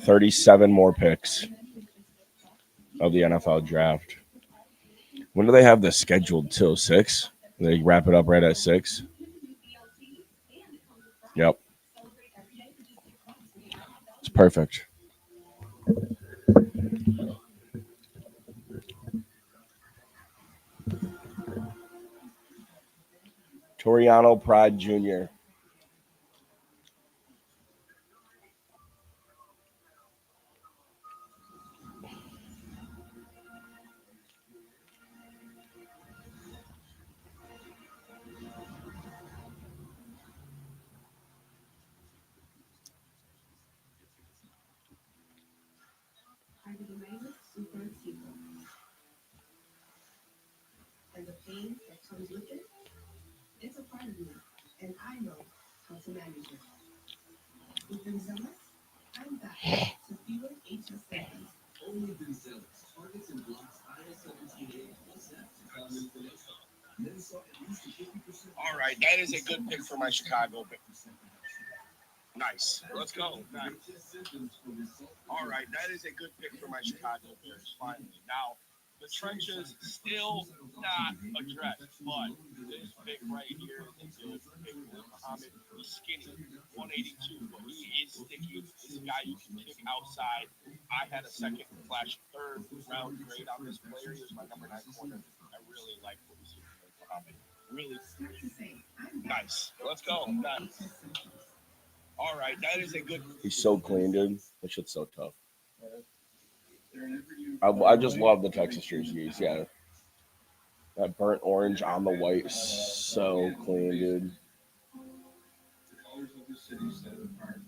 $37 more picks of the NFL draft. When do they have this scheduled till 6? They wrap it up right at 6. Yep. It's perfect. Toriano Pride Jr. Are you amazing? Super hero. And the pain that comes with it, it's a part of me, and I know how to manage it. With Gonzalez, I'm back to fewer HS7s. Only Gonzalez targets and blocks IS-17A plus F to common information. Men saw at least a 50%. All right, that is a good pick for my Chicago. Nice. Let's go. All right, that is a good pick for my Chicago Bears. Finally, now the trenches still not addressed, but this pick right here is a good pick for Muhammad. He's skinny, 182, but he is sticky. This guy you can kick outside. I had a second/third round grade on this player. He was my number 9 corner. I really like what we see from Muhammad. Really nice. Let's go. Nice. All right, that is a good. He's so clean, dude. That shit's so tough. I just love the Texas jerseys. Yeah, that burnt orange on the white, so clean, dude. The colors of the city set it apart.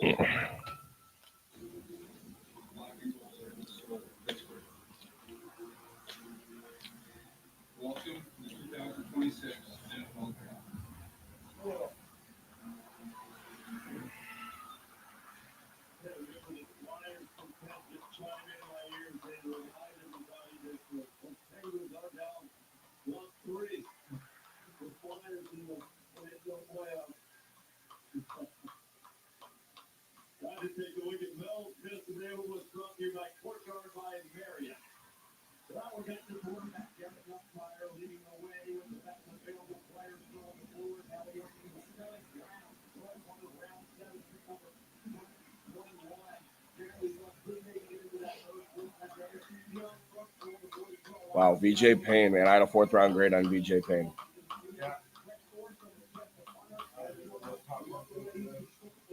And black and gold are the soul of Pittsburgh. Welcome to the 2026 NFL Draft. Time to take a look at Mel's Best Available was brought to you by Courtyard by Marriott. That one got the quarterback, Garrett Nussmeier, leading the way with the best available players still on the board. Now they are in the seventh round. One of round 7, pick number 21. Barely could make it into that first group. That's the other two young front row of the boys. Wow, VJ Payne, man. I had a 4th round grade on VJ Payne.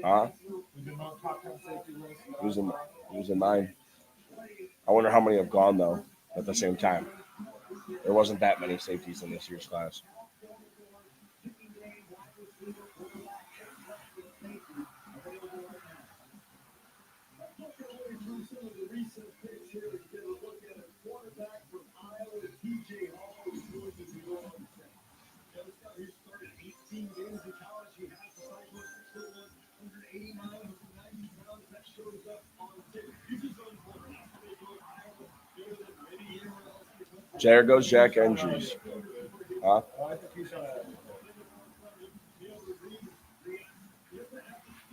Huh? He was in mine. I wonder how many have gone though at the same time. There wasn't that many safeties in this year's class. There goes Jack Andrews. Huh?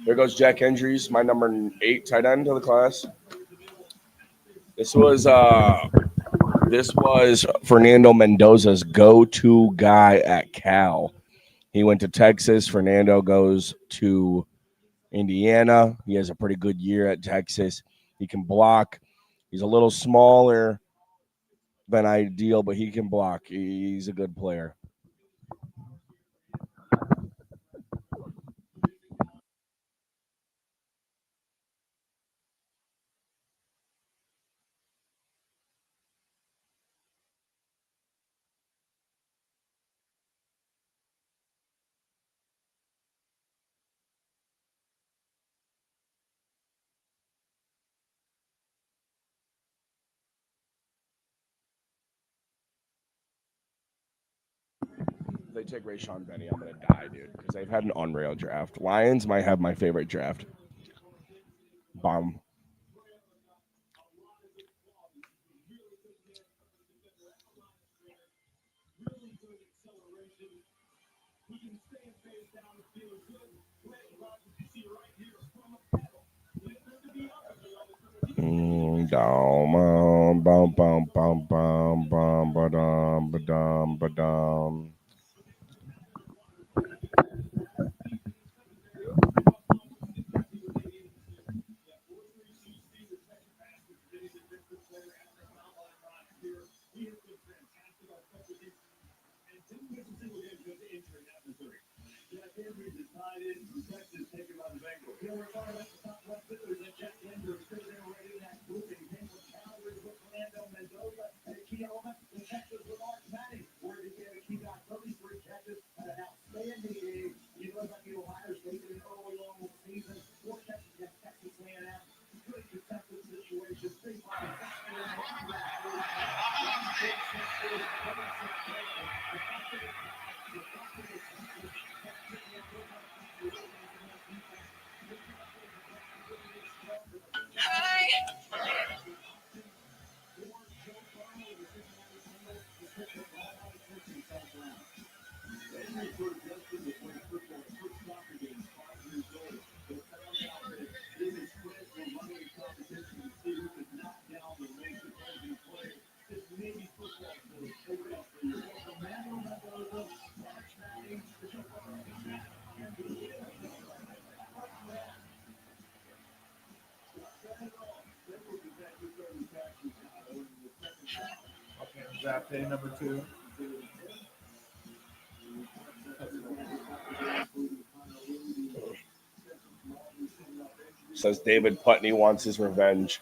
There goes Jack Andrews, my number 8 tight end of the class. This was Fernando Mendoza's go-to guy at Cal. He went to Texas. Fernando goes to Indiana. He has a pretty good year at Texas. He can block. He's a little smaller than ideal, but he can block. He's a good player. If they take Rayshon Benny, I'm going to die, dude, because they've had an unreal draft. Lions might have my favorite draft. Bomb. Bum bum bum bum bum ba-dum ba-dum ba-dum. Draft day number 2. Says David Putney wants his revenge.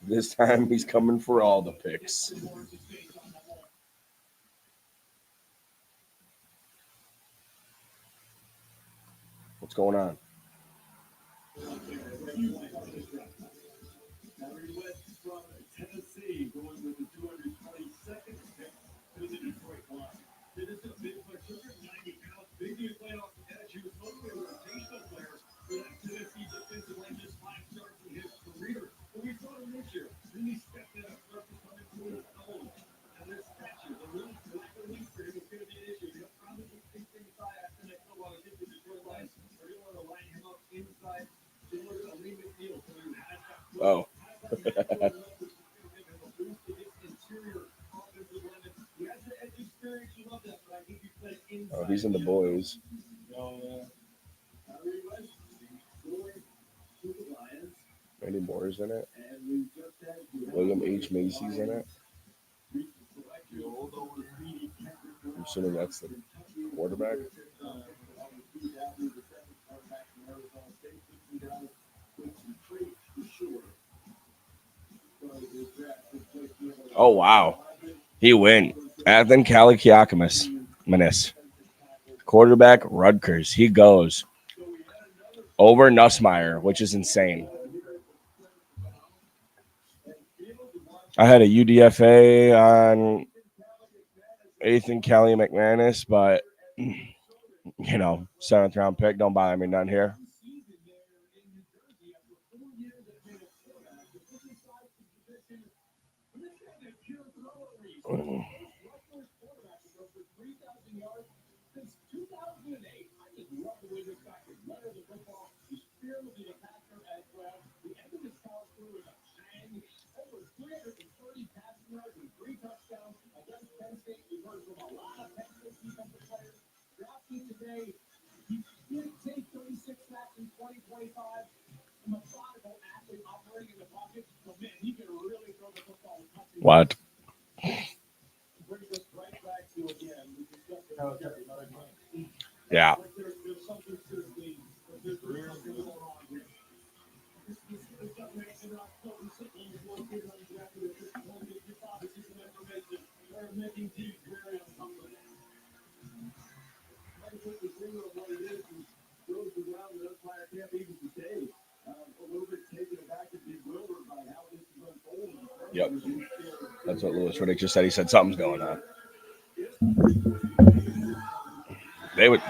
This time he's coming for all the picks. What's going on? Larry West from Tennessee going with the 222nd pick to the Detroit Lions. Citizen Bigfoot Sugar, 90 pounds, big dude playing off the edge. He was mostly a rotational player for that Tennessee defensive line, just 5 starts in his career. But we saw him this year. Then he stepped it up, started to come into his own. And this stature, the lack of length for him is going to be an issue. He'll probably be 6'5" after next football. I think the Detroit Lions are going to want to line him up inside, similar to Lee McNeil. So he has that Oh. Oh, he's in the boys. Randy Moore's in it. William H. Macy's in it. I'm assuming that's the quarterback. Oh wow, he went. Athan Kalikiakimis, quarterback Rutgers. He goes over Nussmeier, which is insane. I had a UDFA on Athan Kelly McManus, but you know, 7th round pick. Don't bother me none here. What? Yeah. Yep. That's what Louis Riddick just said. He said something's going on. They would.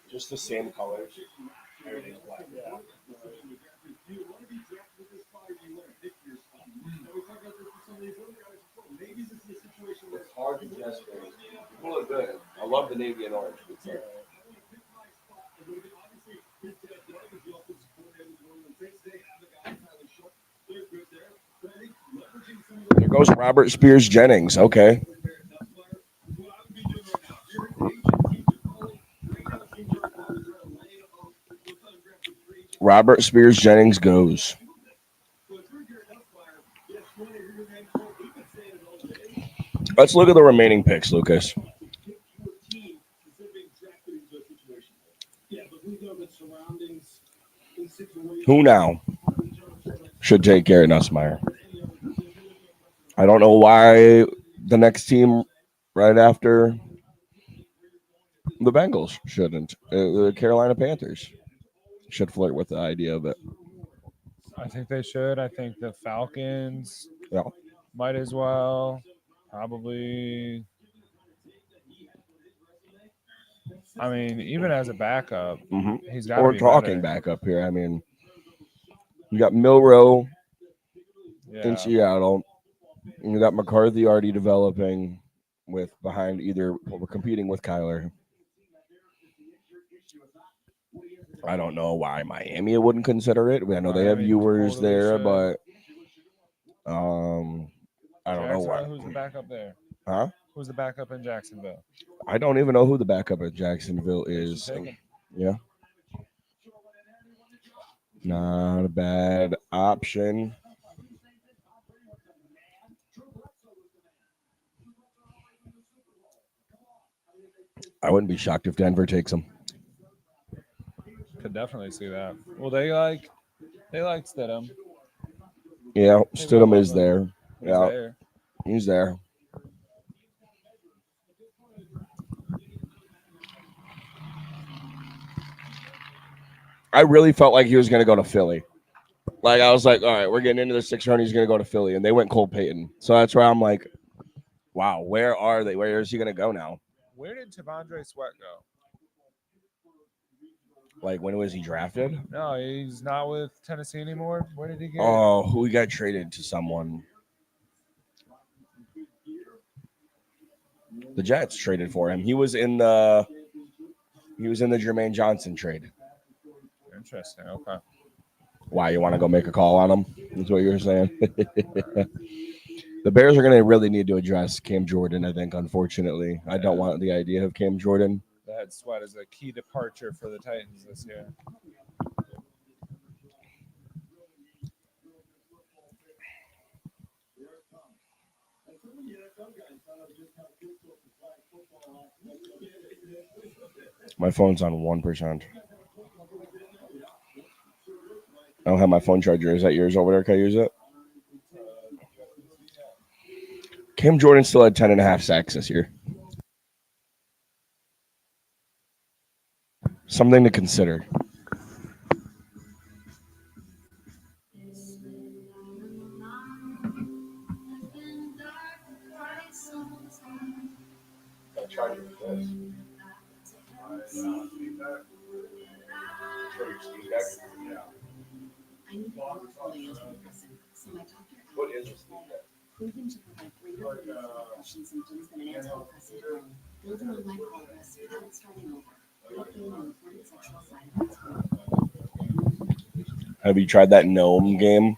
Just the same colors. Everything's black. Yeah. It's hard to guess. People look good. I love the navy and orange. There goes Robert Spears Jennings. Okay. Robert Spears Jennings goes. Let's look at the remaining picks, Lucas. Who now should take Garrett Nussmeier? I don't know why the next team right after the Bengals shouldn't. The Carolina Panthers should flirt with the idea of it. I think they should. I think the Falcons Yeah. might as well. Probably. I mean, even as a backup, he's got to Or be talking better. back up here. I mean, you got Milrow in Yeah. Seattle. You got McCarthy already developing with behind either we're competing with Kyler. I don't know why Miami wouldn't consider it. I know they have Miami viewers totally there, should. but I don't know why. Who's the backup there? Huh? Who's the backup in Jacksonville? I don't even know who the backup at Jacksonville They should is. take him. Yeah. Not a bad option. I wouldn't be shocked if Denver takes him. Could definitely see that. Well, they like Stidham. Yeah, They Stidham will is love him. there. He's Yeah, there. he's there. I really felt like he was going to go to Philly. Like, I was like, all right, we're getting into the 6th round. He's going to go to Philly. And they went Cole Payton. So that's why I'm like, wow, where are they? Where is he going to go now? Where did Tavondre Sweat go? Like, when was he drafted? No, he's not with Tennessee anymore. Where did he go? Oh, who got traded to someone? The Jets traded for him. He was in the Jermaine Johnson trade. Interesting. Okay. Why, you want to go make a call on him? That's what you're saying. The Bears are going to really need to address Cam Jordan, I think, unfortunately. I don't want the idea of Cam Jordan. They had Sweat as a key departure for the Titans this year. My phone's on 1%. I don't have my phone charger. Is that yours over there? Can I use it? Cam Jordan still had 10.5 sacks this year. Something to consider. I need to fully antidepressant, so my doctor What is this? proven to provide greater relief from depression symptoms than an antidepressant alone, building on my progress without starting over. Weight gain and reported sexual side effects. Have you tried that gnome game?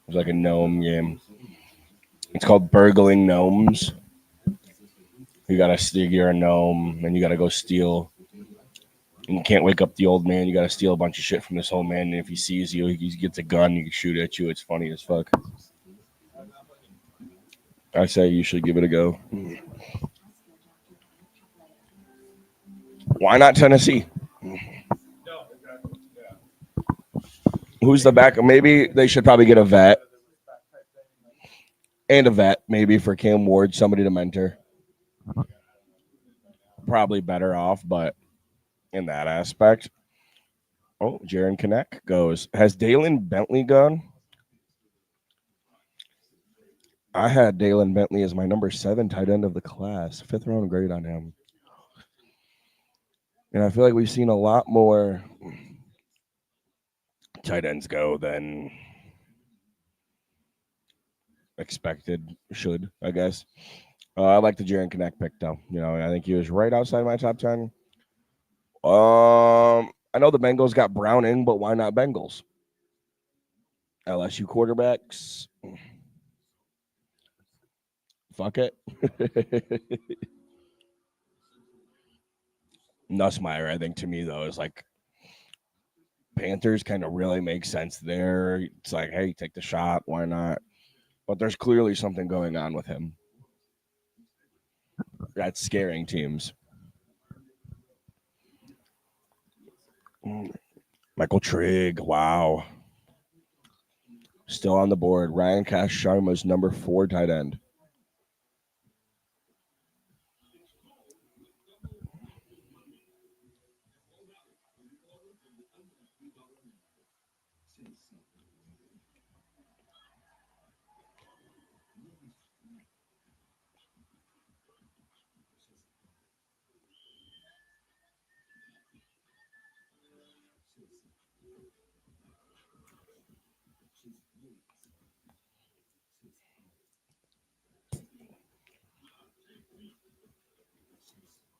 It's like a gnome game. It's called Burgling Gnomes. You gotta steal. You're a gnome, and you gotta go steal. And you can't wake up the old man. You gotta steal a bunch of shit from this old man. And if he sees you, he gets a gun. He can shoot at you. It's funny as fuck. I say you should give it a go. Why not Tennessee? Who's the back? Maybe they should probably get a vet. And a vet, maybe, for Cam Ward, somebody to mentor. Probably better off, but in that aspect. Oh, Jaron Connect goes. Has Dalen Bentley gone? I had Dalen Bentley as my number 7 tight end of the class. 5th round grade on him. And I feel like we've seen a lot more tight ends go than expected should, I guess. I like the Jaron Connect pick, though. You know, I think he was right outside my top 10. I know the Bengals got Browning, but why not Bengals? LSU quarterbacks. Fuck it. Nussmeier, I think, to me, though, is like Panthers kind of really make sense there. It's like, hey, take the shot. Why not? But there's clearly something going on with him that's scaring teams. Michael Trigg, wow. Still on the board. Ryan Cash Sharma's number 4 tight end.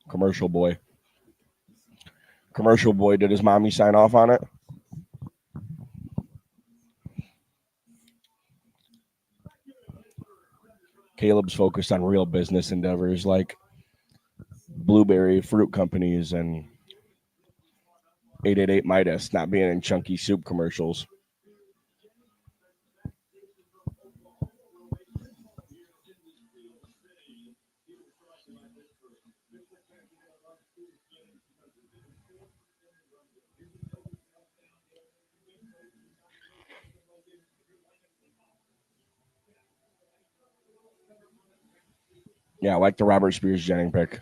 Commercial boy. Commercial boy, did his mommy sign off on it? Caleb's focused on real business endeavors like blueberry fruit companies and 888 Midas not being in chunky soup commercials. Yeah, I like the Robert Spears Jennings pick.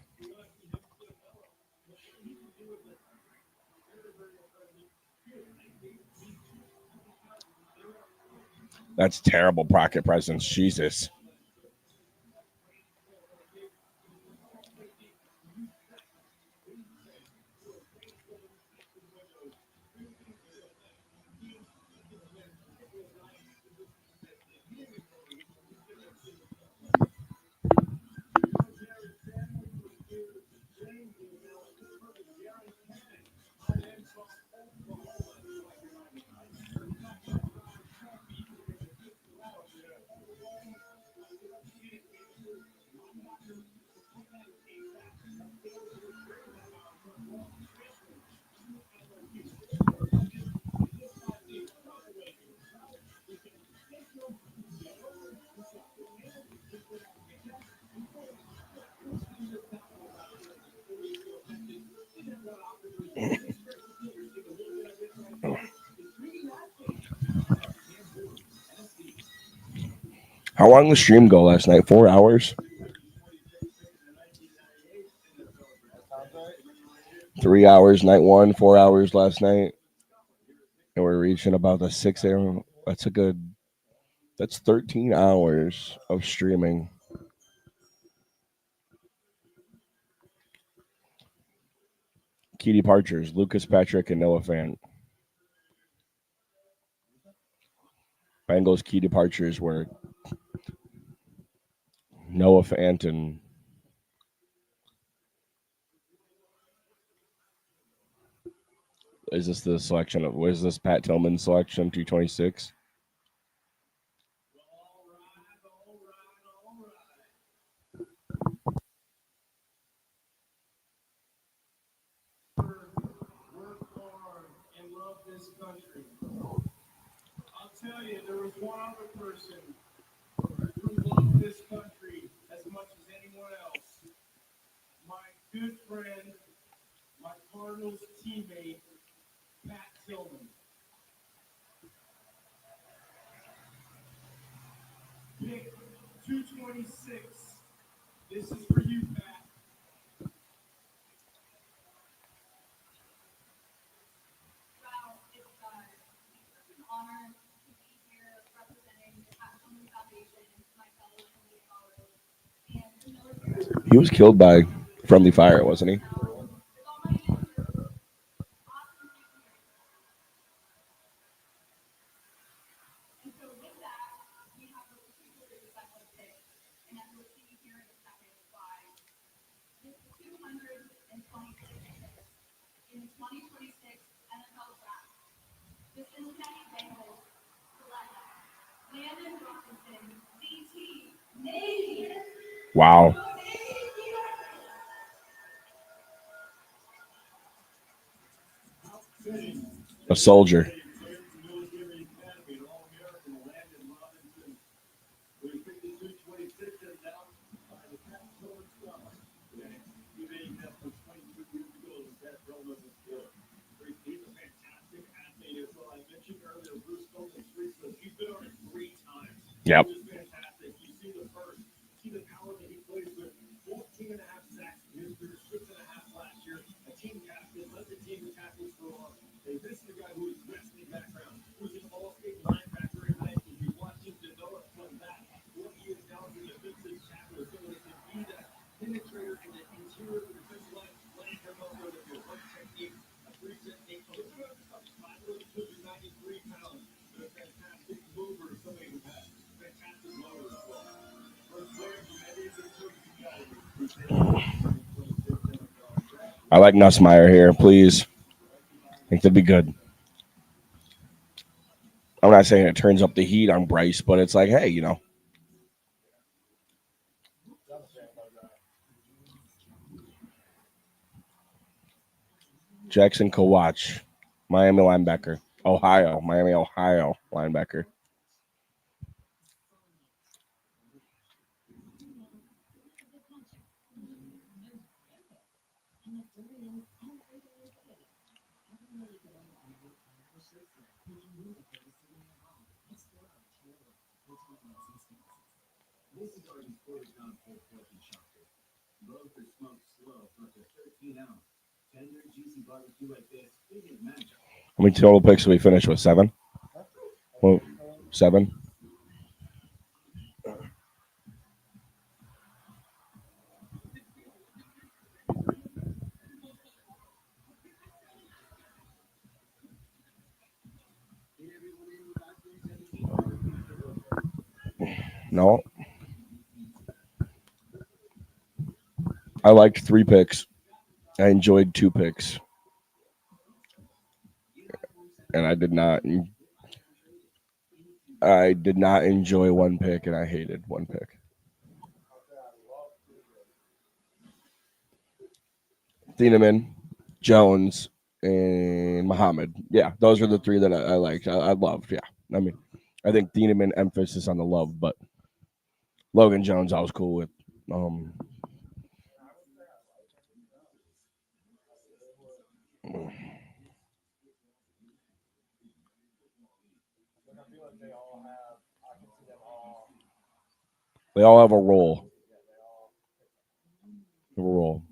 That's terrible pocket presence. Jesus. How long did the stream go last night? 4 hours? 3 hours night one, 4 hours last night. And we're reaching about the 6 a.m. That's 13 hours of streaming. Key departures, Lucas Patrick and Noah Fant. Bengals key departures were Noah Fant and is this the selection of was this Pat Tillman selection 226? Work hard and love this country. I'll tell you, there was one other person who loved this country as much as anyone else. My good friend, my Cardinals teammate, Pat Tillman. Pick 226. This is for you, Pat. Wow, it's such an honor to be here representing the Pat Tillman Foundation, my fellow Tillman scholars, and the military. He was killed by friendly fire, wasn't he? With all my answers, awesome to be here. And so with that, we have a particularly special pick, and as we'll see here in a second, why. This 226th pick in the 2026 NFL Draft. The Cincinnati Bengals select Landon Robinson, CT, Navy. Wow. A soldier. He's a fantastic athlete as well. I mentioned earlier, Bruce Copeland's free throws. He's been on it 3 times. Yep. Which is fantastic. You see the burst, see the power that he plays with. 14 and a half sacks in his career, 6 and a half last year. A team captain, led the team in tackles for long. Hey, this is a guy who is wrestling background, who's an all-state linebacker in high school. You watch him develop from that. What he is now as a defensive tackler, so that he can be that penetrator in the interior of the defensive line, playing him up with a one technique. I like Nussmeier here, please. I think that'd be good. I'm not saying it turns up the heat on Bryce, but it's like, hey, Jackson Kowach. Miami linebacker. Ohio. Miami, Ohio linebacker. This is Arby's 40-pound full portion chopper. Both are smoked slow for up to 13 ounce. Tender, juicy barbecue like this isn't magic. How many total picks did we finish with? 7? Well, 7. No. I liked 3 picks. I enjoyed 2 picks. And I did not enjoy 1 pick, and I hated 1 pick. Thieneman, Jones, and Muhammad. Yeah, those are the 3 that I liked. I loved. Yeah, I mean, I think Thieneman emphasis on the love, but Logan Jones I was cool with. They all have a role. A role.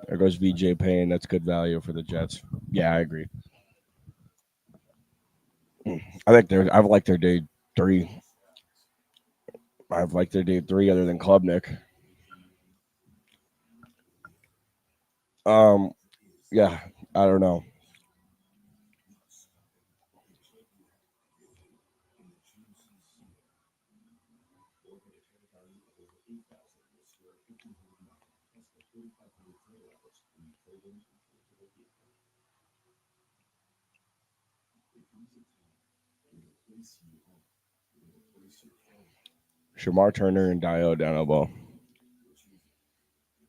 There goes VJ Payne. That's good value for the Jets. Yeah, I agree. I've liked their day 3. I've liked their day 3 other than Klubnik. Yeah, I don't know. Shamar Turner and Dio Danobo.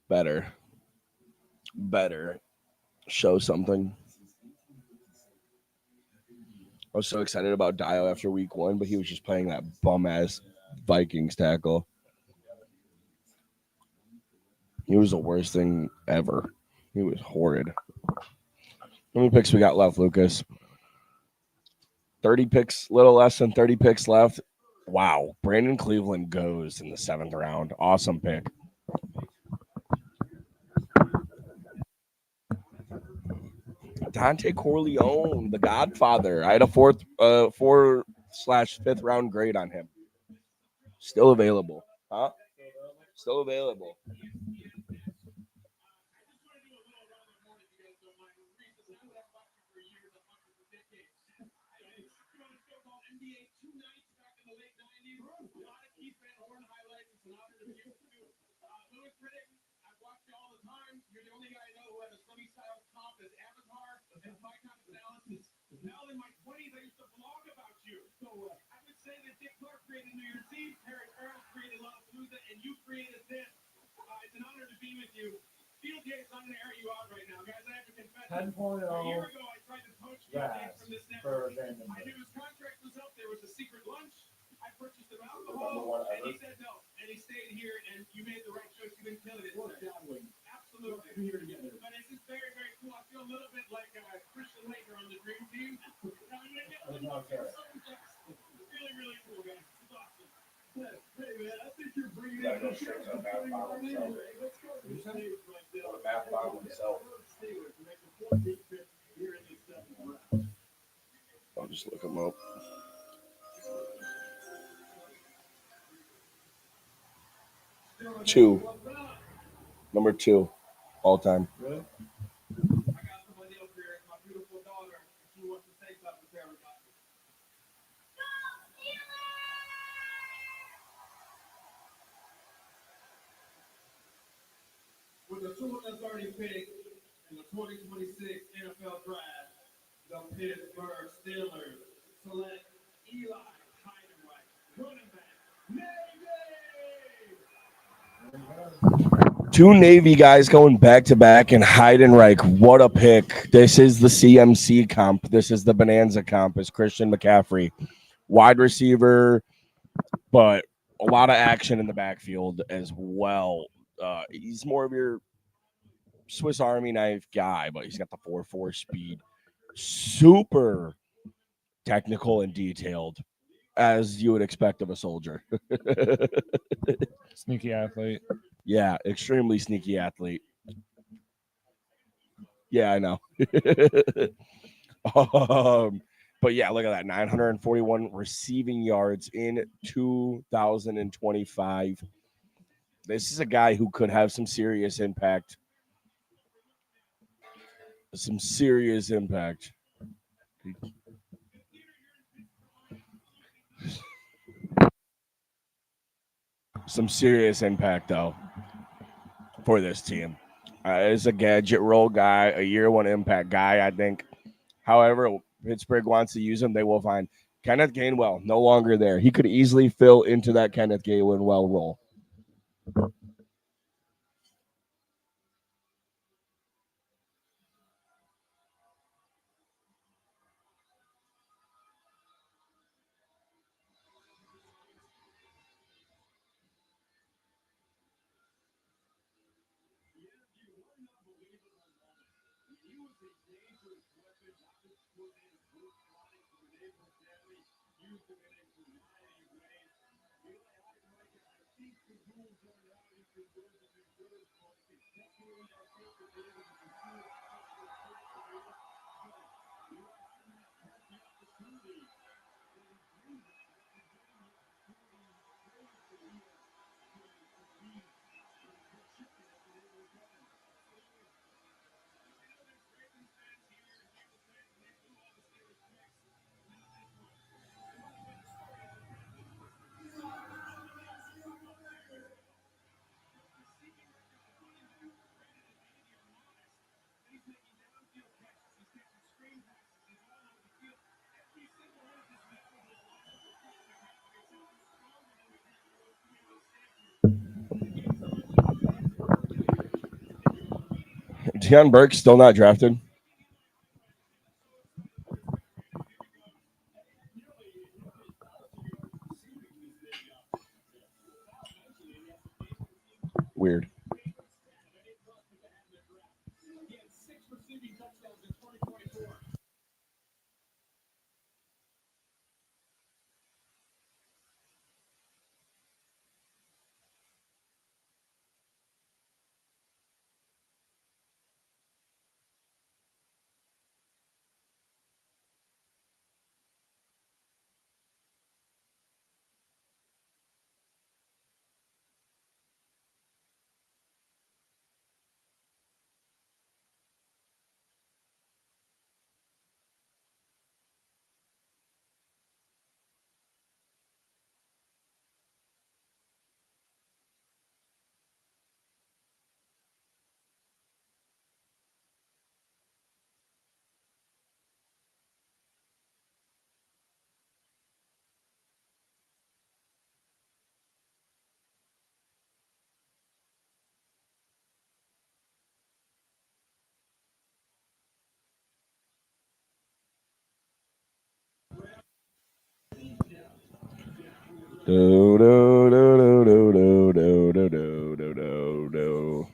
Better. Show something. I was so excited about Dio after week 1, but he was just playing that bum ass Vikings tackle. He was the worst thing ever. He was horrid. How many picks we got left, Lucas? 30 picks, little less than 30 picks left. Wow. Brandon Cleveland goes in the 7th round. Awesome pick. Dante Corleone, the Godfather. I had a 4/5 round grade on him. Still available. Huh? Still available. Now in my 20s, I used to blog about you. So I would say that Dick Clark created New Year's Eve, Harry Earl created Lollapalooza, and you created this. It's an honor to be with you. Field Day is not going to air you out right now, guys. I have to confess. 10.0 A year ago, I tried to poach Field Day from this network. I knew his contract was up. There was a secret lunch. I purchased him alcohol, and he said no. And he stayed here, and you made the right choice. You didn't kill it. Absolutely. Here together. But this is very, very cool. I feel a little bit like Christian Laettner on the Dream Team. I'm going to get a little more really, really cool, guys. It's awesome. Hey, man, I think you're bringing in some shit. Let's go. The map by himself. I'll just look him up. Number 2, all time. I got somebody else here. It's my beautiful daughter. She wants to say something to everybody. With the 230 pick in the 2026 NFL Draft, the Pittsburgh Steelers select Eli Heidenreich, running back. Nay, nay! Two Navy guys going back to back, and Heidenreich. What a pick. This is the CMC comp. This is the Bonanza comp. Is Christian McCaffrey. Wide receiver, but a lot of action in the backfield as well. He's more of your Swiss Army knife guy, but he's got the 4.4 speed. Super technical and detailed, as you would expect of a soldier. Sneaky athlete. Yeah, extremely sneaky athlete. Yeah, I know. But yeah, look at that. 941 receiving yards in 2025. This is a guy who could have some serious impact. Some serious impact. Some serious impact, though, for this team. As a gadget role guy, a year one impact guy, I think. However, Pittsburgh wants to use him, they will find. Kenneth Gainwell, no longer there. He could easily fill into that Kenneth Gainwell role. Deion Burke still not drafted. Weird. Do, do, do, do, do, do, do, do, do, do, do.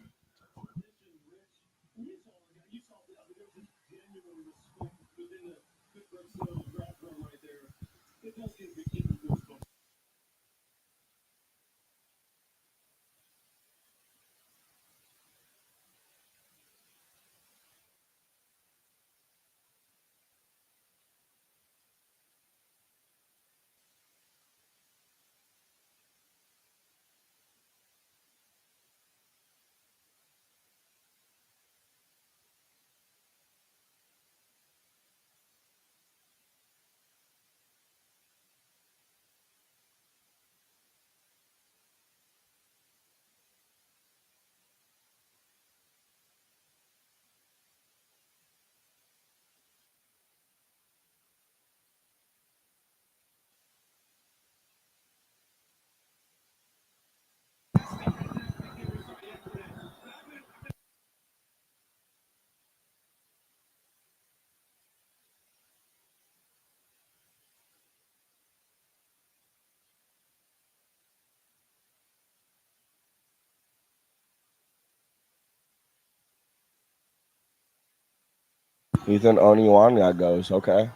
Ethan Oniwanya goes. Okay.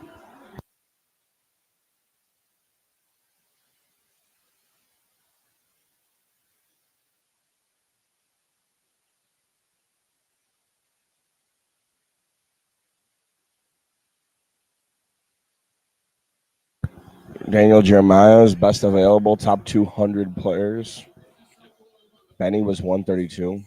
Daniel Jeremiah's best available top 200 players. Benny was 132.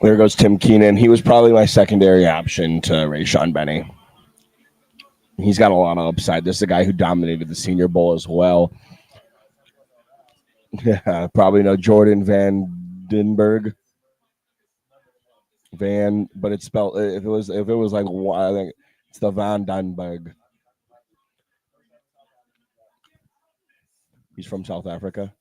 There goes Tim Keenan. He was probably my secondary option to Rayshon Benny. He's got a lot of upside. This is a guy who dominated the Senior Bowl as well. Yeah, probably know Jordan Van Denberg. Van, but it's spelled if it was like I think it's the Van Denberg. He's from South Africa.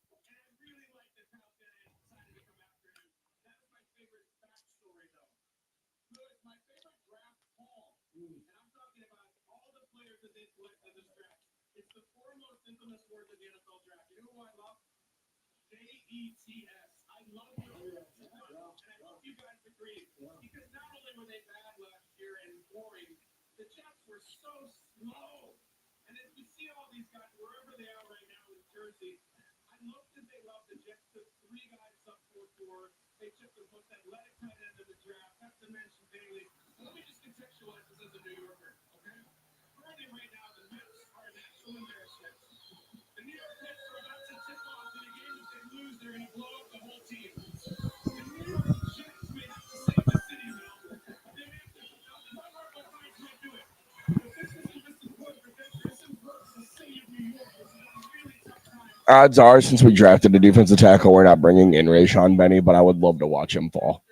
Odds are, since we drafted a defensive tackle, we're not bringing in Rayshon Benny, but I would love to watch him fall.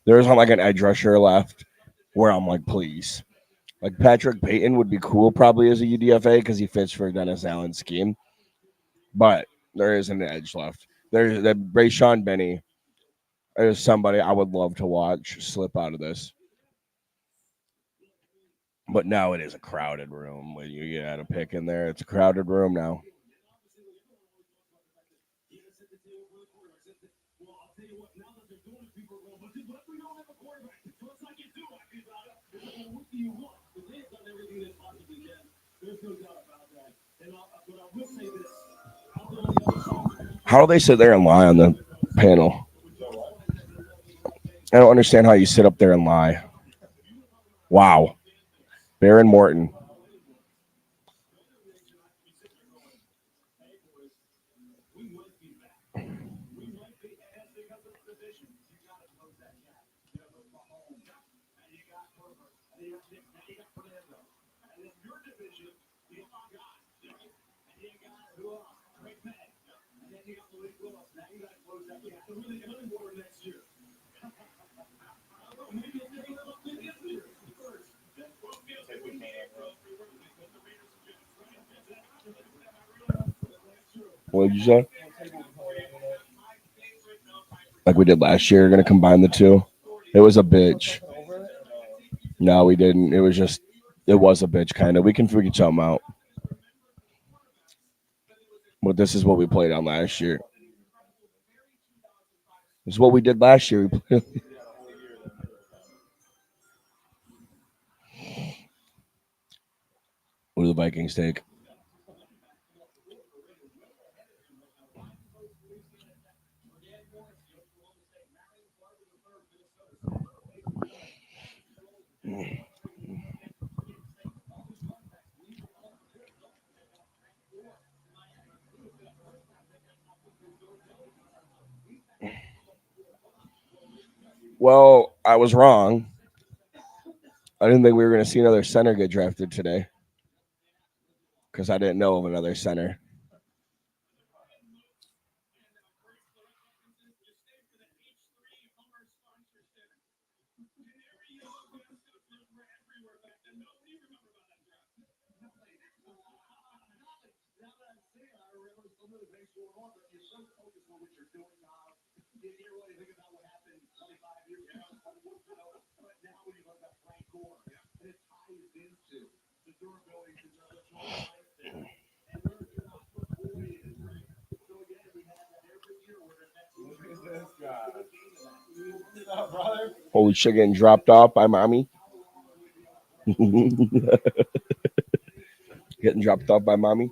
There isn't like an edge rusher left where I'm like, please. Like Patrick Payton would be cool probably as a UDFA because he fits for Dennis Allen's scheme. But there isn't an edge left. There's that Rayshon Benny is somebody I would love to watch slip out of this. But now it is a crowded room. When you get a pick in there, it's a crowded room now. How do they sit there and lie on the panel? I don't understand how you sit up there and lie. Wow. Baron Morton. What'd you say? Like we did last year, gonna combine the two. It was a bitch. No, we didn't. It was a bitch kind of. We can figure something out. But this is what we played on last year. This is what we did last year. What do the Vikings take? Well, I was wrong. I didn't think we were going to see another center get drafted today because I didn't know of another center. Holy shit, getting dropped off by mommy. Getting dropped off by mommy.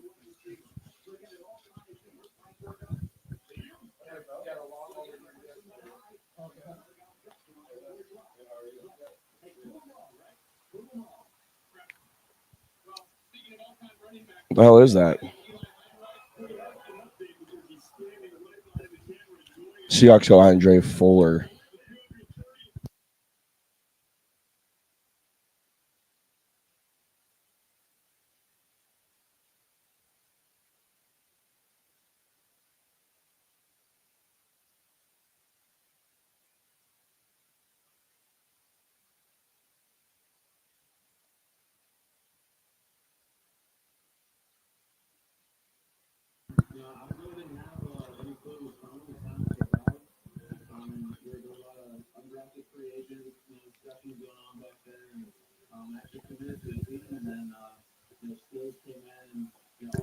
What the hell is that? Seahawks go Andre Fuller.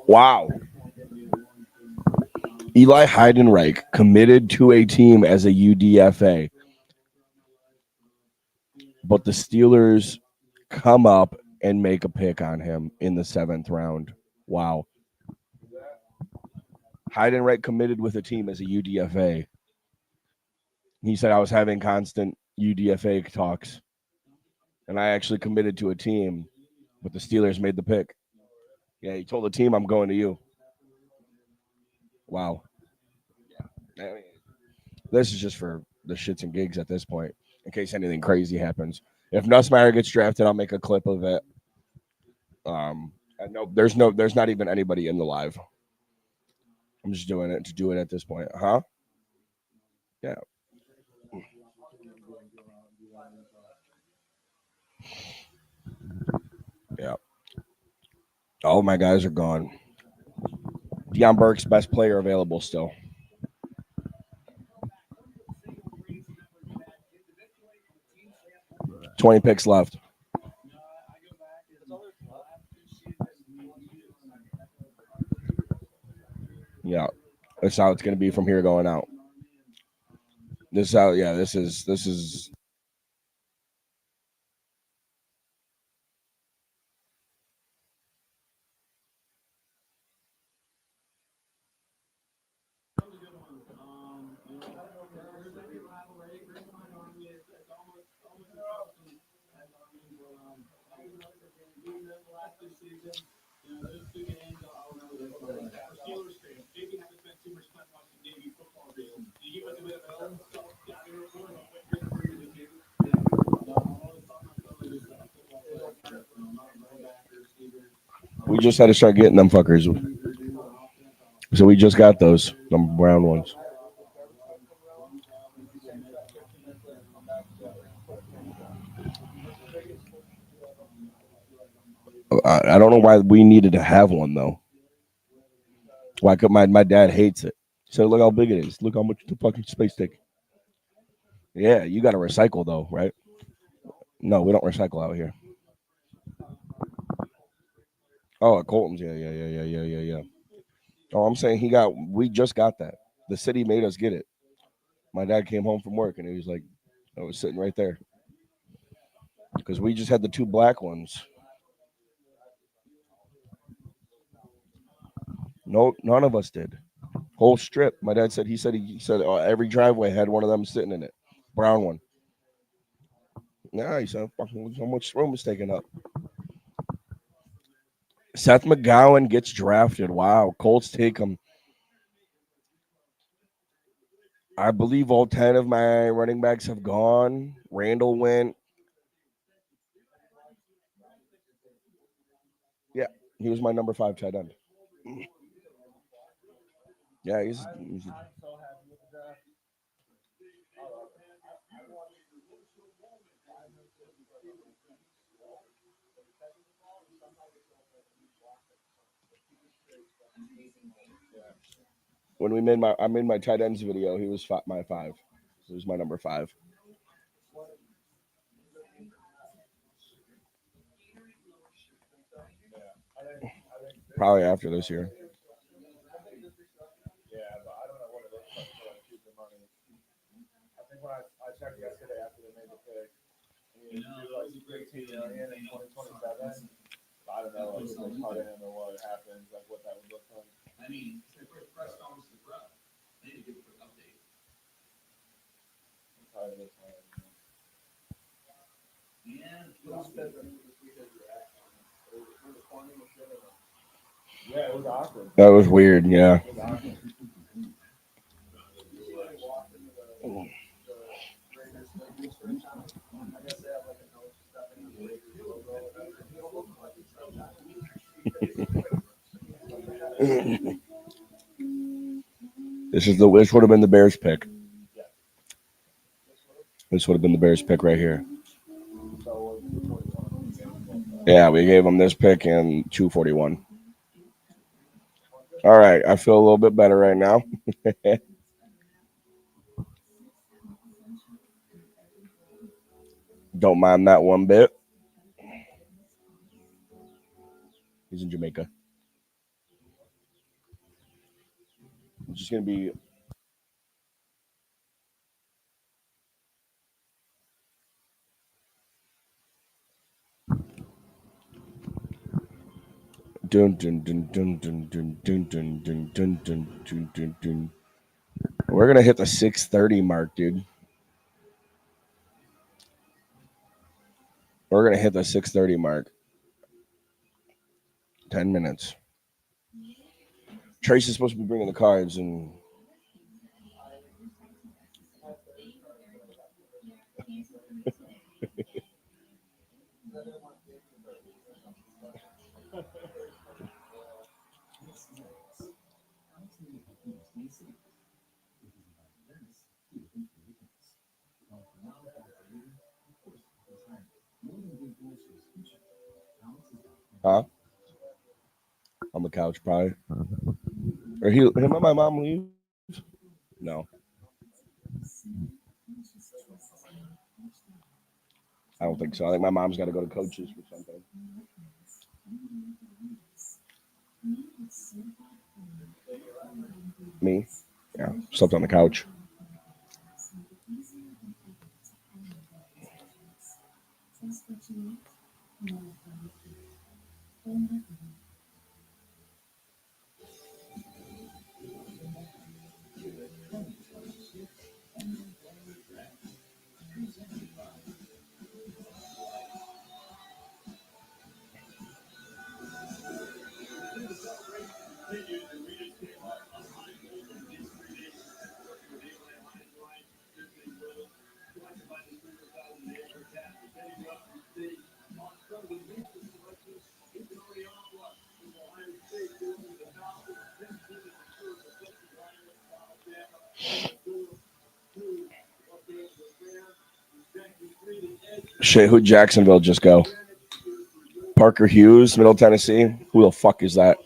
Wow. Eli Heidenreich committed to a team as a UDFA, but the Steelers come up and make a pick on him in the 7th round. Wow. Heidenreich committed with a team as a UDFA. He said, I was having constant UDFA talks, and I actually committed to a team, but the Steelers made the pick. Yeah, he told the team, I'm going to you. Wow. I mean, this is just for the shits and gigs at this point, in case anything crazy happens. If Nussmeier gets drafted, I'll make a clip of it. There's not even anybody in the live. I'm just doing it to do it at this point. Huh? Yeah. Yeah. All my guys are gone. Deion Burke's best player available still. $20 picks left. Yeah. That's how it's going to be from here going out. This is how, yeah, this is. We just had to start getting them fuckers. So we just got those, them brown ones. I don't know why we needed to have one, though. Why could my dad hates it? He said, look how big it is. Look how much the fucking space take. Yeah, you got to recycle though, right? No, we don't recycle out here. Oh, at Colton's, yeah. Oh, I'm saying we just got that. The city made us get it. My dad came home from work and he was like, I was sitting right there because we just had the two black ones. No, none of us did. Whole strip. My dad said he said every driveway had one of them sitting in it, brown one. Yeah, he said fucking how much room is taken up. Seth McGowan gets drafted. Wow, Colts take him. I believe all 10 of my running backs have gone. Randall went. Yeah, he was my number 5 tight end. Yeah, he's when I made my tight ends video. He was my 5. He was my number 5. Probably after this year. Yeah, but I don't know what it looks like for like future money. I think when I checked yesterday after they made the pick, he was like 18 million in 2027. I don't know, like if they cut him or what happens, like what that would look like. I mean, the press conference to Brett. They need to give a quick update. Probably this one. Yeah, it was awkward. That was weird. Yeah. It was awkward. This would have been the Bears pick. This would have been the Bears pick right here. Yeah, we gave them this pick and 241. All right, I feel a little bit better right now. Don't mind that one bit. He's in Jamaica. It's just going to be dun dun dun dun dun dun dun dun dun dun dun dun dun dun. We're going to hit the 6:30 mark, dude. We're going to hit the 6:30 mark. 10 minutes. Trace is supposed to be bringing the cards and huh? On the couch, probably. Or him and my mom leave? No. I don't think so. I think my mom's got to go to Coach's for something. Me? Yeah, slept on the couch. Shit, who'd Jacksonville just go? Parker Hughes, Middle Tennessee. Who the fuck is that?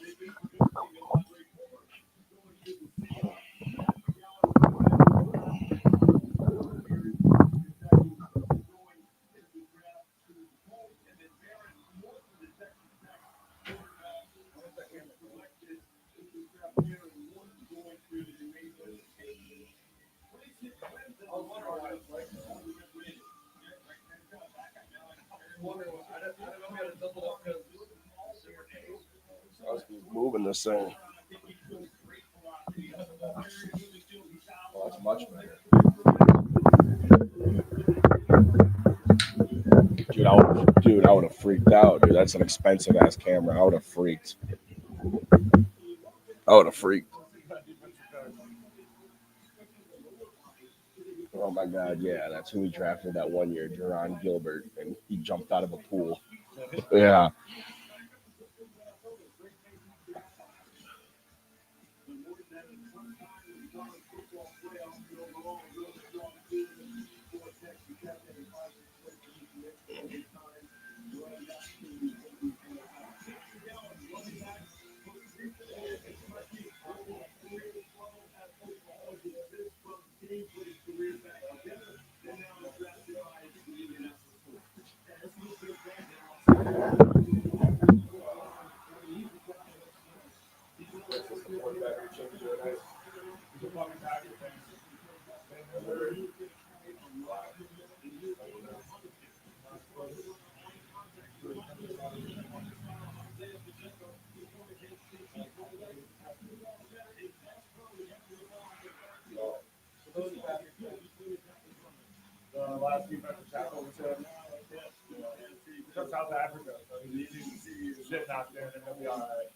Moving this thing. Oh, that's much better. Dude, I would have freaked out, dude. That's an expensive ass camera. I would have freaked. Oh my god, yeah, that's who we drafted that one year, Jerron Gilbert, and he jumped out of a pool. Yeah. The last defensive tackle was him. From South Africa, so he's easy to see shit knocked in, and he'll be all right.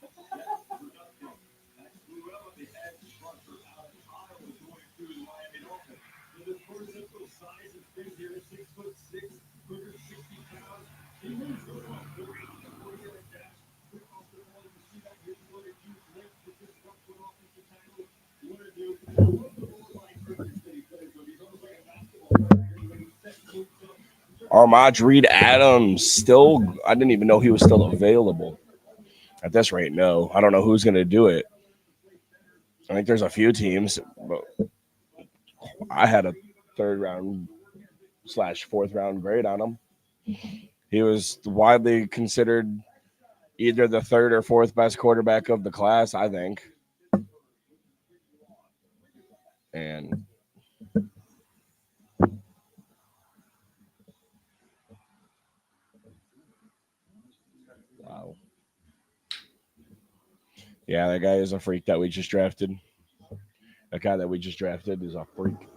Armaj Reed Adams still. I didn't even know he was still available. At this rate, no. I don't know who's going to do it. I think there's a few teams, but I had a 3rd round / 4th round grade on him. He was widely considered either the 3rd or 4th best quarterback of the class, I think. And wow. Yeah, that guy is a freak that we just drafted. That guy that we just drafted is a freak.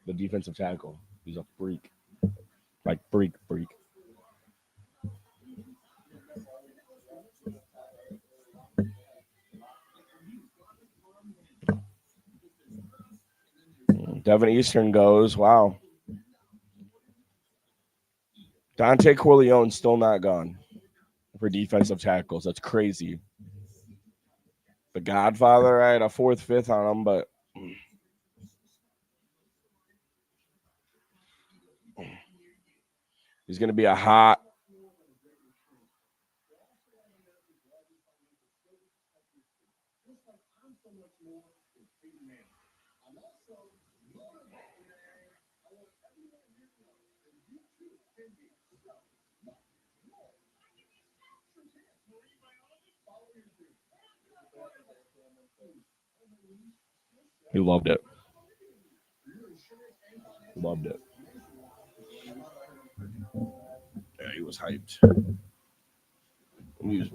The defensive tackle. He's a freak. Like freak. Devin Eastern goes. Wow. Dante Corleone's still not gone for defensive tackles. That's crazy. The Godfather, I had a 4th, 5th on him, but he's going to be a hot. He loved it. Loved it. Yeah, he was hyped. He was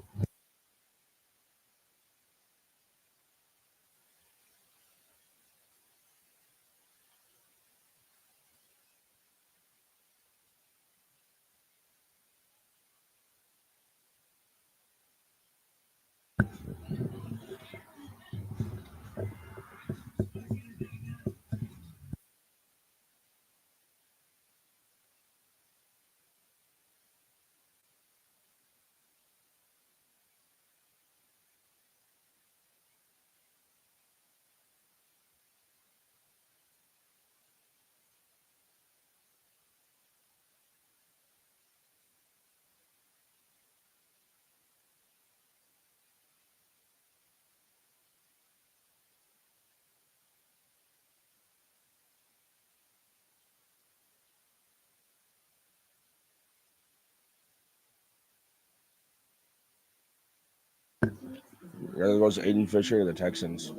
There goes Aiden Fisher, the Texans.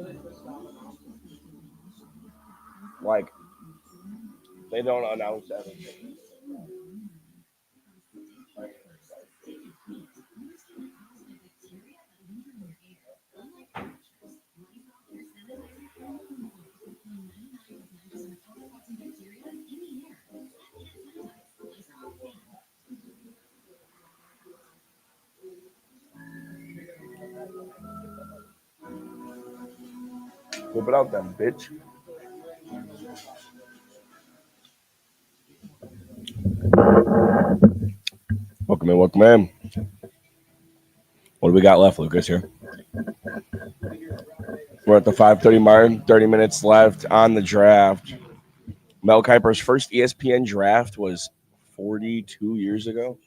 Like, they don't announce everything. Whip it out then, bitch. Welcome in, welcome in. What do we got left, Lucas, here? We're at the 5:30 mark, 30 minutes left on the draft. Mel Kiper's first ESPN draft was 42 years ago.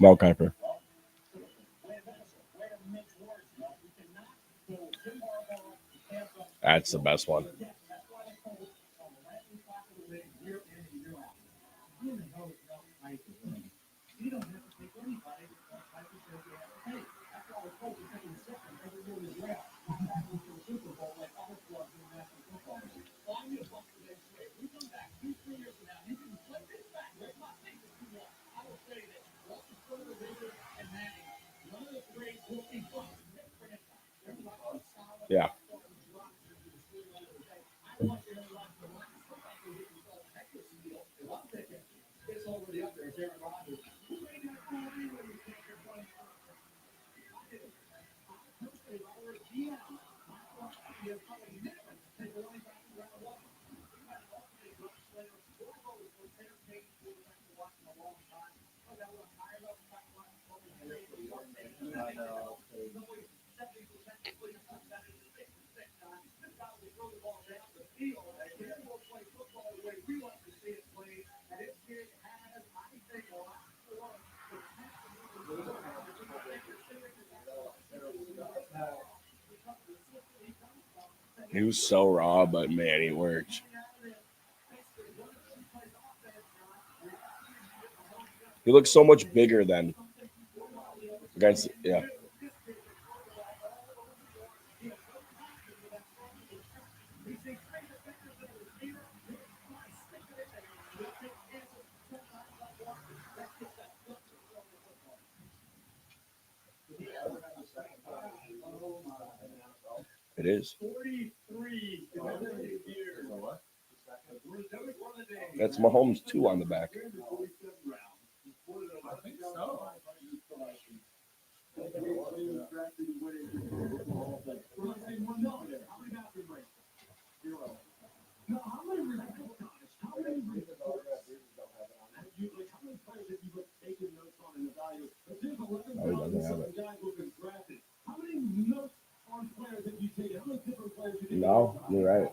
Mel Kiper. That's the best one. Yeah. He was so raw, but man, he worked. He looks so much bigger than against, yeah. It is. That's Mahomes 2 on the back. Oh, he doesn't have it. No, you're right.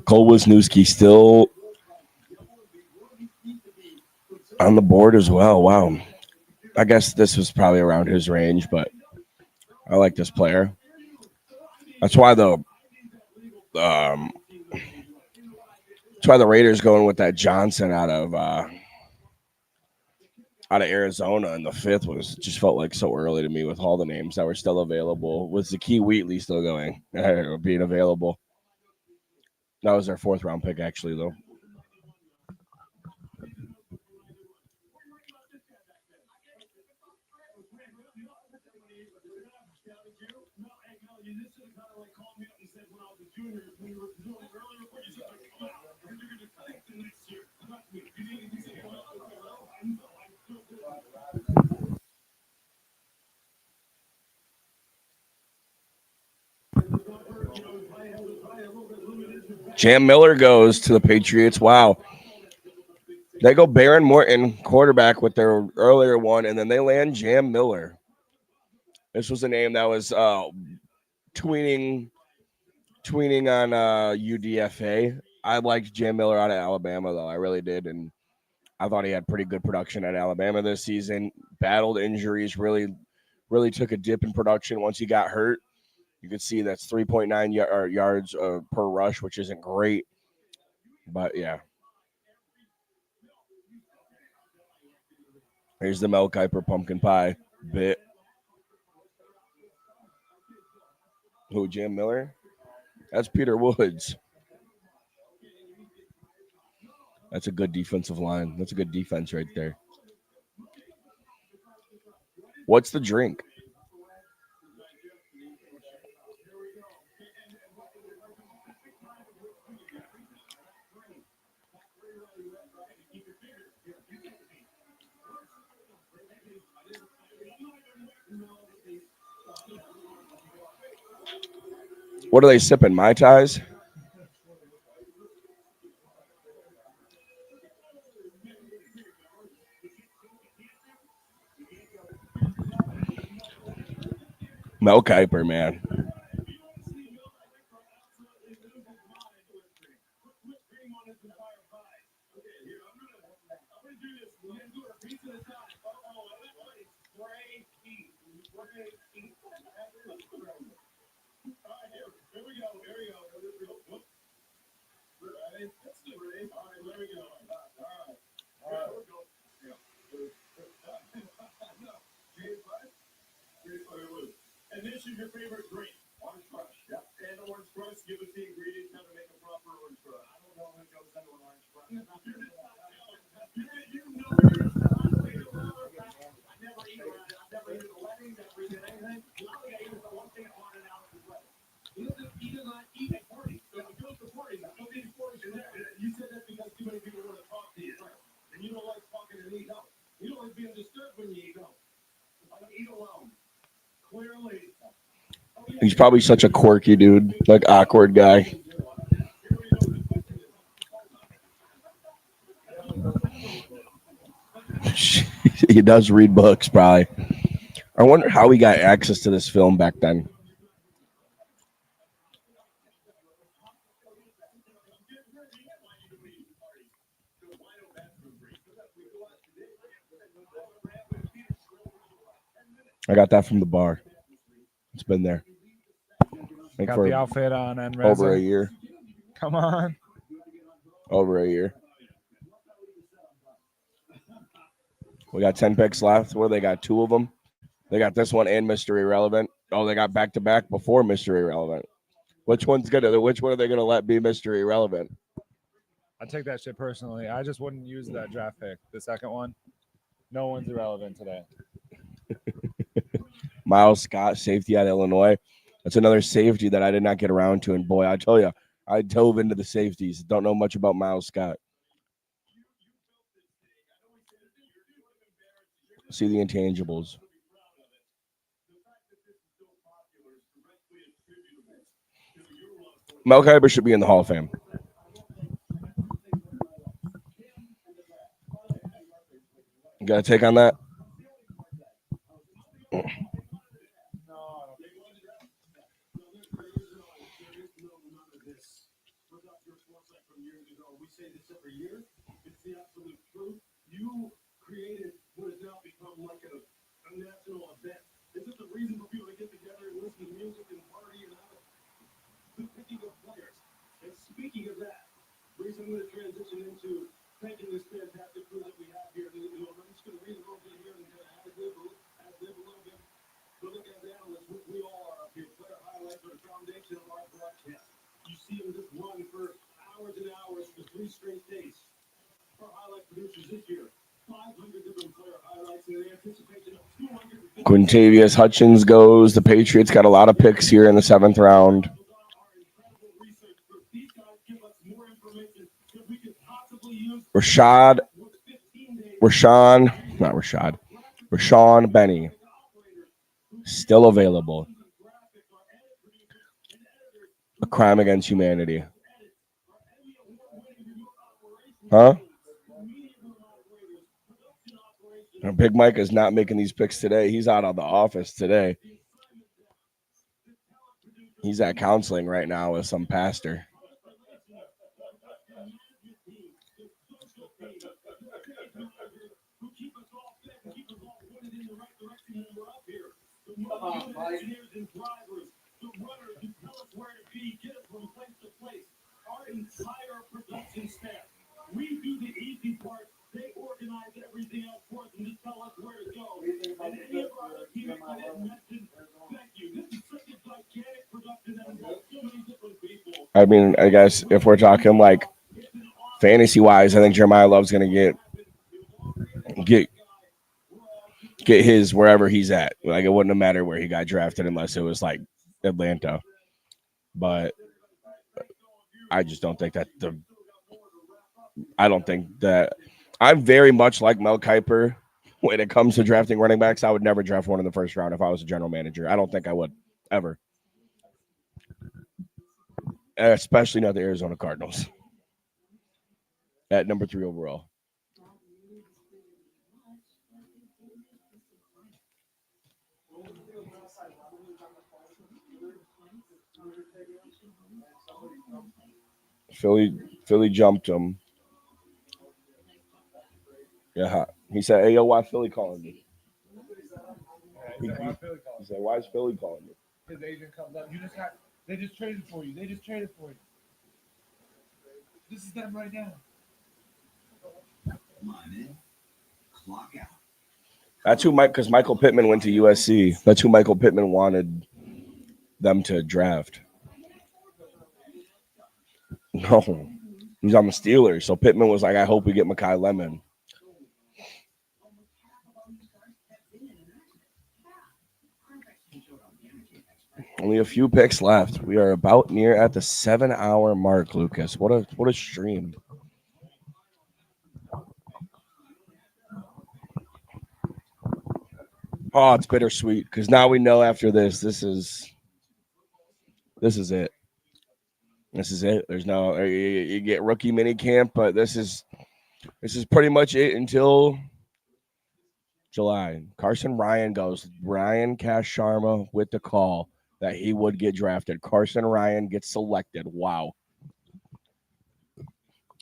Cole Wisniewski still on the board as well. Wow. I guess this was probably around his range, but I like this player. That's why the Raiders going with that Johnson out of Arizona in the 5th was just felt like so early to me with all the names that were still available. Was Zakee Wheatley still going, being available? That was their 4th round pick, actually, though. Jam Miller goes to the Patriots. Wow. They go Baron Morton, quarterback, with their earlier one, and then they land Jam Miller. This was a name that was tweening on UDFA. I liked Jam Miller out of Alabama, though. I really did, and I thought he had pretty good production at Alabama this season. Battled injuries, really took a dip in production once he got hurt. You could see that's 3.9 yards per rush, which isn't great. But, yeah. Here's the Mel Kiper pumpkin pie bit. Who, Jam Miller? That's Peter Woods. That's a good defensive line. That's a good defense right there. What's the drink? What are they sipping? Mai Tais? Mel Kiper, man. And this is your favorite drink, Orange Crush. Yep. And Orange Crush, give us the ingredients how to make a proper Orange Crush. I don't know what goes into an Orange Crush. You know I never eat around it. I've never eaten a wedding, never eaten anything. The only thing I eat is the one thing I wanted out of the wedding. He does not eat at parties. So he goes to parties. I don't eat parties. You said that because too many people want to talk to you. And you don't like talking to me, no. You don't like being disturbed when you eat, no. I don't eat alone. Clearly. He's probably such a quirky dude, like awkward guy. He does read books, probably. I wonder how he got access to this film back then. I got that from the bar. It's been there. I think Got for the outfit on and over a resin. year. Come on. Over a year. We got 10 picks left. Well, they got 2 of them. They got this one and Mystery Irrelevant. Oh, they got back to back before Mystery Irrelevant. Which one are they gonna let be Mystery Irrelevant? I take that shit personally. I just wouldn't use that draft pick. The second one. No one's irrelevant today. Miles Scott, safety at Illinois. That's another safety that I did not get around to. And boy, I tell you, I dove into the safeties. Don't know much about Miles Scott. See the intangibles. Mel Kiper should be in the Hall of Fame. You got a take on that? We say this every year. It's the absolute truth. You created what has now become like a national event. Is it the reason for people to get together and listen to music and party and have the picking of players? And speaking of that, reason I'm going to transition into thanking this fantastic crew that we have here. I'm just going to read a little bit here and kind of ad-lib a little bit. But look, as analysts, we all are up here. Player highlights are the foundation of our broadcast. You see them just run for hours and hours for 3 straight days. Our highlight producers this year, 500 different player highlights in anticipation of 200. Quintavious Hutchins goes. The Patriots got a lot of picks here in the 7th round. Rashawn Benny, still available. A crime against humanity. Huh? Big Mike is not making these picks today. He's out of the office today. He's at counseling right now with some pastor. Our entire production staff. We do the easy part. They organize everything else for us and just tell us where to go. And any of our other teammates I didn't mention, thank you. This is such a gigantic production I mean, I guess if we're talking like fantasy wise, I think Jeremiah Love's gonna get his wherever he's at. Like it wouldn't have mattered where he got drafted unless it was like Atlanta. But I just don't think that I don't think that I'm very much like Mel Kiper when it comes to drafting running backs. I would never draft one in the first round if I was a general manager. I don't think I would ever, especially not the Arizona Cardinals at number 3 overall. Philly jumped him. Yeah, he said, "Hey, yo, why Philly calling me?" He said, "Why is Philly calling me?" His agent comes up. They just traded for you. This is them right now. My man, clock out. That's who because Michael Pittman went to USC. That's who Michael Pittman wanted them to draft. No, he's on the Steelers. So Pittman was like, "I hope we get Mekhi Lemon." Only a few picks left. We are about near at the 7-hour mark, Lucas. What a stream. Oh, it's bittersweet because now we know after this is it. This is it. There's no you get rookie mini camp, but this is pretty much it until July. Carson Ryan goes. Ryan Cash Sharma with the call that he would get drafted. Carson Ryan gets selected. Wow.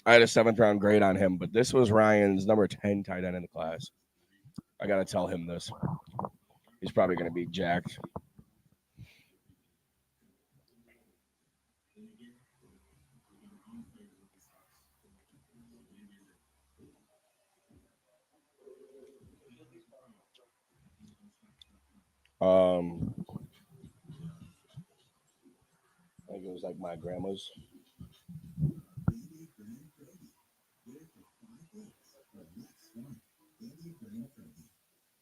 I had a 7th round grade on him, but this was Ryan's number 10 tight end in the class. I got to tell him this. He's probably going to be jacked. I think it was like my grandma's.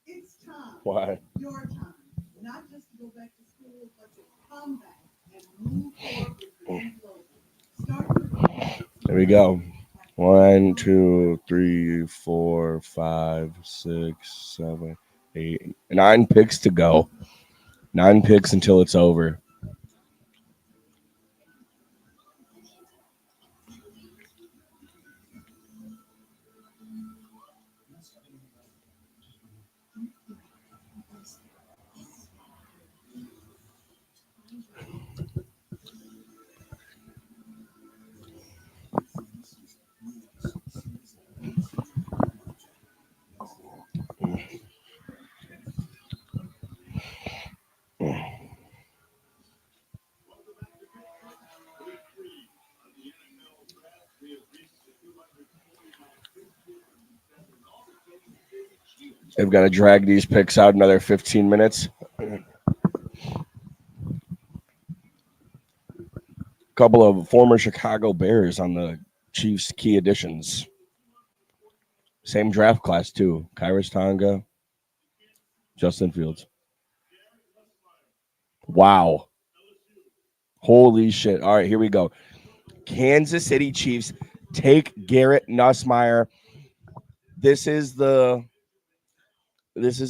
It's time, Why? your time, not just to go back to school, but to come back and move forward with the global. There we go. 1, 2, 3, 4, 5, 6, 7, 8, 9 picks to go. 9 picks until it's over. They've got to drag these picks out another 15 minutes. Couple of former Chicago Bears on the Chiefs' key additions. Same draft class, too. Kyrus Tonga, Justin Fields. Wow. Holy shit. All right, here we go. Kansas City Chiefs take Garrett Nussmeier. This is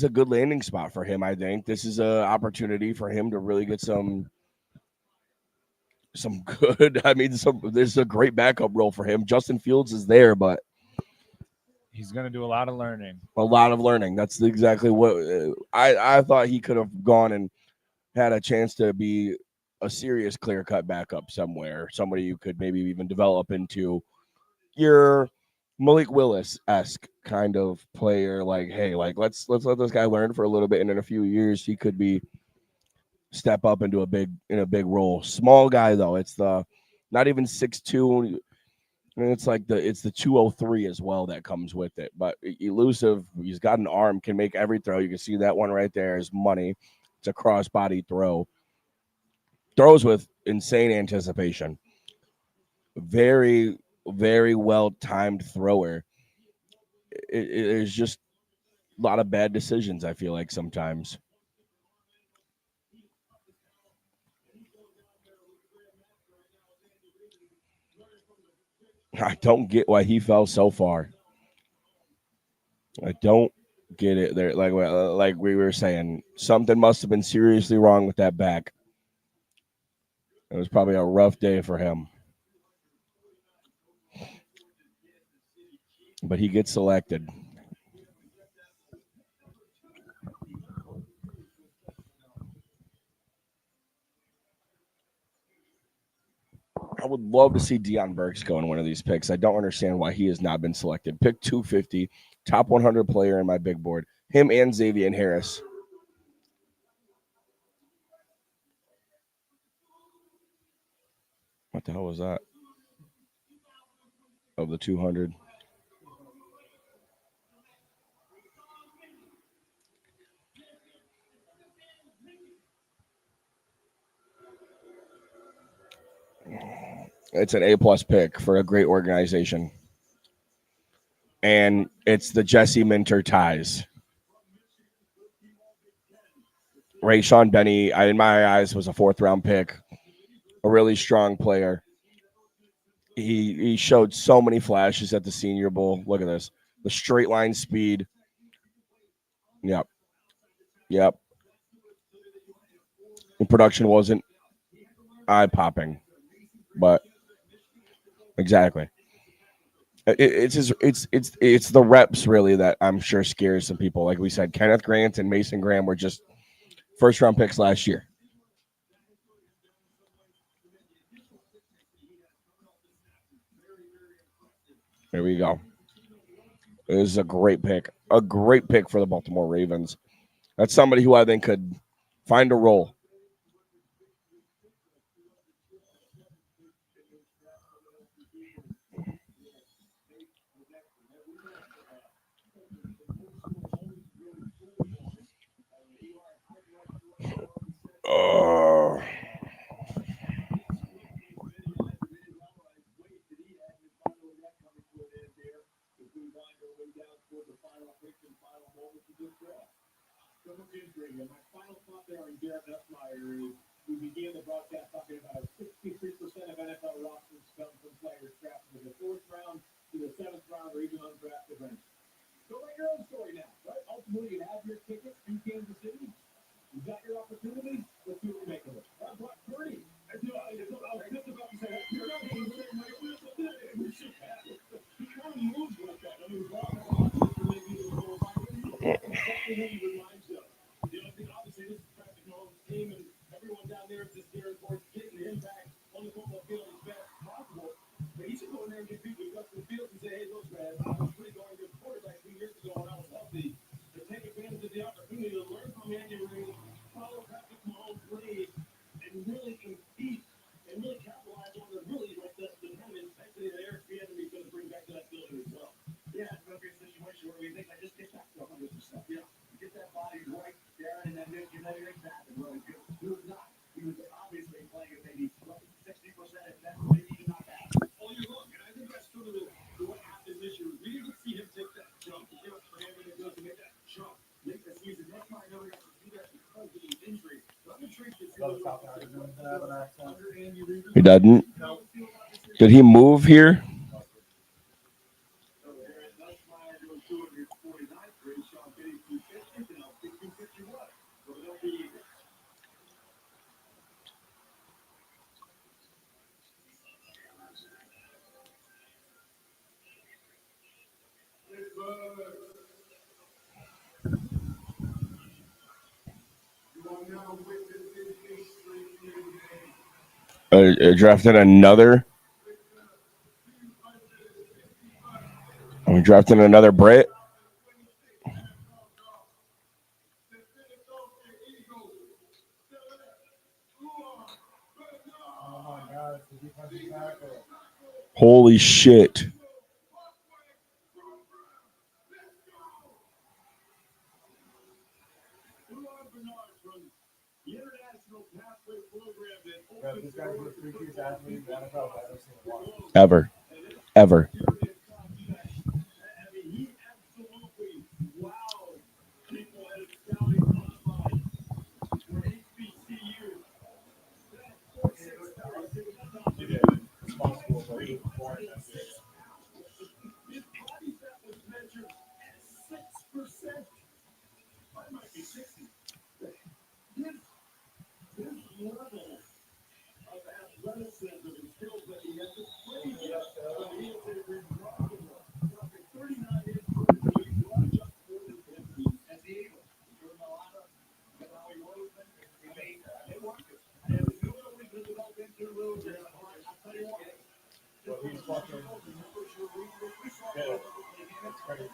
a good landing spot for him, I think. This is an opportunity for him to really get some good. I mean, there's a great backup role for him. Justin Fields is there, but He's going to do a lot of learning. a lot of learning. That's exactly what I thought he could have gone and had a chance to be a serious clear-cut backup somewhere. Somebody you could maybe even develop into your Malik Willis-esque kind of player. Like, hey, like let's let this guy learn for a little bit, and in a few years he could be step up into a big role. Small guy though. It's the not even 6'2". And it's like it's the 203 as well that comes with it. But elusive. He's got an arm, can make every throw. You can see that one right there is money. It's a cross-body throw. Throws with insane anticipation. very, very well timed thrower. It is just a lot of bad decisions, I feel like sometimes. I don't get why he fell so far. I don't get it. There, like we were saying, something must have been seriously wrong with that back. It was probably a rough day for him. But he gets selected. I would love to see Deion Burks go in one of these picks. I don't understand why he has not been selected. Pick 250, top 100 player in my big board. Him and Xavier Harris. What the hell was that? Of the 200. It's an A+ pick for a great organization. And it's the Jesse Minter ties. Rayshawn Benny, in my eyes, was a 4th-round pick. A really strong player. He showed so many flashes at the Senior Bowl. Look at this. The straight line speed. Yep. The production wasn't eye-popping. But exactly. It's the reps really that I'm sure scares some people. Like we said, Kenneth Grant and Mason Graham were just 1st-round picks last year. There we go. It was a great pick. A great pick for the Baltimore Ravens. That's somebody who I think could find a role. My final thought there on Garrett Nussmeier is we began the broadcast talking about 63% of NFL rosters come from players drafted in the 4th round to the 7th round or even undrafted ranks. So write your own story now, right? Ultimately, you have your ticket to Kansas City. You got your opportunity. Let's see what we make of it. Brock Purdy. I was just about to say that. You're not going to say my we should have it. He kind of moves like that. I mean, Brock maybe a little exactly what he reminds of. I think obviously this is Patrick Mahomes' team, and everyone down there is just gearing towards getting the impact on the football field as best as possible. But he should go in there and get people who Justin Fields and say, hey, look, man, I was pretty darn good quarterback 2 years ago when I was healthy. To take advantage of the opportunity to learn from Andy Reid, follow Patrick Mahomes' lead, and really compete and really capitalize on the really like the kind of intensity that Eric Bieniemy is going to bring back to that building as well. Yeah, it's going to be a situation where we think I just get back to 100%. Yeah, get that body right. And then you know you're exactly really good. He was not. He was obviously playing at maybe 60%, if that's maybe even not that. Oh, you're wrong. And I think that's sort of what happened this year. We didn't see him take that jump. You know, for him when it goes to make that jump late the season. That's why I know he got to do that because of his injury. But I'm intrigued to see what under Andy Reid. He doesn't. Did he move here? Drafted another. We drafted another Brit. Holy shit. The International Pathway Program that This guy's the freakiest athlete in the NFL I've ever seen him watch. Ever. I Ever. mean, he absolutely wowed people at a scouting combine for HBCU. That 4'6" guy, He did. Small school, but he was born in that shit. his body fat was measured at 6%. I might be 60. His level of athleticism and skills that he has is crazy. He is a remarkable, dropping 39-inch vertical. He brought up more than 50 as the Eagle. Jordan Malata, and how he rode them. I mean, they worked it. And there's no other reason to go into a little bit. I'll tell you what. But he's fucking. Yeah, it's crazy.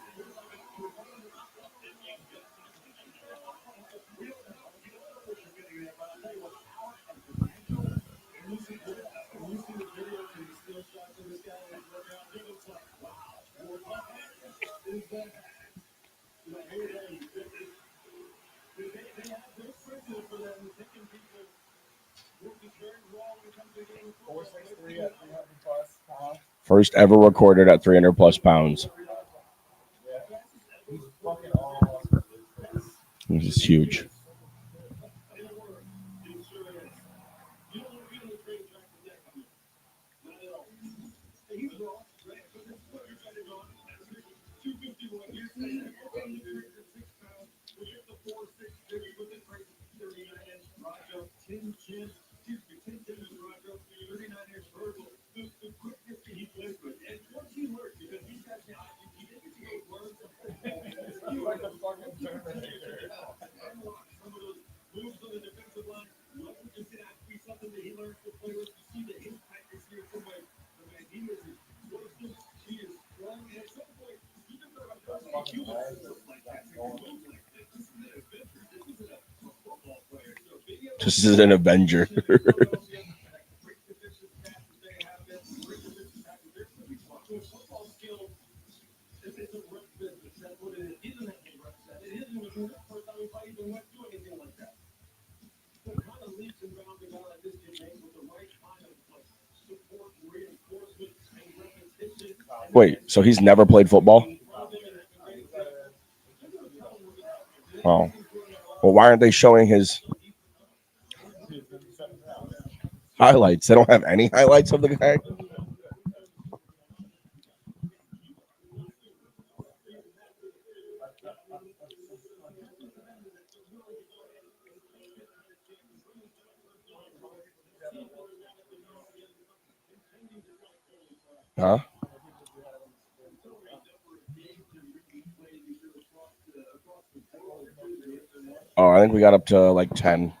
First ever recorded at 300 plus pounds. He's fucking all of us. This is huge. This is an Avenger. Wait, so he's never played football? Oh. Well, why aren't they showing his highlights? They don't have any highlights of the guy. Huh? Oh, I think we got up to like 10.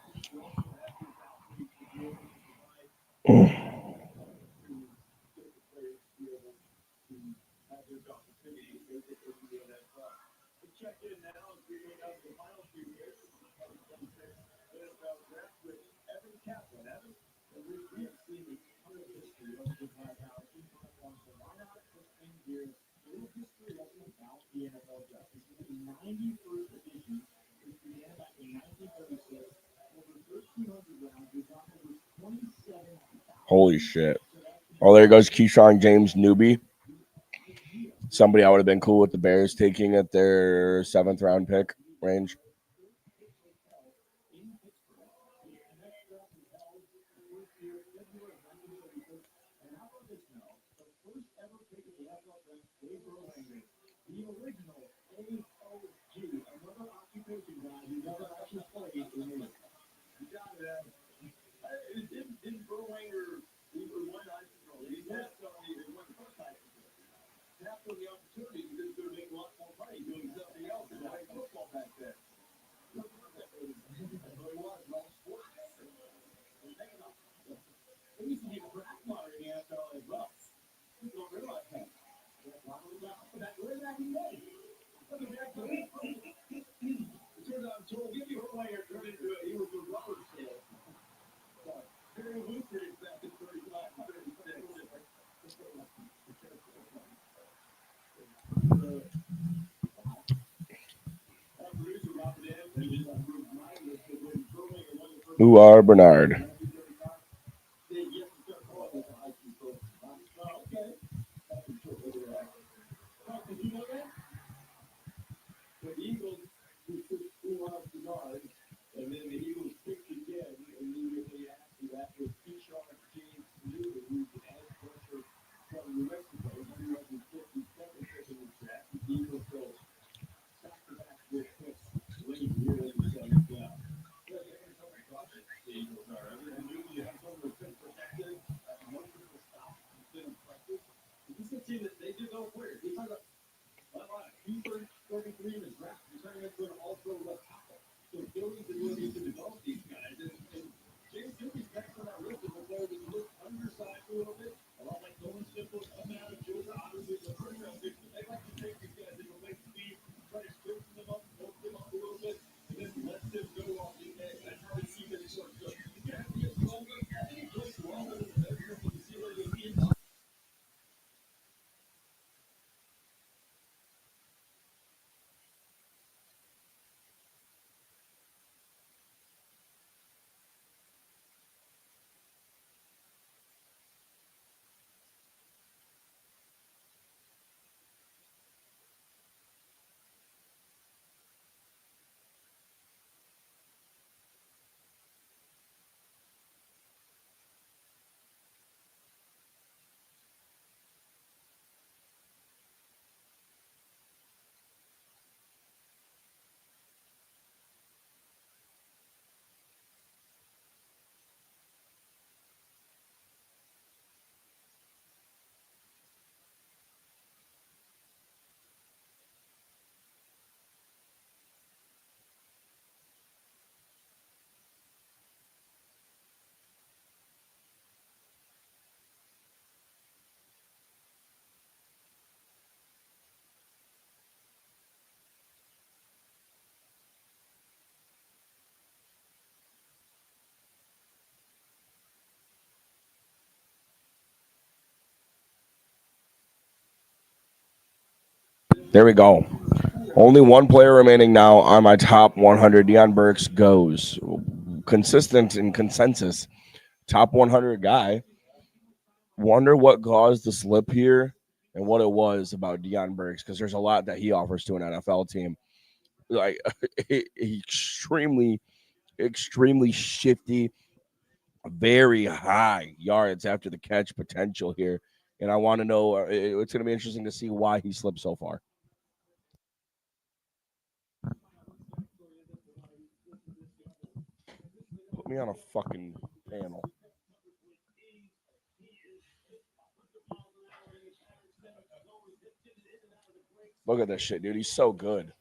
Holy shit. Oh, there goes Keyshawn James newbie. Somebody I would have been cool with the Bears taking at their 7th round pick range. Who are Bernard? There we go. Only one player remaining now on my top 100. Deion Burks goes. Consistent in consensus. Top 100 guy. Wonder what caused the slip here and what it was about Deion Burks, because there's a lot that he offers to an NFL team. Like extremely, extremely shifty, very high yards after the catch potential here. And I want to know, it's going to be interesting to see why he slipped so far. Put me on a fucking panel. Look at this shit, dude. He's so good.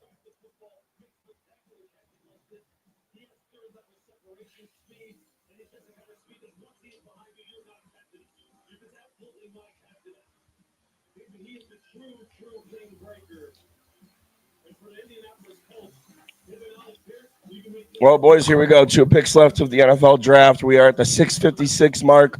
Well, boys, here we go. 2 picks left of the NFL draft. We are at the 6:56 mark.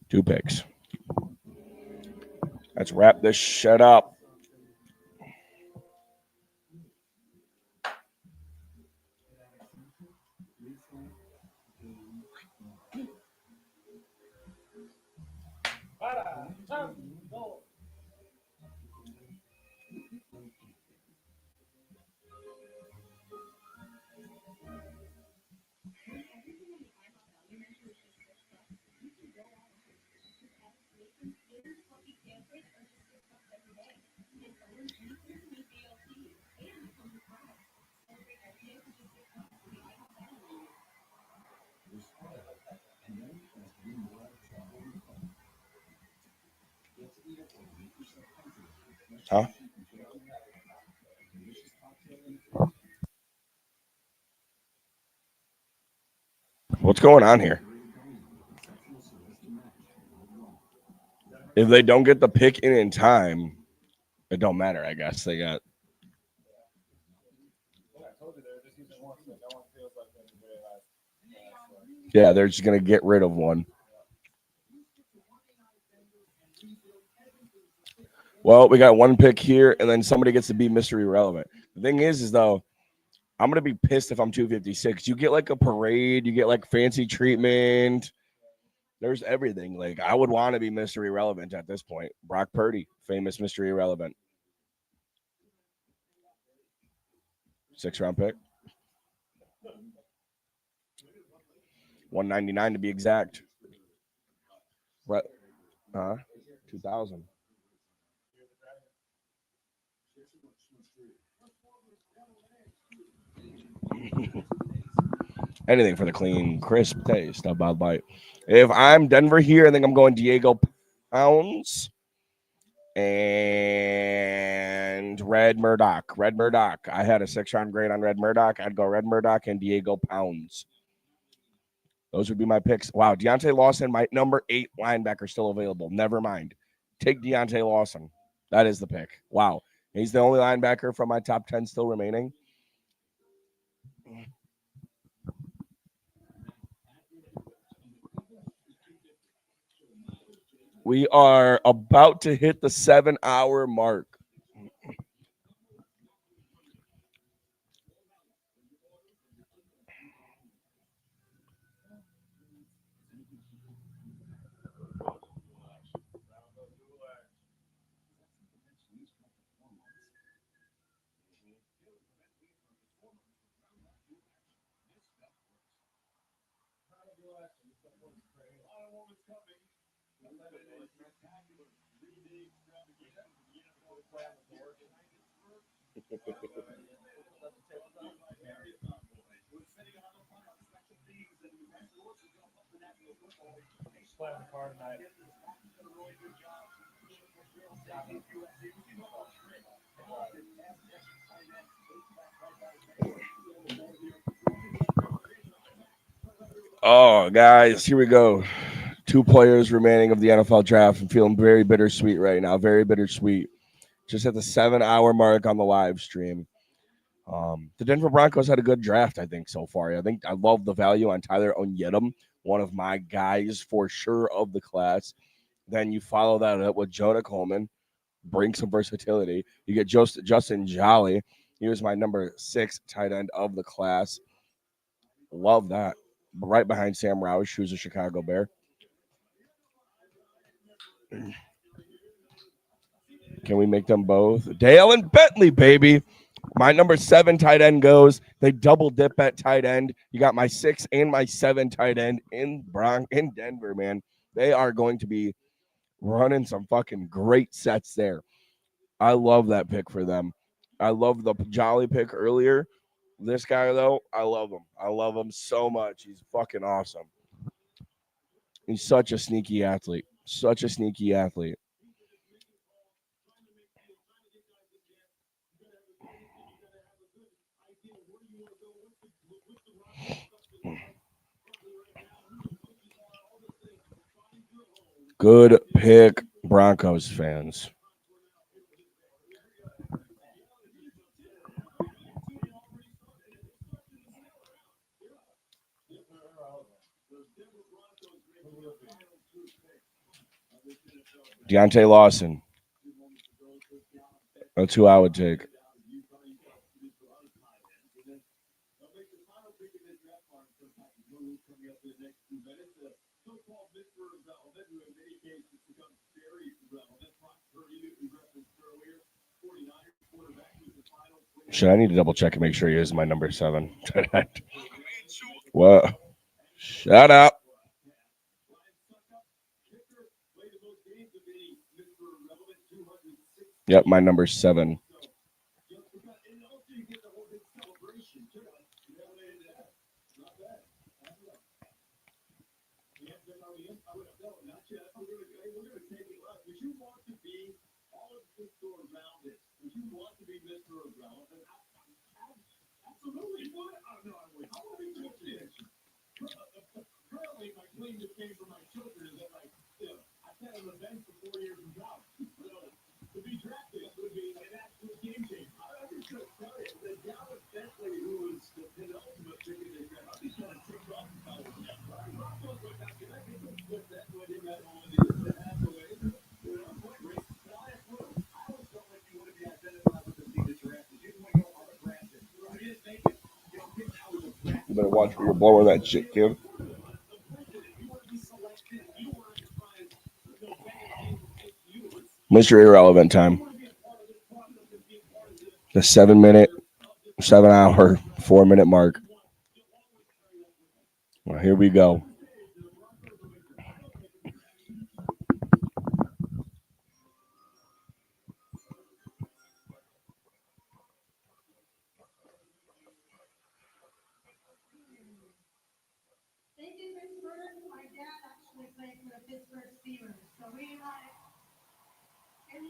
Two picks. Let's wrap this shit up. Huh? What's going on here? If they don't get the pick in time, it don't matter, I guess. They got. Yeah, they're just going to get rid of one. Well, we got one pick here, and then somebody gets to be mystery relevant. The thing is though, I'm gonna be pissed if I'm 256. You get like a parade, you get like fancy treatment. There's everything. Like I would want to be mystery relevant at this point. Brock Purdy, famous mystery relevant. 6th round pick. 199 to be exact. What? 2000. Anything for the clean, crisp taste of Bud Light. If I'm Denver here, I think I'm going Diego Pounds and Red Murdoch. Red Murdoch. I had a 6th round grade on Red Murdoch. I'd go Red Murdoch and Diego Pounds. Those would be my picks. Wow, Deontay Lawson, my number 8 linebacker, still available. Never mind. Take Deontay Lawson. That is the pick. Wow. He's the only linebacker from my top 10 still remaining. We are about to hit the 7-hour mark. Oh, guys, here we go. 2 players remaining of the NFL draft. I'm feeling very bittersweet right now. Very bittersweet. Just at the 7-hour mark on the live stream. The Denver Broncos had a good draft, I think, so far. I think I love the value on Tyler Onyedem, one of my guys for sure of the class. Then you follow that up with Jonah Coleman, bring some versatility. You get Justin Jolly. He was my number 6 tight end of the class. Love that. Right behind Sam Roush, who's a Chicago Bear. Can we make them both? Dale and Bentley, baby. My number 7 tight end goes. They double dip at tight end. You got my 6 and my 7 tight end in Denver, man. They are going to be running some fucking great sets there. I love that pick for them. I love the Jolly pick earlier. This guy, though, I love him. I love him so much. He's fucking awesome. He's such a sneaky athlete. Such a sneaky athlete. Good pick, Broncos fans. Deontay Lawson. That's who I would take. Shit, I need to double check and make sure he is my number 7. What? Shut up. Yep, my number 7. You better watch where you're blowing that shit, kid. Mr. Irrelevant time. The 7-minute, 7-hour, 4-minute mark. Well, here we go. Thank you, Pittsburgh. My dad actually played for the Pittsburgh Steelers, so we like, and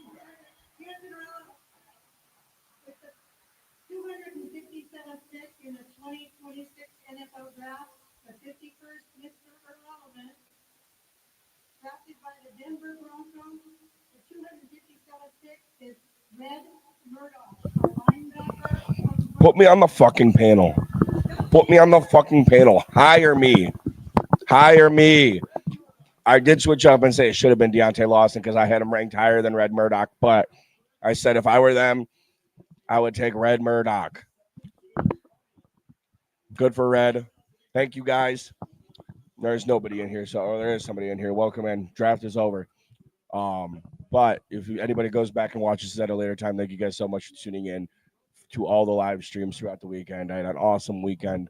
here's around with the 257th pick in the 2026 NFL Draft, the 51st Mr. Irrelevant, drafted by the Denver Broncos. The 257th pick is Red Murdoch, a linebacker. Put me on the fucking panel. Put me on the fucking panel. Hire me. Hire me. I did switch up and say it should have been Deontay Lawson because I had him ranked higher than Red Murdoch, but I said if I were them, I would take Red Murdoch. Good for Red. Thank you, guys. There's nobody in here, so there is somebody in here. Welcome in. Draft is over. But if anybody goes back and watches this at a later time, thank you guys so much for tuning in to all the live streams throughout the weekend. I had an awesome weekend.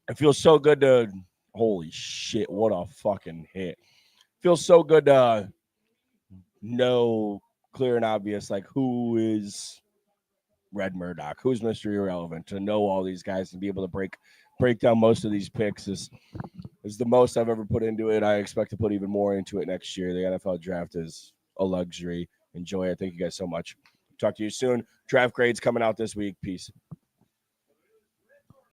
It feels so good to holy shit, what a fucking hit. Feels so good to know clear and obvious like who is Red Murdoch, who's Mr. Irrelevant, to know all these guys and be able to break down most of these picks is the most I've ever put into it. I expect to put even more into it next year. The NFL draft is a luxury. Enjoy it. Thank you guys so much. Talk to you soon. Draft grades coming out this week. Peace.